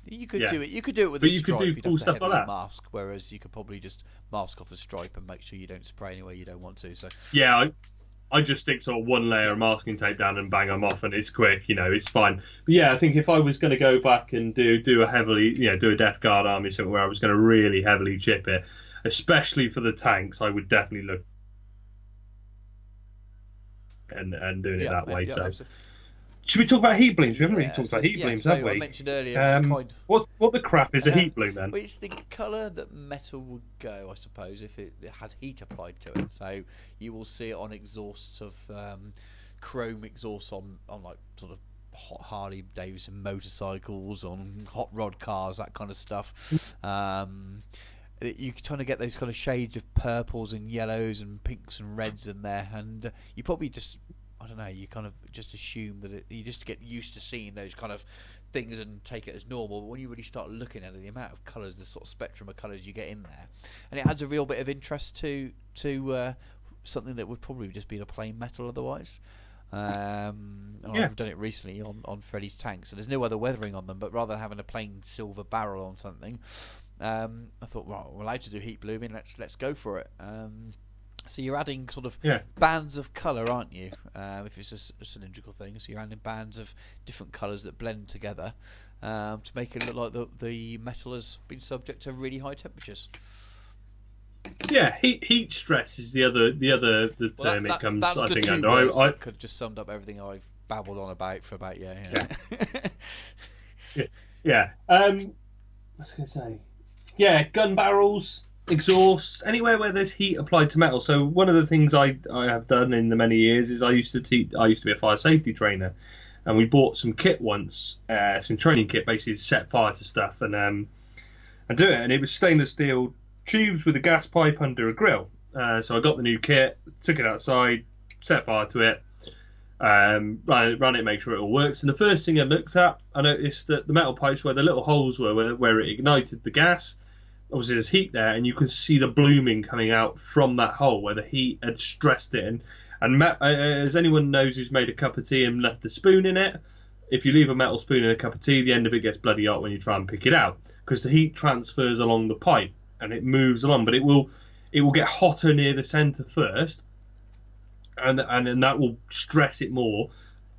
[SPEAKER 2] You could do it. You could do it with a stripe.
[SPEAKER 1] Could do
[SPEAKER 2] You'd
[SPEAKER 1] cool
[SPEAKER 2] have to
[SPEAKER 1] stuff like
[SPEAKER 2] heavily
[SPEAKER 1] that.
[SPEAKER 2] mask, whereas you could probably just mask off a stripe and make sure you don't spray anywhere you don't want to. So
[SPEAKER 1] I just stick sort of one layer of masking tape down and bang them off, and it's quick. It's fine. But yeah, I think if I was going to go back and do a heavily, do a Death Guard army something where I was going to really heavily chip it, especially for the tanks, I would definitely look and doing it that way. So. Should we talk about heat blooms? We haven't really talked about heat blooms, have we?
[SPEAKER 2] I mentioned earlier.
[SPEAKER 1] What the crap is a heat bloom then?
[SPEAKER 2] Well, it's the colour that metal would go, I suppose, if it had heat applied to it. So you will see it on exhausts of chrome exhausts on like sort of Harley Davidson motorcycles, on hot rod cars, that kind of stuff. You kind of get those kind of shades of purples and yellows and pinks and reds in there, and you probably just, I don't know, you kind of just assume that you just get used to seeing those kind of things and take it as normal. But when you really start looking at it, the amount of colours, the sort of spectrum of colours you get in there, and it adds a real bit of interest to something that would probably just be a plain metal otherwise. I've done it recently on Freddy's tanks, and there's no other weathering on them, but rather than having a plain silver barrel on something, I thought, well, we're allowed to do heat blooming, let's go for it. So you're adding sort of bands of colour, aren't you? If it's a cylindrical thing, so you're adding bands of different colours that blend together to make it look like the metal has been subject to really high temperatures.
[SPEAKER 1] Yeah, heat stress is the term it comes, I think, under. I
[SPEAKER 2] could have just summed up everything I've babbled on about for about
[SPEAKER 1] yeah. I was going to say, gun barrels, exhausts, anywhere where there's heat applied to metal. So one of the things I have done in the many years is I used to be a fire safety trainer, and we bought some kit once, some training kit, basically to set fire to stuff and do it. And it was stainless steel tubes with a gas pipe under a grill. So I got the new kit, took it outside, set fire to it, ran it, make sure it all works. And the first thing I looked at, I noticed that the metal pipes where the little holes were, where it ignited the gas, obviously there's heat there, and you can see the blooming coming out from that hole where the heat had stressed it. And as anyone knows who's made a cup of tea and left a spoon in it, if you leave a metal spoon in a cup of tea, the end of it gets bloody hot when you try and pick it out, because the heat transfers along the pipe and it moves along, but it will get hotter near the centre first, and that will stress it more,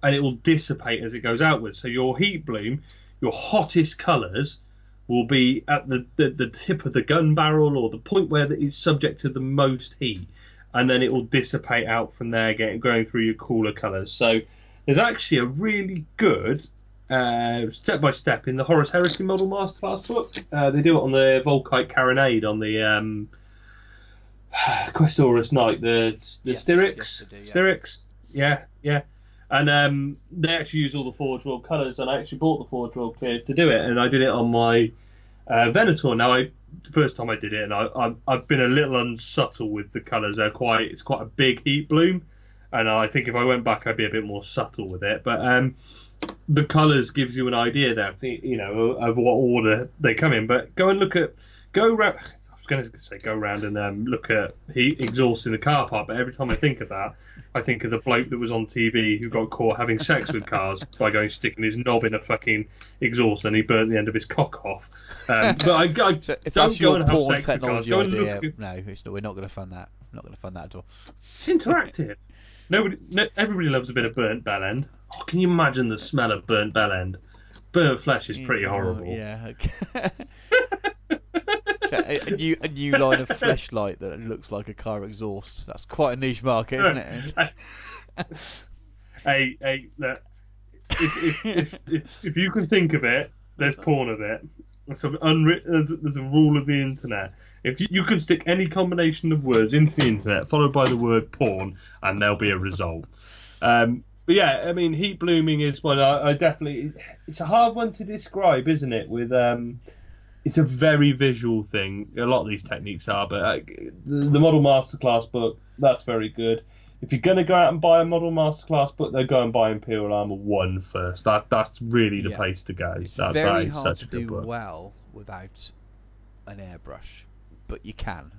[SPEAKER 1] and it will dissipate as it goes outwards. So your heat bloom, your hottest colours, will be at the tip of the gun barrel, or the point where it is subject to the most heat, and then it will dissipate out from there, going through your cooler colours. So there's actually a really good step-by-step in the Horus Heresy Model Masterclass book. They do it on the Volkite Carronade, on the Questorus Knight, the Styrics.
[SPEAKER 2] Yes, they do,
[SPEAKER 1] Styrics, and they actually use all the Forge World colours, and I actually bought the Forge World clears to do it, and I did it on my Venator. Now, the first time I did it, and I've been a little unsubtle with the colours. It's quite a big heat bloom, and I think if I went back, I'd be a bit more subtle with it. But the colours gives you an idea there, of what order they come in. But go around and look at heat exhaust in the car park. But every time I think of that, I think of the bloke that was on TV who got caught having sex with cars by sticking his knob in a fucking exhaust, and he burnt the end of his cock off. But
[SPEAKER 2] so if that's your porn technology idea,
[SPEAKER 1] no,
[SPEAKER 2] it's not. We're not going to fund that. We're not going to fund that at all.
[SPEAKER 1] It's interactive. Everybody loves a bit of burnt bell end. Oh, can you imagine the smell of burnt bell end? Burnt flesh is pretty horrible.
[SPEAKER 2] Yeah. Okay. A new line of fleshlight that looks like a car exhaust. That's quite a niche market, isn't it?
[SPEAKER 1] Hey, look, if you can think of it, there's porn of it. There's a rule of the internet. If you can stick any combination of words into the internet followed by the word porn, and there'll be a result. But yeah, I mean, heat blooming is one I definitely. It's a hard one to describe, isn't it? With it's a very visual thing. A lot of these techniques are, but the Model Masterclass book, that's very good. If you're going to go out and buy a Model Masterclass book, then go and buy Imperial Armour 1 first. That's really the place to go.
[SPEAKER 2] It's
[SPEAKER 1] that
[SPEAKER 2] very
[SPEAKER 1] is
[SPEAKER 2] hard
[SPEAKER 1] such
[SPEAKER 2] to
[SPEAKER 1] a good
[SPEAKER 2] do
[SPEAKER 1] book.
[SPEAKER 2] well without an airbrush, but you can.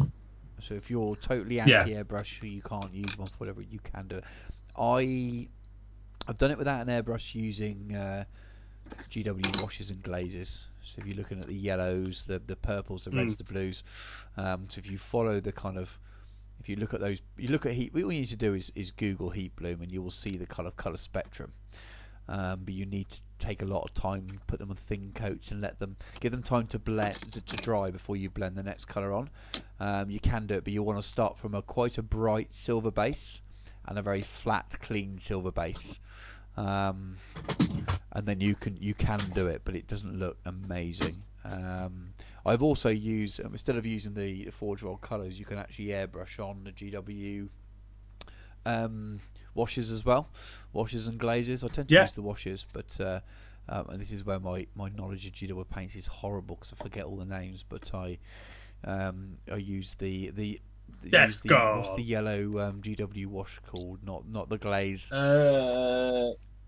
[SPEAKER 2] So if you're totally anti-airbrush, you can't use one for whatever, you can do it. I've done it without an airbrush using GW washes and glazes. So if you're looking at the yellows, the purples, the reds, the blues. So if you follow the kind of, if you look at those, you look at heat. What you need to do is Google heat bloom, and you will see the color spectrum. But you need to take a lot of time, put them on thin coats, and give them time to blend to dry before you blend the next color on. You can do it, but you want to start from quite a bright silver base and a very flat, clean silver base. And then you can do it, but it doesn't look amazing. I've also used, instead of using the Forge World colours, you can actually airbrush on the GW washes as well, washes and glazes. I tend to use the washes, but and this is where my knowledge of GW paints is horrible because I forget all the names. But I use the what's the yellow GW wash called? Not the glaze.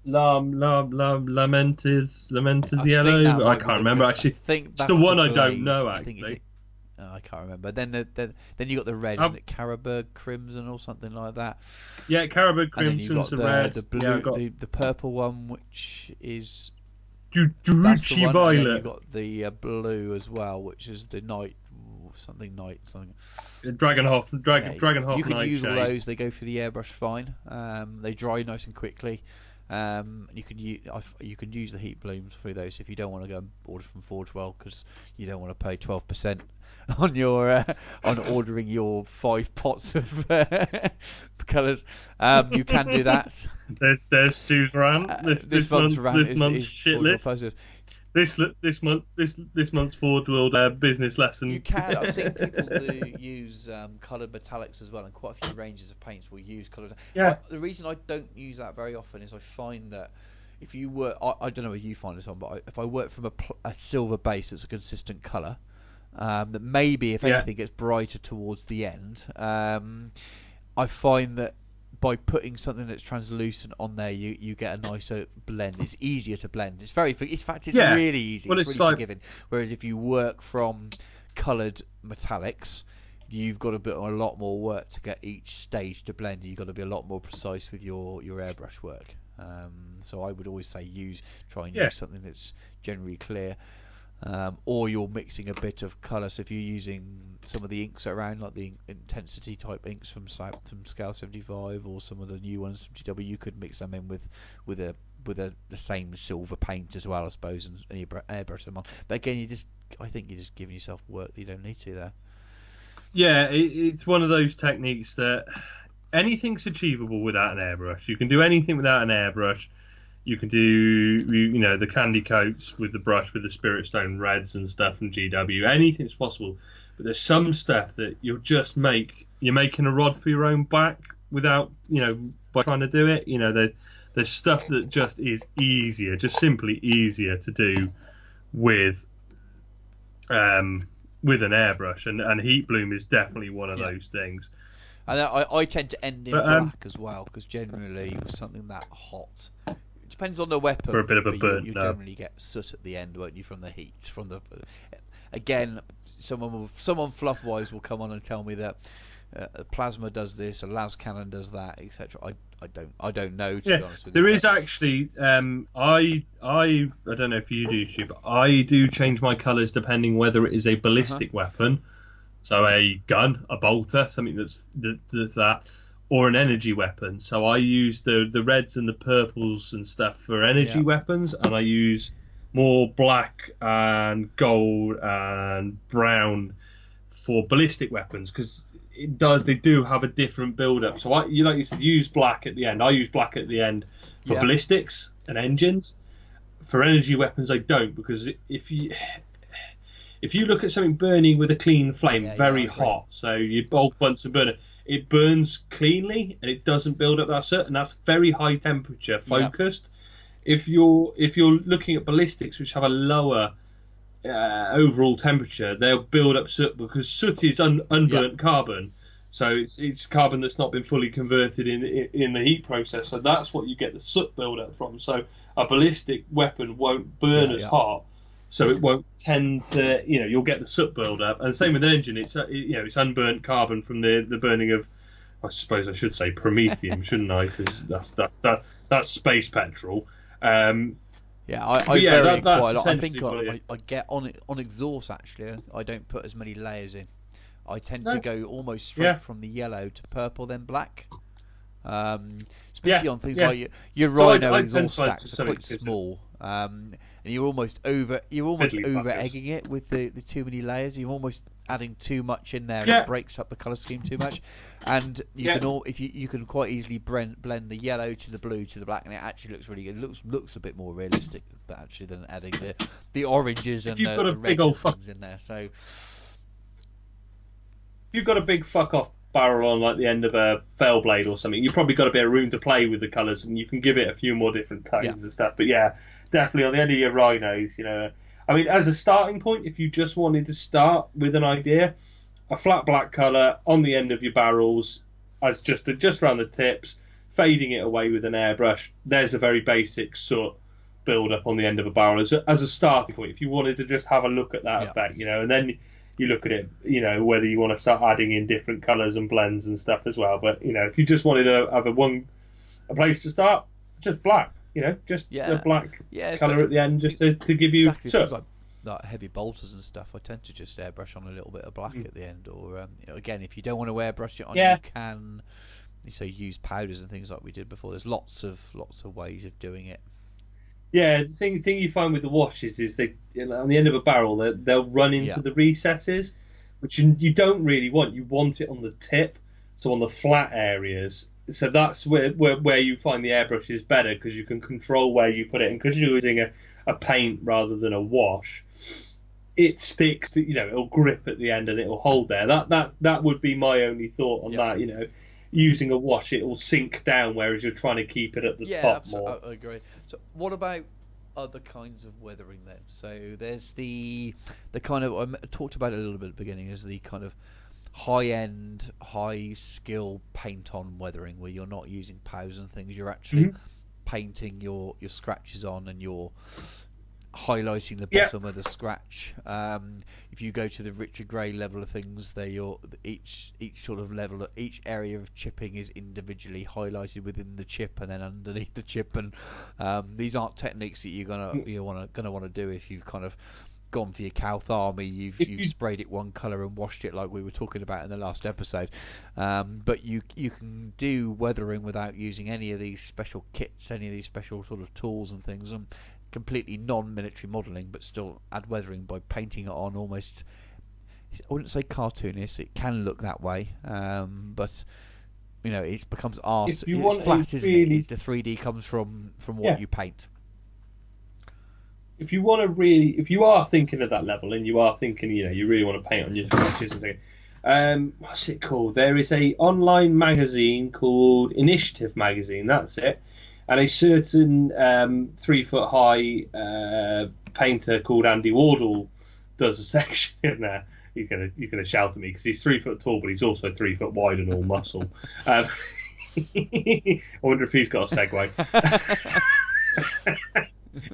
[SPEAKER 1] Lamented yellow. I can't remember actually. It's the one I don't know actually.
[SPEAKER 2] I can't remember. Then you got the red, isn't it? Caribou Crimson or something like that.
[SPEAKER 1] Yeah, Caribou Crimson's the red.
[SPEAKER 2] The blue, the purple one, which is
[SPEAKER 1] Juruchi Violet.
[SPEAKER 2] You've got the blue as well, which is the night something.
[SPEAKER 1] Dragonhof.
[SPEAKER 2] You can use all
[SPEAKER 1] shade.
[SPEAKER 2] those. They go through the airbrush fine. They dry nice and quickly. You can use the heat blooms through those if you don't want to go and order from Forgewell because you don't want to pay 12% on your on ordering your 5 pots of colours. You can do that.
[SPEAKER 1] There's Stu's rant. This month's shit list. This month's Forge World business lesson.
[SPEAKER 2] You can. I've seen people do use coloured metallics as well, and quite a few ranges of paints will use coloured.
[SPEAKER 1] Yeah.
[SPEAKER 2] The reason I don't use that very often is I find that if you work, I don't know whether you find this on, but if I work from a silver base that's a consistent colour, that maybe if anything gets brighter towards the end, I find that by putting something that's translucent on there, you get a nicer blend. It's easier to blend. It's really easy.
[SPEAKER 1] Well,
[SPEAKER 2] it's really forgiving. Whereas if you work from coloured metallics, you've got to put a lot more work to get each stage to blend. You've got to be a lot more precise with your airbrush work. So I would always say try and use something that's generally clear. Or you're mixing a bit of colour. So if you're using some of the inks around, like the intensity type inks from Scale 75, or some of the new ones from GW, you could mix them in with the same silver paint as well, I suppose, and you airbrush them on. But again, I think you're just giving yourself work that you don't need to there.
[SPEAKER 1] Yeah, it's one of those techniques that anything's achievable without an airbrush. You can do anything without an airbrush. You can do, the candy coats with the brush, with the Spirit Stone reds and stuff from GW. Anything's possible. But there's some stuff that you're making a rod for your own back without, by trying to do it. There's stuff that just is easier, just simply easier to do with an airbrush. And heat bloom is definitely one of those things.
[SPEAKER 2] And I tend to end in black as well, because generally with something that hot, depends on the weapon.
[SPEAKER 1] For a bit of a burn.
[SPEAKER 2] You generally get soot at the end, won't you, from the heat? Again, someone fluff-wise will come on and tell me that plasma does this, a las cannon does that, etc. I don't know. To be honest with you.
[SPEAKER 1] There is actually. I don't know if you do, Stu, but I do change my colours depending whether it is a ballistic weapon, so a gun, a bolter, something that's that. Or an energy weapon. So I use the reds and the purples and stuff for energy weapons, and I use more black and gold and brown for ballistic weapons, because they do have a different build-up. So like you said, use black at the end. I use black at the end for ballistics and engines. For energy weapons, I don't, because if you look at something burning with a clean flame, very hot, so you bulk Bunsen burner, it burns cleanly and it doesn't build up that soot, and that's very high temperature focused. If you're looking at ballistics, which have a lower overall temperature, they'll build up soot, because soot is unburnt carbon, so it's carbon that's not been fully converted in the heat process. So that's what you get the soot build-up from. So a ballistic weapon won't burn as hot, so it won't tend to, you'll get the soot build-up. And same with an engine, it's it's unburnt carbon from the burning of, I suppose I should say promethium, shouldn't I? Because that's space petrol.
[SPEAKER 2] I vary quite a lot. I think I get on exhaust, actually, I don't put as many layers in. I tend to go almost straight from the yellow to purple, then black. Especially on things like your Rhino exhaust stacks are quite small, and you're almost over egging it with the too many layers. You're almost adding too much in there, and it breaks up the colour scheme too much. And you can quite easily blend the yellow to the blue to the black, and it actually looks really good. It looks a bit more realistic, actually, than adding the oranges and the red things in there. So
[SPEAKER 1] if you've got a big fuck off barrel on like the end of a fail blade or something, you've probably got a bit of room to play with the colours, and you can give it a few more different tones and stuff. But definitely on the end of your Rhinos, I mean, as a starting point, if you just wanted to start with an idea, a flat black colour on the end of your barrels, as just around the tips, fading it away with an airbrush. There's a very basic soot build up on the end of a barrel as a starting point. If you wanted to just have a look at that effect, and then you look at it, whether you want to start adding in different colours and blends and stuff as well. But if you just wanted to have a place to start, just black. Just a black colour at the end, just to give you soot.
[SPEAKER 2] Like heavy bolters and stuff, I tend to just airbrush on a little bit of black at the end. Or again, if you don't want to airbrush it on, you can use powders and things like we did before. There's lots of ways of doing it.
[SPEAKER 1] Yeah, the thing you find with the washes is they, on the end of a barrel, they'll run into the recesses, which you don't really want. You want it on the tip, so on the flat areas. So that's where you find the airbrush is better, because you can control where you put it, and because you're using a paint rather than a wash, it sticks. It'll grip at the end and it'll hold there. That would be my only thought on that. Using a wash, it will sink down, whereas you're trying to keep it at the top more.
[SPEAKER 2] I agree. So what about other kinds of weathering then? So there's the kind of, I talked about it a little bit at the beginning, is the kind of high-end, high-skill paint-on weathering, where you're not using powders and things. You're actually painting your scratches on, and you're highlighting the bottom of the scratch. If you go to the richer grey level of things, each sort of level, each area of chipping is individually highlighted within the chip and then underneath the chip. And these aren't techniques that you're gonna want to do if you've kind of gone for your Calth Army. You've sprayed it one colour and washed it, like we were talking about in the last episode. But you can do weathering without using any of these special kits, any of these special sort of tools and things. And completely non-military modelling, but still add weathering by painting it on almost, I wouldn't say cartoonish, it can look that way, but it becomes art. It's flat, isn't it? The 3D comes from what you paint.
[SPEAKER 1] If you are thinking at that level, and you are thinking, you really want to paint on your scratches and things, what's it called? There is a online magazine called Initiative Magazine, that's it. And a certain 3 foot high painter called Andy Wardle does a section in there. He's gonna shout at me because he's 3 foot tall, but he's also 3 foot wide and all muscle. I wonder if he's got a Segway.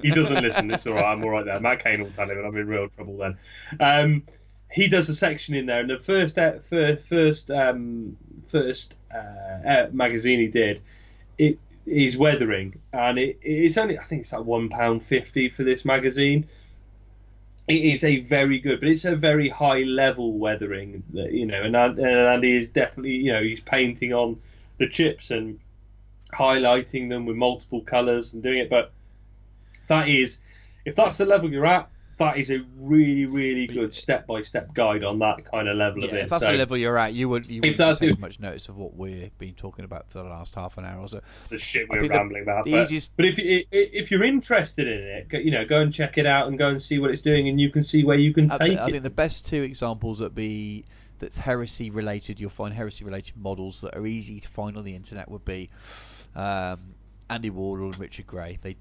[SPEAKER 1] He doesn't listen. It's all right. I'm all right there. Matt Kane will tell him, and I'm in real trouble then. He does a section in there, and the first magazine he did, it is weathering, and it's only, I think it's like £1.50 for this magazine. It is a very good, but it's a very high level weathering that, and Andy is definitely, he's painting on the chips and highlighting them with multiple colours and doing it. But if that's the level you're at, that is a really, really good step-by-step guide on that kind of level of it.
[SPEAKER 2] If that's
[SPEAKER 1] so,
[SPEAKER 2] the level you're at, you wouldn't
[SPEAKER 1] that's
[SPEAKER 2] take
[SPEAKER 1] it.
[SPEAKER 2] much notice of what we've been talking about for the last half an hour or so.
[SPEAKER 1] The shit
[SPEAKER 2] I
[SPEAKER 1] we're
[SPEAKER 2] think
[SPEAKER 1] rambling about.
[SPEAKER 2] the
[SPEAKER 1] But,
[SPEAKER 2] easiest-
[SPEAKER 1] but if you're interested in it, go and check it out and go and see what it's doing, and you can see where you can take it.
[SPEAKER 2] I think the best two examples that's heresy related, you'll find heresy related models that are easy to find on the internet would be Andy Wardle and Richard Gray. They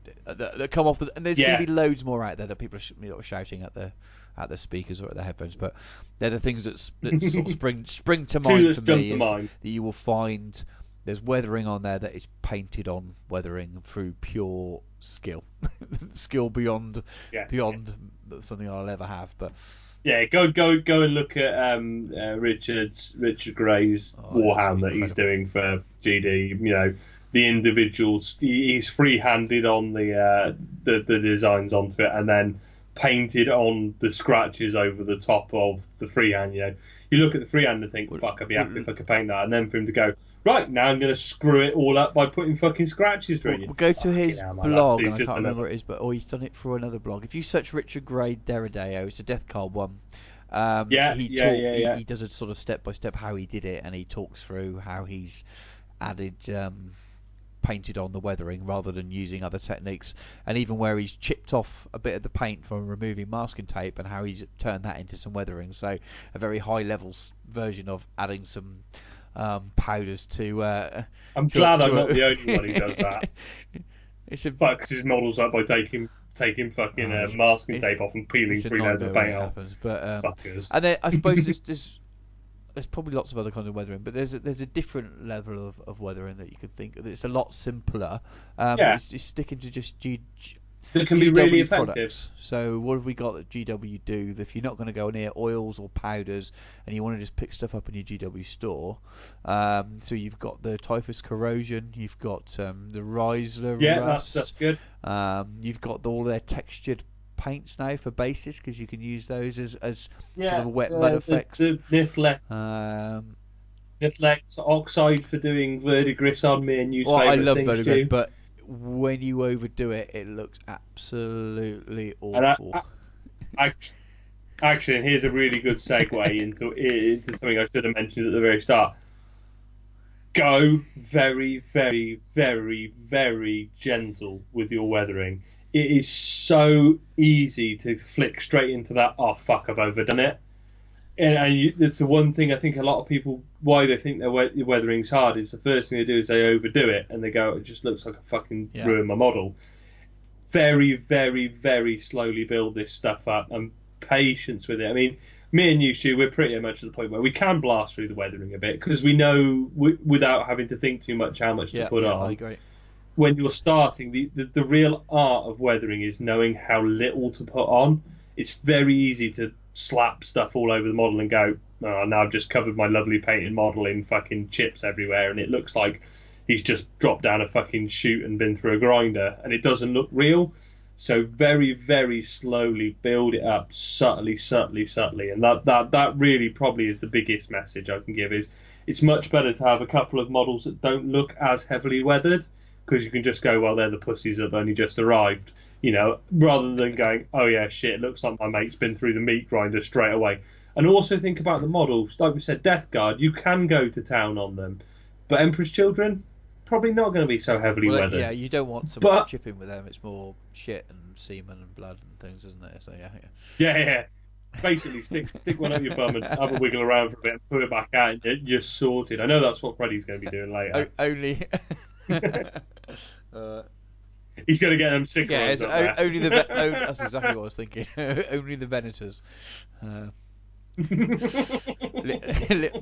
[SPEAKER 2] come off, and there's going to be loads more out there that people are shouting at the speakers or at the headphones. But they're the things that sort of spring to mind for me. That you will find there's weathering on there that is painted on weathering through pure skill, skill beyond something I'll ever have. But
[SPEAKER 1] yeah, go and look at Richard Gray's Warhound that he's doing for GD. The individuals, he's free-handed on the designs onto it, and then painted on the scratches over the top of the freehand. You look at the freehand and think, "Fuck, I'd be happy if I could paint that," and then for him to go, right, now I'm going to screw it all up by putting fucking scratches through it.
[SPEAKER 2] We'll go to his blog, and I can't remember what it is, but he's done it for another blog. If you search Richard Gray Derrideo, it's a Death Card one. He does a sort of step-by-step how he did it, and he talks through how he's added painted on the weathering rather than using other techniques, and even where he's chipped off a bit of the paint from removing masking tape and how he's turned that into some weathering. So a very high level version of adding some powders to.
[SPEAKER 1] I'm glad I'm not the only one who does that. Fucks his models up by taking fucking masking tape off and peeling 3 layers of paint off.
[SPEAKER 2] But
[SPEAKER 1] fuckers.
[SPEAKER 2] And then I suppose there's probably lots of other kinds of weathering, but there's a different level of weathering that you could think of. It's a lot simpler. It's sticking to just
[SPEAKER 1] that can be really effective.
[SPEAKER 2] Products. So what have we got that GW do? If you're not going to go near oils or powders and you want to just pick stuff up in your GW store, so you've got the Typhus Corrosion, you've got the Riesler Rust.
[SPEAKER 1] That's good.
[SPEAKER 2] You've got all their textured paints now for bases, because you can use those as sort of wet mud effects.
[SPEAKER 1] The Nithlex oxide for doing verdigris on me, and you.
[SPEAKER 2] I love verdigris, but when you overdo it, it looks absolutely awful.
[SPEAKER 1] Actually, here's a really good segue into something I should have mentioned at the very start. Go very, very, very, very gentle with your weathering. It is so easy to flick straight into that, oh fuck, I've overdone it. And it's the one thing I think a lot of people, why they think their weathering's hard, is the first thing they do is they overdo it, and they go, it just looks like I fucking ruined my model. Very, very, very slowly build this stuff up, and patience with it. I mean, me and you, Stu, we're pretty much at the point where we can blast through the weathering a bit, because we know, without having to think too much, how much to put on.
[SPEAKER 2] I agree.
[SPEAKER 1] When you're starting, the real art of weathering is knowing how little to put on. It's very easy to slap stuff all over the model and go, oh, now I've just covered my lovely painted model in fucking chips everywhere, and it looks like he's just dropped down a fucking chute and been through a grinder, and it doesn't look real. So very, very slowly build it up, subtly, and that really probably is the biggest message I can give. Is it's much better to have a couple of models that don't look as heavily weathered, because you can just go, well, they're the pussies that have only just arrived, rather than going, oh yeah, shit, it looks like my mate's been through the meat grinder straight away. And also think about the models. Like we said, Death Guard, you can go to town on them, but Emperor's Children, probably not going to be so heavily weathered.
[SPEAKER 2] Yeah, you don't want so much chipping with them. It's more shit and semen and blood and things, isn't it? So
[SPEAKER 1] yeah. Basically, stick one up your bum and have a wiggle around for a bit and put it back out, and you're sorted. I know that's what Freddie's going to be doing later.
[SPEAKER 2] Only.
[SPEAKER 1] He's going to get them sick.
[SPEAKER 2] Yeah, only that's exactly what I was thinking. Only the Venators.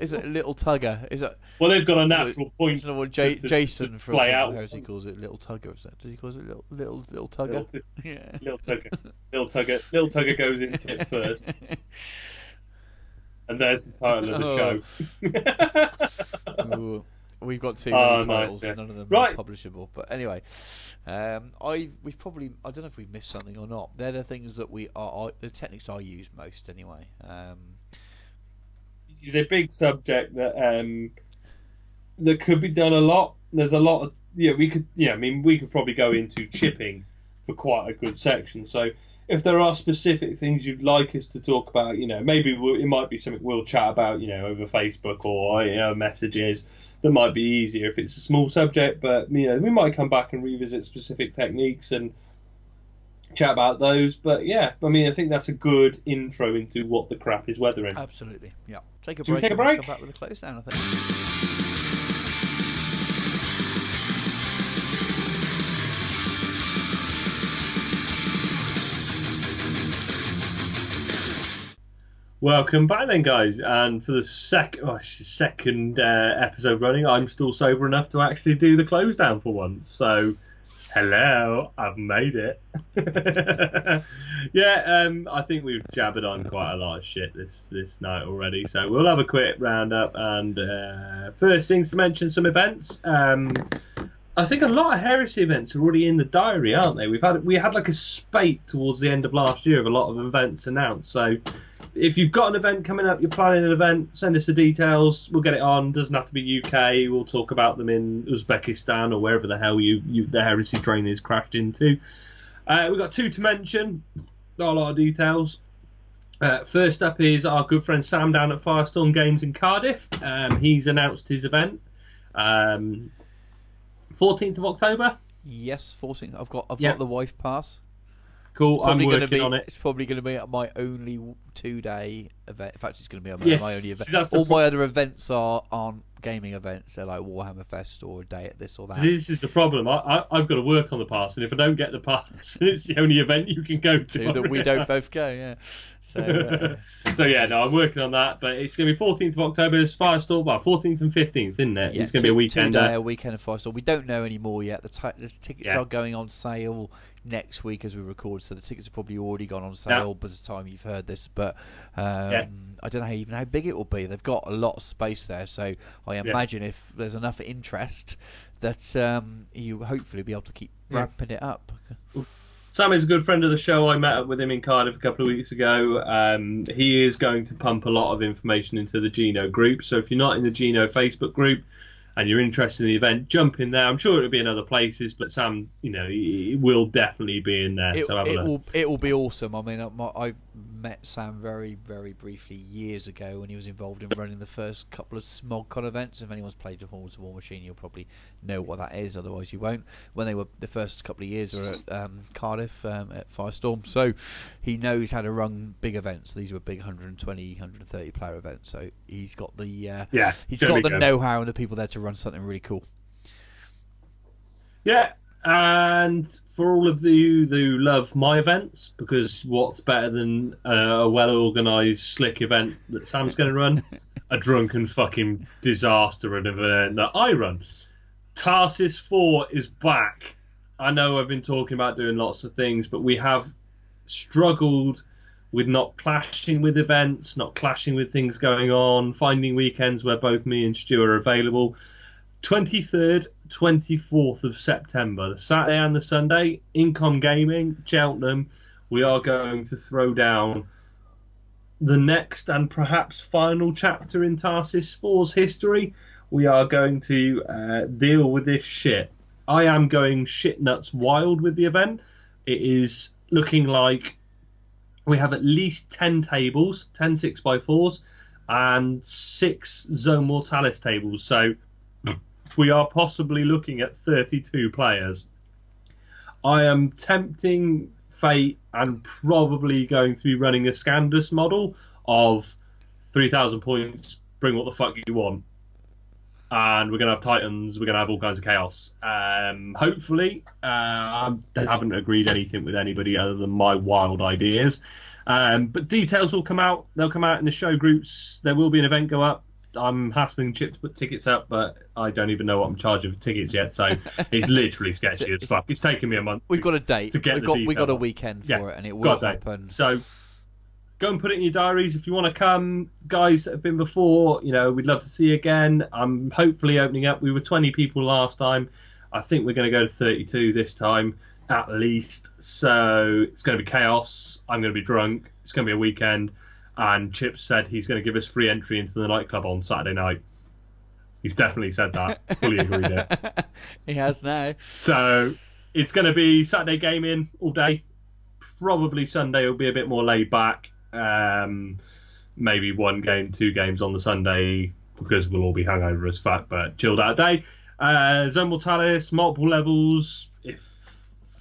[SPEAKER 2] Is it Little Tugger? Is it?
[SPEAKER 1] Well, they've got a natural point.
[SPEAKER 2] Jason from
[SPEAKER 1] play out.
[SPEAKER 2] He calls it Little Tugger. Does he call it Little Tugger?
[SPEAKER 1] Little Tugger. Little Tugger goes into it first. And there's the title of the show.
[SPEAKER 2] Ooh. We've got two titles,
[SPEAKER 1] nice,
[SPEAKER 2] none of them are publishable. But anyway, I don't know if we've missed something or not. They're the things that the techniques I use most anyway.
[SPEAKER 1] It's a big subject that could be done a lot. There's a lot of we could probably go into chipping for quite a good section. So if there are specific things you'd like us to talk about, maybe it might be something we'll chat about, over Facebook or messages. That might be easier if it's a small subject, but we might come back and revisit specific techniques and chat about those. But yeah, I think that's a good intro into what the crap is weathering.
[SPEAKER 2] Absolutely. Yeah. Take a
[SPEAKER 1] Should we
[SPEAKER 2] break.
[SPEAKER 1] take a
[SPEAKER 2] and we'll
[SPEAKER 1] break?
[SPEAKER 2] Come back with a close down, I think.
[SPEAKER 1] Welcome back then, guys, and for the second episode running, I'm still sober enough to actually do the close down for once, so hello, I've made it. I think we've jabbered on quite a lot of shit this night already, so we'll have a quick roundup, and first things to mention, some events. I think a lot of Heresy events are already in the diary, aren't they? We had like a spate towards the end of last year of a lot of events announced, so if you've got an event coming up, you're planning an event, send us the details. We'll get it on. Doesn't have to be UK. We'll talk about them in Uzbekistan or wherever the hell the Heresy train is crashed into. We've got two to mention. Not a lot of details. First up is our good friend Sam down at Firestorm Games in Cardiff. He's announced his event. 14th of October?
[SPEAKER 2] Yes, 14th. I've got the wife pass.
[SPEAKER 1] Cool, I'm working on it.
[SPEAKER 2] It's probably going to be my only 2-day event. In fact, it's going to be my only event. All my other events aren't gaming events. They're like Warhammer Fest or a day at this or that.
[SPEAKER 1] This is the problem. I've got to work on the pass, and if I don't get the pass, it's the only event you can go to.
[SPEAKER 2] That we don't both go, yeah.
[SPEAKER 1] I'm working on that, but it's going to be 14th of October. It's Firestorm, 14th and 15th, isn't it?
[SPEAKER 2] Yeah,
[SPEAKER 1] it's going to be a weekend.
[SPEAKER 2] 2-day, a weekend of Firestorm. We don't know anymore yet. The tickets are going on sale next week as we record, so the tickets have probably already gone on sale by the time you've heard this. But I don't know even how big it will be. They've got a lot of space there, so I imagine if there's enough interest that you hopefully be able to keep ramping it up.
[SPEAKER 1] Sam is a good friend of the show. I met up with him in Cardiff a couple of weeks ago. He is going to pump a lot of information into the Geno group. So if you're not in the Geno Facebook group and you're interested in the event, jump in there. I'm sure it'll be in other places, but Sam, he will definitely be in there.
[SPEAKER 2] It will be awesome. I mean, I met Sam very, very briefly years ago when he was involved in running the first couple of SmogCon events. If anyone's played the Hordes of War Machine, you'll probably know what that is. Otherwise, you won't. When they were the first couple of years were at Cardiff at Firestorm, so he knows how to run big events. These were big 120, 130 player events. So he's got the know-how and the people there to run something really cool.
[SPEAKER 1] Yeah, and for all of you who love my events, because what's better than a well-organised, slick event that Sam's going to run? A drunken fucking disaster of an event that I run. Tarsis 4 is back. I know I've been talking about doing lots of things, but we have struggled with not clashing with events, not clashing with things going on, finding weekends where both me and Stu are available. 23rd, 24th of September, the Saturday and the Sunday, Incom Gaming, Cheltenham. We are going to throw down the next and perhaps final chapter in Tarsis 4's history. We are going to deal with this shit. I am going shit nuts wild with the event. It is looking like we have at least 10 tables, 10 6x4s, and 6 Zone Mortalis tables. So we are possibly looking at 32 players. I am tempting fate and probably going to be running a Scandus model of 3,000 points, bring what the fuck you want. And we're going to have Titans, we're going to have all kinds of chaos. Hopefully, I haven't agreed anything with anybody other than my wild ideas. But details will come out. They'll come out in the show groups. There will be an event go up. I'm hassling Chip to put tickets up, but I don't even know what I'm charging for tickets yet, so it's literally sketchy as fuck. It's taken me a month.
[SPEAKER 2] We've got a date. We've got a weekend for it, and it will happen.
[SPEAKER 1] So go and put it in your diaries if you want to come. Guys that have been before, we'd love to see you again. I'm hopefully opening up. We were 20 people last time. I think we're going to go to 32 this time, at least. So it's going to be chaos. I'm going to be drunk. It's going to be a weekend. And Chip said he's going to give us free entry into the nightclub on Saturday night. He's definitely said that. Fully agreed it.
[SPEAKER 2] He has now.
[SPEAKER 1] So it's going to be Saturday gaming all day. Probably Sunday will be a bit more laid back. Maybe 1 game, 2 games on the Sunday because we'll all be hungover as fuck, but chilled out day. Zone Mortalis, multiple levels. If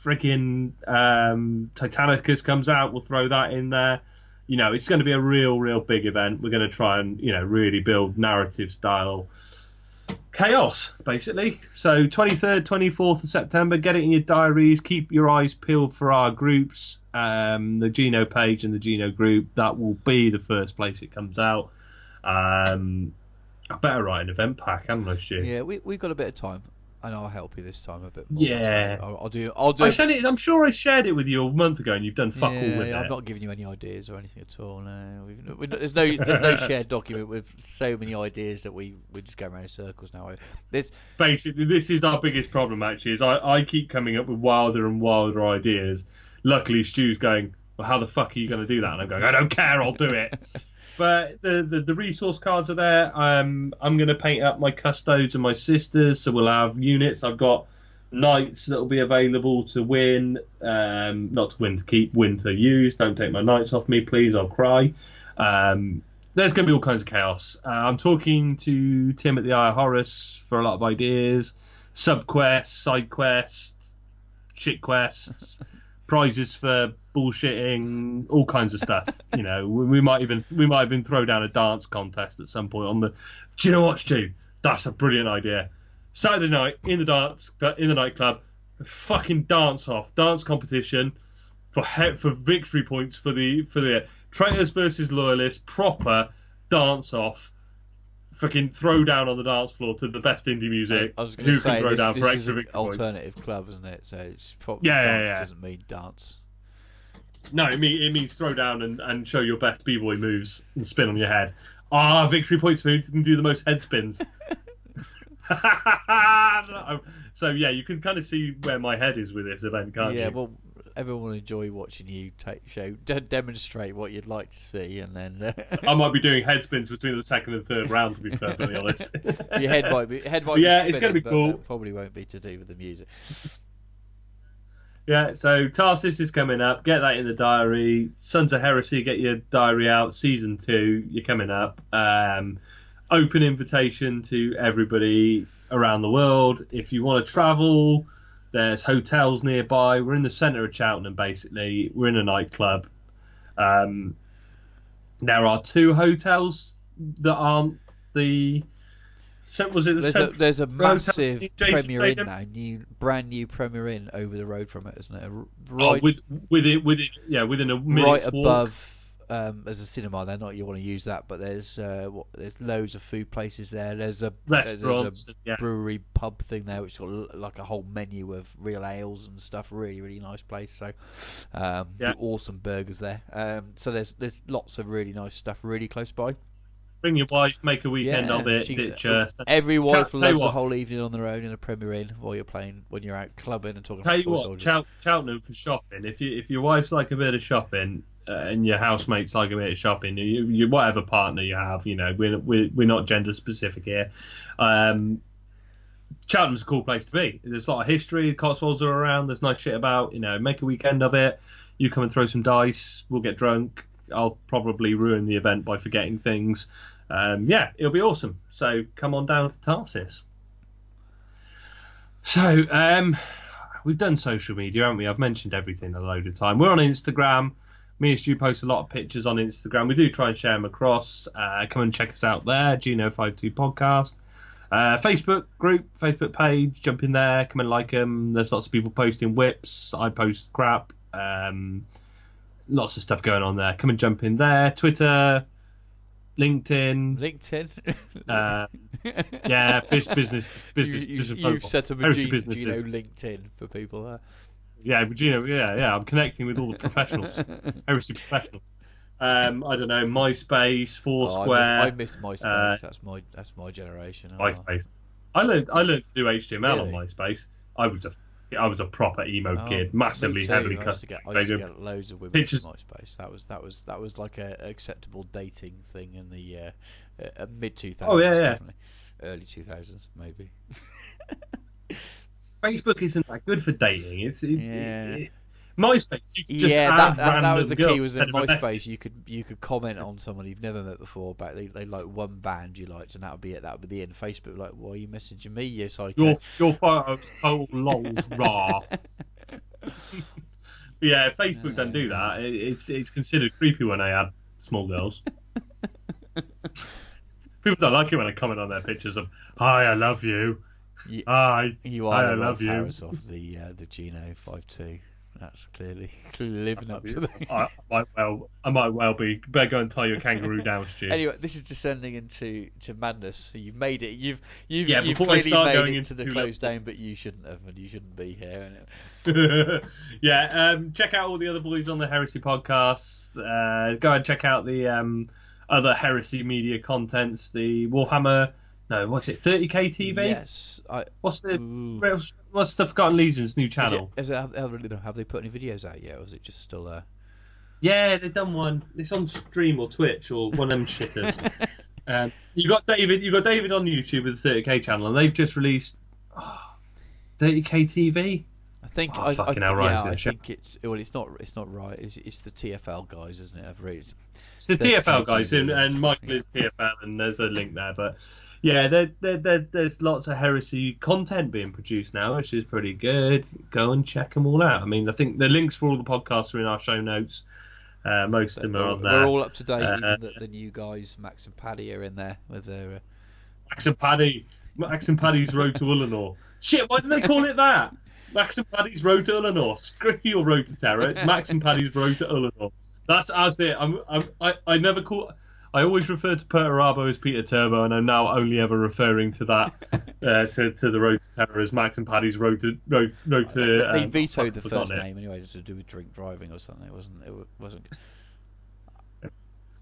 [SPEAKER 1] freaking Titanicus comes out, we'll throw that in there. You know, it's going to be a real big event. We're going to try and, you know, really build narrative style chaos, basically. So 23rd, 24th of September, get it in your diaries. Keep your eyes peeled for our groups. The Geno page and the Geno group, that will be the first place it comes out. I better write an event pack, haven't I, Stu?
[SPEAKER 2] Yeah, we've got a bit of time, and I'll help you this time a bit more.
[SPEAKER 1] Yeah.
[SPEAKER 2] So I'll do. I
[SPEAKER 1] sent it. I'm sure I shared it with you a month ago, and you've done fuck all with it.
[SPEAKER 2] I'm not giving you any ideas or anything at all. No, there's no shared document with so many ideas that we're just going around in circles now.
[SPEAKER 1] Basically, this is our biggest problem. Actually, is I keep coming up with wilder and wilder ideas. Luckily, Stu's going, well, how the fuck are you going to do that? And I'm going, I don't care, I'll do it. But the resource cards are there. I'm going to paint up my custodes and my sisters, so we'll have units. I've got knights that will be available to win. Not to win, to keep, win to use. Don't take my knights off me, please, I'll cry. There's going to be all kinds of chaos. I'm talking to Tim at the Eye of Horus for a lot of ideas. Sub-quests, side quests, shit quests. Prizes for bullshitting, all kinds of stuff. You know, we might even throw down a dance contest at some point on the. Do you know what, Stu? That's a brilliant idea. Saturday night in the nightclub, fucking dance competition for victory points for the Traitors versus Loyalists, proper dance off. Fucking throw down on the dance floor to the best indie music.
[SPEAKER 2] I was going to say,
[SPEAKER 1] can throw down for
[SPEAKER 2] this is
[SPEAKER 1] extra
[SPEAKER 2] an
[SPEAKER 1] victory
[SPEAKER 2] alternative
[SPEAKER 1] points.
[SPEAKER 2] club, isn't it? So it's probably doesn't mean dance.
[SPEAKER 1] No, it means throw down and show your best b-boy moves and spin on your head. Victory points for who can do the most head spins. So yeah, you can kind of see where my head is with this event, can't you?
[SPEAKER 2] Yeah, well, everyone will enjoy watching you demonstrate what you'd like to see, and then
[SPEAKER 1] I might be doing head spins between the second and third round, to be perfectly honest.
[SPEAKER 2] Your head might be
[SPEAKER 1] yeah,
[SPEAKER 2] spinning,
[SPEAKER 1] it's going to be cool.
[SPEAKER 2] That probably won't be to do with the music.
[SPEAKER 1] Yeah, so Tarsus is coming up. Get that in the diary. Sons of Heresy, get your diary out. Season 2, you're coming up. Open invitation to everybody around the world. If you want to travel, there's hotels nearby. We're in the centre of Cheltenham, basically. We're in a nightclub. There are 2 hotels that aren't the... Was it
[SPEAKER 2] There's a massive Premier Inn
[SPEAKER 1] Stadium?
[SPEAKER 2] now, brand new Premier Inn over the road from it, isn't it?
[SPEAKER 1] Right, within a minute's
[SPEAKER 2] right
[SPEAKER 1] walk.
[SPEAKER 2] above. There's a cinema there. Not you want to use that, but there's loads of food places there. There's a
[SPEAKER 1] Restaurants,
[SPEAKER 2] brewery pub thing there, which got like a whole menu of real ales and stuff. Really nice place. So do awesome burgers there. So there's lots of really nice stuff really close by.
[SPEAKER 1] Bring your wife, make a weekend of it.
[SPEAKER 2] Every wife loves a whole evening on their own in a Premier Inn while you're playing, when you're out clubbing and talking.
[SPEAKER 1] Tell you what, Cheltenham for shopping. If your wife's like a bit of shopping and your housemates like a bit of shopping, you whatever partner you have, you know, we're not gender specific here. Cheltenham's a cool place to be. There's a lot of history. The Cotswolds are around. There's nice shit about. You know, make a weekend of it. You come and throw some dice. We'll get drunk. I'll probably ruin the event by forgetting things. It'll be awesome. So come on down to Tarsus. So we've done social media, haven't we? I've mentioned everything a load of time. We're on Instagram. Me and Stu post a lot of pictures on Instagram. We do try and share them across. Come and check us out there, G52 Podcast. Facebook group, Facebook page, jump in there, come and like them. There's lots of people posting whips. I post crap. Lots of stuff going on there. Come and jump in there. Twitter, LinkedIn. Business.
[SPEAKER 2] You've set up a Geno LinkedIn for people there.
[SPEAKER 1] Yeah, Geno. Yeah. I'm connecting with all the professionals, heresy professionals. I don't know, MySpace, Foursquare.
[SPEAKER 2] I miss MySpace. That's my generation.
[SPEAKER 1] MySpace. I learned to do HTML on MySpace. I was a proper emo kid, massively heavily cut.
[SPEAKER 2] I used to get loads of women
[SPEAKER 1] pictures.
[SPEAKER 2] on MySpace. That was like a acceptable dating thing in the mid 2000s.
[SPEAKER 1] Oh yeah.
[SPEAKER 2] Definitely. Early 2000s maybe.
[SPEAKER 1] Facebook isn't that good for dating. MySpace, you could just add
[SPEAKER 2] that
[SPEAKER 1] random
[SPEAKER 2] was the
[SPEAKER 1] girls
[SPEAKER 2] key. Was that
[SPEAKER 1] instead of a
[SPEAKER 2] MySpace?
[SPEAKER 1] message.
[SPEAKER 2] You could comment on someone you've never met before, but they like one band you liked, and that would be it. That would be the end. Facebook, like, why are you messaging me? You psycho.
[SPEAKER 1] Your photos total lols raw. Yeah, Facebook don't do that. It's considered creepy when they add small girls. People don't like it when I comment on their pictures of "Hi, I love you." Hi,
[SPEAKER 2] You are
[SPEAKER 1] I
[SPEAKER 2] the
[SPEAKER 1] love
[SPEAKER 2] Rolf
[SPEAKER 1] you.
[SPEAKER 2] Harris of the G52. That's clearly living up to that.
[SPEAKER 1] I might well be. Better go and tie your kangaroo down, Stu.
[SPEAKER 2] Anyway, this is descending into Madness. So you've made it. You've
[SPEAKER 1] before I
[SPEAKER 2] clearly
[SPEAKER 1] start
[SPEAKER 2] made
[SPEAKER 1] going
[SPEAKER 2] it
[SPEAKER 1] into
[SPEAKER 2] to the
[SPEAKER 1] too
[SPEAKER 2] close
[SPEAKER 1] little-
[SPEAKER 2] down, but you shouldn't have, and you shouldn't be here.
[SPEAKER 1] Yeah, check out all the other boys on the Heresy podcasts. Go and check out the other Heresy media contents. The Warhammer, no, what's it? 30k TV.
[SPEAKER 2] Yes,
[SPEAKER 1] What's the Forgotten Legion's new channel?
[SPEAKER 2] Have they put any videos out yet, or is it just still?
[SPEAKER 1] Yeah, they've done one. It's on stream or Twitch or one of them shitters. You got David on YouTube with the 30k channel, and they've just released 30k TV.
[SPEAKER 2] I think
[SPEAKER 1] I
[SPEAKER 2] think it's not right. It's the TFL guys, isn't it? I've read.
[SPEAKER 1] It's the TFL guys, and Michael is TFL, and there's a link there. But yeah, there's lots of Heresy content being produced now, which is pretty good. Go and check them all out. I mean, I think the links for all the podcasts are in our show notes. Most of them are on there.
[SPEAKER 2] We're all up to date. Even the new guys, Max and Paddy, are in there with their.
[SPEAKER 1] Max and Paddy's Road to Ullanor. Shit, why didn't they call it that? Max and Paddy's Road to Ullanor. Screw your Road to Terror. It's Max and Paddy's Road to Ullanor. That's it. I never call. I always refer to Peter Arbo as Peter Turbo, and I'm now only ever referring to that to the Road to Terror as Max and Paddy's Road to.
[SPEAKER 2] They vetoed the first name anyway, just to do with drink driving or something. It wasn't.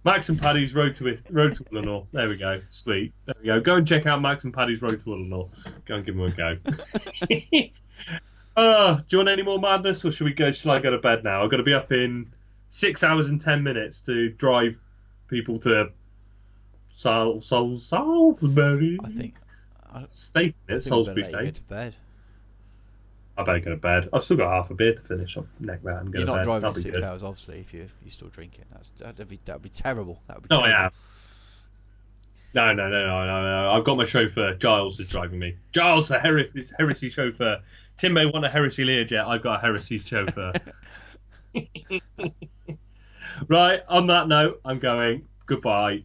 [SPEAKER 1] Max and Paddy's Road to Ullanor. There we go. Sweet. There we go. Go and check out Max and Paddy's Road to Ullanor. Go and give them a go. Do you want any more madness, or shall I go to bed now? I've got to be up in 6 hours and 10 minutes to drive people to Salisbury.
[SPEAKER 2] I think.
[SPEAKER 1] Salisbury
[SPEAKER 2] State.
[SPEAKER 1] State.
[SPEAKER 2] To bed.
[SPEAKER 1] I better go to bed. I've still got half a beer to finish. I'll neck that and go
[SPEAKER 2] You're
[SPEAKER 1] to
[SPEAKER 2] not
[SPEAKER 1] bed.
[SPEAKER 2] driving
[SPEAKER 1] That'll
[SPEAKER 2] in
[SPEAKER 1] be
[SPEAKER 2] 6
[SPEAKER 1] good.
[SPEAKER 2] hours, obviously. If you're still drinking, that'd be terrible. That would be.
[SPEAKER 1] No,
[SPEAKER 2] terrible.
[SPEAKER 1] I am. No. I've got my chauffeur. Giles is driving me. Giles, the heresy chauffeur. Tim may want a heresy Learjet. I've got a heresy chauffeur. Right, on that note, I'm going. Goodbye.